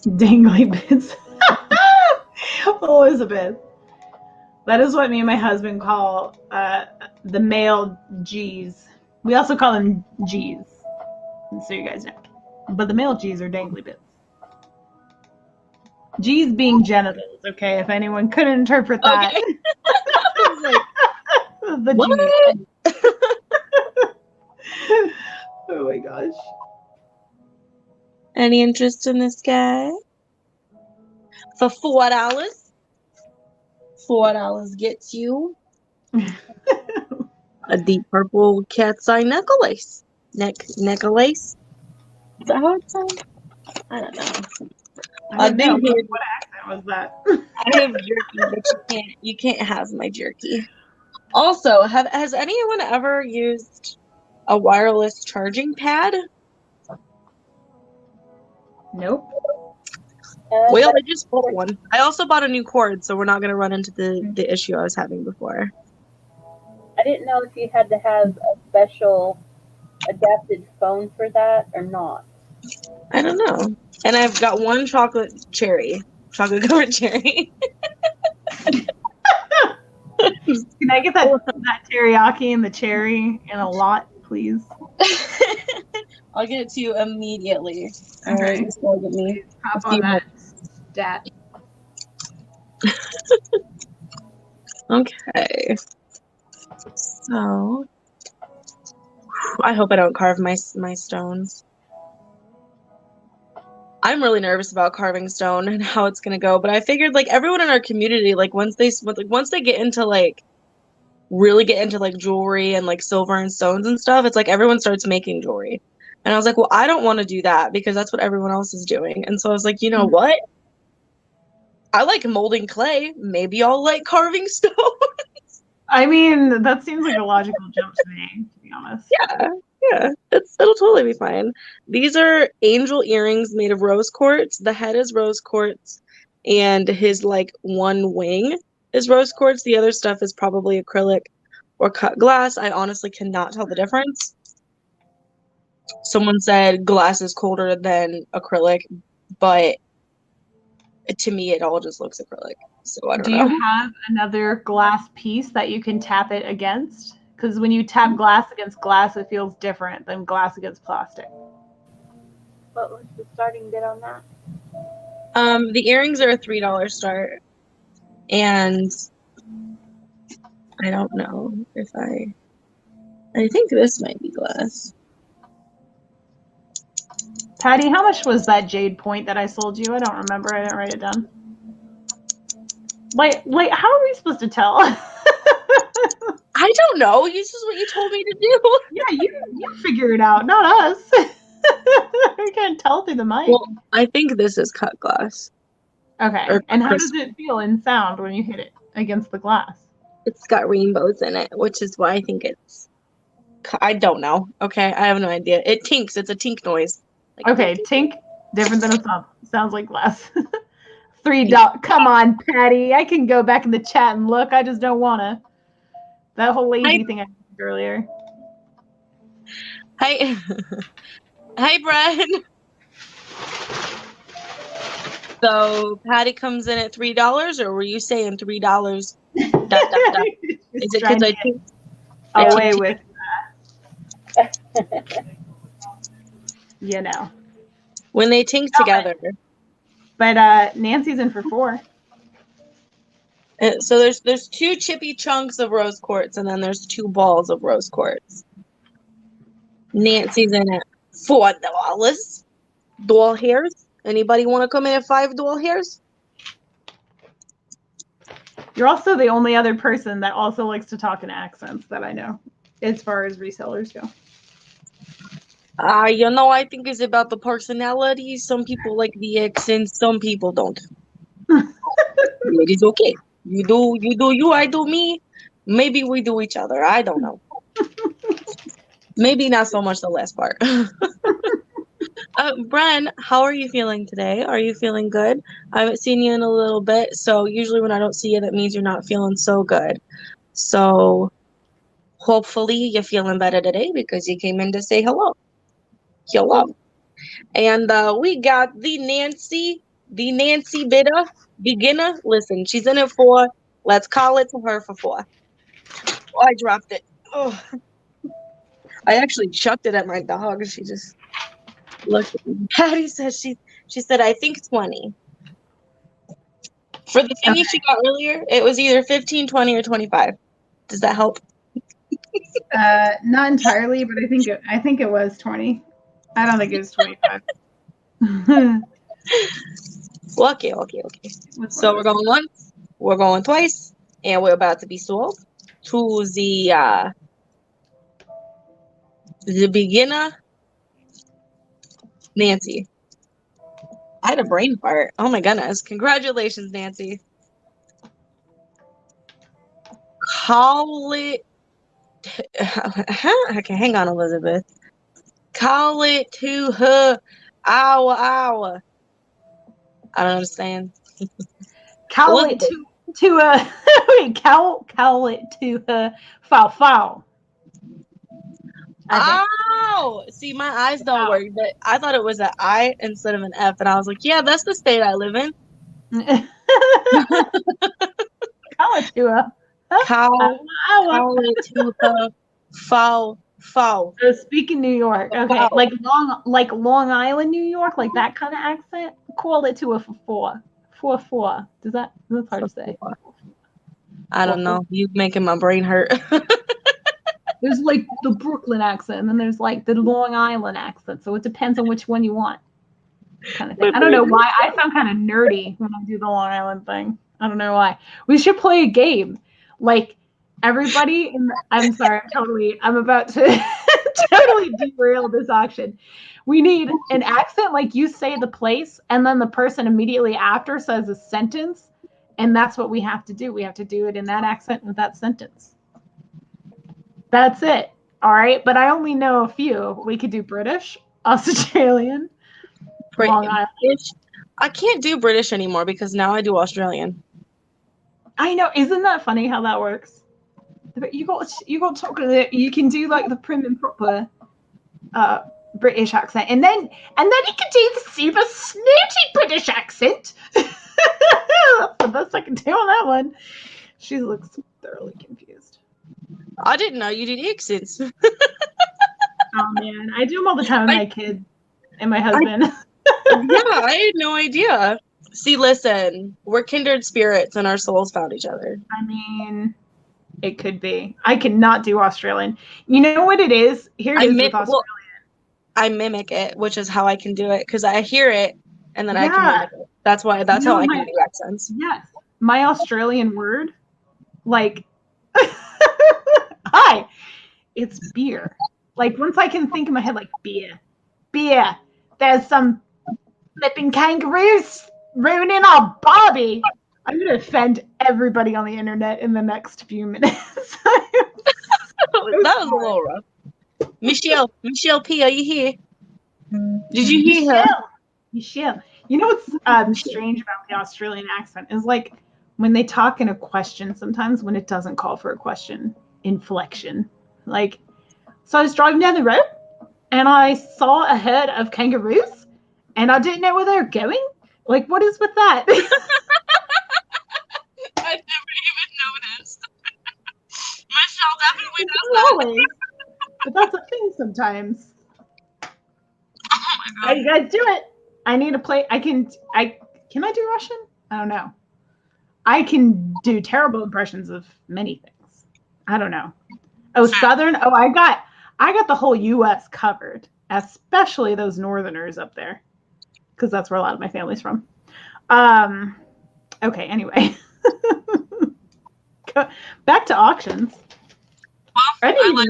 Dangly bits. Elizabeth. That is what me and my husband call the male G's. We also call them G's. So you guys know. But the male G's are dangly bits. G's being genitals, okay? If anyone couldn't interpret that. Okay. The What? G's. Oh my gosh. Any interest in this guy? For $4. $4 gets you a deep purple cat's eye necklace. Necklace? Is that how it's said? I don't know. I don't know. They hear What accent was that? I have jerky, but you can't have my jerky. Also, has anyone ever used a wireless charging pad? Nope. Well, I just bought one. I also bought a new cord, so we're not gonna run into the issue I was having before. I didn't know if you had to have a special adapted phone for that or not. I don't know. And I've got one chocolate covered cherry. Can I get that teriyaki and the cherry and a lot, please? I'll get it to you immediately. Okay. All right, just look at me. Hop on that stat. Okay. So, I hope I don't carve my stones. I'm really nervous about carving stone and how it's gonna go, but I figured like everyone in our community, like once they get into like really get into like jewelry and like silver and stones and stuff, it's like everyone starts making jewelry. And I was like, well, I don't want to do that because that's what everyone else is doing. And so I was like, you know what? I like molding clay. Maybe I'll like carving stone. I mean, that seems like a logical jump to me, to be honest. Yeah, it'll totally be fine. These are angel earrings made of rose quartz. The head is rose quartz, and his like one wing is rose quartz. The other stuff is probably acrylic or cut glass. I honestly cannot tell the difference. Someone said glass is colder than acrylic, but to me it all just looks acrylic. So I don't know. Do you have another glass piece that you can tap it against? Because when you tap glass against glass, it feels different than glass against plastic. What was the starting bid on that? The earrings are a $3 start, and I don't know if I think this might be glass. Patty, how much was that jade point that I sold you? I don't remember. I didn't write it down. Like, how are we supposed to tell? I don't know. This is what you told me to do. Yeah, you figure it out, not us. We can't tell through the mic. Well, I think this is cut glass. Okay. Or And how crystal. does it feel in sound when you hit it against the glass? It's got rainbows in it, which is why I think it's. I don't know. Okay, I have no idea. It tinks. It's a tink noise. Like, Okay, tink, different than a thump. Sounds like glass. $3. Come on, Patty. I can go back in the chat and look. I just don't want to. That whole lazy thing I did earlier. Hi, hi, Brad. So Patty comes in at $3, or were you saying $3? Is it because I think away with, you know. when they tink together? But Nancy's in for 4. So there's 2 chippy chunks of rose quartz, and then there's 2 balls of rose quartz. Nancy's in at $4. Doll hairs. Anybody want to come in at $5 You're also the only other person that also likes to talk in accents that I know, as far as resellers go. I think it's about the personality. Some people like the accents, some people don't. It is okay. You do you, I do me. Maybe we do each other. I don't know. Maybe not so much the last part. Bren, how are you feeling today? Are you feeling good? I haven't seen you in a little bit, so usually when I don't see you, that means you're not feeling so good. So hopefully you're feeling better today because you came in to say hello. Hello. And we got the Nancy beginner. Listen, she's in it for, let's call it to her for 4. Oh, I dropped it. Oh, I actually chucked it at my dog. She just looked at me. Patty says she said, I think 20. For the thingy she got earlier, it was either 15, 20, or 25. Does that help? Not entirely, but I think it was 20. I don't think it was 25. Well, okay. So we're going once, we're going twice, and we're about to be sold to the beginner, Nancy. I had a brain fart. Oh my goodness. Congratulations, Nancy. Call it. Okay, hang on, Elizabeth. Call it to her. Hour. I don't understand. Cowl it to a wait, cowl it to a foul. Oh, see, my eyes don't work, but I thought it was an I instead of an F, and I was like, yeah, that's the state I live in. Cowl it to a Call it to her. Foul. So speaking New York, okay, Wow. like Long Island, New York, like that kind of accent. Call it to a 4. That's hard to say. I don't know. You making my brain hurt. There's like the Brooklyn accent, and then there's like the Long Island accent. So it depends on which one you want. Kind of thing. I don't know why I sound kind of nerdy when I do the Long Island thing. I don't know why. We should play a game. Like everybody I'm sorry, I'm about to totally derail this auction. We need an accent, like you say the place, and then the person immediately after says a sentence, and that's what we have to do. We have to do it in that accent with that sentence. That's it. All right, but I only know a few. We could do British, Australian, Long Island. I can't do British anymore because now I do Australian. I know. Isn't that funny how that works? But you got to talk with it. You can do like the prim and proper British accent, and then you can do the super snooty British accent. That's the best I can do on that one. She looks thoroughly confused. I didn't know you did accents. Oh man, I do them all the time with my kid and my husband. Yeah, I had no idea. See, listen, we're kindred spirits and our souls found each other. I mean, it could be. I cannot do Australian. You know what it is? Here it is with Australian. I mimic it, which is how I can do it because I hear it and then I can mimic it. That's how I can do accents. Yes. My Australian word, like, hi, it's beer. Like, once I can think in my head, like, beer. There's some flipping kangaroos ruining our Barbie. I'm going to offend everybody on the internet in the next few minutes. That was a little rough. Michelle P, are you here? Did you hear her? Michelle. You know what's strange about the Australian accent is like when they talk in a question, sometimes when it doesn't call for a question, inflection. Like, so I was driving down the road and I saw a herd of kangaroos and I didn't know where they were going. Like, what is with that? I never even noticed. Michelle definitely does that. But that's a thing sometimes. Oh my god. You guys do it. I need to play. Can I do Russian? I don't know. I can do terrible impressions of many things. I don't know. Oh, Southern. Oh, I got the whole U.S. covered, especially those Northerners up there, because that's where a lot of my family's from. Okay. Anyway, back to auctions. Well, I like you even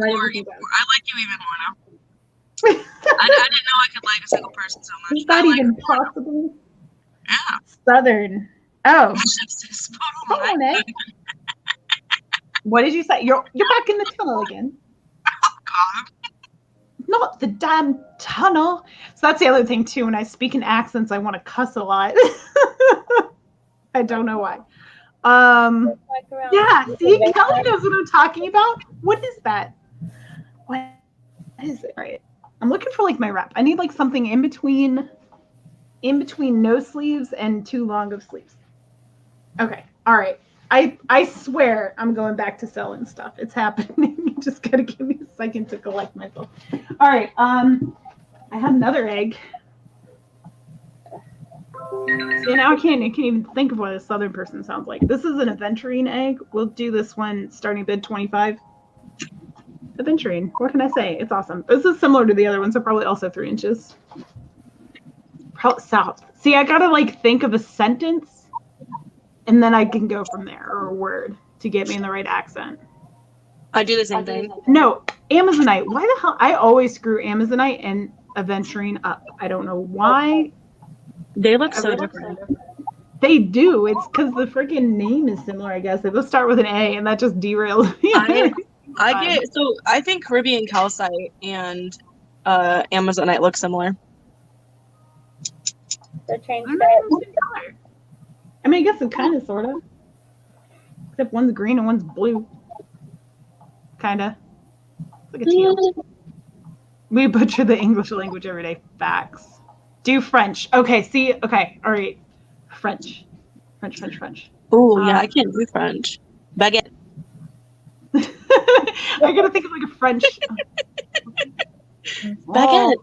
more now. I didn't know I could like a single person so much. Is that even possible? Yeah. Southern. Oh. Come on, eh? What did you say? You're back in the tunnel again. Oh god. Not the damn tunnel. So that's the other thing too. When I speak in accents, I want to cuss a lot. I don't know why. Yeah, see, Kelly knows what I'm talking about. What is that? What is it? All right. I'm looking for like my wrap. I need like something in between no sleeves and too long of sleeves. Okay. All right. I swear I'm going back to selling stuff. It's happening. You just gotta give me a second to collect myself. All right. I had another egg. See, now I can't even think of what a Southern person sounds like. This is an aventurine egg. We'll do this one starting bid 25. Aventurine. What can I say? It's awesome. This is similar to the other one, so probably also 3 inches. South. See, I gotta like think of a sentence, and then I can go from there, or a word to get me in the right accent. I do the same thing. No, Amazonite. Why the hell? I always screw Amazonite and aventurine up. I don't know why. They look so different. They do. It's because the freaking name is similar, I guess. They both start with an A, and that just derails me. I think Caribbean calcite and Amazonite look similar. So change They're not that. even the same color. I mean, I guess it kind of, sort of. Except one's green and one's blue. Kind of. It's like a teal. We butcher the English language every day. Facts. Do French. Okay, see? Okay, all right. French. Oh, yeah, I can't do French. Baguette. I gotta think of like a French. Baguette.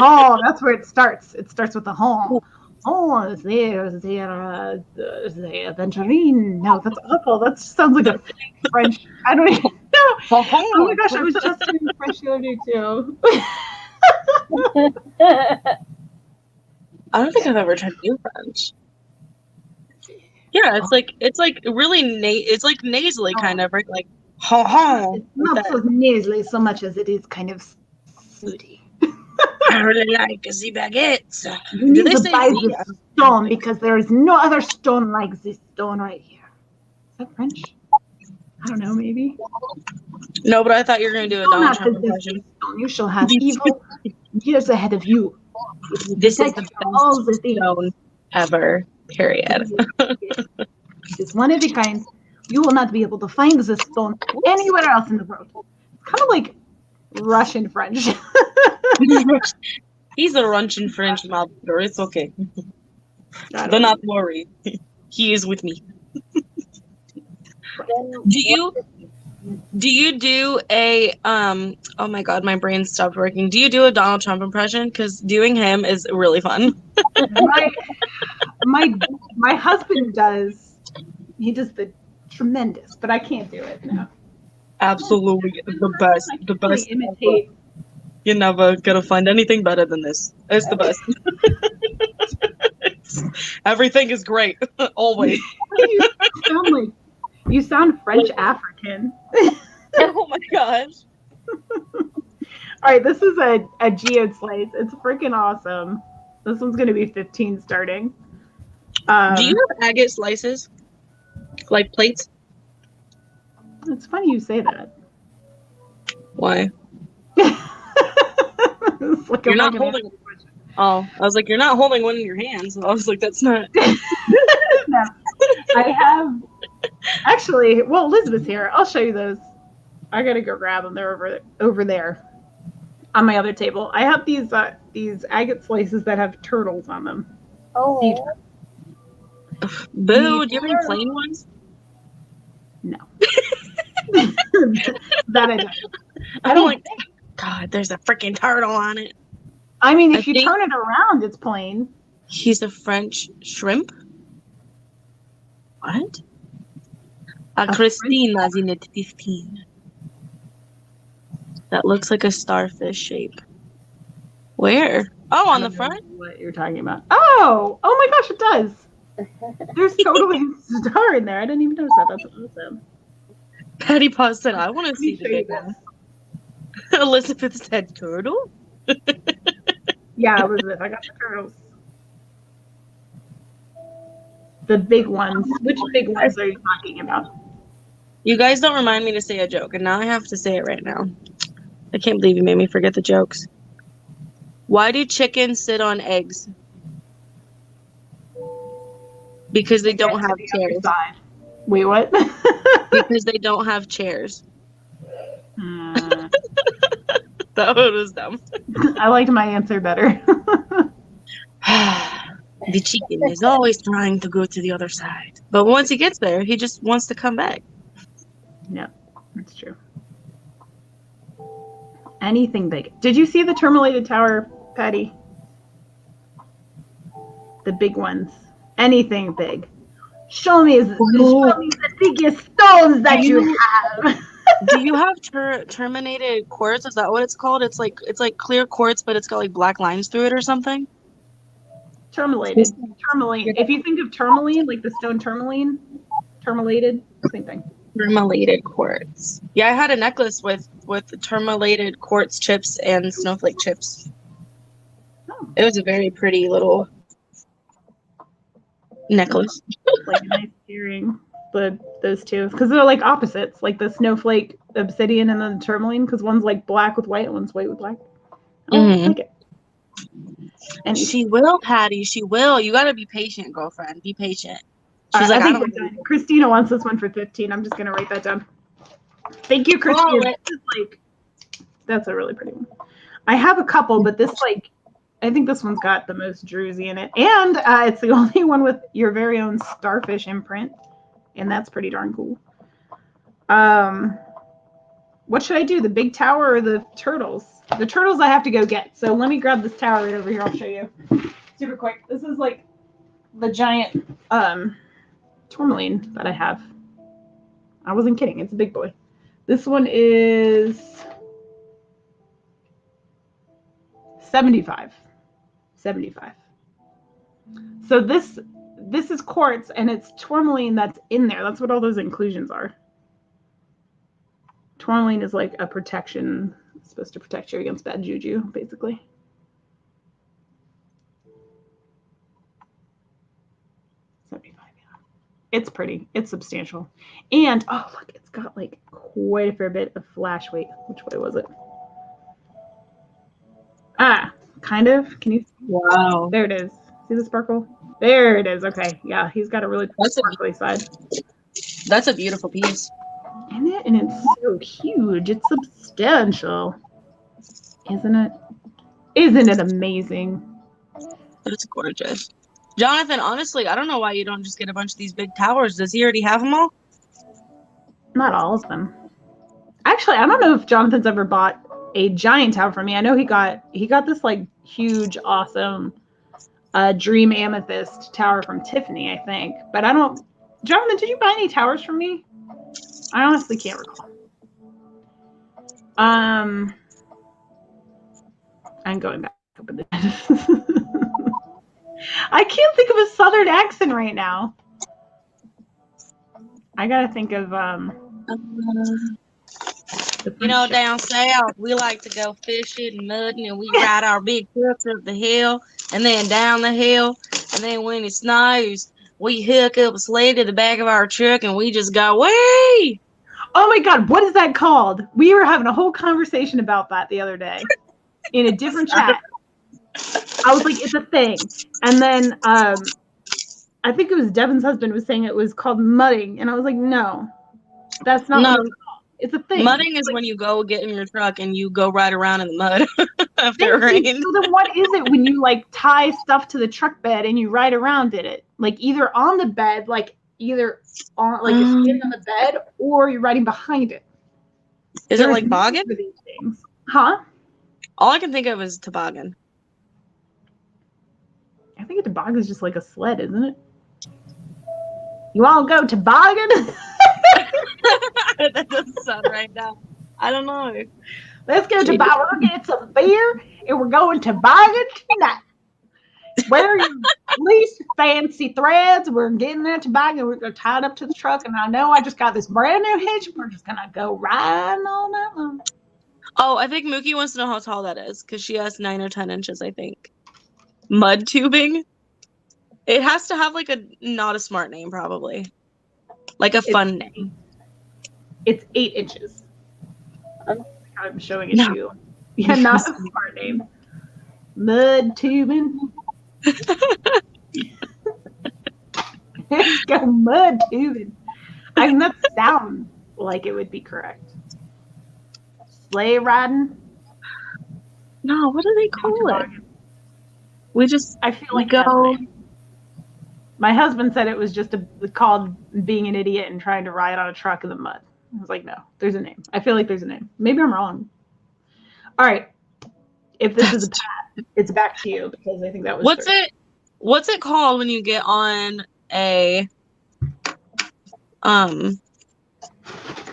Oh, that's where it starts. It starts with the home. Oh, there's the Venturine. No, that's awful. That sounds like a French. I don't even know. Oh my gosh, I was just doing French the other day too. I don't think I've ever tried to do French. Yeah, it's like really it's like nasally kind of, right? Like It's not so nasally so much as it is kind of snooty. I really like the baguettes. You need to buy this stone because there is no other stone like this stone right here. Is that French? I don't know, maybe. No, but I thought you were gonna do a Do Donald not Trump possess impression. this stone. You shall have evil years ahead of you. This is the all the best things. stone ever. Period. It is one of a kind. You will not be able to find this stone anywhere else in the world. It's kind of like Russian French. He's a Russian French mobster. It's okay. Do not worry. He is with me. Do you do a oh my god, my brain stopped working. Do you do a Donald Trump impression? Because doing him is really fun. my husband does. He does the tremendous, but I can't do it. No. Absolutely the best. I The can't really best. imitate. You're never gonna find anything better than this. It's the best. Everything is great. Always. You sound French African. Oh my gosh. All right, this is a geode slice. It's freaking awesome. This one's gonna be 15 starting. Do you have agate slices? Like plates? It's funny you say that. Why? It's like, You're am I not gonna- holding. Oh, I was like, you're not holding one in your hands. I was like, that's not. No. I have actually. Well, Elizabeth's here. I'll show you those. I gotta go grab them. They're over there on my other table. I have these agate slices that have turtles on them. Oh, Boo! Do you have any plain ones? No. That I don't. I I'm don't. like, God, there's a freaking turtle on it. I mean, if I you think- turn it around, it's plain. He's a French shrimp. What? A Christina in it 15. That looks like a starfish shape. Where? Oh, on the front? What you're talking about? Oh my gosh, it does. There's totally a star in there. I didn't even notice that. That's awesome. Patty Paws said, I want to Let me see the show you big one. Elizabeth said, turtle? Yeah, Elizabeth, I got the turtles. The big ones. Which big ones are you talking about? You guys don't remind me to say a joke, and now I have to say it right now. I can't believe you made me forget the jokes. Why do chickens sit on eggs? Because they don't have chairs. Wait, what? Because they don't have chairs. Hmm. That one was dumb. I liked my answer better. The chicken is always trying to go to the other side. But once he gets there, he just wants to come back. No, that's true. Anything big. Did you see the terminated tower, Patty? The big ones. Anything big. Show me the biggest stones that you have. Do you have terminated quartz? Is that what it's called? It's like clear quartz, but it's got like black lines through it or something. Tourmaline. Tourmaline. If you think of tourmaline, like the stone tourmaline, tourmalated, same thing. Tourmalated quartz. Yeah, I had a necklace with tourmalated quartz chips and snowflake chips. Oh. It was a very pretty little necklace. Like a nice pairing. Those two, because they're like opposites, like the snowflake obsidian and then the tourmaline, because one's like black with white and one's white with black. I like it. And She will, Patty. She will. You gotta be patient, girlfriend. Be patient. She's I like, think we're done. Christina wants this one for 15. I'm just gonna write that down. Thank you, Christina. That's a really pretty one. I have a couple, but this I think this one's got the most druzy in it, and it's the only one with your very own starfish imprint, and that's pretty darn cool. What should I do? The big tower or the turtles? The turtles I have to go get. So let me grab this tower right over here. I'll show you super quick. This is like the giant tourmaline that I have. I wasn't kidding. It's a big boy. This one is 75. So this is quartz, and it's tourmaline that's in there. That's what all those inclusions are. Tourmaline is like a protection. It's supposed to protect you against bad juju, basically. It's pretty. It's substantial. And, oh, look, it's got like quite a fair bit of flash weight. Which way was it? Kind of. Can you see? wow. There it is. See the sparkle? There it is. Okay. Yeah, he's got a really sparkly side. That's a beautiful piece. Isn't it? And it's so huge. It's substantial. Isn't it? Isn't it amazing? That's gorgeous. Jonathan, honestly, I don't know why you don't just get a bunch of these big towers. Does he already have them all? Not all of them. Actually, I don't know if Jonathan's ever bought a giant tower from me. I know he got this like huge, awesome dream amethyst tower from Tiffany, I think. But I don't. Jonathan, did you buy any towers from me? I honestly can't recall. I'm going back up in the I can't think of a southern accent right now. I gotta think of you know, down south we like to go fishing and mudding, and we ride our big trucks up the hill and then down the hill, and then when it snows we hook up a sled to the back of our truck and we just go way. Oh my god, what is that called? We were having a whole conversation about that the other day in a different chat. I was like, it's a thing. And then I think it was Devin's husband was saying it was called mudding. And I was like, no, that's not what it's called. It's a thing. Mudding is when you go get in your truck and you go ride around in the mud after it rains. So then what is it when you like tie stuff to the truck bed and you ride around in it? Like either on the bed, like either on like a stand on the bed, or you're riding behind it. Is it like boggin? For these things. Huh? All I can think of is toboggan. I think a toboggan is just like a sled, isn't it? You all go toboggan? That doesn't sound right now. I don't know. Let's go toboggan. We're gonna get some beer and we're going toboggan tonight. Wear your least fancy threads. We're getting that toboggan. We're gonna tie it up to the truck. And I know I just got this brand new hitch. We're just gonna go riding all night long. Oh, I think Mookie wants to know how tall that is because she has 9 or 10 inches, I think. Mud tubing. It has to have like a not a smart name, probably. Like a fun name. It's 8 inches. I'm showing it to you. Yeah, not a smart name. Mud tubing. Let's go mud tubing. I mean, that sounds like it would be correct. Sleigh riding. No, what do they call it? We just I feel like go. My husband said it was just called being an idiot and trying to ride on a truck in the mud. I was like, no, there's a name. I feel like there's a name. Maybe I'm wrong. All right. If this is a path, it's back to you because I think that was. What's it called when you get on a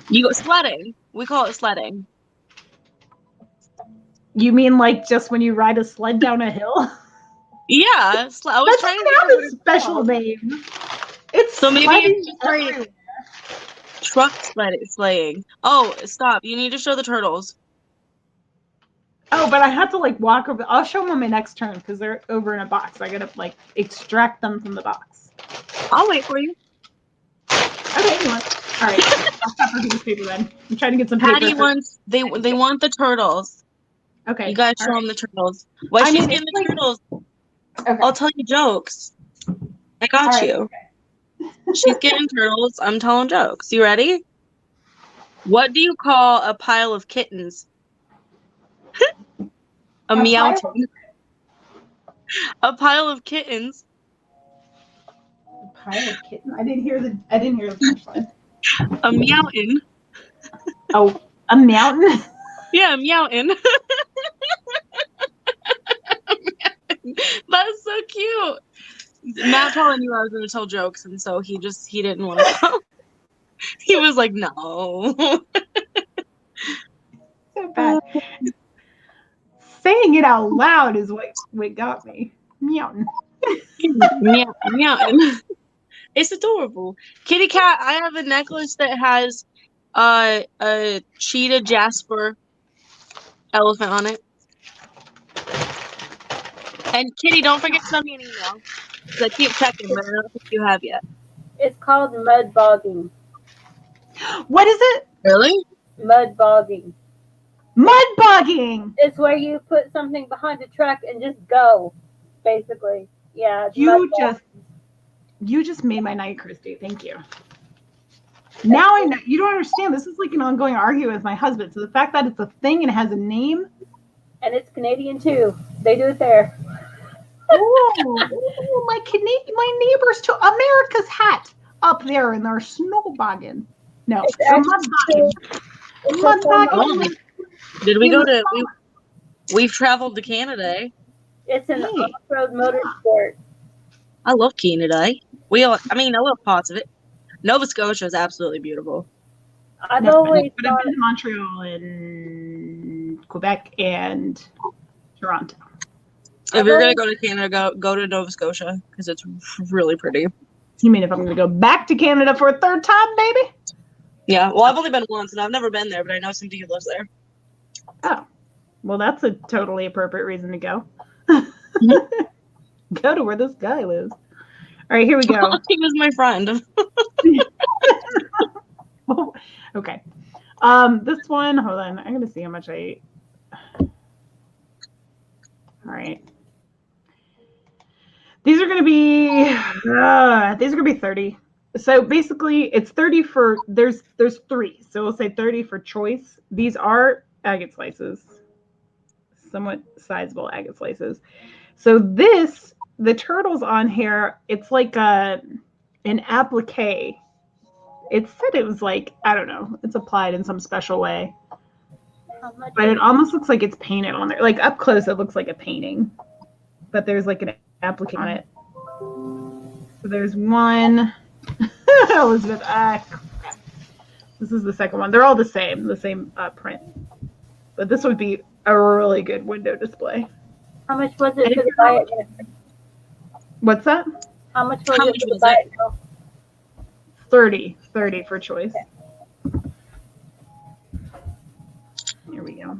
you go sledding? We call it sledding. You mean like just when you ride a sled down a hill? Yeah, I was trying to have a special name. It's so maybe it's just like truck sleighing. Oh, stop! You need to show the turtles. Oh, but I have to like walk over. I'll show them on my next turn because they're over in a box. I gotta like extract them from the box. I'll wait for you. Okay, you want? All right, I'll stop for this paper then. I'm trying to get some paper. Patty wants they want the turtles. Okay. You guys all show right. them the turtles. While I she's mean, getting it's the turtles, Okay. I'll tell you jokes. I got All right, you. She's getting turtles. I'm telling jokes. You ready? What do you call a pile of kittens? A meowton. A pile of kittens. A pile of kittens. I didn't hear the punchline. A meowton. Oh, a mountain. Yeah, a meowton. That's so cute. Matt probably knew I was going to tell jokes, and so he didn't want to go. He was like, no. So bad. Saying it out loud is what got me. Mountain. Meowton. It's adorable. Kitty cat, I have a necklace that has a cheetah jasper elephant on it. And Kitty, don't forget to send me an email. 'Cause I keep checking, but I don't think you have yet. It's called mud bogging. What is it? Really? Mud bogging. Mud bogging. It's where you put something behind a truck and just go, basically. Yeah. it's mud You just made my night, Christy. Thank you. Now I know. You don't understand. This is like an ongoing argument with my husband. So the fact that it's a thing and it has a name. And it's Canadian too. They do it there. Oh, my neighbors to America's hat up there and they're snowbogging. No, It's so actually- mud bogging. Did we go to? We've traveled to Canada. Eh? It's an Hey. off-road motorsport. I love Canada. Eh? I love parts of it. Nova Scotia is absolutely beautiful. I've No, always but I've thought been to Montreal and Quebec and Toronto. If you're gonna go to Canada, go to Nova Scotia because it's really pretty. You mean if I'm going to go back to Canada for a third time, baby? Yeah. Well, I've only been once, and I've never been there, but I know somebody who lives there. Oh, well, that's a totally appropriate reason to go. Go to where this guy lives. All right, here we go. He was my friend. Okay. This one, hold on. I'm going to see how much I ate. All right. These are going to be 30. So basically it's 30 for, there's 3. So we'll say 30 for choice. These are agate slices, somewhat sizable agate slices. So the turtles on here, it's like an applique. It said it was like, I don't know, it's applied in some special way. how much But it almost looks like it's painted on there. Like up close, it looks like a painting. But there's like an applique on it. So there's one. Elizabeth, this is the second one. They're all the same print. But this would be a really good window display. How much was it for the buy it now? What's that? How much was How it much for the was buy it? it now? 30 for choice. Here we go.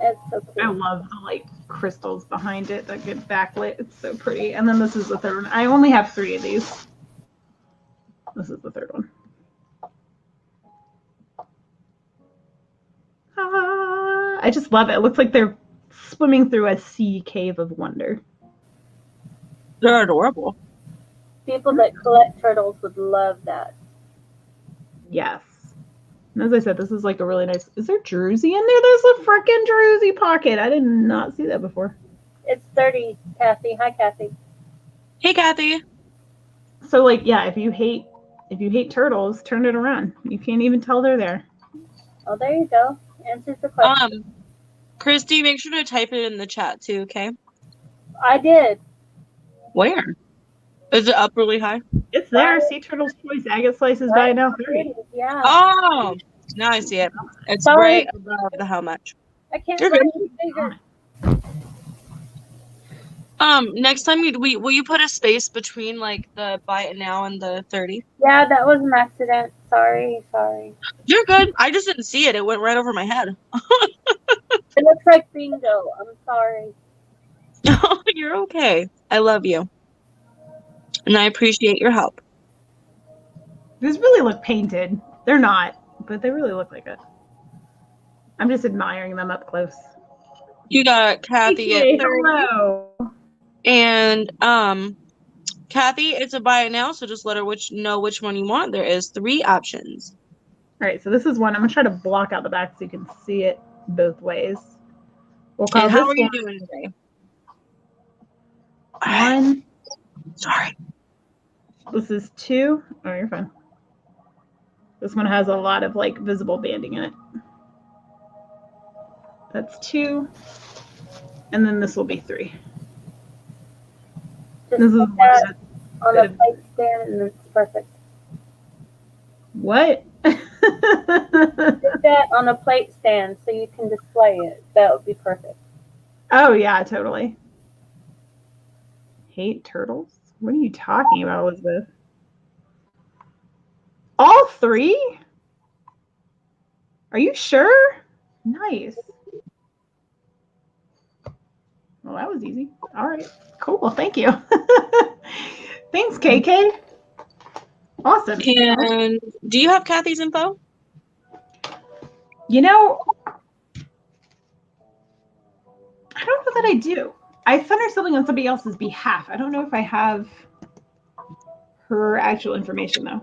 That's so I cool. love the like crystals behind it that get backlit. It's so pretty. And then this is the third one. I only have 3 of these. This is the third one. I just love it. It looks like they're swimming through a sea cave of wonder. They're adorable. People that collect turtles would love that. Yes. And as I said, this is like a really nice. Is there Druzy in there? There's a freaking Druzy pocket. I did not see that before. It's 30, Kathy. Hi, Kathy. Hey, Kathy. So like, yeah, if you hate turtles, turn it around. You can't even tell they're there. Oh, there you go. Answers the question. Christy, make sure to type it in the chat too, okay? I did. Where? Is it up really high? It's there. Sea turtles choice agate slices by now 30. Yeah. Oh, now I see it. It's Sorry. right above the how much. I can't You're find good. any bigger. Next time will you put a space between like the buy it now and the 30? Yeah, that was an accident. Sorry. You're good. I just didn't see it. It went right over my head. It looks like bingo. I'm sorry. You're okay. I love you. And I appreciate your help. These really look painted. They're not, but they really look like it. I'm just admiring them up close. You got Kathy Hey, at 30. hello. And Kathy, it's a buy it now, so just let her know which one you want. There is 3 options. All right, so this is one. I'm gonna try to block out the back so you can see it both ways. We'll call And how this are you one doing today? 1. Sorry. This is 2. Oh, you're fine. This one has a lot of like visible banding in it. That's 2. And then this will be 3. Just This is put that one on that- a plate stand and it's perfect. What? Put that on a plate stand so you can display it. That would be perfect. Oh yeah, totally. Hate turtles? What are you talking about, Elizabeth? All 3? Are you sure? Nice. Well, that was easy. All right. Cool. Well, thank you. Thanks, KK. Awesome. And do you have Kathy's info? You know, I don't know that I do. I sent her something on somebody else's behalf. I don't know if I have her actual information, though.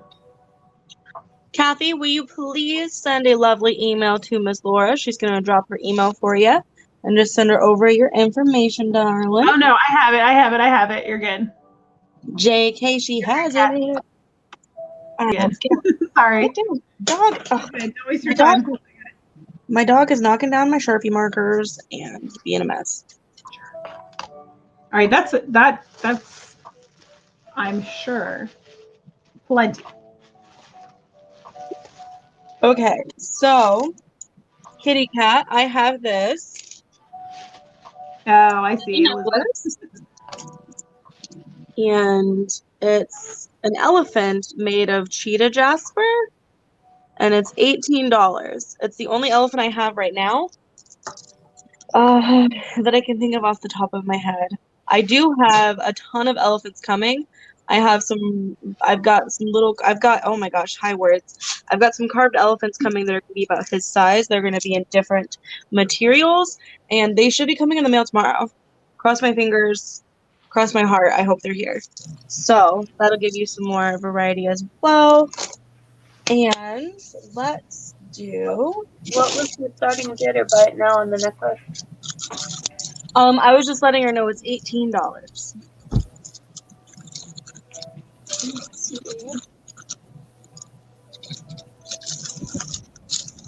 Kathy, will you please send a lovely email to Miss Laura? She's going to drop her email for you. And just send her over your information, darling. Oh, no. I have it. I have it. I have it. You're good. JK, she has it. Good. Sorry. Dog. Oh, Okay, don't waste your my time. dog. My dog is knocking down my Sharpie markers and being a mess. All right, that's I'm sure plenty. Okay, so Kitty Cat, I have this. Oh, I see. Necklace. And it's an elephant made of cheetah jasper. And it's $18. It's the only elephant I have right now that I can think of off the top of my head. I do have a ton of elephants coming. I've got, oh my gosh, high words. I've got some carved elephants coming that are going to be about his size. They're going to be in different materials, and they should be coming in the mail tomorrow. Cross my fingers, cross my heart. I hope they're here. So that'll give you some more variety as well. And let's do. What was the starting bid or buy it now on the necklace? I was just letting her know it's $18.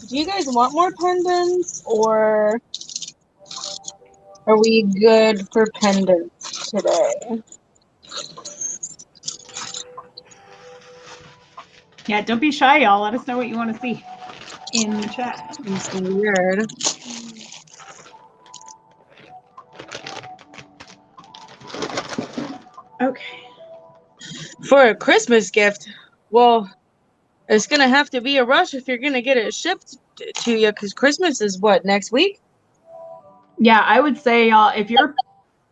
Do you guys want more pendants, or are we good for pendants today? Yeah, don't be shy, y'all. Let us know what you want to see in the chat. It's weird. Okay. For a Christmas gift, well, it's gonna have to be a rush if you're gonna get it shipped to you, because Christmas is what, next week? Yeah, I would say, y'all, if you're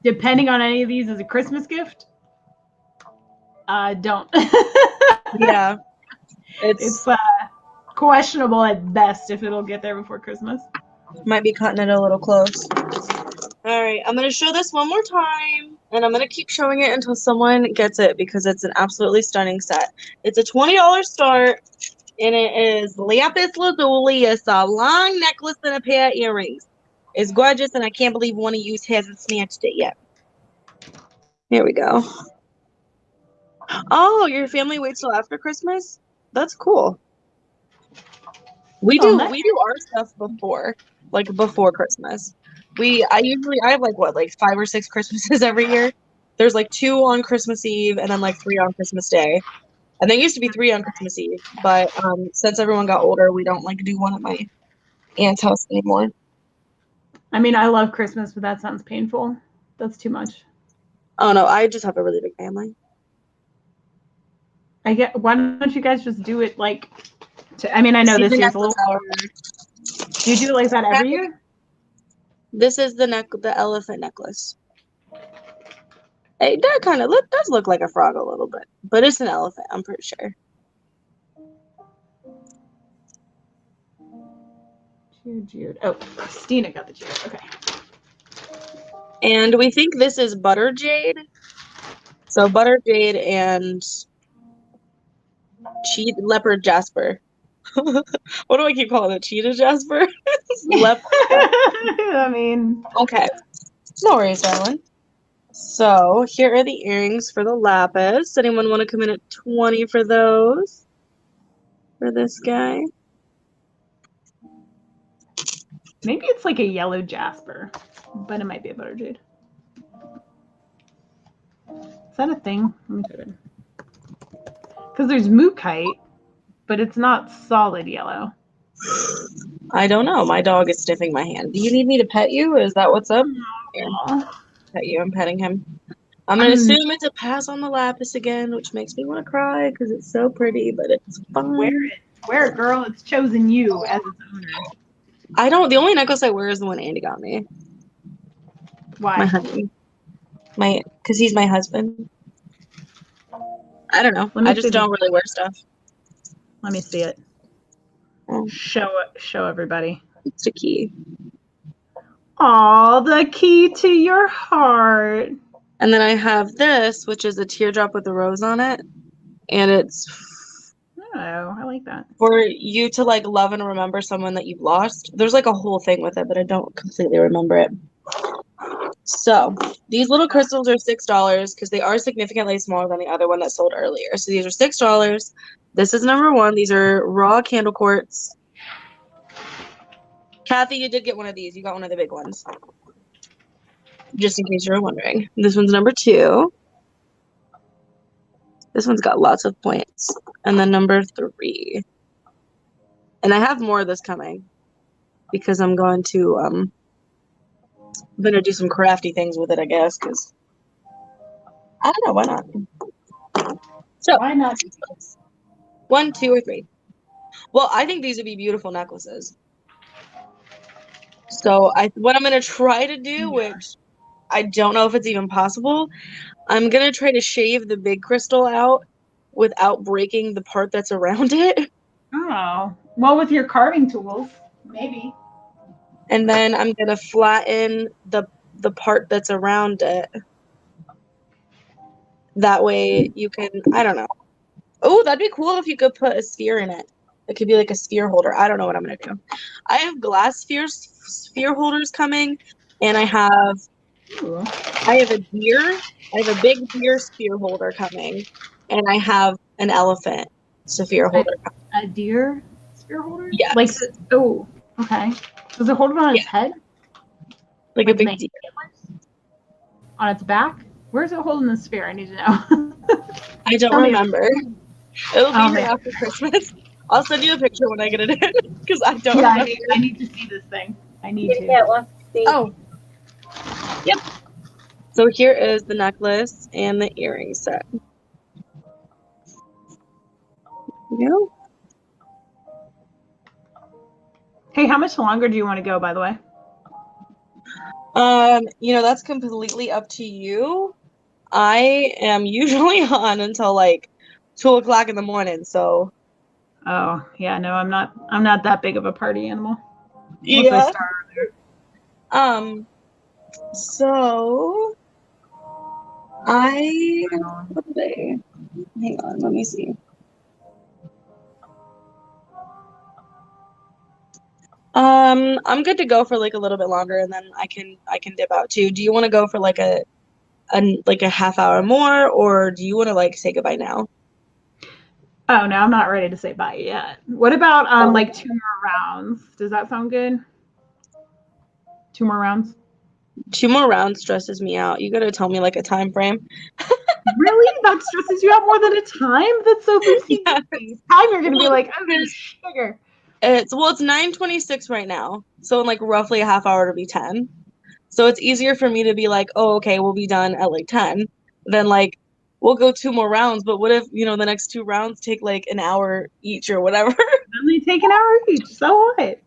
depending on any of these as a Christmas gift, don't. Yeah. It's questionable at best if it'll get there before Christmas. Might be cutting it a little close. All right, I'm going to show this one more time, and I'm going to keep showing it until someone gets it, because it's an absolutely stunning set. It's a $20 start, and it is lapis lazuli. It's a long necklace and a pair of earrings. It's gorgeous, and I can't believe one of you hasn't snatched it yet. Here we go. Oh, your family waits till after Christmas? That's cool. We do our stuff before Christmas. I have like 5 or 6 Christmases every year. There's like 2 on Christmas Eve and then like 3 on Christmas Day. And there used to be 3 on Christmas Eve, but since everyone got older, we don't like do one at my aunt's house anymore. I mean, I love Christmas, but that sounds painful. That's too much. Oh no, I just have a really big family. Why don't you guys just do it like? I mean, I know this year's a little harder. Do you do it like that every year? This is the elephant necklace. It that kind of does look like a frog a little bit, but it's an elephant, I'm pretty sure. Jude. Oh, Christina got the Jude. Okay. And we think this is butter jade. So butter jade and leopard jasper. What do I keep calling it? Cheetah jasper? Leopard. I mean, Okay. No worries, darling. So here are the earrings for the lapis. Anyone want to come in at 20 for those? For this guy? maybe it's like a yellow jasper, but it might be a butter jade. Is that a thing? Let me type it. Because there's mookaite, but it's not solid yellow. I don't know. My dog is sniffing my hand. Do you need me to pet you? Is that what's up? Here, Aw. pet you. I'm petting him. I'm going to assume it's a pass on the lapis again, which makes me want to cry because it's so pretty, but it's fun. Wear it, girl. It's chosen you as its owner. The only necklace I wear is the one Andy got me. Why? My husband. Because he's my husband. I don't know. I just don't really wear stuff. Let me see it. Oh. Show everybody. It's a key. Aw, the key to your heart. And then I have this, which is a teardrop with a rose on it. And it's Oh, I like that. for you to like love and remember someone that you've lost. There's like a whole thing with it, but I don't completely remember it. So these little crystals are $6 because they are significantly smaller than the other one that sold earlier. So these are $6. This is number one. These are raw candle quartz. Kathy, you did get one of these. You got one of the big ones. Just in case you were wondering. This one's number two. This one's got lots of points. And then number three. And I have more of this coming because I'm going to do some crafty things with it, I guess, because I don't know, why not? So Why not? 1, 2, or 3. Well, I think these would be beautiful necklaces. So what I'm gonna try to do, which I don't know if it's even possible, I'm gonna try to shave the big crystal out without breaking the part that's around it. Oh, well, with your carving tools, maybe. And then I'm gonna flatten the part that's around it. That way you can, I don't know. Oh, that'd be cool if you could put a sphere in it. It could be like a sphere holder. I don't know what I'm gonna do. I have glass sphere holders coming, and I have Ooh. a deer. I have a big deer sphere holder coming, and I have an elephant sphere holder coming. A deer spear holder? Yes. Like, oh, okay. Does it hold it on its head? Like a big deer. On its back? Where's it holding the spear? I need to know. I don't Tell me. remember. It'll be Oh, here man. after Christmas. I'll send you a picture when I get it in, because I don't Yeah, remember. I need to see this thing. I need to. Yeah, wants to see. Oh. Yep. So here is the necklace and the earring set. Yeah. Hey, how much longer do you want to go, by the way? That's completely up to you. I am usually on until like 2:00 in the morning, so Oh, yeah, no, I'm not that big of a party animal. yeah. Once So what are they? Hang on, let me see. I'm good to go for like a little bit longer, and then I can dip out too. Do you want to go for like a half hour more, or do you want to like say goodbye now? Oh, no, I'm not ready to say bye yet. What about like 2 more rounds? Does that sound good? 2 more rounds? 2 more rounds stresses me out. You gotta tell me like a time frame. Really? That stresses you out more than a time? That's so boosty. Yeah. Time you're gonna be like, oh, sugar. It's 9:26 right now, so in like roughly a half hour to be 10. So it's easier for me to be like, oh, okay, we'll be done at like 10. Then like we'll go 2 more rounds, but what if the next 2 rounds take like an hour each or whatever? Then they take an hour each. So what?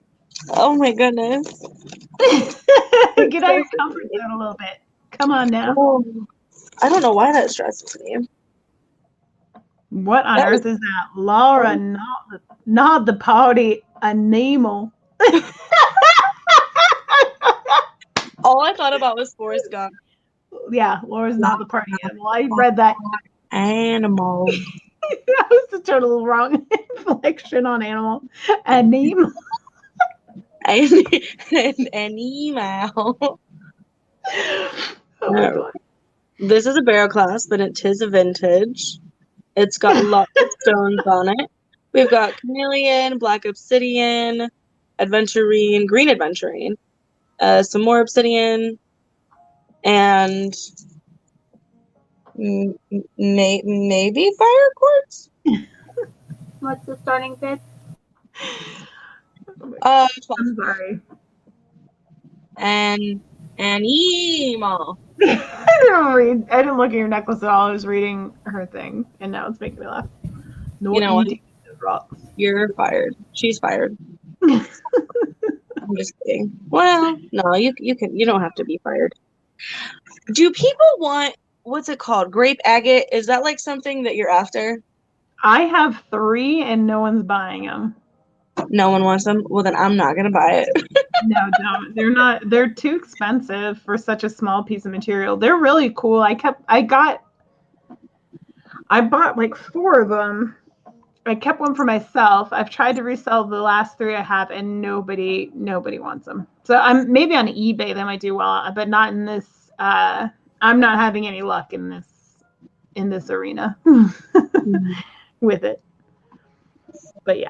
Oh my goodness. Get out of your comfort zone a little bit. Come on now. Oh, I don't know why that stresses me. What on That earth is that? Laura, not the party animal. All I thought about was Forrest Gump. Yeah, Laura's not the party animal. I read that. Animal. That was the total wrong inflection on animal. Animal. An email. Oh my God. This is a barrel clasp, and it is a vintage. It's got lots of stones on it. We've got chameleon, black obsidian, adventurine, green adventurine, some more obsidian, and maybe fire quartz. What's the starting bid? 12. I'm sorry. And an email. I didn't look at your necklace at all. I was reading her thing, and now it's making me laugh. No, You know what? eating rocks. You're fired. She's fired. I'm just kidding. Well, no, you don't have to be fired. Do people want, what's it called? Grape agate? Is that like something that you're after? I have 3, and no one's buying them. No one wants them? Well, then I'm not going to buy it. No, don't. They're not. They're too expensive for such a small piece of material. They're really cool. I bought like 4 of them. I kept one for myself. I've tried to resell the last 3 I have, and nobody wants them. So I'm maybe on eBay they might do well, but not in this. I'm not having any luck in this arena with it. But yeah,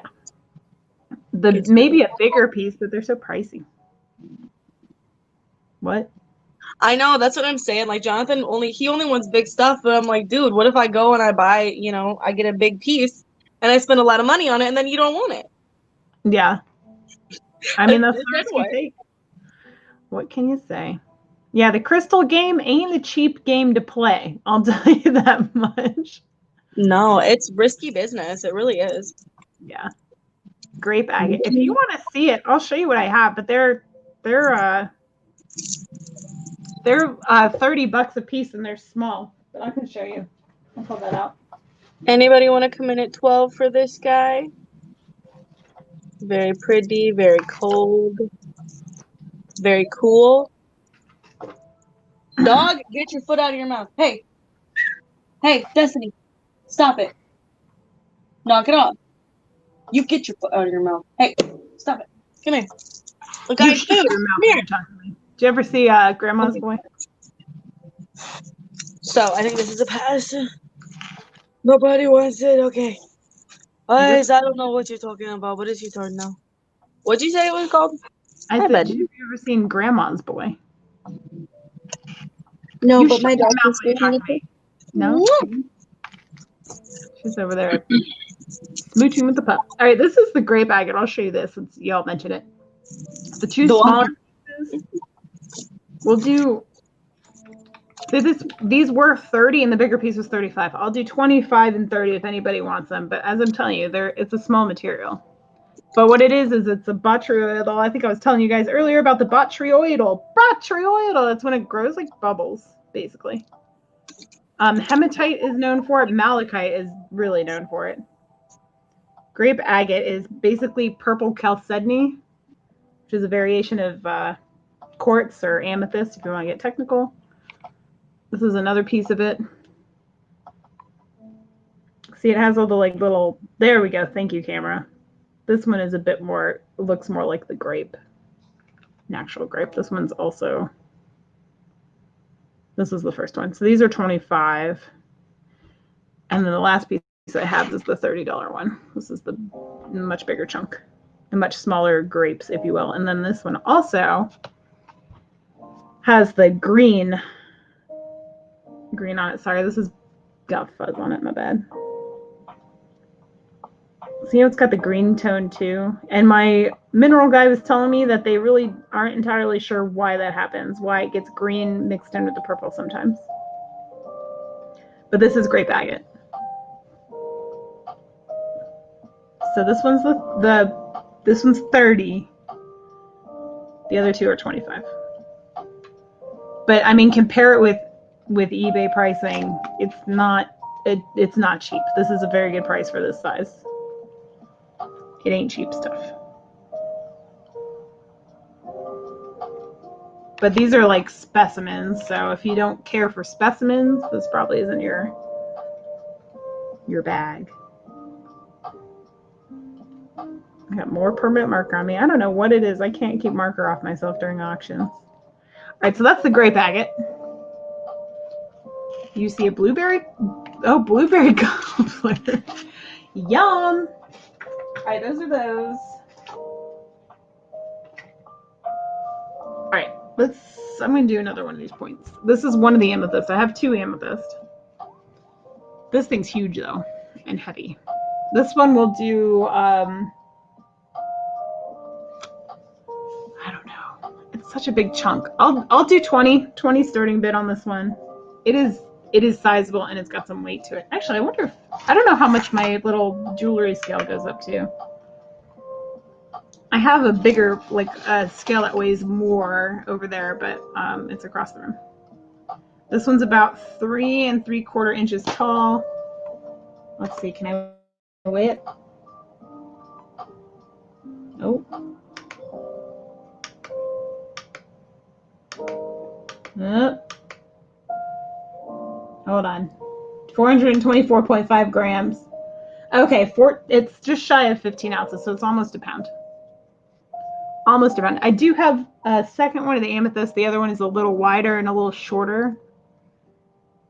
maybe a bigger piece, but they're so pricey. What? I know, that's what I'm saying. Like, Jonathan he only wants big stuff, but I'm like, dude, what if I go and I buy, I get a big piece and I spend a lot of money on it and then you don't want it? Yeah. I mean, that's It the risk does you work. take. What can you say? Yeah, the crystal game ain't a cheap game to play. I'll tell you that much. No, it's risky business. It really is. Yeah. Grape agate. If you want to see it, I'll show you what I have, but they're $30 a piece and they're small. But I can show you. I'll pull that out. Anybody want to come in at 12 for this guy? Very pretty, very cold, very cool. Dog, get your foot out of your mouth. Hey, Destiny, stop it. Knock it off. You get your foot out of your mouth. Hey, stop it. Come here. Look, You I shut your mouth Come when here. you're talking to me. Did you ever see Grandma's Boy? So I think this is a pass. Nobody wants it. Okay. Guys, I don't know what you're talking about. What is you talking now? What'd you say it was called? I Hi, said, bud. have you ever seen Grandma's Boy? No, You but shut my your dog mouth is when you're talking to me. No? She's over there smooching with the pup. All right, this is the grape agate. I'll show you this since y'all mentioned it. The 2 The one- smaller pieces. We'll do. These were 30 and the bigger piece was 35. I'll do 25 and 30 if anybody wants them. But as I'm telling you, it's a small material. But what it is it's a botryoidal. I think I was telling you guys earlier about the botryoidal. Botryoidal. That's when it grows like bubbles, basically. Hematite is known for it. Malachite is really known for it. Grape agate is basically purple chalcedony, which is a variation of quartz or amethyst, if you want to get technical. This is another piece of it. See, it has all the like little. There we go. Thank you, camera. This one is a bit more. Looks more like the grape, an actual grape. This one's also. This is the first one. So these are 25, and then the last piece I have is the $30 one. This is the much bigger chunk, and much smaller grapes, if you will. And then this one also has the green on it. Sorry, this has got fuzz on it. My bad. So it's got the green tone too. And my mineral guy was telling me that they really aren't entirely sure why that happens, why it gets green mixed in with the purple sometimes. But this is grape agate. So this one's this one's 30. The other 2 are 25. But I mean, compare it with with eBay pricing, it's not cheap. This is a very good price for this size. It ain't cheap stuff. But these are like specimens, so if you don't care for specimens, this probably isn't your bag. I got more permanent marker on me. I don't know what it is. I can't keep marker off myself during auctions. All right, so that's the grape agate. You see a blueberry? Oh, blueberry gobbler. Yum. All right, those are those. All right, I'm going to do another one of these points. This is one of the amethysts. I have 2 amethysts. This thing's huge, though, and heavy. This one will do, I don't know. It's such a big chunk. I'll do 20 starting bid on this one. It is sizable, and it's got some weight to it. Actually, I don't know how much my little jewelry scale goes up to. I have a bigger, like a scale that weighs more over there, but it's across the room. This one's about 3 3/4 inches tall. Let's see, can I weigh it? Oh. Hold on. 424.5 grams. Okay, it's just shy of 15 ounces, so it's almost a pound. Almost a pound. I do have a second one of the amethyst. The other one is a little wider and a little shorter,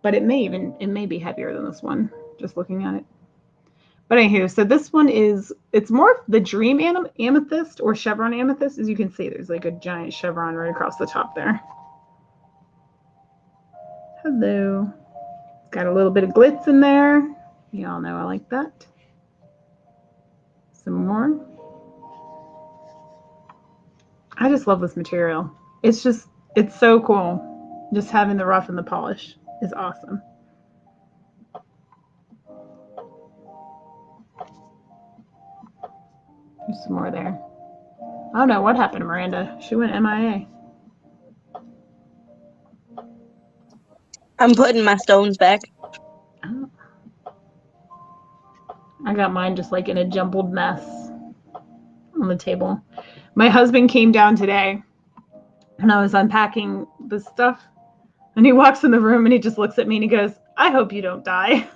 but it may be heavier than this one, just looking at it. But anywho, so this one it's more of the dream amethyst or chevron amethyst. As you can see, there's like a giant chevron right across the top there. Hello. Got a little bit of glitz in there. You all know I like that. Some more. I just love this material. It's so cool. Just having the rough and the polish is awesome. There's some more there. I don't know what happened to Miranda. She went MIA. I'm putting my stones back. Oh. I got mine just like in a jumbled mess on the table. My husband came down today and I was unpacking the stuff and he walks in the room and he just looks at me and he goes, "I hope you don't die."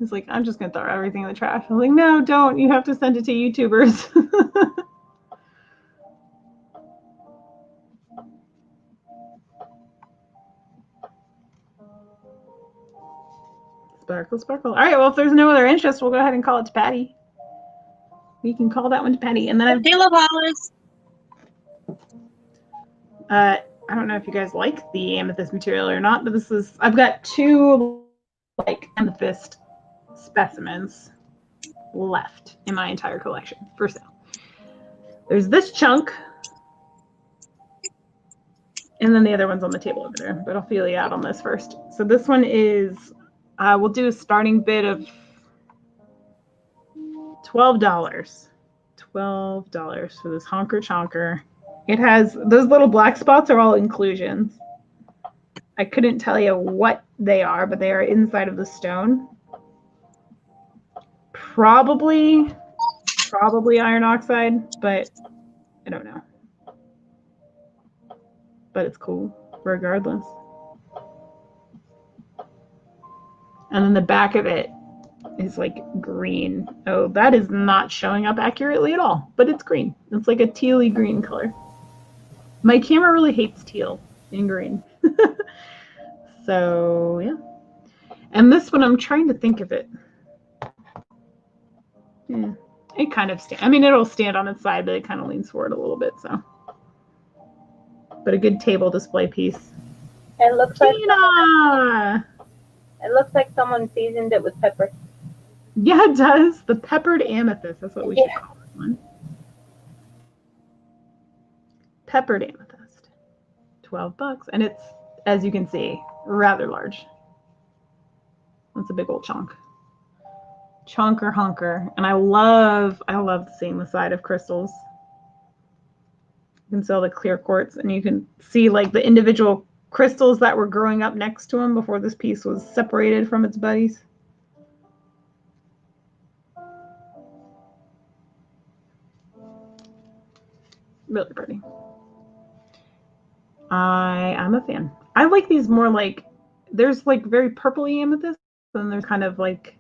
He's like, "I'm just going to throw everything in the trash." I'm like, "No, don't. You have to send it to YouTubers." Sparkle, sparkle. All right, well, if there's no other interest, we'll go ahead and call it to Patty. We can call that one to Patty. And then I've I don't know if you guys like the amethyst material or not, but I've got 2 like amethyst specimens left in my entire collection for sale. There's this chunk, and then the other one's on the table over there, but I'll feel you out on this first. So this one is, we'll do a starting bid of $12. $12 for this honker chonker. It has, those little black spots are all inclusions. I couldn't tell you what they are, but they are inside of the stone. Probably iron oxide, but I don't know. But it's cool regardless. And then the back of it is like green. Oh, that is not showing up accurately at all, but it's green. It's like a tealy green color. My camera really hates teal and green. So, yeah. And this one, I'm trying to think of it. Yeah, it kind of it'll stand on its side, but it kind of leans forward a little bit, so. But a good table display piece. It looks Tina! It looks like someone seasoned it with pepper. Yeah, it does. The peppered amethyst. That's what we should call this one. Peppered amethyst. $12. And it's, as you can see, rather large. That's a big old chunk. Chonker honker. And I love seeing the side of crystals. You can see all the clear quartz, and you can see like the individual crystals that were growing up next to him before this piece was separated from its buddies. Really pretty. I'm a fan. I like these more like, there's like very purpley amethyst, and there's kind of like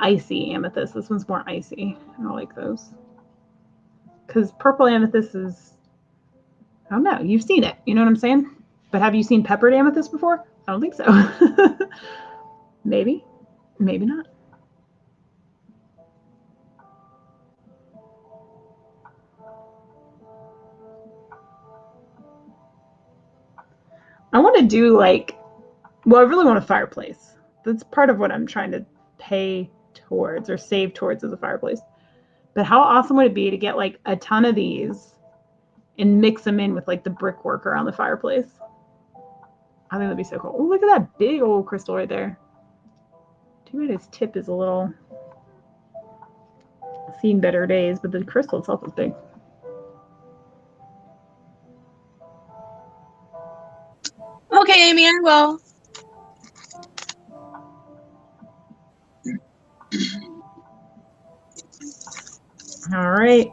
icy amethyst. This one's more icy. I don't like those. Because purple amethyst is, I don't know, you've seen it, you know what I'm saying? But have you seen peppered amethyst before? I don't think so. Maybe, maybe not. I want to do like, well, I really want a fireplace. That's part of what I'm trying to pay towards or save towards as a fireplace. But how awesome would it be to get like a ton of these and mix them in with like the brickwork around the fireplace? I think that'd be so cool. Oh, look at that big old crystal right there. Too bad its tip is a little seen better days, but the crystal itself is big. Okay, Amy, I will. All right.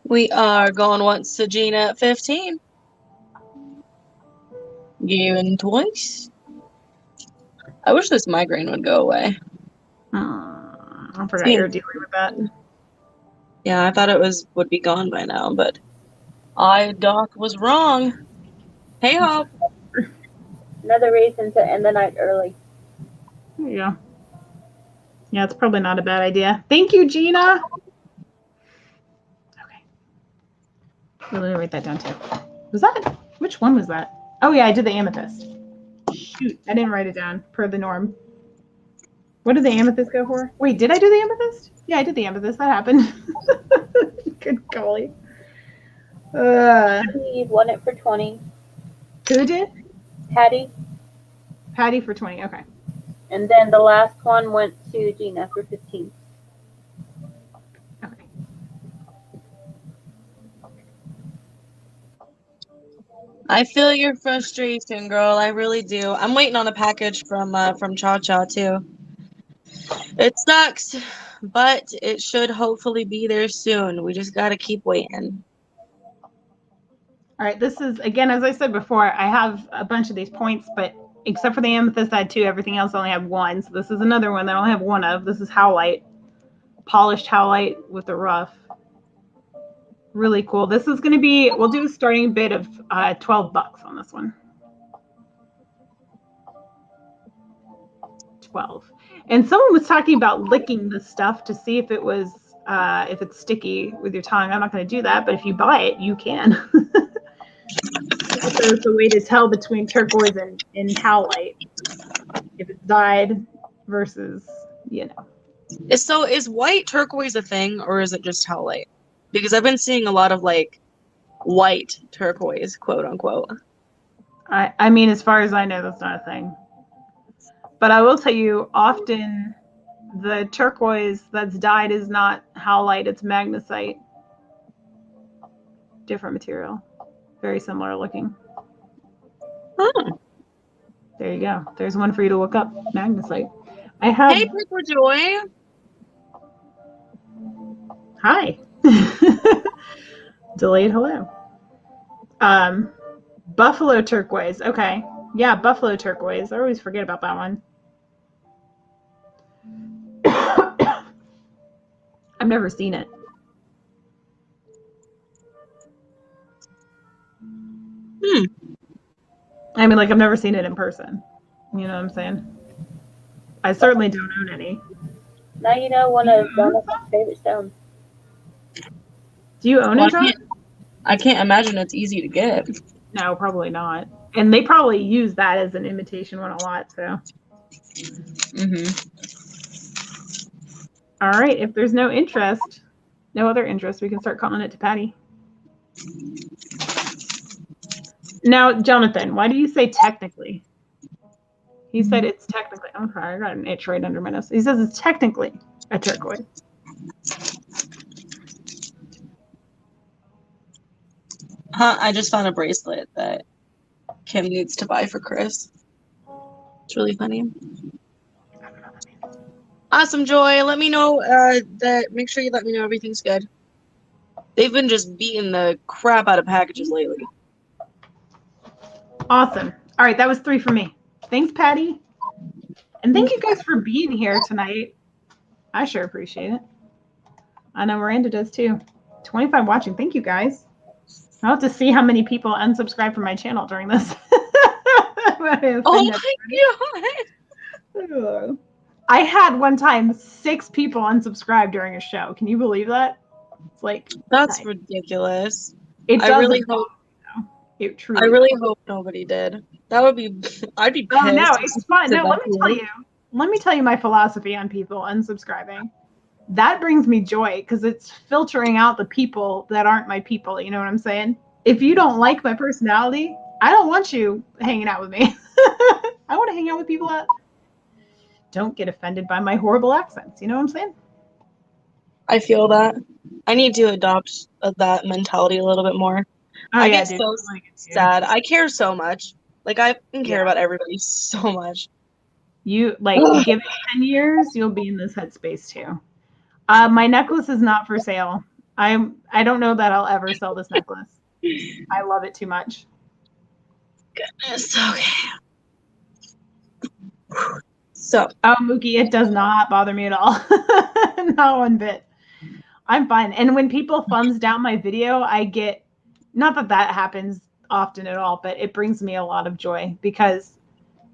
We are going once to Gina at 15. Going twice. I wish this migraine would go away. I forgot you were dealing with that. Yeah, I thought it would be gone by now, but Doc was wrong. Hey, Hope. Another reason to end the night early. There you go. Yeah, it's probably not a bad idea. Thank you, Gina. Okay. Let me write that down too. Was that, which one was that? Oh yeah, I did the amethyst. Shoot, I didn't write it down per the norm. What did the amethyst go for? Wait, did I do the amethyst? Yeah, I did the amethyst. That happened. Good golly. He won it for 20. Who did? Patty. Patty for 20. Okay. And then the last one went to Gina for 15. Okay. I feel your frustration, girl. I really do. I'm waiting on a package from Cha Cha too. It sucks, but it should hopefully be there soon. We just gotta keep waiting. All right. This is, again, as I said before, I have a bunch of these points, but except for the amethyst, I had 2. Everything else I only have 1. So this is another one that I only have 1 of. This is howlite, polished howlite with the rough. Really cool. This is going to be, we'll do a starting bid of $12 on this one. 12. And someone was talking about licking the stuff to see if it was, if it's sticky with your tongue. I'm not going to do that, but if you buy it, you can. So it's a way to tell between turquoise and howlite, if it's dyed versus, you know. So is white turquoise a thing, or is it just howlite? Because I've been seeing a lot of like white turquoise, quote unquote. I mean, as far as I know, that's not a thing. But I will tell you, often the turquoise that's dyed is not howlite, it's magnesite. Different material. Very similar looking. Huh. There you go. There's one for you to look up. Magnesite. I have. Hey, Purple Joy. Hi. Delayed hello. Buffalo turquoise. Okay. Yeah, buffalo turquoise. I always forget about that one. I've never seen it. I mean, like, I've never seen it in person. You know what I'm saying? I certainly don't own any. Now you know one of Donna's favorite stones. Do you own it, John? I can't imagine it's easy to get. No, probably not. And they probably use that as an imitation one a lot, so. All right, if there's no interest, no other interest, we can start calling it to Patty. Now, Jonathan, why do you say technically? He said it's technically. I'm sorry, I got an itch right under my nose. He says it's technically a turquoise. I just found a bracelet that Kim needs to buy for Chris. It's really funny. Awesome, Joy. Let me know that. Make sure you let me know everything's good. They've been just beating the crap out of packages lately. Awesome. All right, that was 3 for me. Thanks, Patty. And thank you guys for being here tonight. I sure appreciate it. I know Miranda does too. 25 watching. Thank you guys. I'll have to see how many people unsubscribe from my channel during this. Oh my god! I had one time 6 people unsubscribe during a show. Can you believe that? It's like That's ridiculous. It I really hope. It truly. I really hope nobody did. That would be. I'd be pissed. Oh no, it's fun. No, let me tell you. Let me tell you my philosophy on people unsubscribing. That brings me joy because it's filtering out the people that aren't my people. You know what I'm saying? If you don't like my personality, I don't want you hanging out with me. I want to hang out with people that don't get offended by my horrible accents. You know what I'm saying? I feel that. I need to adopt that mentality a little bit more. Oh, I yeah, get dude. so sad. I care so much. Like, I care about everybody so much. You, like, give it 10 years, you'll be in this headspace too. My necklace is not for sale. I don't know that I'll ever sell this necklace. I love it too much. Goodness, okay. So. Oh, Mookie, it does not bother me at all. Not one bit. I'm fine. And when people thumbs down my video, I get, not that that happens often at all, but it brings me a lot of joy because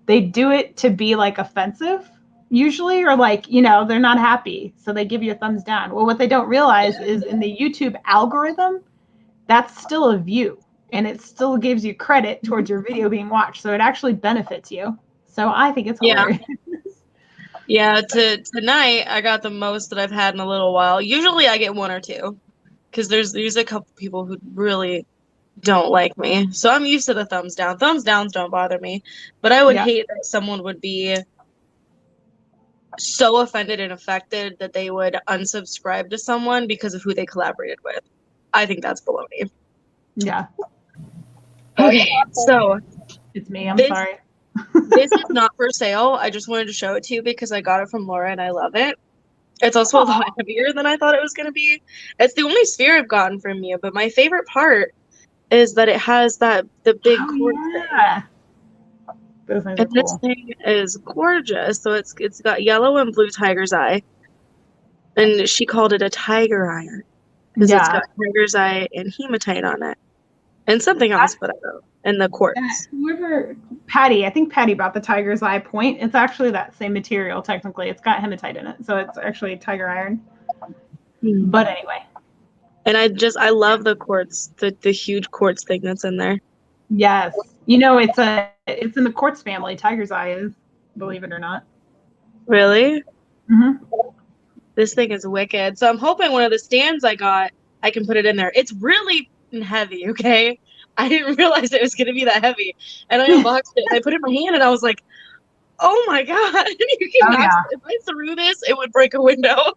they do it to be like offensive usually, or like, you know, they're not happy. So they give you a thumbs down. Well, what they don't realize is in the YouTube algorithm, that's still a view and it still gives you credit towards your video being watched. So it actually benefits you. So I think it's hilarious. Yeah, tonight I got the most that I've had in a little while. Usually I get 1 or 2 because there's a couple people who really don't like me. So I'm used to the thumbs down. Thumbs downs don't bother me, but I would hate that someone would be so offended and affected that they would unsubscribe to someone because of who they collaborated with. I think that's baloney. Yeah. Okay, so it's me. I'm sorry. This is not for sale. I just wanted to show it to you because I got it from Laura and I love it. It's also a lot heavier than I thought it was going to be. It's the only sphere I've gotten from you, but my favorite part is that it has the big cord thing. Those things and are this cool. thing is gorgeous. So it's got yellow and blue tiger's eye. And she called it a tiger iron. Because it's got tiger's eye and hematite on it. And something else, but I don't know. And the quartz. Patty, I think Patty bought the tiger's eye point. It's actually that same material, technically. It's got hematite in it. So it's actually tiger iron. But anyway. And I love the quartz, the huge quartz thing that's in there. Yes. You know, it's in the quartz family, tiger's eye is, believe it or not. Really? Mm-hmm. This thing is wicked. So I'm hoping one of the stands I got, I can put it in there. It's really heavy, okay? I didn't realize it was going to be that heavy. And I unboxed it and I put it in my hand and I was like, oh my God. You can if I threw this, it would break a window.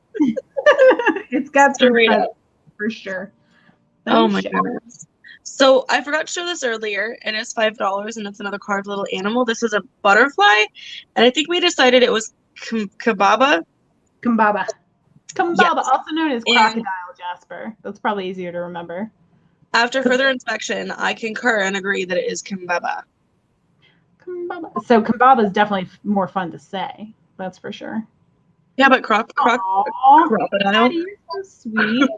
It's got straight up. For sure. Oh my goodness. So I forgot to show this earlier, and it's $5, and it's another carved little animal. This is a butterfly, and I think we decided it was Kambaba. Kambaba, yes. Also known as crocodile jasper. That's probably easier to remember. After further inspection, I concur and agree that it is Kambaba. So Kambaba is definitely more fun to say. That's for sure. Yeah, but crocodile. You're so sweet.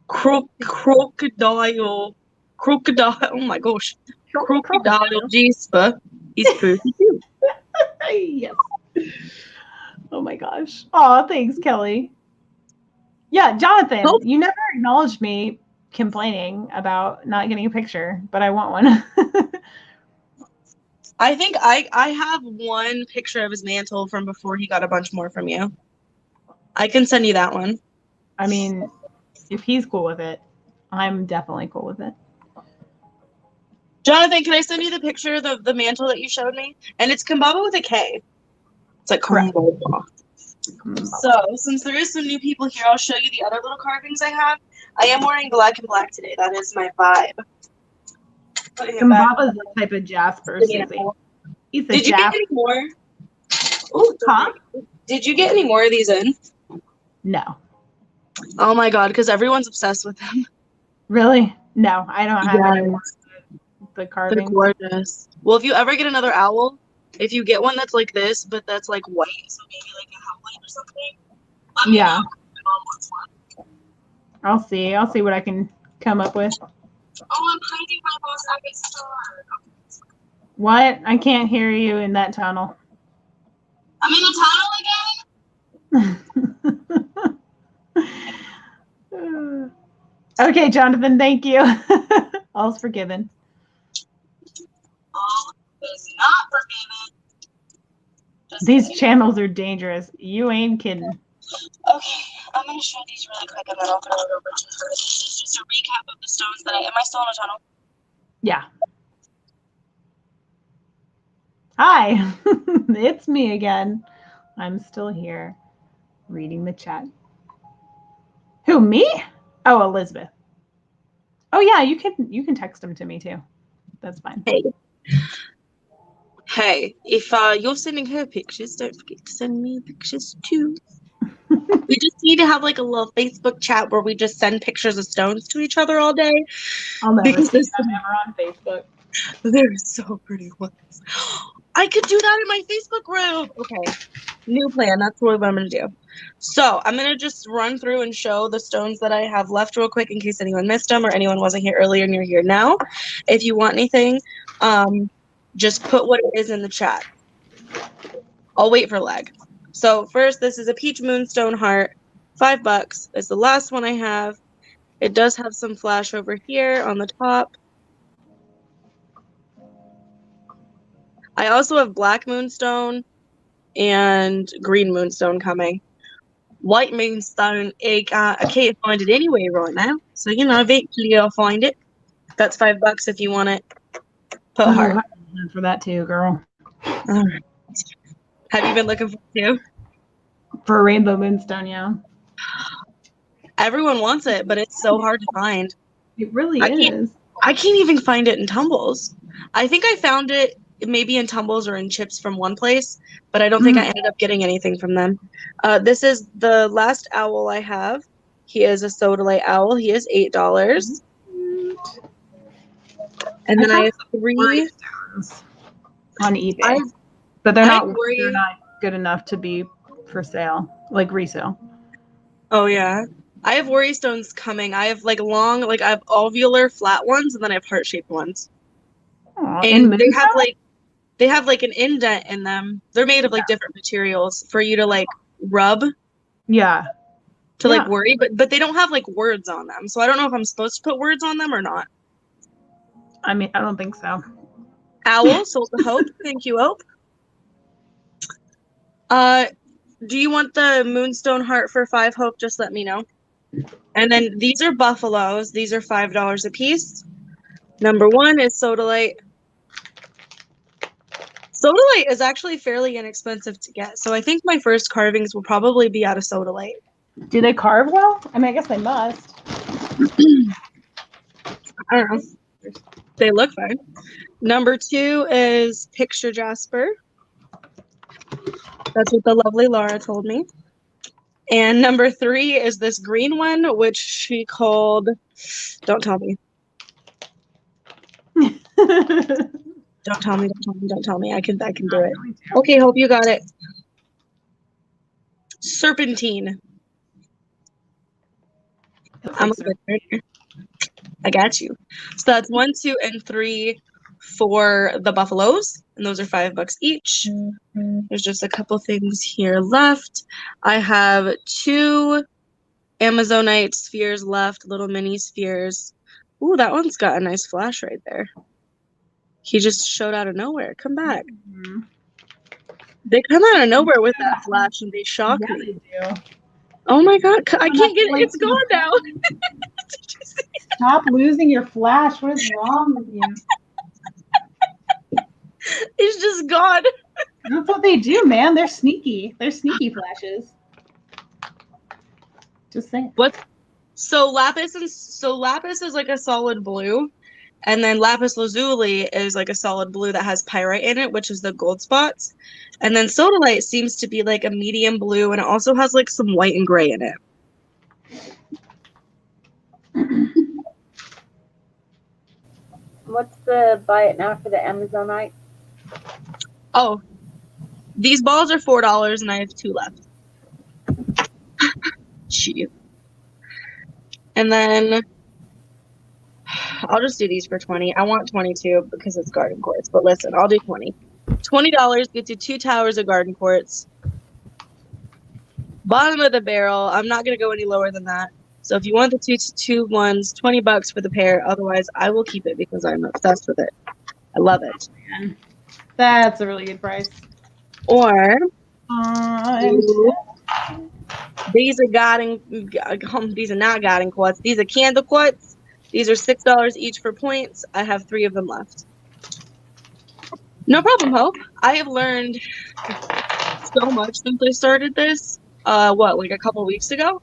Crocodile. Oh my gosh. Crocodile jasper is pretty cute. Yes. Oh my gosh. Oh, thanks, Kelly. Yeah, Jonathan, you never acknowledged me complaining about not getting a picture, but I want one. I think I have one picture of his mantle from before he got a bunch more from you. I can send you that one. I mean, if he's cool with it, I'm definitely cool with it. Jonathan, can I send you the picture of the mantle that you showed me? And it's Kumbaba with a K. It's like Correct. Kumbaba. So, since there is some new people here, I'll show you the other little carvings I have. I am wearing black and black today. That is my vibe. Putting it back. Kumbaba's a type of jasper, Yeah. Susie. He's a Did you get jasper. any more? Oh, Huh? Did you get any more of these in? No. Oh my god, because everyone's obsessed with them. Really? No, I don't have any more of the They're carvings. gorgeous. Well, if you ever get another owl, if you get one that's like this, but that's like white, so maybe like a howlite or something. let me Yeah. know. My mom wants one. I'll see what I can come up with. Oh, I'm hiding my boss Epic Star. What? I can't hear you in that tunnel. I'm in the Okay, Jonathan, thank you. All's forgiven. All is not forgiven. Just These kidding. channels are dangerous. You ain't kidding. Okay, I'm gonna show these really quick and then I'll throw it over to her. This is just a recap of the stones that am I still in a tunnel? Yeah. Hi, it's me again. I'm still here reading the chat. Who, me? Oh, Elizabeth. Oh yeah, you can text them to me too. That's fine. Hey, if you're sending her pictures, don't forget to send me pictures too. We just need to have like a little Facebook chat where we just send pictures of stones to each other all day. I'll never Because see this- that ever on Facebook. They're so pretty ones. I could do that in my Facebook group. Okay. New plan. That's what I'm going to do. So I'm going to just run through and show the stones that I have left real quick in case anyone missed them or anyone wasn't here earlier and you're here now. If you want anything, just put what it is in the chat. I'll wait for lag. So first, this is a peach moonstone heart, $5. It's the last one I have. It does have some flash over here on the top. I also have black moonstone and green moonstone coming. White moonstone, I can't find it anywhere right now. So, eventually I'll find it. That's $5 if you want it. Put Oh, heart. I'm looking for that too, girl. All right. Have you been looking for it too? For Rainbow Moonstone, yeah. Everyone wants it, but it's so hard to find. It really I can't- is. I can't even find it in Tumbles. I think I found it maybe in Tumbles or in Chips from one place, but I don't think I ended up getting anything from them. This is the last owl I have. He is a Sodalite owl. He is $8. And then I have 3. Stones on eBay, I- but they're I not worry- they're not good enough to be for sale, like resale. Oh yeah. I have worry stones coming. I have like long, like I have ovular flat ones, and then I have heart-shaped ones. Aw, And in they have like an indent in them. They're made of like different materials for you to like rub yeah. to like Yeah. worry, but they don't have like words on them. So I don't know if I'm supposed to put words on them or not. I mean, I don't think so. Owl, Soul to Hope. Thank you, Hope. Do you want the Moonstone Heart for 5, Hope? Just let me know. And then these are buffaloes. These are $5 a piece. Number 1 is Sodalite. Sodalite is actually fairly inexpensive to get, so I think my first carvings will probably be out of Sodalite. Do they carve well? I mean, I guess they must. I don't know. They look fine. Number 2 is Picture Jasper. That's what the lovely Laura told me. And number 3 is this green one, which she called. Don't tell me. Don't tell me. Don't tell me. Don't tell me. I can do it. Okay, Hope you got it. Serpentine. I'm a good nerd. I got you. So that's 1, 2, and 3 for the buffaloes, and those are $5 each. There's just a couple things here left. I have 2 Amazonite spheres left, little mini spheres. Ooh, that one's got a nice flash right there. He just showed out of nowhere. Come back. Mhm. They come out of nowhere with that flash, and they shock Yeah, me. they do. Oh my god, I can't get it. It's gone now. Stop losing your flash. What is wrong with you? It's just gone. That's what they do, man. They're sneaky. They're sneaky flashes. Just saying. So lapis is like a solid blue, and then lapis lazuli is like a solid blue that has pyrite in it, which is the gold spots. And then sodalite seems to be like a medium blue, and it also has like some white and gray in it. What's the buy it now for the Amazonite? Oh, these balls are $4, and I have 2 left. Cheap. And then I'll just do these for 20. I want 22 because it's garden quartz, but listen, I'll do 20. $20 gets you 2 towers of garden quartz. Bottom of the barrel. I'm not gonna go any lower than that. So if you want the two ones, $20 for the pair. Otherwise, I will keep it because I'm obsessed with it. I love it. Man. That's a really good price. Or Um, these are not garden quartz. These are candle quartz. These are $6 each for points. I have 3 of them left. No problem, Hope. I have learned so much since I started this. Like a couple weeks ago?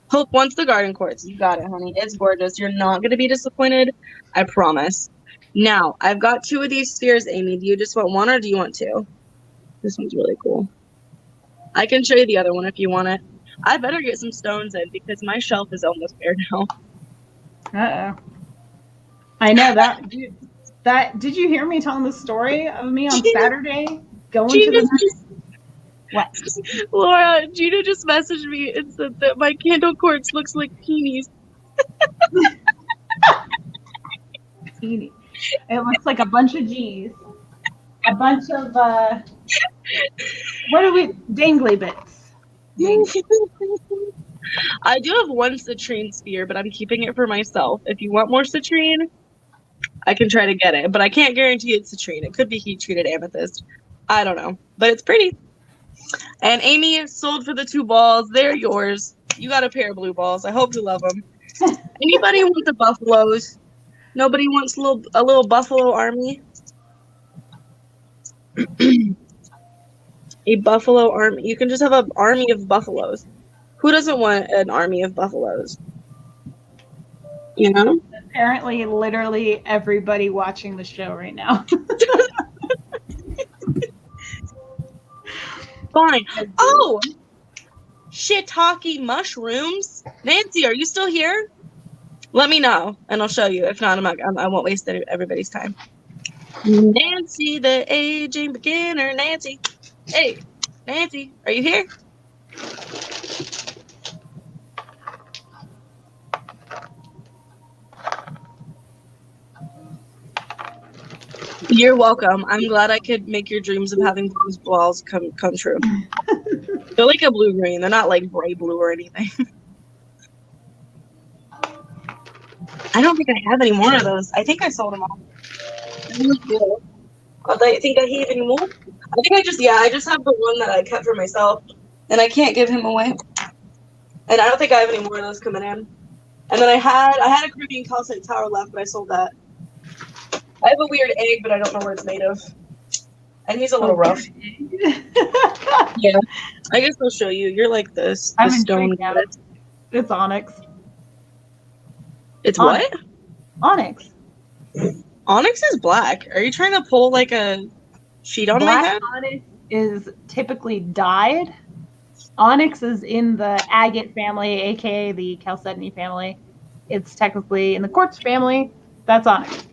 Hope wants the garden quartz. You got it, honey. It's gorgeous. You're not going to be disappointed. I promise. Now, I've got 2 of these spheres, Amy. Do you just want 1 or do you want 2? This one's really cool. I can show you the other one if you want it. I better get some stones in because my shelf is almost bare now. Uh-oh. I know that. Dude, did you hear me telling the story of me on Saturday going to the... What? Laura, Gina just messaged me and said that my candle quartz looks like peonies. It looks like a bunch of G's. A bunch of, what are we, dangly bits. I do have 1 citrine sphere, but I'm keeping it for myself. If you want more citrine, I can try to get it, but I can't guarantee it's citrine. It could be heat-treated amethyst. I don't know, but it's pretty. And Amy sold for the 2 balls. They're yours. You got a pair of blue balls. I hope you love them. Anybody want the buffaloes? Nobody wants a little buffalo army? A buffalo army. You can just have an army of buffaloes. Who doesn't want an army of buffaloes? You know? Apparently, literally everybody watching the show right now. Fine. Oh! Shiitake mushrooms. Nancy, are you still here? Let me know, and I'll show you. If not, I won't waste everybody's time. Nancy, the aging beginner. Nancy. Hey, Nancy, are you here? You're welcome. I'm glad I could make your dreams of having blue balls come true. They're like a blue-green. They're not like bright blue or anything. I don't think I have any more of those. I think I sold them all. I think I have any more. I think I just have the one that I kept for myself, and I can't give him away. And I don't think I have any more of those coming in. And then I had a Caribbean calcite tower left, but I sold that. I have a weird egg, but I don't know what it's made of. And he's a little rough. Yeah. I guess I'll show you. You're like this. The stone goddess. It's onyx. It's what? Onyx. Onyx is black. Are you trying to pull like a sheet on my head? Onyx is typically dyed. Onyx is in the agate family, aka the chalcedony family. It's technically in the quartz family. That's onyx.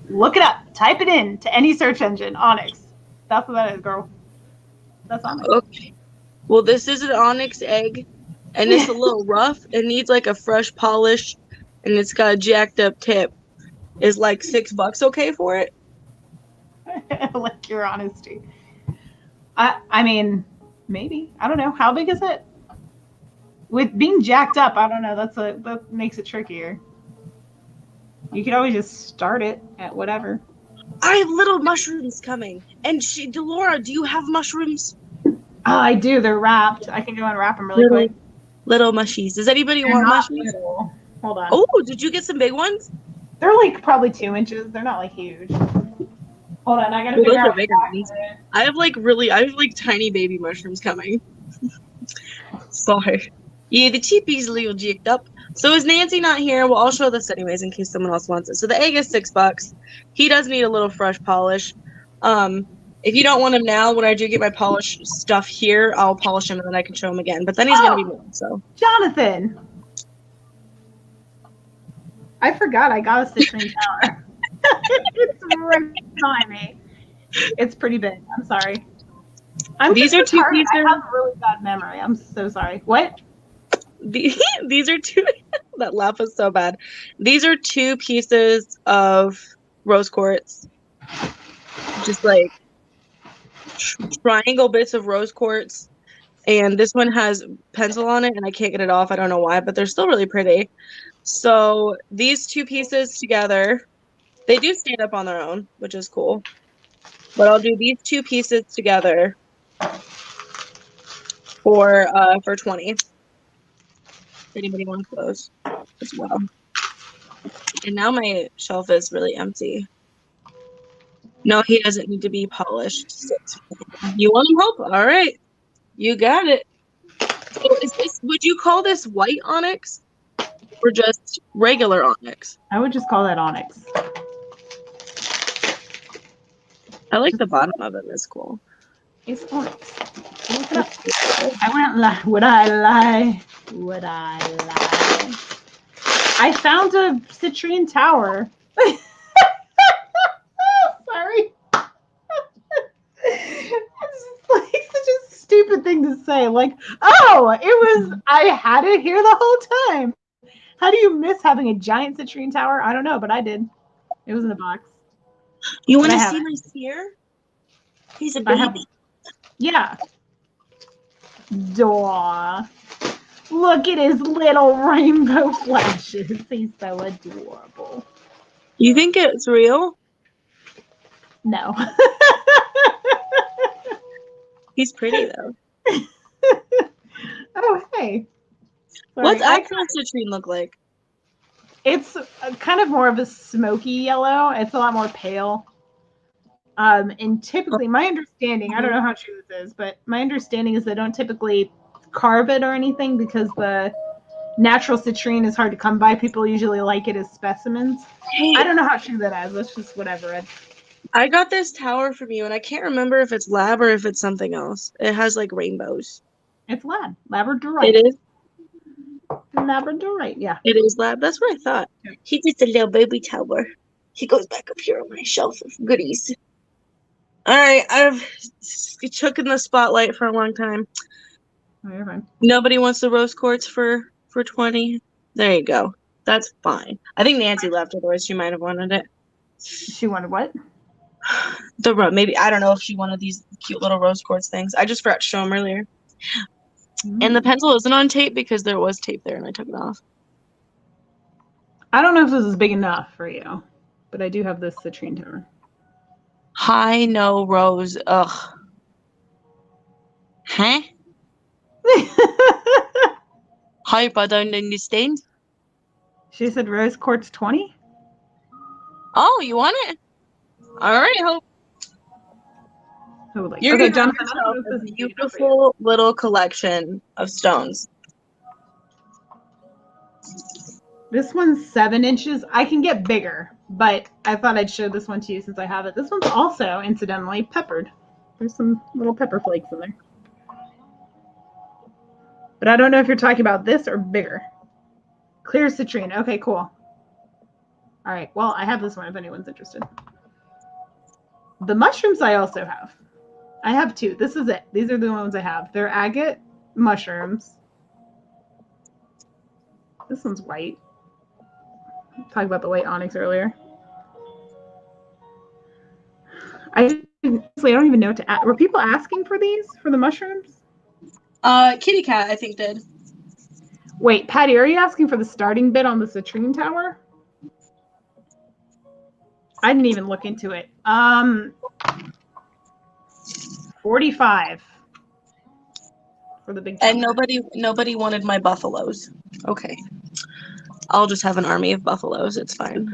Look it up. Type it in to any search engine. Onyx. That's what that is, girl. That's onyx. Okay. Well, this is an onyx egg, and it's a little rough. It needs like a fresh polish, and it's got a jacked up tip. Is like $6 okay for it? Like your honesty. I mean, maybe. I don't know. How big is it? With being jacked up, I don't know. That makes it trickier. You could always just start it at whatever. I have little mushrooms coming. And Delora, do you have mushrooms? Oh, I do. They're wrapped. I can go and wrap them really quick. Little mushies. Does anybody want mushies? Little. Hold on. Oh, did you get some big ones? They're like probably 2 inches. They're not like huge. Hold on, I gotta Well, figure those are out. bigger ones. I have like tiny baby mushrooms coming. Sorry. Yeah, the cheapie's a little jigged up. So is Nancy not here? Well, I'll show this anyways in case someone else wants it. So the egg is $6. He does need a little fresh polish. If you don't want him now, when I do get my polish stuff here, I'll polish him and then I can show him again. But then he's gonna be more. So Jonathan, I forgot I got a citrine tower. It's right behind me. It's pretty big. I'm sorry. These are 2 retarded. pieces. I have a really bad memory. I'm so sorry. What? These are 2. That laugh was so bad. These are 2 pieces of rose quartz. Just like triangle bits of rose quartz. And this one has pencil on it and I can't get it off. I don't know why, but they're still really pretty. So these 2 pieces together, they do stand up on their own, which is cool. But I'll do these 2 pieces together for 20. If anybody wants those as well. And now my shelf is really empty. No, he doesn't need to be polished. You want him help? All right. You got it. So would you call this white onyx or just regular onyx? I would just call that onyx. I like the bottom of it. It's cool. It's onyx. Look it up. I wouldn't lie. Would I lie? Would I lie? I found a citrine tower. Sorry. It's just like such a stupid thing to say. Like, oh, I had it here the whole time. How do you miss having a giant citrine tower? I don't know, but I did. It was in the box. You want But to I see have my sphere? He's a I have- baby. Yeah. Daw. Look at his little rainbow flashes. He's so adorable. You think it's real? No. He's pretty though. Oh, hey. Sorry, What's actual citrine look like? It's kind of more of a smoky yellow. It's a lot more pale. And typically, my understanding, I don't know how true this is, but my understanding is they don't typically carve it or anything because the natural citrine is hard to come by. People usually like it as specimens. Hey, I don't know how true that is. That's just what I've read. I got this tower from you, and I can't remember if it's lab or if it's something else. It has like rainbows. It's labradorite. It is. Labradorite, yeah. It is lab. That's what I thought. He's just a little baby tower. He goes back up here on my shelf of goodies. All right, I've chook in the spotlight for a long time. Oh, you're fine. Nobody wants the rose quartz for 20. There you go. That's fine. I think Nancy left, otherwise she might have wanted it. She wanted what? Maybe I don't know if she wanted these cute little rose quartz things. I just forgot to show them earlier. And the pencil isn't on tape because there was tape there and I took it off. I don't know if this is big enough for you, but I do have this citrine tower. Hi, no rose. Ugh. Huh? Hope I don't understand. She said rose quartz 20? Oh, you want it? All right, Hope. Totally. You're Okay, gonna Jonathan, have I don't know if yourself a this is big enough for you. beautiful little collection of stones. This one's 7 inches. I can get bigger, but I thought I'd show this one to you since I have it. This one's also, incidentally, peppered. There's some little pepper flakes in there. But I don't know if you're talking about this or bigger. Clear citrine. Okay, cool. All right. Well, I have this one if anyone's interested. The mushrooms I also have. I have 2. This is it. These are the ones I have. They're agate mushrooms. This one's white. Talked about the white onyx earlier. I don't even know what to ask. Were people asking for these for the mushrooms? Kitty Cat, I think, did. Wait, Patty, are you asking for the starting bid on the citrine tower? I didn't even look into it. 45 for the big. And tower. nobody wanted my buffaloes. Okay. I'll just have an army of buffaloes. It's fine.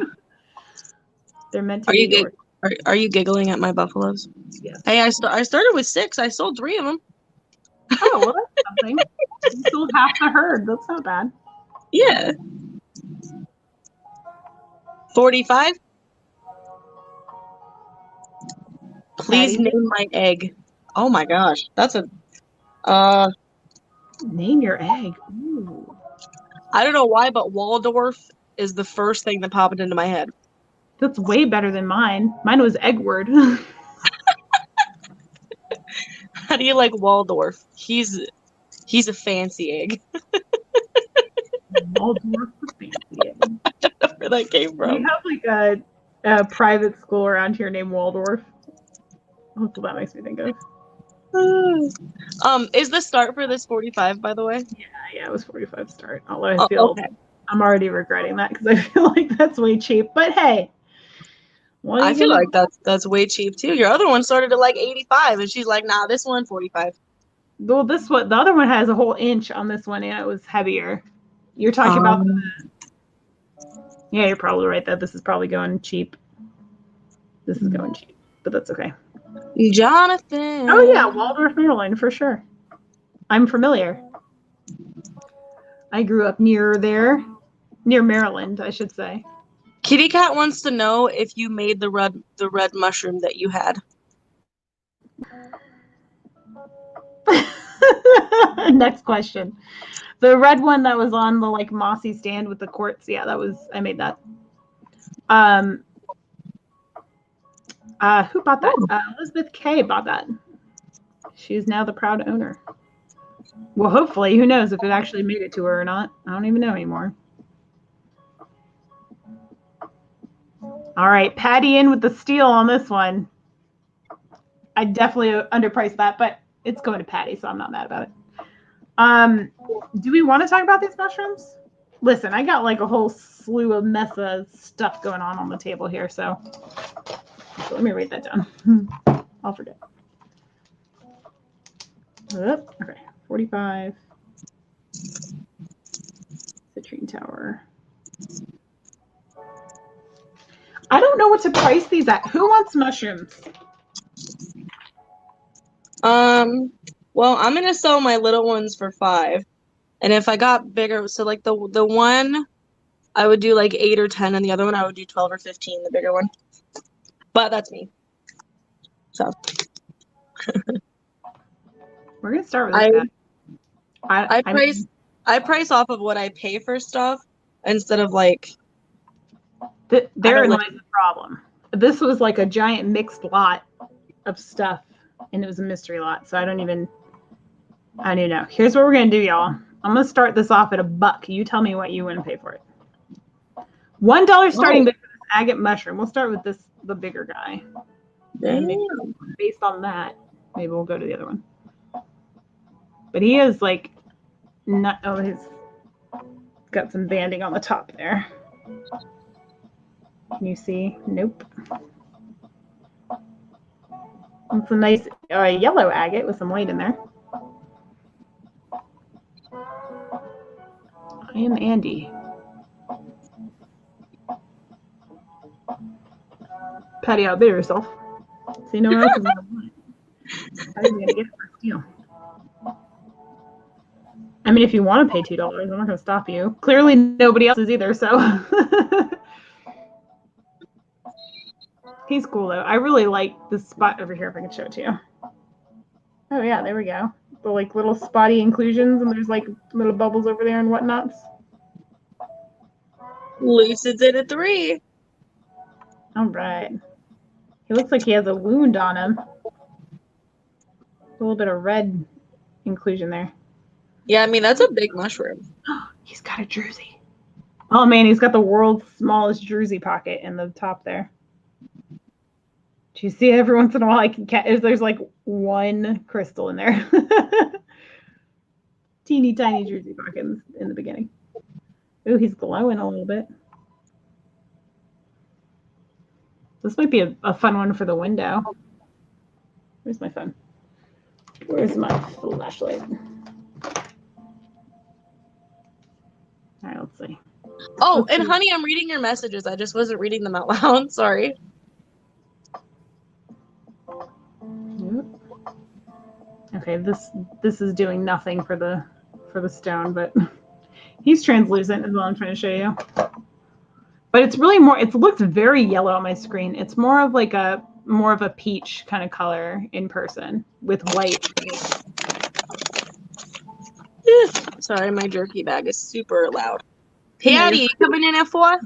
They're meant to Are be you yours. Are you giggling at my buffaloes? Yes. Hey, I started with 6. I sold 3 of them. Oh, well, that's something. You sold half the herd. That's not bad. Yeah. 45. Please Patty. name my egg. Oh my gosh, that's a. Name your egg. Ooh. I don't know why, but Waldorf is the first thing that popped into my head. That's way better than mine. Mine was Eggward. How do you like Waldorf? He's a fancy egg. Waldorf for fancy egg. Where that came We from. have like a private school around here named Waldorf. That's what that makes me think of. Is the start for this 45, by the way? Yeah, it was 45 start. Although I Oh, feel okay. I'm already regretting that because I feel like that's way cheap. But hey, what are I you feel gonna like that's way cheap too. Your other one started at like 85, and she's like, "Nah, this one 45." Well, this one, the other one has a whole inch on this one, and it was heavier. You're talking about yeah, you're probably right that this is probably going cheap. This is going cheap, but that's okay. Jonathan. Oh yeah, Waldorf, Maryland for sure. I'm familiar. I grew up near there, near Maryland, I should say. Kitty Cat wants to know if you made the red mushroom that you had. Next question. The red one that was on the like mossy stand with the quartz. Yeah, I made that. Who bought that? Elizabeth K bought that. She's now the proud owner. Well, hopefully, who knows if it actually made it to her or not. I don't even know anymore. All right, Patty in with the steal on this one. I definitely underpriced that, but it's going to Patty, so I'm not mad about it. Do we want to talk about these mushrooms? Listen, I got like a whole slew of mess of stuff going on the table here, so let me write that down. I'll forget. Okay, 45. Citrine Tower. I don't know what to price these at. Who wants mushrooms? Well, I'm gonna sell my little ones for 5, and if I got bigger, so like the one, I would do like 8 or 10, and the other one I would do 12 or 15, the bigger one. But that's me. So We're gonna start with this guy. I price off of what I pay for stuff instead of like. Therein lies the problem. This was like a giant mixed lot of stuff, and it was a mystery lot. So I don't even know. Here's what we're gonna do, y'all. I'm gonna start this off at $1. You tell me what you want to pay for it. $1 starting bid for this agate mushroom. We'll start with the bigger guy. And maybe based on that, maybe we'll go to the other one. But he is like not. Oh, he's got some banding on the top there. Can you see? Nope. It's a nice yellow agate with some white in there. I am Andy. Patty, outbid yourself. See, no one else is going to want it. How are you going to get it for a steal? I mean, if you want to pay $2, I'm not going to stop you. Clearly, nobody else is either, so. He's cool, though. I really like this spot over here, if I can show it to you. Oh, yeah, there we go. The, like, little spotty inclusions, and there's, like, little bubbles over there and whatnots. Lucid's in at 3. All right. He looks like he has a wound on him. A little bit of red inclusion there. Yeah, I mean, that's a big mushroom. He's got a druzy. Oh, man, he's got the world's smallest druzy pocket in the top there. Do you see every once in a while I can catch? There's like one crystal in there. Teeny tiny druzy pocket in the beginning. Ooh, he's glowing a little bit. This might be a fun one for the window. Where's my phone? Where's my flashlight? All right, let's see. Oh, Let's and see. honey, I'm reading your messages. I just wasn't reading them out loud. Sorry. Yep. Okay, this is doing nothing for the stone, but he's translucent is what I'm trying to show you. But it's really more. It looks very yellow on my screen. It's more of like a peach kind of color in person with white. Sorry, my jerky bag is super loud. No, Patty, you're you coming in at 4?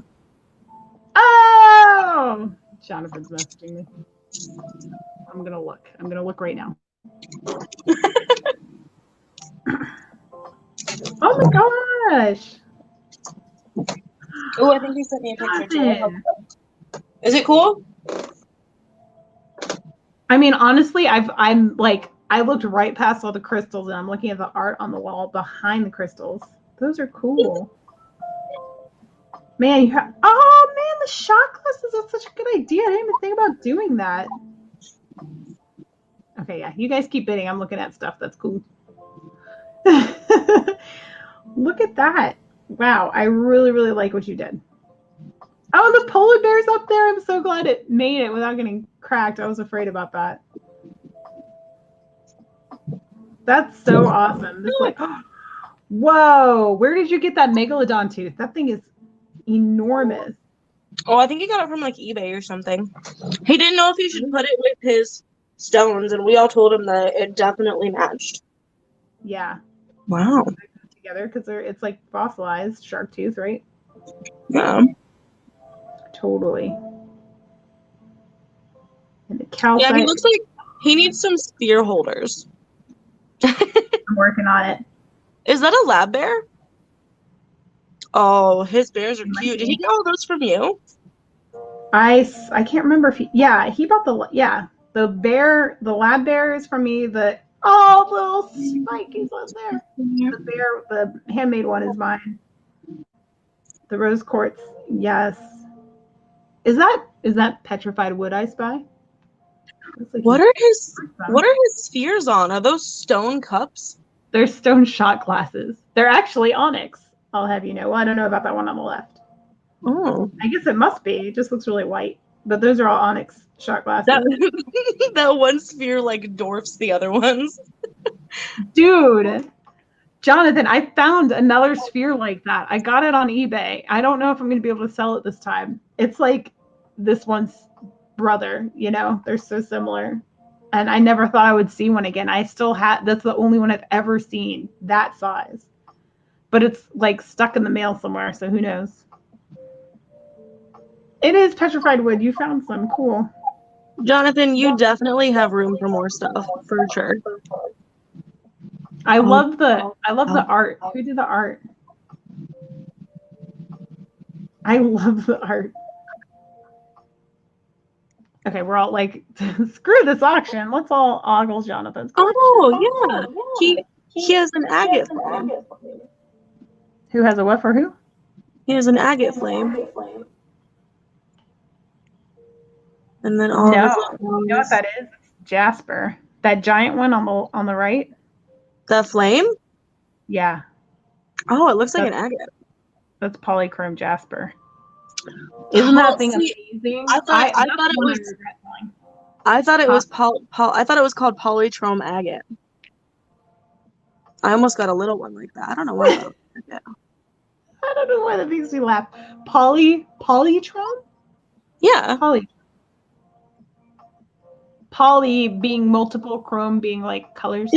Oh, Jonathan's messaging me. I'm gonna look. I'm gonna look right now. Oh my gosh! Oh, I think he sent me a picture too. Jonathan. Is it cool? I mean, honestly, I'm like I looked right past all the crystals and I'm looking at the art on the wall behind the crystals. Those are cool. Man, oh man, the shot glasses are such a good idea. I didn't even think about doing that. Okay, yeah, you guys keep bidding. I'm looking at stuff. That's cool. Look at that. Wow, I really, really like what you did. Oh, the polar bear's up there. I'm so glad it made it without getting cracked. I was afraid about that. That's so awesome. This like, whoa, where did you get that megalodon tooth? That thing is enormous. Oh, I think he got it from like eBay or something. He didn't know if he should put it with his stones, and we all told him that it definitely matched. Yeah. Wow. Together because it's like fossilized shark tooth, right? Yeah. Totally. And the calcite. Yeah, he looks like he needs some spear holders. I'm working on it. Is that a lab bear? Oh, his bears are cute. Did he get all those from you? I can't remember if he bought the bear, the lab bear is from me. The little spikies on there. The bear, the handmade one is mine. The rose quartz, yes. Is that petrified wood I spy? Like What are his spheres on? Are those stone cups? They're stone shot glasses. They're actually onyx. I'll have you know. Well, I don't know about that one on the left. Oh. I guess it must be. It just looks really white. But those are all onyx shot glasses. That one sphere like dwarfs the other ones. Dude, Jonathan, I found another sphere like that. I got it on eBay. I don't know if I'm going to be able to sell it this time. It's like this one's brother, you know? They're so similar. And I never thought I would see one again. That's the only one I've ever seen that size. But it's like stuck in the mail somewhere, so who knows? It is petrified wood. You found some. Cool. Jonathan, you definitely have room for more stuff, for sure. I love the art. Who did the art? I love the art. Okay, we're all like, screw this auction. Let's all ogle Jonathan's. Oh, yeah. He has an agate flame. Who has a what for who? He has an agate flame. And then all No, of his you know what that is? It's jasper. That giant one on the right. The flame? Yeah. Oh, it looks like an agate. That's polychrome jasper. Isn't that thing amazing? I thought it was called polychrome agate. I almost got a little one like that. I don't know why. I don't know why that makes me laugh. Polytron? Yeah. Poly being multiple, chrome being like colors.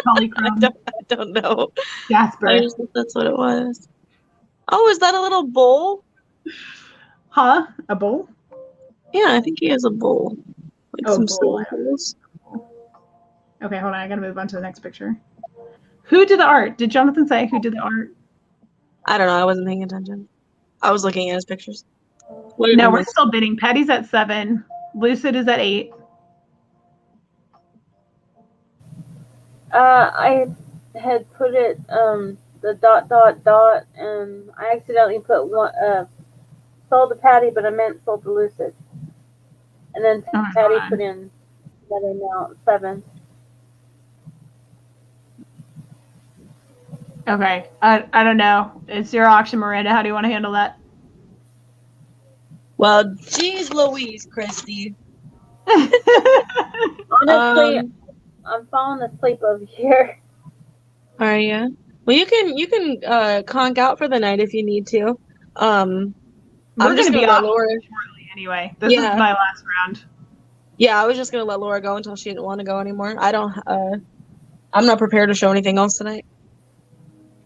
Polychrome. I don't know. Jasper. I just thought that's what it was. Oh, is that a little bowl? Huh? A bowl? Yeah, I think he has a bowl. Like some bowl. bowls. Okay, hold on. I gotta move on to the next picture. Who did the art? Did Jonathan say who did the art? I don't know. I wasn't paying attention. I was looking at his pictures. No, we're still bidding. Patty's at 7. Lucid is at 8. I had put it the ... and I accidentally put one sold to Patty, but I meant sold to Lucid. And then Patty put in another amount, 7. Okay. I don't know. It's your auction, Miranda. How do you want to handle that? Well, geez Louise, Christy. Honestly, I'm falling asleep over here. Are you? Well, you can conk out for the night if you need to. I'm We're just gonna gonna be let off Laura. shortly anyway. This is Yeah. my last round. Yeah, I was just gonna let Laura go until she didn't want to go anymore. I'm not prepared to show anything else tonight.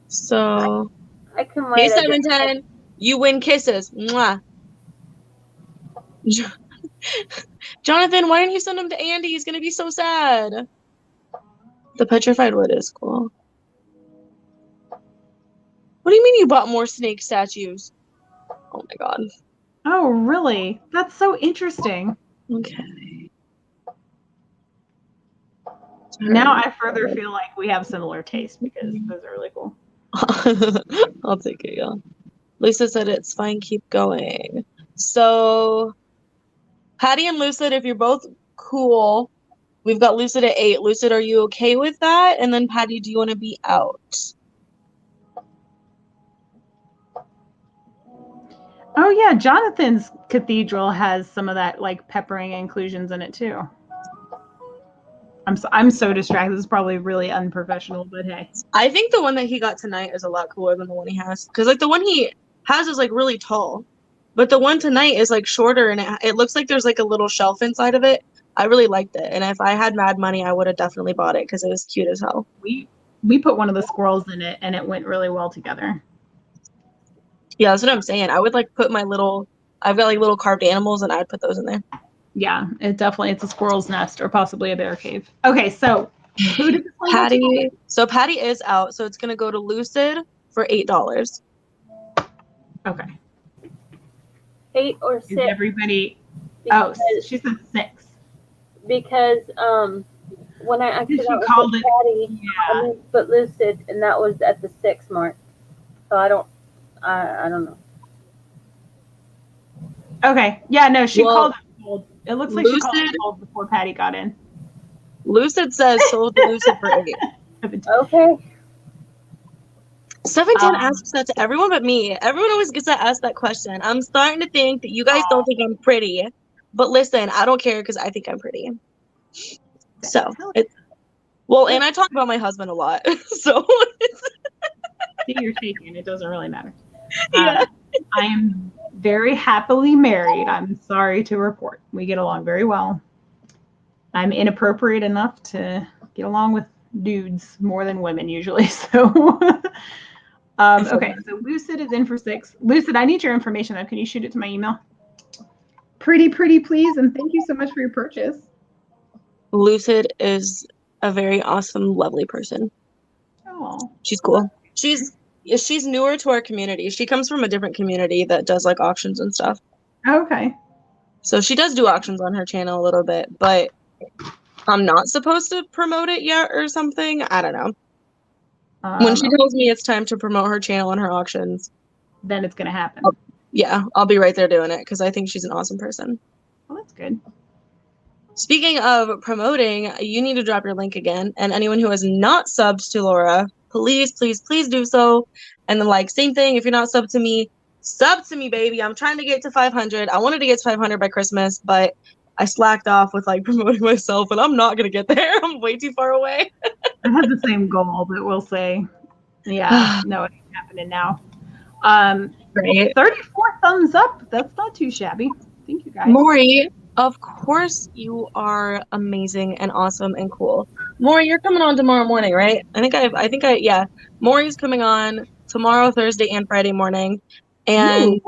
So, I can hey, wait. 710, you win kisses. Mwah. Jonathan, why didn't you send him to Andy? He's gonna be so sad. The petrified wood is cool. What do you mean you bought more snake statues? Oh my god. Oh, really? That's so interesting. Okay. Now I further feel like we have similar taste because those are really cool. I'll take it, yeah. Lisa said it's fine, keep going. So, Patty and Lucid, if you're both cool, we've got Lucid at 8. Lucid, are you okay with that? And then Patty, do you want to be out? Oh yeah, Jonathan's cathedral has some of that like peppering inclusions in it too. I'm so distracted. This is probably really unprofessional, but hey. I think the one that he got tonight is a lot cooler than the one he has. Because like the one he has is like really tall. But the one tonight is like shorter and it looks like there's like a little shelf inside of it. I really liked it. And if I had mad money, I would have definitely bought it because it was cute as hell. We put one of the squirrels in it and it went really well together. Yeah, that's what I'm saying. I would like put I've got like little carved animals and I'd put those in there. Yeah, it's a squirrel's nest or possibly a bear cave. Okay, so who did this one go to? Patty. So Patty is out, so it's gonna go to Lucid for $8. Okay. 8 or 6. Is everybody because, she said 6. because when I actually She called it Patty, yeah. I meant to put Lucid, and that was at the 6 mark. So I don't know. Okay. Yeah, no, she Well, called it cold. It looks like she called Lucid- it cold before Patty got in. Lucid says sold to Lucid for 8. Okay. 710 asks that to everyone but me. Everyone always gets to ask that question. I'm starting to think that you guys don't think I'm pretty. But listen, I don't care because I think I'm pretty. So, and I talk about my husband a lot. So, See, you're taken. It doesn't really matter. yeah. I am very happily married. I'm sorry to report. We get along very well. I'm inappropriate enough to get along with dudes more than women usually. So, okay. So Lucid is in for 6. Lucid, I need your information though. Can you shoot it to my email? Pretty, please. And thank you so much for your purchase. Lucid is a very awesome, lovely person. Oh, She's cool. She's newer to our community. She comes from a different community that does like auctions and stuff. okay. So she does do auctions on her channel a little bit, but I'm not supposed to promote it yet or something. I don't know. When she tells me it's time to promote her channel and her auctions, then it's going to happen. I'll be right there doing it because I think she's an awesome person. Well, that's good. Speaking of promoting, you need to drop your link again. And anyone who has not subbed to Laura, please do so. And then like same thing, if you're not subbed to me, sub to me, baby. I'm trying to get to 500. I wanted to get to 500 by Christmas, but I slacked off with like promoting myself and I'm not going to get there. I'm way too far away. I have the same goal, but we'll say, yeah, no, it ain't happening now. Right. 34 thumbs up. That's not too shabby. Thank you guys. Maury, of course you are amazing and awesome and cool. Maury, you're coming on tomorrow morning, right? Yeah. Maury's coming on tomorrow, Thursday, and Friday morning. And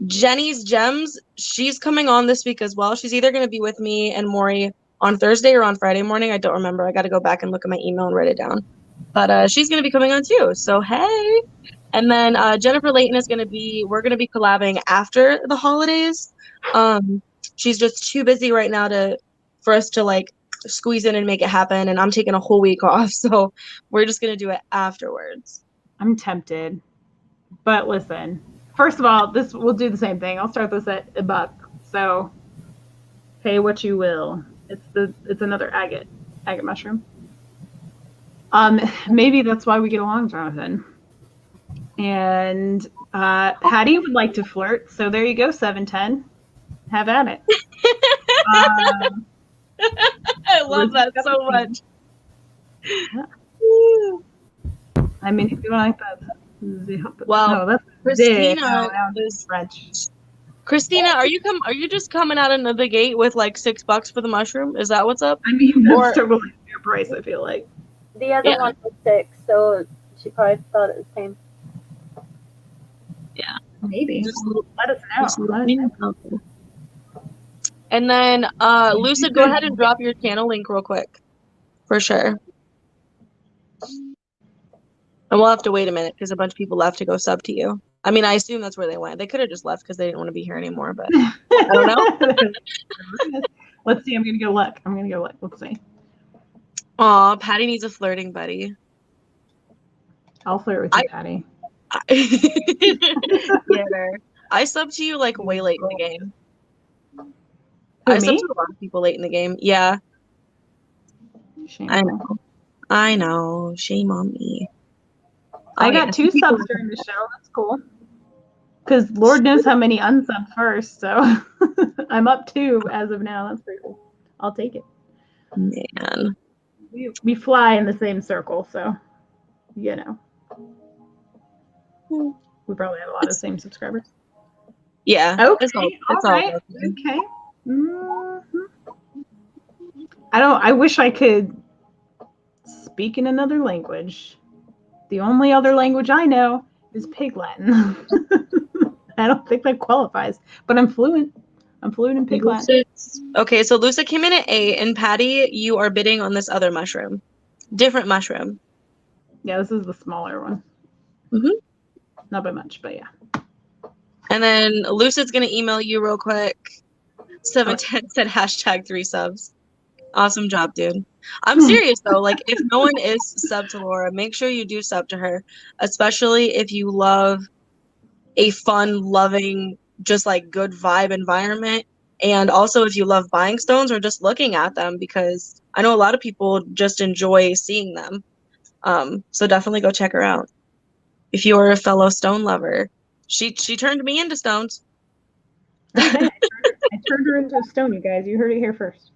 Jenny's Gems, she's coming on this week as well. She's either going to be with me and Maury on Thursday or on Friday morning. I don't remember. I got to go back and look at my email and write it down. But she's going to be coming on too. So, hey. And then Jennifer Layton we're going to be collabing after the holidays. She's just too busy right now for us to like squeeze in and make it happen. And I'm taking a whole week off. So we're just going to do it afterwards. I'm tempted. But listen, first of all, we'll do the same thing. I'll start this at $1. So pay what you will. It's another agate mushroom. Maybe that's why we get along, Jonathan. And Patty would like to flirt, so there you go, 710. Have at it. I love that so much. I mean, if you like that. Well, no, that's Christina is French. Christina, are you just coming out of the gate with like $6 for the mushroom? Is that what's up? I mean, that's totally fair price, I feel like. The other one was 6, so she probably thought it was the same. Yeah. Maybe. Just let us know. let me know. And then Lucid, go ahead and drop your channel link real quick. For sure. And we'll have to wait a minute because a bunch of people left to go sub to you. I mean, I assume that's where they went. They could have just left because they didn't want to be here anymore, but I don't know. Let's see. I'm going to go look. Let's see. Aw, Patty needs a flirting buddy. I'll flirt with you, Patty. Get her. I subbed to you like way late in the game. Who, I subbed me? to a lot of people late in the game. Yeah. Shame. I know. Shame on me. I got 2 subs during the show. That's cool. Because Lord knows how many unsubbed first, so I'm up 2 as of now. That's pretty cool. I'll take it. Man. We fly in the same circle, so you know. We probably have a lot of same subscribers. Yeah. Okay. It's all right. Okay. I wish I could speak in another language. The only other language I know is Pig Latin. I don't think that qualifies, but I'm fluent. I'm fluent in Pig Latin. Okay, so Lusa came in at 8, and Patty, you are bidding on this other mushroom. Different mushroom. Yeah, this is the smaller one. Mm-hmm. Not by much, but yeah. And then Lucid's going to email you real quick. 710 said hashtag 3 subs. Awesome job, dude. I'm serious, though. Like, if no one is sub to Laura, make sure you do sub to her, especially if you love a fun, loving, just like good vibe environment. And also if you love buying stones or just looking at them, because I know a lot of people just enjoy seeing them. So definitely go check her out. If you are a fellow stone lover. She turned me into stones. Okay, I turned her into a stone, you guys. You heard it here first.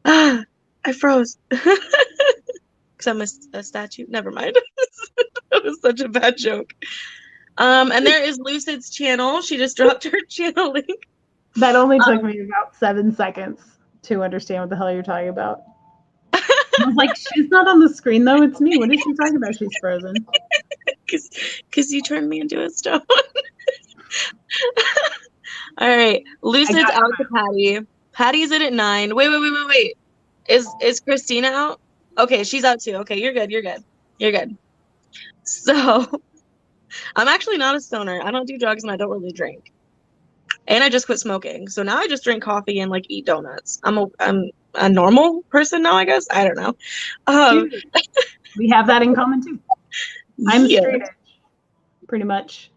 I froze. Because I'm a statue. Never mind. That was such a bad joke. And there is Lucid's channel. She just dropped her channel link. That only took me about 7 seconds to understand what the hell you're talking about. I was like, she's not on the screen though. It's me. What is she talking about? She's frozen. Because you turned me into a stone. All right. Lucid's out to Patty. Patty's in at 9. Wait. Is Christina out? Okay, she's out too. Okay, you're good. So I'm actually not a stoner. I don't do drugs and I don't really drink. And I just quit smoking. So now I just drink coffee and like eat donuts. I'm a normal person now, I guess. I don't know. We have that in common too. I'm straight edge, pretty much.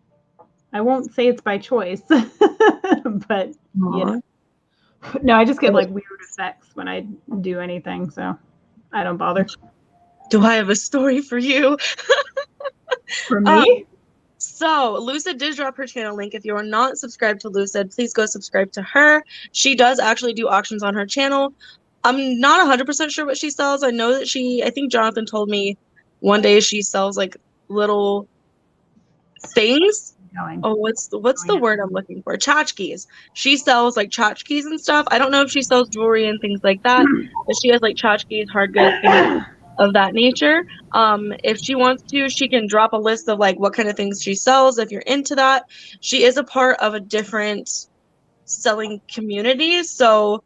I won't say it's by choice, but you know. No, I just get like weird effects when I do anything, so I don't bother. Do I have a story for you? For me? So Lucid did drop her channel link. If you are not subscribed to Lucid, please go subscribe to her. She does actually do auctions on her channel. I'm not 100% sure what she sells. I know that I think Jonathan told me one day she sells like little things. Oh, what's the word I'm looking for? Tchotchkes. She sells like tchotchkes and stuff. I don't know if she sells jewelry and things like that, but she has like tchotchkes, hard goods, things of that nature. If she wants to, she can drop a list of like what kind of things she sells if you're into that. She is a part of a different selling community, so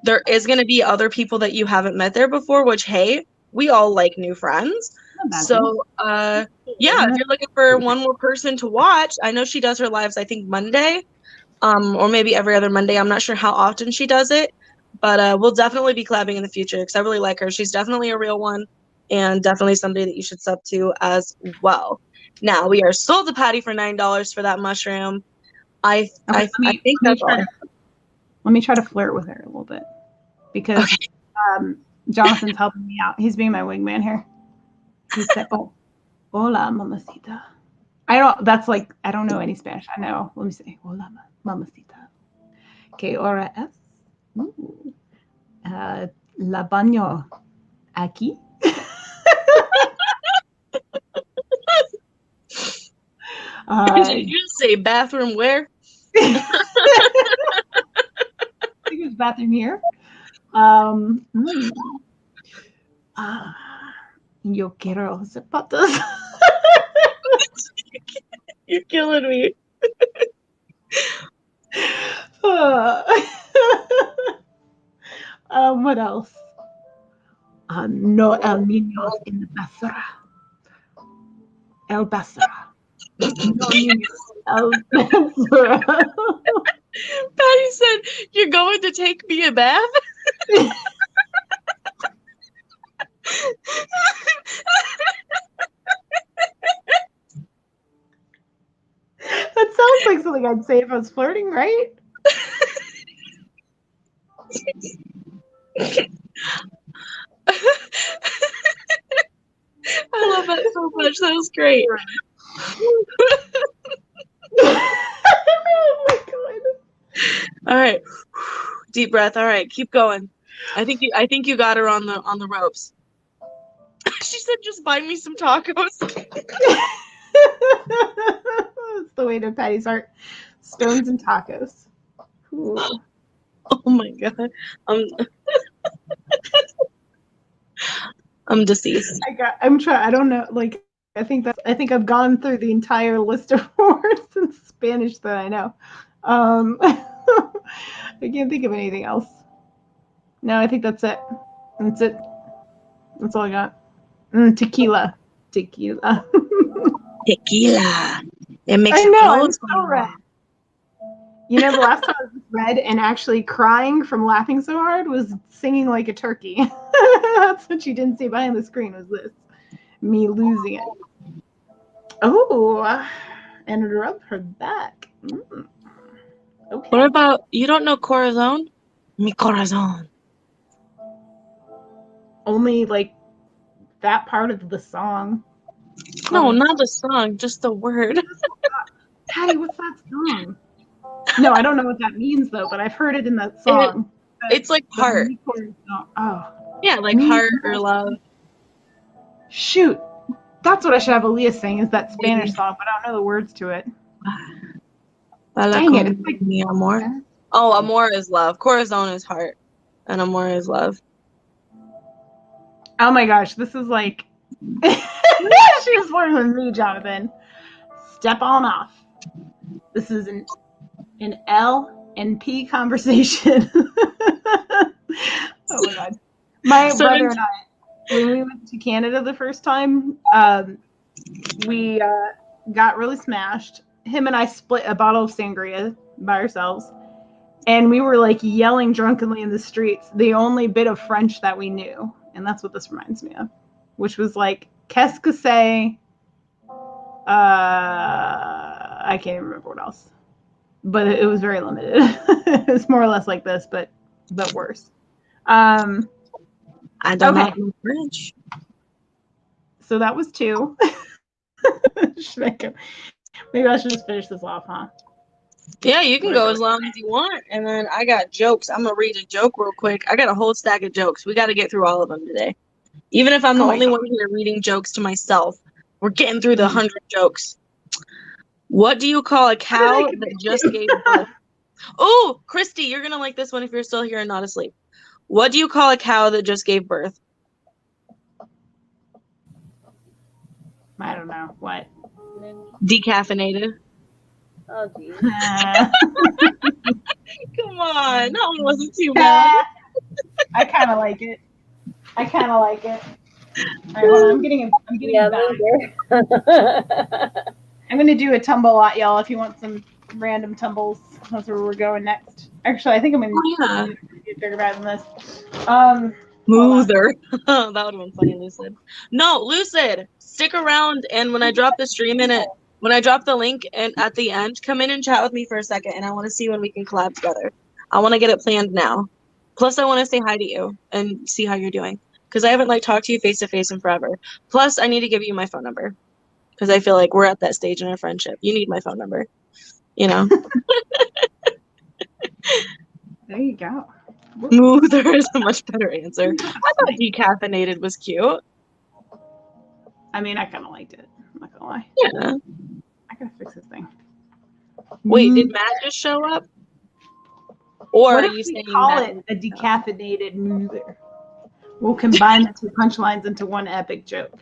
there is going to be other people that you haven't met there before, which hey, we all like new friends. So yeah, if you're looking for one more person to watch, I know she does her lives I think Monday, or maybe every other Monday. I'm not sure how often she does it, but we'll definitely be collabing in the future because I really like her. She's definitely a real one and definitely somebody that you should sub to as well. Now we are sold to Patty for $9 for that mushroom. I think that's all. Let me try to flirt with her a little bit because Jonathan's helping me out. He's being my wingman here. He said, "Oh, hola, mamacita." I don't know any Spanish. I know. Let me say, hola, mamacita. ¿Qué hora es? La baño aquí. Did you say bathroom where? I think it was bathroom here. Yo quiero zapatos. You're killing me. What else? No el niño en la basura. El basura. No niño el basura. Patty said, "You're going to take me a bath?" That sounds like something I'd say if I was flirting, right? I love that so much. That was great. Oh my god. All right. Deep breath. All right, keep going. I think you got her on the ropes. She said, "Just buy me some tacos." That's the way to Patty's heart. Stones and tacos. Ooh. Oh my god. I'm deceased. I don't know. Like, I think I've gone through the entire list of words in Spanish that I know. I can't think of anything else. No, I think that's it. That's it. That's all I got. Tequila. Tequila. Tequila. It makes I your know, I'm clothes so fall red. off. You know, the last time I was red and actually crying from laughing so hard was singing like a turkey. That's what you didn't see behind the screen, was this. Me losing it. Oh, and rub her back. Okay. What about, you don't know Corazon? Mi corazón. Only like that part of the song. No, not the song, just the word. Patty, what's that song? No, I don't know what that means though, but I've heard it in that song. It's like heart. Oh. Yeah, like heart or love. Shoot. That's what I should have Aaliyah sing, is that Spanish song, but I don't know the words to it. Dang it. It's like, Mi amor. Oh, amor is love. Corazon is heart. And amor is love. oh my gosh, this is like she was flirting with me, Jonathan. Step on off. This is an L and P conversation. Oh my god. My brother and I, when we went to Canada the first time, we got really smashed. Him and I split a bottle of sangria by ourselves. And we were like yelling drunkenly in the streets, the only bit of French that we knew. And that's what this reminds me of, which was like, qu'est-ce que c'est? I can't even remember what else. But it was very limited. It was more or less like this, but worse. I don't Okay. know French. So that was 2. Maybe I should just finish this off, huh? Yeah, you can go as long as you want. And then I got jokes. I'm going to read a joke real quick. I got a whole stack of jokes. We got to get through all of them today. Even if I'm the only one here reading jokes to myself, we're getting through the 100 jokes. What do you call a cow that just gave birth? Oh, Christy, you're going to like this one if you're still here and not asleep. What do you call a cow that just gave birth? I don't know. What? Decaffeinated. Oh, geez. Come on. That one wasn't too bad. I kind of like it. All right, well, I'm getting Yeah, back. later. I'm going to do a tumble lot, y'all, if you want some random tumbles. That's where we're going next. Actually, I think I'm going to get bigger bad than this. Smoother. That would have been funny, Lucid. No, Lucid, stick around, and when I drop the stream in it, when I drop the link and at the end, come in and chat with me for a second, and I want to see when we can collab together. I want to get it planned now. Plus, I want to say hi to you and see how you're doing. Because I haven't like talked to you face to face in forever. Plus, I need to give you my phone number. Because I feel like we're at that stage in our friendship. You need my phone number. You know? There you go. Ooh, there is a much better answer. I thought decaffeinated was cute. I mean, I kind of liked it. I'm not gonna lie. Yeah. I gotta fix this thing. Wait, did Matt just show up? Or What are if you we saying call Matt? it a decaffeinated moother? We'll combine the two punchlines into one epic joke.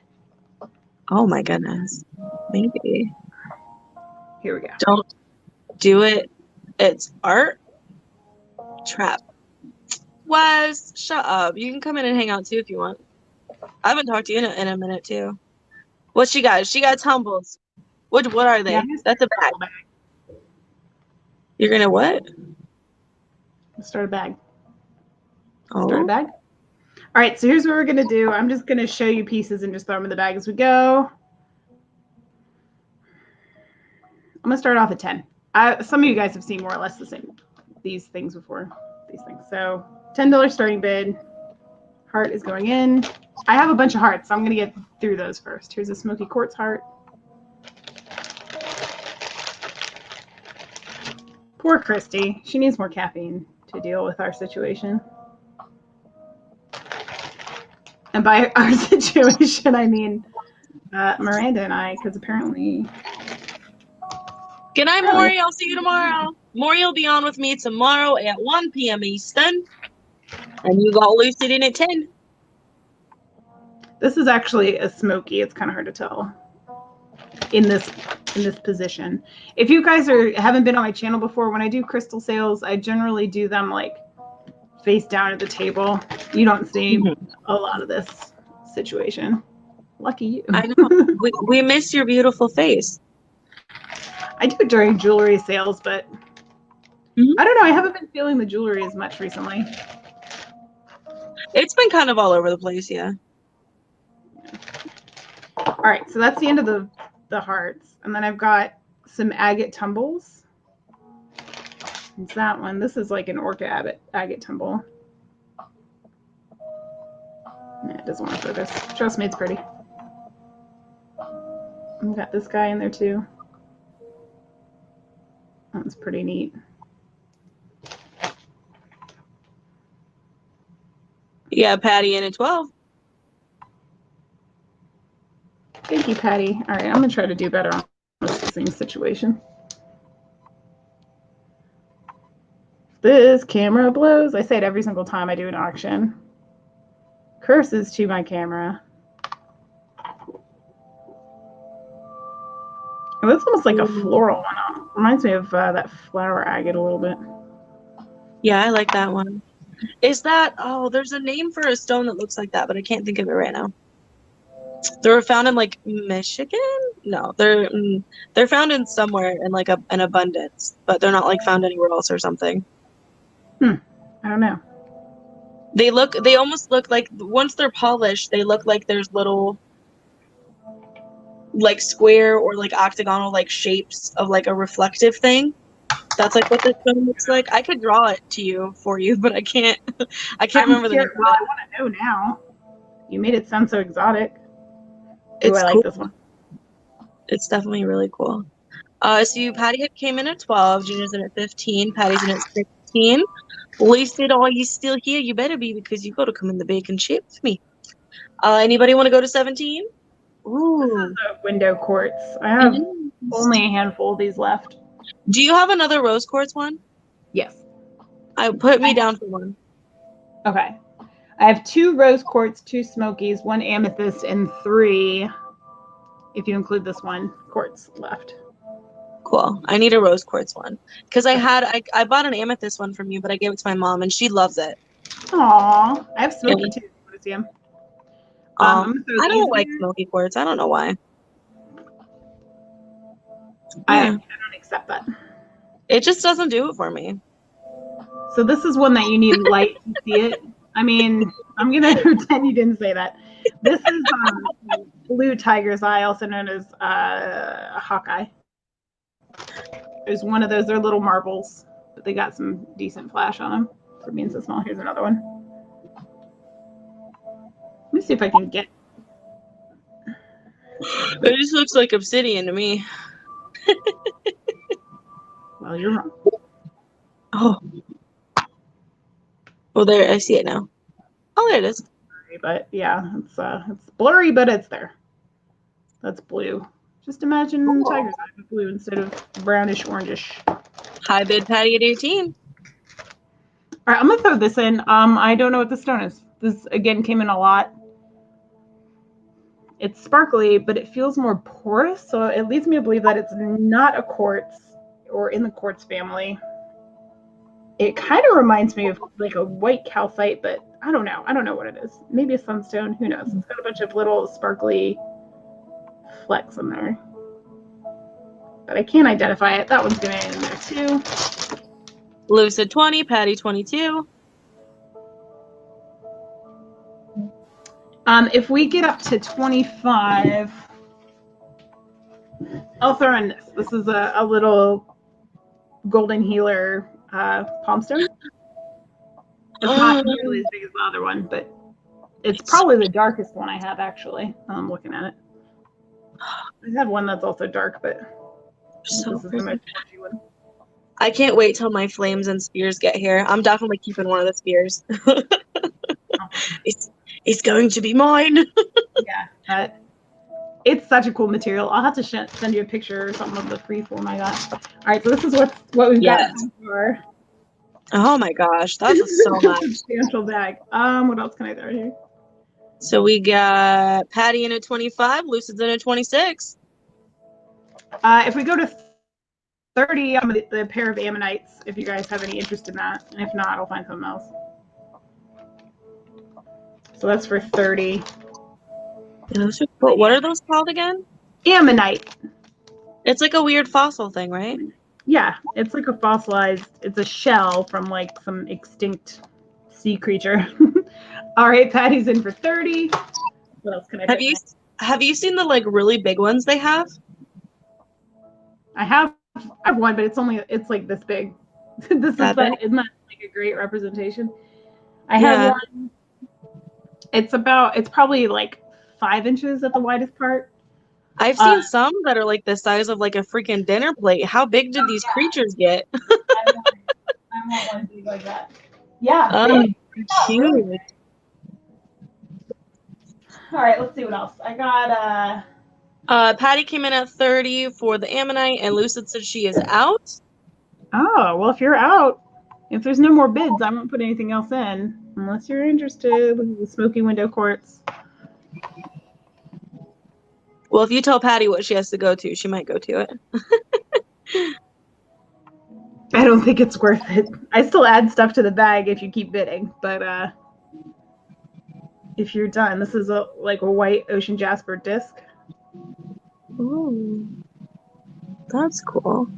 Oh my goodness. Maybe. Here we go. Don't do it. It's art. Trap. Wes, shut up. You can come in and hang out too if you want. I haven't talked to you in a minute too. What she got? She got tumbles. What are they? Yeah, That's a bag. You're gonna what? Start a bag. Oh. Start a bag. All right, so here's what we're gonna do. I'm just gonna show you pieces and just throw them in the bag as we go. I'm gonna start off at 10. Some of you guys have seen more or less the same these things before. These things. So $10 starting bid. Heart is going in. I have a bunch of hearts, so I'm gonna get through those first. Here's a smoky quartz heart. Poor Christy. She needs more caffeine to deal with our situation. And by our situation, I mean Miranda and I, because apparently. Good night, Maury. I'll see you tomorrow. Maury will be on with me tomorrow at 1 p.m. Eastern. And you got Lucid in at 10. This is actually a smoky. It's kind of hard to tell in this position. If you guys haven't been on my channel before, when I do crystal sales, I generally do them like face down at the table. You don't see a lot of this situation. Lucky you. I know. we miss your beautiful face. I do it during jewelry sales, but I don't know. I haven't been feeling the jewelry as much recently. It's been kind of all over the place, yeah. All right, so that's the end of the hearts. And then I've got some agate tumbles. It's that one. This is like an orca agate tumble. Yeah, it doesn't want to focus. Trust me, it's pretty. I've got this guy in there too. That's pretty neat. Yeah, Patty in at 12. Thank you, Patty. All right, I'm going to try to do better on this situation. This camera blows. I say it every single time I do an auction. Curses to my camera. Oh, that's almost like a floral one. Reminds me of that flower agate a little bit. Yeah, I like that one. Is that, there's a name for a stone that looks like that, but I can't think of it right now. They were found in like Michigan? No, they're found in somewhere in like an abundance, but they're not like found anywhere else or something. I don't know. They almost look like, once they're polished, they look like there's little like square or like octagonal like shapes of like a reflective thing. That's like what this stone looks like. I could draw it to you for you, but I can't remember the name. Well, I want to know now. You made it sound so exotic. It's I like cool. this one. It's definitely really cool. So Patty came in at 12, Junior's in at 15, Patty's in at 16. Wasted, are you still here? You better be, because you got to come in the bacon chip with me. Anybody want to go to 17? Ooh. This is a window quartz. I have only a handful of these left. Do you have another rose quartz one? Yes. Put me down for one. Okay. I have 2 rose quartz, 2 smokies, 1 amethyst, and 3, if you include this one, quartz left. Cool. I need a rose quartz one. Because I bought an amethyst one from you, but I gave it to my mom, and she loves it. Aw. I have smoky too. Want to see them? I don't like smoky quartz. I don't know why. I don't accept that. It just doesn't do it for me. So this is one that you need light to see it. I mean, I'm going to pretend you didn't say that. This is blue tiger's eye, also known as Hawkeye. There's one of those. They're little marbles, but they got some decent flash on them. for being so small. Here's another one. Let me see if I can get. It just looks like obsidian to me. Well, you're wrong. Oh. Oh, there. I see it now. Oh, there it is. But yeah, it's blurry, but it's there. That's blue. Just imagine tiger's eye with blue instead of brownish orangish. High bid Patty at 18. All right, I'm gonna throw this in. I don't know what the stone is. This again came in a lot. It's sparkly, but it feels more porous, so it leads me to believe that it's not a quartz or in the quartz family. It kind of reminds me of like a white calcite, but I don't know. I don't know what it is. Maybe a sunstone. Who knows? It's got a bunch of little sparkly flecks in there. But I can't identify it. That one's going to end in there too. Lucid 20, Patty 22. If we get up to 25, I'll throw in this. This is a little golden healer palm stone. It's not nearly as big as the other one, but it's probably the darkest one I have, actually. I'm looking at it. I have one that's also dark, but So this is the most orangey one. I can't wait till my flames and spears get here. I'm definitely keeping one of the spears. It's going to be mine. Yeah, it's such a cool material. I'll have to send you a picture or something of the free form I got. All right, so this is what we've got so far. Oh my gosh, that's so much. Substantial bag. What else can I throw here? So we got Patty in at 25, Lucid's in at 26. If we go to 30, I'm the pair of ammonites, if you guys have any interest in that. And if not, I'll find something else. So that's for 30. Those are cool. What are those called again? Ammonite. It's like a weird fossil thing, right? Yeah, it's like a fossilized, it's a shell from like some extinct sea creature. All right, Patty's in for 30. What else can I Have you seen the like really big ones they have? I have one, but it's like this big. This is isn't that like a great representation? I have one. It's probably like 5 inches at the widest part. I've seen some that are like the size of like a freaking dinner plate. How big did these creatures get? I want one big like that. Yeah. Cute. All right, let's see what else. I got Patty came in at 30 for the ammonite, and Lucid said she is out. Oh, well, if you're out, if there's no more bids, I won't put anything else in unless you're interested. The smoky window quartz. Well, if you tell Patty what she has to go to, she might go to it. I don't think it's worth it. I still add stuff to the bag if you keep bidding, but if you're done, this is like a white ocean jasper disc. Ooh, that's cool.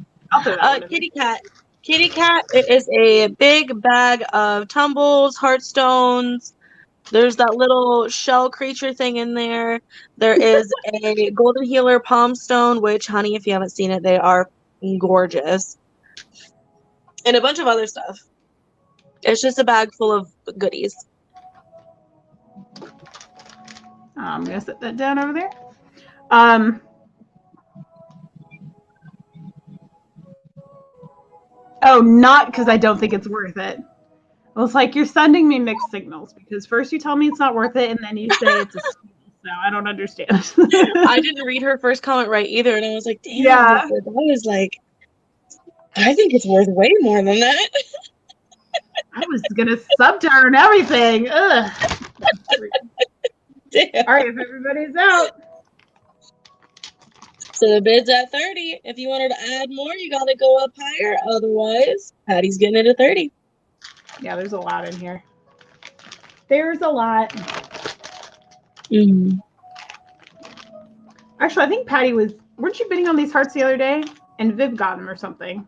Kitty Cat. Kitty Cat is a big bag of tumbles, heartstones. There's that little shell creature thing in there. There is a golden healer palm stone, which, honey, if you haven't seen it, they are gorgeous. And a bunch of other stuff. It's just a bag full of goodies. I'm gonna set that down over there. Oh, not because I don't think it's worth it. Well, it's like you're sending me mixed signals because first you tell me it's not worth it, and then you say it's a steal. So I don't understand. I didn't read her first comment right either, and I was like, damn. Yeah. I was like, I think it's worth way more than that. I was gonna sub to her and everything. Ugh. Damn. All right, if everybody's out. So the bid's at 30. If you wanted to add more, you gotta go up higher. Otherwise, Patty's getting it at 30. Yeah, there's a lot in here. There's a lot. Mm-hmm. Actually, I think Patty weren't you bidding on these hearts the other day? And Viv got them or something.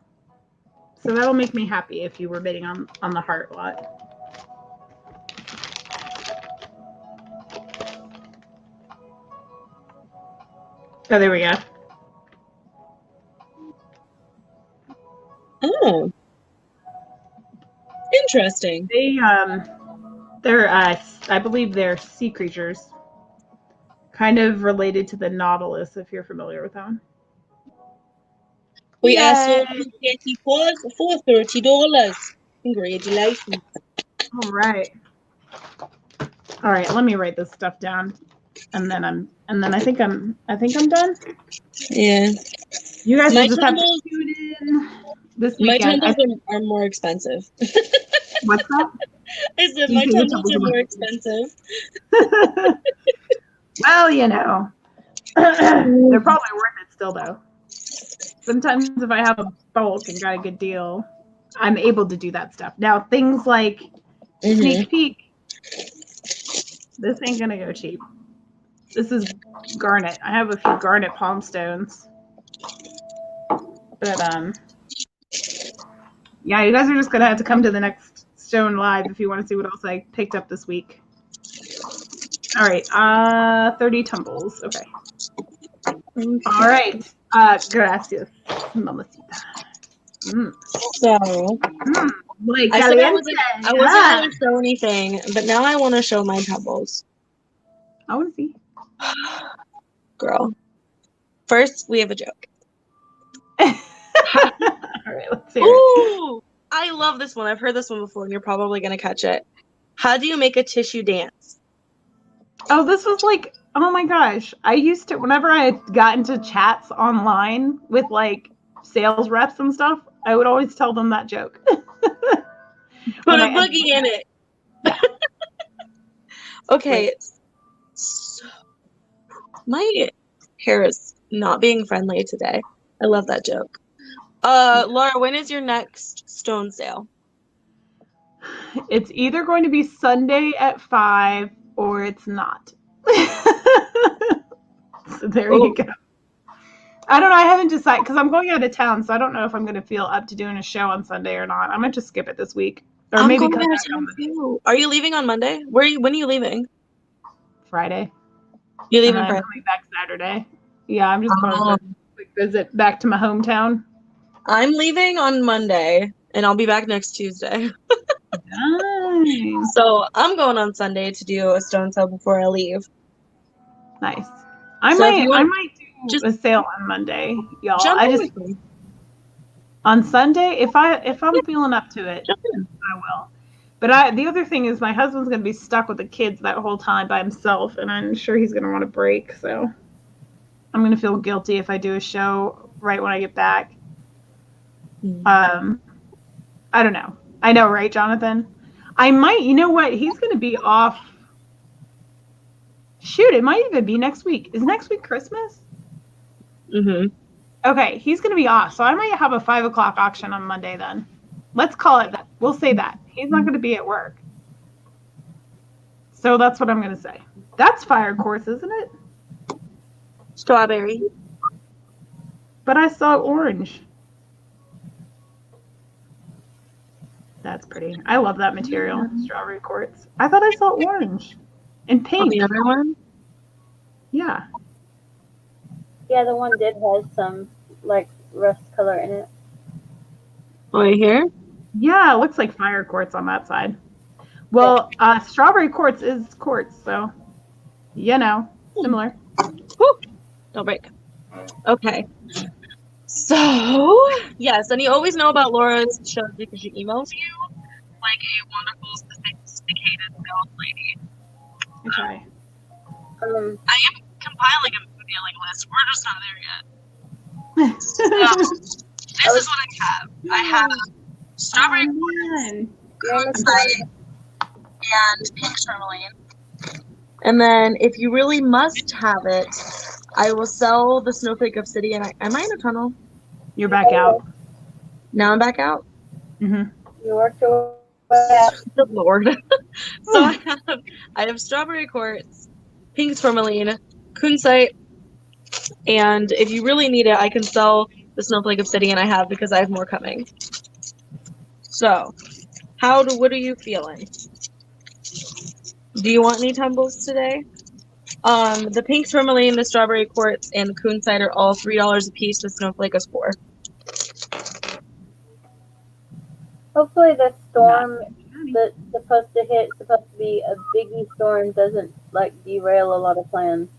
So that'll make me happy if you were bidding on the heart lot. Oh, there we go. Oh. Interesting. They're I believe they're sea creatures, kind of related to the nautilus, if you're familiar with that one. We Yay. sold the candy paws for $30. Congratulations. All right. Let me write this stuff down, and then I think I'm done. Yeah. You guys My will just have to tumbles- tune in this My weekend. tumbles are more expensive. What's that? I said You my say your tumbles are tumbles are more expensive. Well, they're probably worth it still, though. Sometimes if I have a bulk and got a good deal, I'm able to do that stuff. Now, things like sneak peek, this ain't gonna go cheap. This is garnet. I have a few garnet palm stones. But yeah, you guys are just gonna have to come to the next Stone Live if you want to see what else I picked up this week. All right, 30 tumbles. Okay. All right. Gracias, mamacita. So Muy I said I caliente. wasn't gonna show anything, but now I want to show my tumbles. I want to see. Girl. First, we have a joke. All right, let's hear it. Ooh! I love this one. I've heard this one before, and you're probably gonna catch it. How do you make a tissue dance? Oh, this was like, oh my gosh. I used to, whenever I got into chats online with like sales reps and stuff, I would always tell them that joke. Put a boogie in it. Okay. So, my hair is not being friendly today. I love that joke. Laura, when is your next stone sale? It's either going to be Sunday at 5 or it's not. So there you go. I don't know. I haven't decided because I'm going out of town, so I don't know if I'm going to feel up to doing a show on Sunday or not. I'm going to just skip it this week, or I'm maybe going come out of back on town too. Are you leaving on Monday? When are you leaving? Friday. You're And leaving I'm Friday. coming back Saturday. Yeah, I'm just going for a quick visit back to my hometown. I'm leaving on Monday, and I'll be back next Tuesday. Nice. So I'm going on Sunday to do a stone sale before I leave. Nice. I So if you want- might do just a sale on Monday, y'all. Jump I in just with me. on Sunday, if I'm feeling up to it, Jump in. I will. But the other thing is my husband's gonna be stuck with the kids that whole time by himself, and I'm sure he's gonna want a break. So I'm gonna feel guilty if I do a show right when I get back. I don't know. I know, right, Jonathan? I might. You know what? He's gonna be off. Shoot, it might even be next week. Is next week Christmas? Mm-hmm. Okay, he's gonna be off, so I might have a 5 o'clock auction on Monday then. Let's call it that. We'll say that. He's not gonna be at work. So that's what I'm gonna say. That's fire course, isn't it? Strawberry. But I saw orange. That's pretty. I love that material, strawberry quartz. I thought I saw orange and On pink. the other one? Yeah. Yeah, the one did have some like rust color in it. Right here? Yeah, it looks like fire quartz on that side. Well, strawberry quartz is quartz, so similar. Woo! Don't break. Okay. So, yes, and you always know about Laura's shows because she emails you like a wonderful, sophisticated sales lady. Okay. I am compiling a mailing list. We're just not there yet. So, this is what I have. I have strawberry Man. and pink tourmaline. And then, if you really must have it, I will sell the Snowflake Obsidian. Am I in a tunnel? You're back out. Now I'm back out? Mm-hmm. You worked your way out. Good Lord. So I have strawberry quartz, pink tourmaline, kunzite, and if you really need it, I can sell the Snowflake Obsidian I have because I have more coming. So, what are you feeling? Do you want any tumbles today? The pink tourmaline, the strawberry quartz, and the kunzite are all $3 a piece. The snowflake is $4. Hopefully the storm that's supposed to be a biggie storm doesn't like derail a lot of plans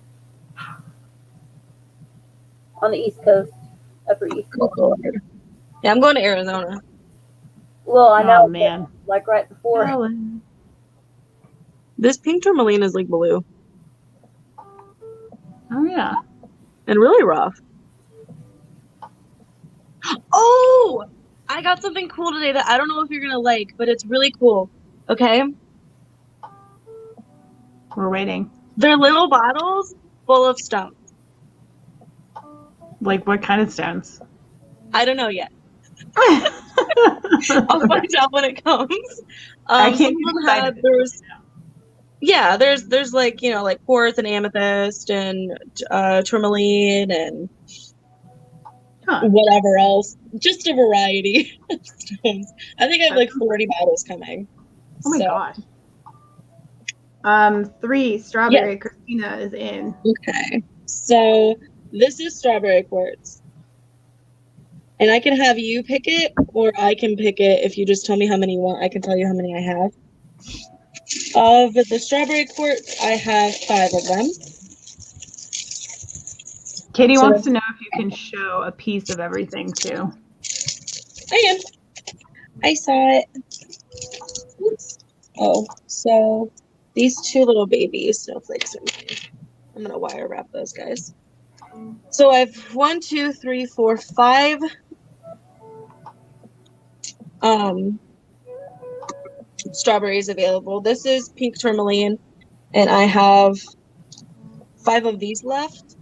on the East Coast, Upper East Coast. Yeah, I'm going to Arizona. Well, I know, Oh man. but, like right before. Ellen. This pink tourmaline is like blue Oh yeah. and really rough. Oh, I got something cool today that I don't know if you're gonna like, but it's really cool. Okay, We're waiting. they're little bottles full of stones. Like what kind of stones? I don't know yet. I'll find out when it comes. I Some can't of get them excited. there's like, you know, like quartz and amethyst and tourmaline and Huh. whatever else. Just a variety of stones. I think I have like 40 bottles coming. Oh my So, gosh. 3 strawberry. Christina is in. okay. So this is strawberry quartz. And I can have you pick it, or I can pick it. If you just tell me how many you want, I can tell you how many I have. Of the strawberry quartz, I have 5 of them. Katie So- wants to know if you can show a piece of everything too. I am. I saw it. Oops. Oh, so these 2 little baby snowflakes are mine. I'm gonna wire wrap those guys. So I have 1, 2, 3, 4, 5 strawberries available. This is pink tourmaline, and I have 5 of these left.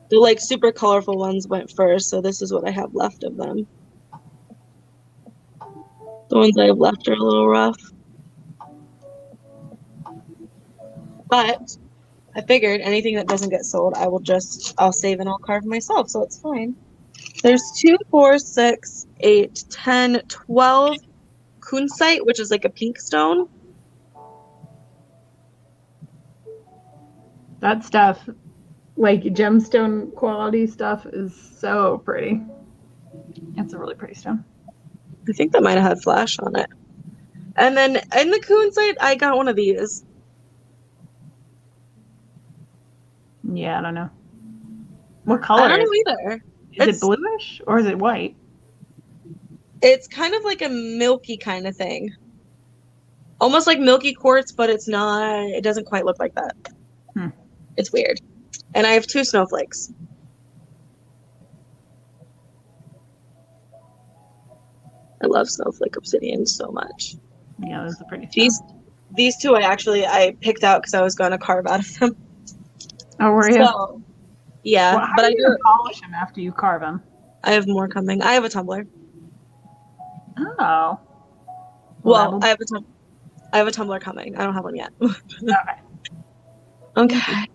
The like super colorful ones went first, so this is what I have left of them. The ones I have left are a little rough. But I figured anything that doesn't get sold, I'll save and I'll carve myself, so it's fine. There's 2, 4, 6, 8, 10, 12 kunzite, which is like a pink stone. That stuff, like gemstone quality stuff, is so pretty. It's a really pretty stone. I think that might have had flash on it. And then in the kunzite, I got one of these. Yeah, I don't know. What color? I don't is know either. Is It's- it bluish or is it white? It's kind of like a milky kind of thing. Almost like milky quartz, but it's not. It doesn't quite look like that. Hmm. It's weird. And I have 2 snowflakes. I love snowflake obsidian so much. Yeah, that's a pretty stone. These 2 I picked out because I was going to carve out of them. Oh, were you? So, yeah, Well, how but do you polish them after you carve them? I have more coming. I have a tumbler. Oh. Well, I have a tumbler coming. I don't have one yet. Okay. Okay.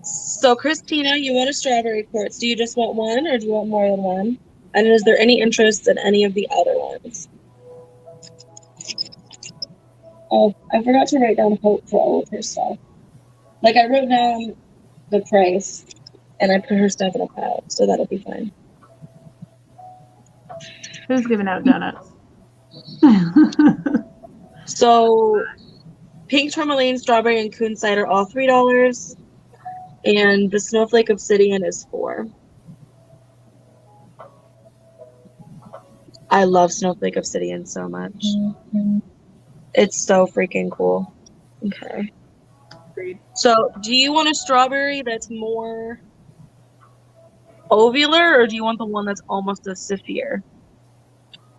So, Christina, you want a strawberry quartz. Do you just want one, or do you want more than one? And is there any interest in any of the other ones? Oh, I forgot to write down Hope for all of her stuff. Like, I wrote down the price, and I put her stuff in a pile, so that'll be fine. Who's giving out donuts? So, pink tourmaline, strawberry, and kunzite are all $3, and the snowflake obsidian is $4. I love snowflake obsidian so much. It's so freaking cool. Okay. Agreed. So, do you want a strawberry that's more ovular, or do you want the one that's almost a sapphire?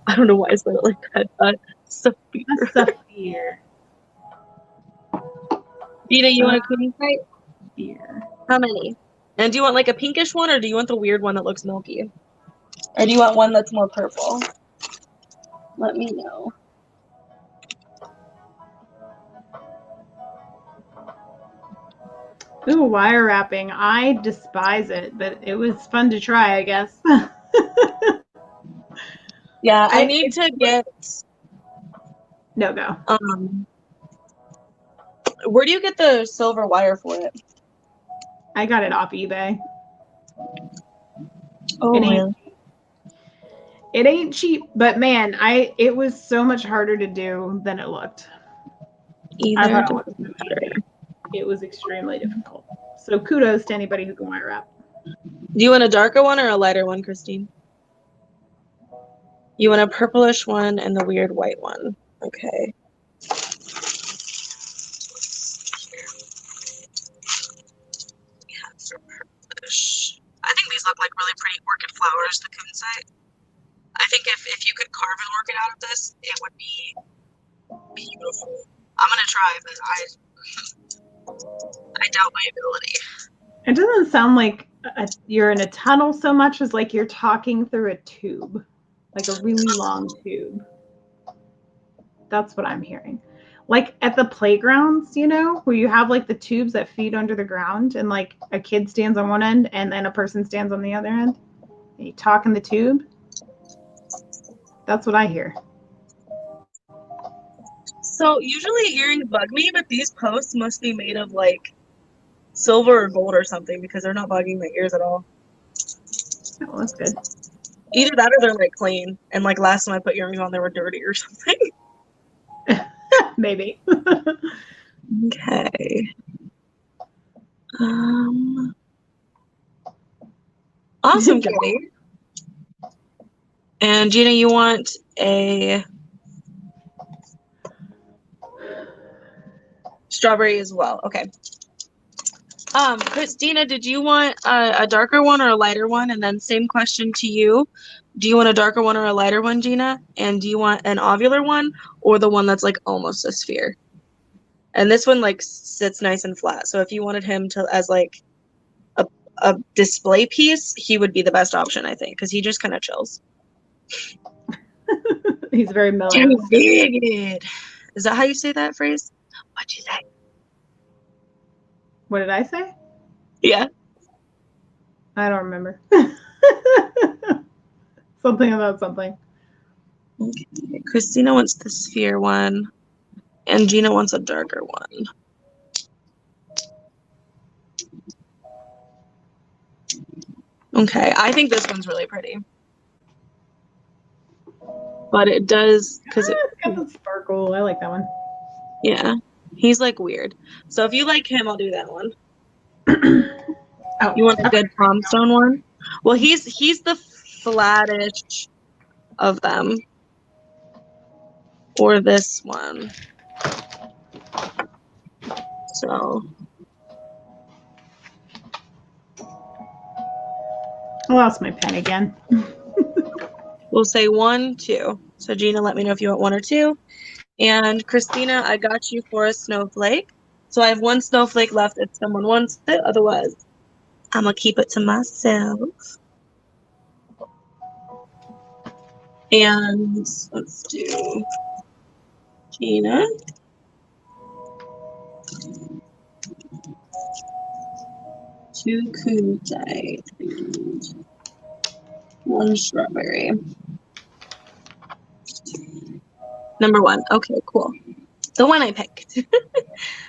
I don't know why I said it like that. Sapphire. A sapphire. Vita, you want a kunzite? Sapphire. How many? And do you want like a pinkish one, or do you want the weird one that looks milky? Or do you want one that's more purple? Let me know. Ooh, wire wrapping. I despise it, but it was fun to try, I guess. Yeah, I need to get No go. where do you get the silver wire for it? I got it off eBay. Oh, It ain't- really? It ain't cheap, but man, it was so much harder to do than it looked. I Either. thought it was easy. It was extremely difficult. So kudos to anybody who can wire wrap. Do you want a darker one or a lighter one, Christine? You want a purplish one and the weird white one. Okay. For purplish. I think these look like really pretty orchid flowers, the kunzite. I think if you could carve an orchid out of this, it would be beautiful. I'm gonna try, but I doubt my ability. It doesn't sound like you're in a tunnel so much as like you're talking through a tube, like a really long tube. That's what I'm hearing. Like at the playgrounds, you know, where you have like the tubes that feed under the ground and like a kid stands on one end and then a person stands on the other end. And you talk in the tube. That's what I hear. So usually earrings bug me, but these posts must be made of like silver or gold or something because they're not bugging my ears at all. Oh, that's good. Either that or they're like clean. And like last time I put earrings on, they were dirty or something. Maybe. Okay. Awesome, Kelly. And Gina, you want a strawberry as well. Okay. Christina, did you want a darker one or a lighter one? And then same question to you. Do you want a darker one or a lighter one, Gina? And do you want an ovular one or the one that's like almost a sphere? And this one like sits nice and flat. So if you wanted him to as like a display piece, he would be the best option, I think, because he just kind of chills. He's very mellow. Is that how you say that phrase? What'd you say? What did I say? Yeah. I don't remember. Something about something. Okay. Christina wants the sphere one, and Gina wants a darker one. Okay, I think this one's really pretty. But it does, because It's got the sparkle. I like that one. yeah, he's like weird. So if you like him, I'll do that one. Oh, You want the good palm stone one? Well, he's the flattish of them. Or this one. So I lost my pen again. we'll say 1, 2. So Gina, let me know if you want 1 or 2. And Christina, I got you for a snowflake. So I have 1 snowflake left if someone wants it. Otherwise, I'm going to keep it to myself. And let's do Gina. Two kunzite and 1 strawberry. Number 1. Okay, cool. The one I picked.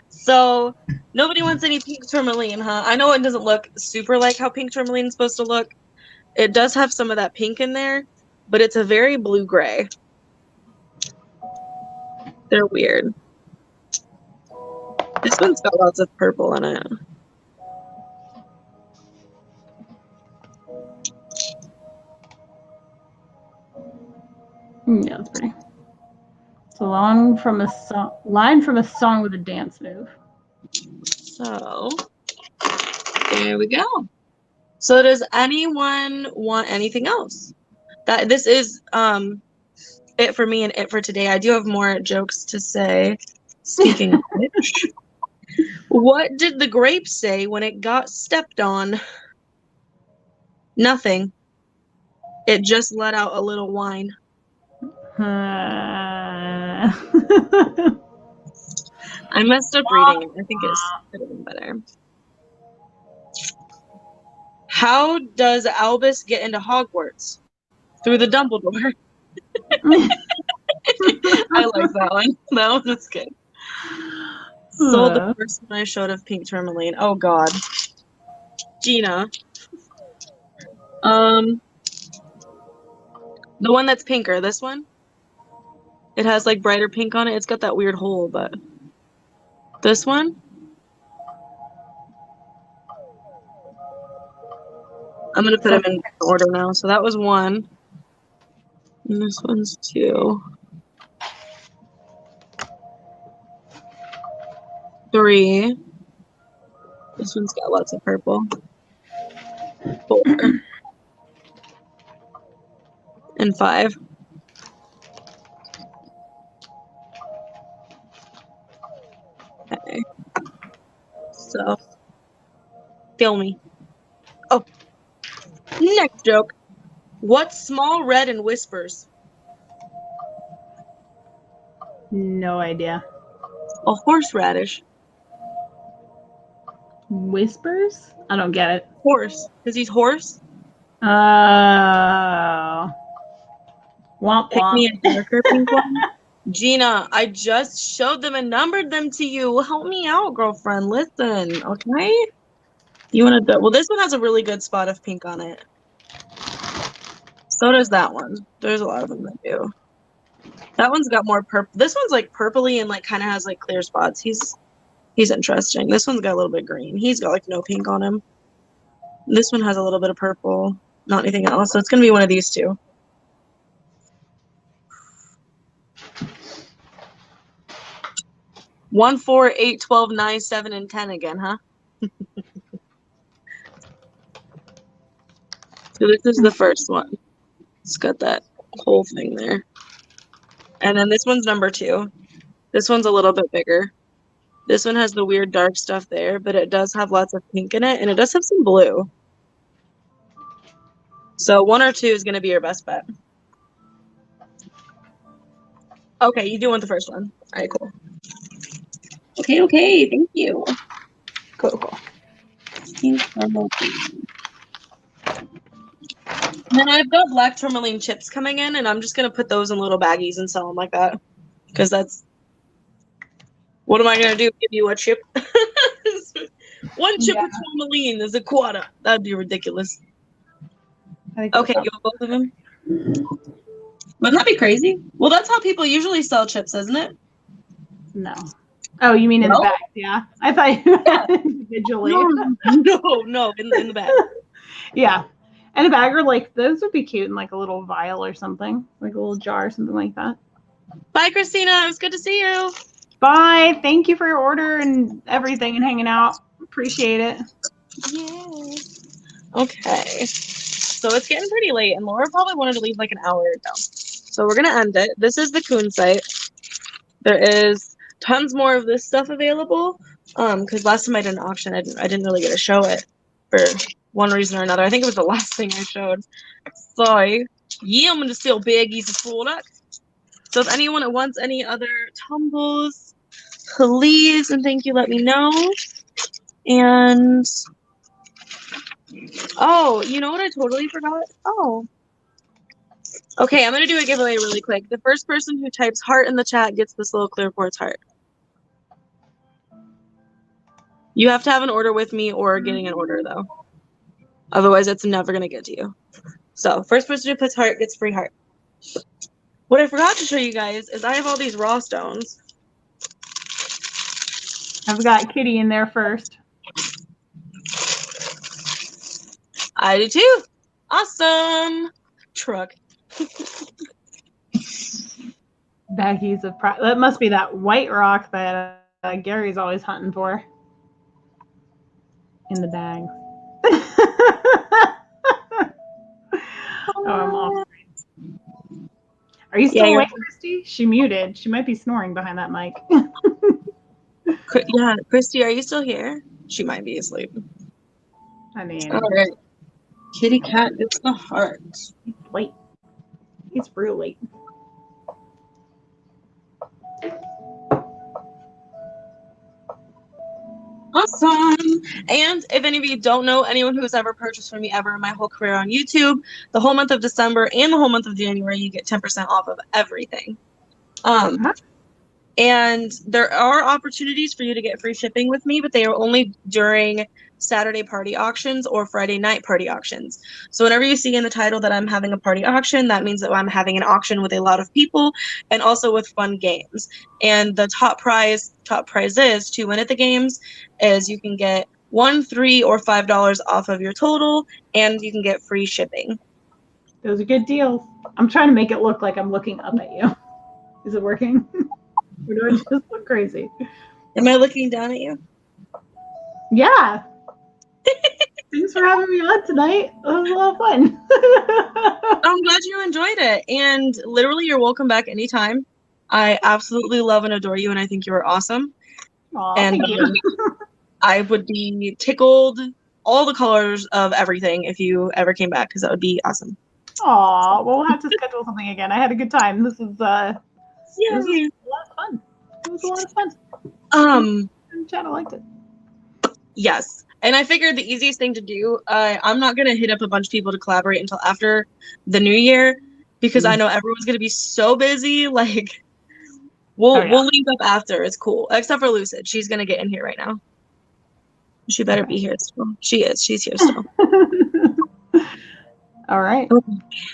So nobody wants any pink tourmaline, huh? I know it doesn't look super like how pink tourmaline is supposed to look. It does have some of that pink in there, but it's a very blue-gray. They're weird. This one's got lots of purple in it. Yeah, that's pretty. It's a line from a song with a dance move. So there we go. So does anyone want anything else? This is it for me and it for today. I do have more jokes to say. Speaking of which, what did the grape say when it got stepped on? Nothing. It just let out a little whine. Uh... I messed up reading it. I think it could have been better. How does Albus get into Hogwarts? Through the Dumbledore. I like that one. That one was good. Sold the first one I showed of pink tourmaline. Oh God. Gina. The one that's pinker, this one. It has like brighter pink on it. It's got that weird hole, but this one. I'm gonna put them in order now. So that was 1. And this one's 2. 3. This one's got lots of purple. 4. And 5. Okay. So, kill me. Oh. Next joke. What's small, red, and whispers? No idea. A horseradish. Whispers? I don't get it. Horse. Because he's horse. Oh. Womp Pick me womp. a darker pink one. Gina, I just showed them and numbered them to you. Help me out, girlfriend. Listen, okay? You want to? Well, this one has a really good spot of pink on it. So does that one. There's a lot of them that do. That one's got more purple. This one's like purpley and like kind of has like clear spots. He's interesting. This one's got a little bit green. He's got like no pink on him. This one has a little bit of purple, not anything else. So it's gonna be one of these two. One, 4, 8, 12, 9, 7, and 10 again, huh? So this is the first one. It's got that whole thing there. And then this one's number 2. This one's a little bit bigger. This one has the weird dark stuff there, but it does have lots of pink in it, and it does have some blue. So 1 or 2 is going to be your best bet. Okay, you do want the first one. All right, cool. Okay, thank you. Cool. And then I've got black tourmaline chips coming in, and I'm just going to put those in little baggies and sell them like that. Because that's... What am I going to do? Give you a chip? One chip of tourmaline is a quarter. That'd be ridiculous. Okay, you want both of them? Wouldn't that be crazy? Well, that's how people usually sell chips, isn't it? No. Oh, you mean in the bag? Yeah. I thought you meant individually. No, in the bag. Yeah. And a bag, or like those would be cute in like a little vial or something, like a little jar or something like that. Bye, Christina. It was good to see you. Bye. Thank you for your order and everything and hanging out. Appreciate it. Yeah. Okay. So it's getting pretty late, and Laura probably wanted to leave like an hour ago. So we're gonna end it. This is the Coon site. There is tons more of this stuff available. Because last time I did an auction, I didn't really get to show it for one reason or another. I think it was the last thing I showed. So yeah, I'm gonna steal baggies of product. So if anyone wants any other tumbles, please and thank you, let me know. And oh, you know what I totally forgot? Oh. Okay, I'm gonna do a giveaway really quick. The first person who types heart in the chat gets this little clear quartz heart. You have to have an order with me or getting an order though. Otherwise, it's never gonna get to you. So first person who puts heart gets free heart. What I forgot to show you guys is I have all these raw stones. I've got Kitty in there first. I do too. Awesome. Truck. Baggies of that must be that white rock that Gary's always hunting for. In the bag. Oh, I'm off. Are you still awake, Christy? She muted. She might be snoring behind that mic. Yeah, Christy, are you still here? She might be asleep. I mean, All right. Kitty cat gets the heart. wait. He's real late. Awesome. And if any of you don't know anyone who has ever purchased from me ever in my whole career on YouTube, the whole month of December and the whole month of January, you get 10% off of everything. And there are opportunities for you to get free shipping with me, but they are only during Saturday party auctions or Friday night party auctions. So whenever you see in the title that I'm having a party auction, that means that I'm having an auction with a lot of people and also with fun games. And the top prizes to win at the games is you can get $1, $3, or $5 off of your total, and you can get free shipping. Those are good deals. I'm trying to make it look like I'm looking up at you. Is it working? Or do I just look crazy? Am I looking down at you? Yeah. Thanks for having me on tonight. It was a lot of fun. I'm glad you enjoyed it. And literally, you're welcome back anytime. I absolutely love and adore you, and I think you are awesome. Aw, And thank you. I would be tickled all the colors of everything if you ever came back, because that would be awesome. Aw, well, we'll have to schedule something again. I had a good time. This was a Yeah. lot of fun. It was a lot of fun. In chat, I liked it. Yes. And I figured the easiest thing to do, I'm not going to hit up a bunch of people to collaborate until after the new year, because I know everyone's going to be so busy. Like, we'll link up after. It's cool. Except for Lucid. She's going to get in here right now. She better be here still. She is. She's here still. All right.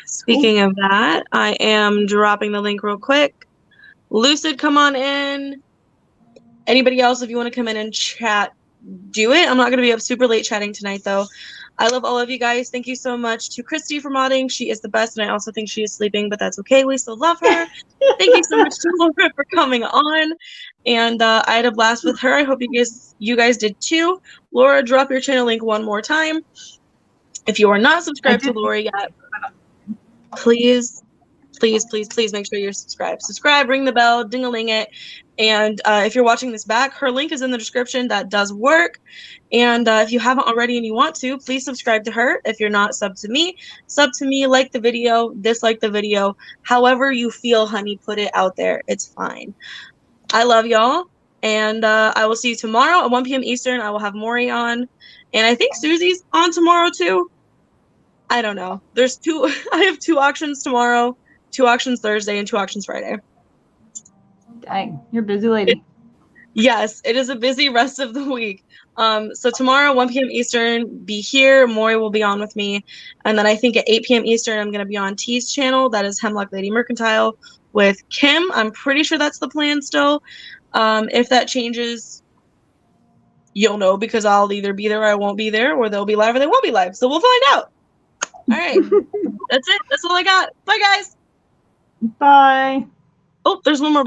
Speaking of that, I am dropping the link real quick. Lucid, come on in. Anybody else, if you want to come in and chat, do it. I'm not going to be up super late chatting tonight, though. I love all of you guys. Thank you so much to Christy for modding. She is the best, and I also think she is sleeping, but that's okay. We still love her. Thank you so much to Laura for coming on, and I had a blast with her. I hope you guys did too. Laura, drop your channel link one more time. If you are not subscribed to Laura yet, please make sure you're subscribed. Subscribe, ring the bell, ding-a-ling it. And if you're watching this back, her link is in the description. That does work. And if you haven't already and you want to, please subscribe to her. If you're not, sub to me, like the video, dislike the video. However you feel, honey, put it out there. It's fine. I love y'all. And I will see you tomorrow at 1 p.m. Eastern. I will have Maury on. And I think Susie's on tomorrow too. I don't know. There's two. I have 2 auctions tomorrow, 2 auctions Thursday, and 2 auctions Friday. Dang, you're a busy lady. Yes, it is a busy rest of the week. So tomorrow, 1 p.m. Eastern, be here. Maury will be on with me. And then I think at 8 p.m. Eastern, I'm going to be on T's channel. That is Hemlock Lady Mercantile with Kim. I'm pretty sure that's the plan still. If that changes, you'll know, because I'll either be there or I won't be there, or they'll be live or they won't be live. So we'll find out. All right. That's it. That's all I got. Bye, guys. Bye. Oh, there's one more.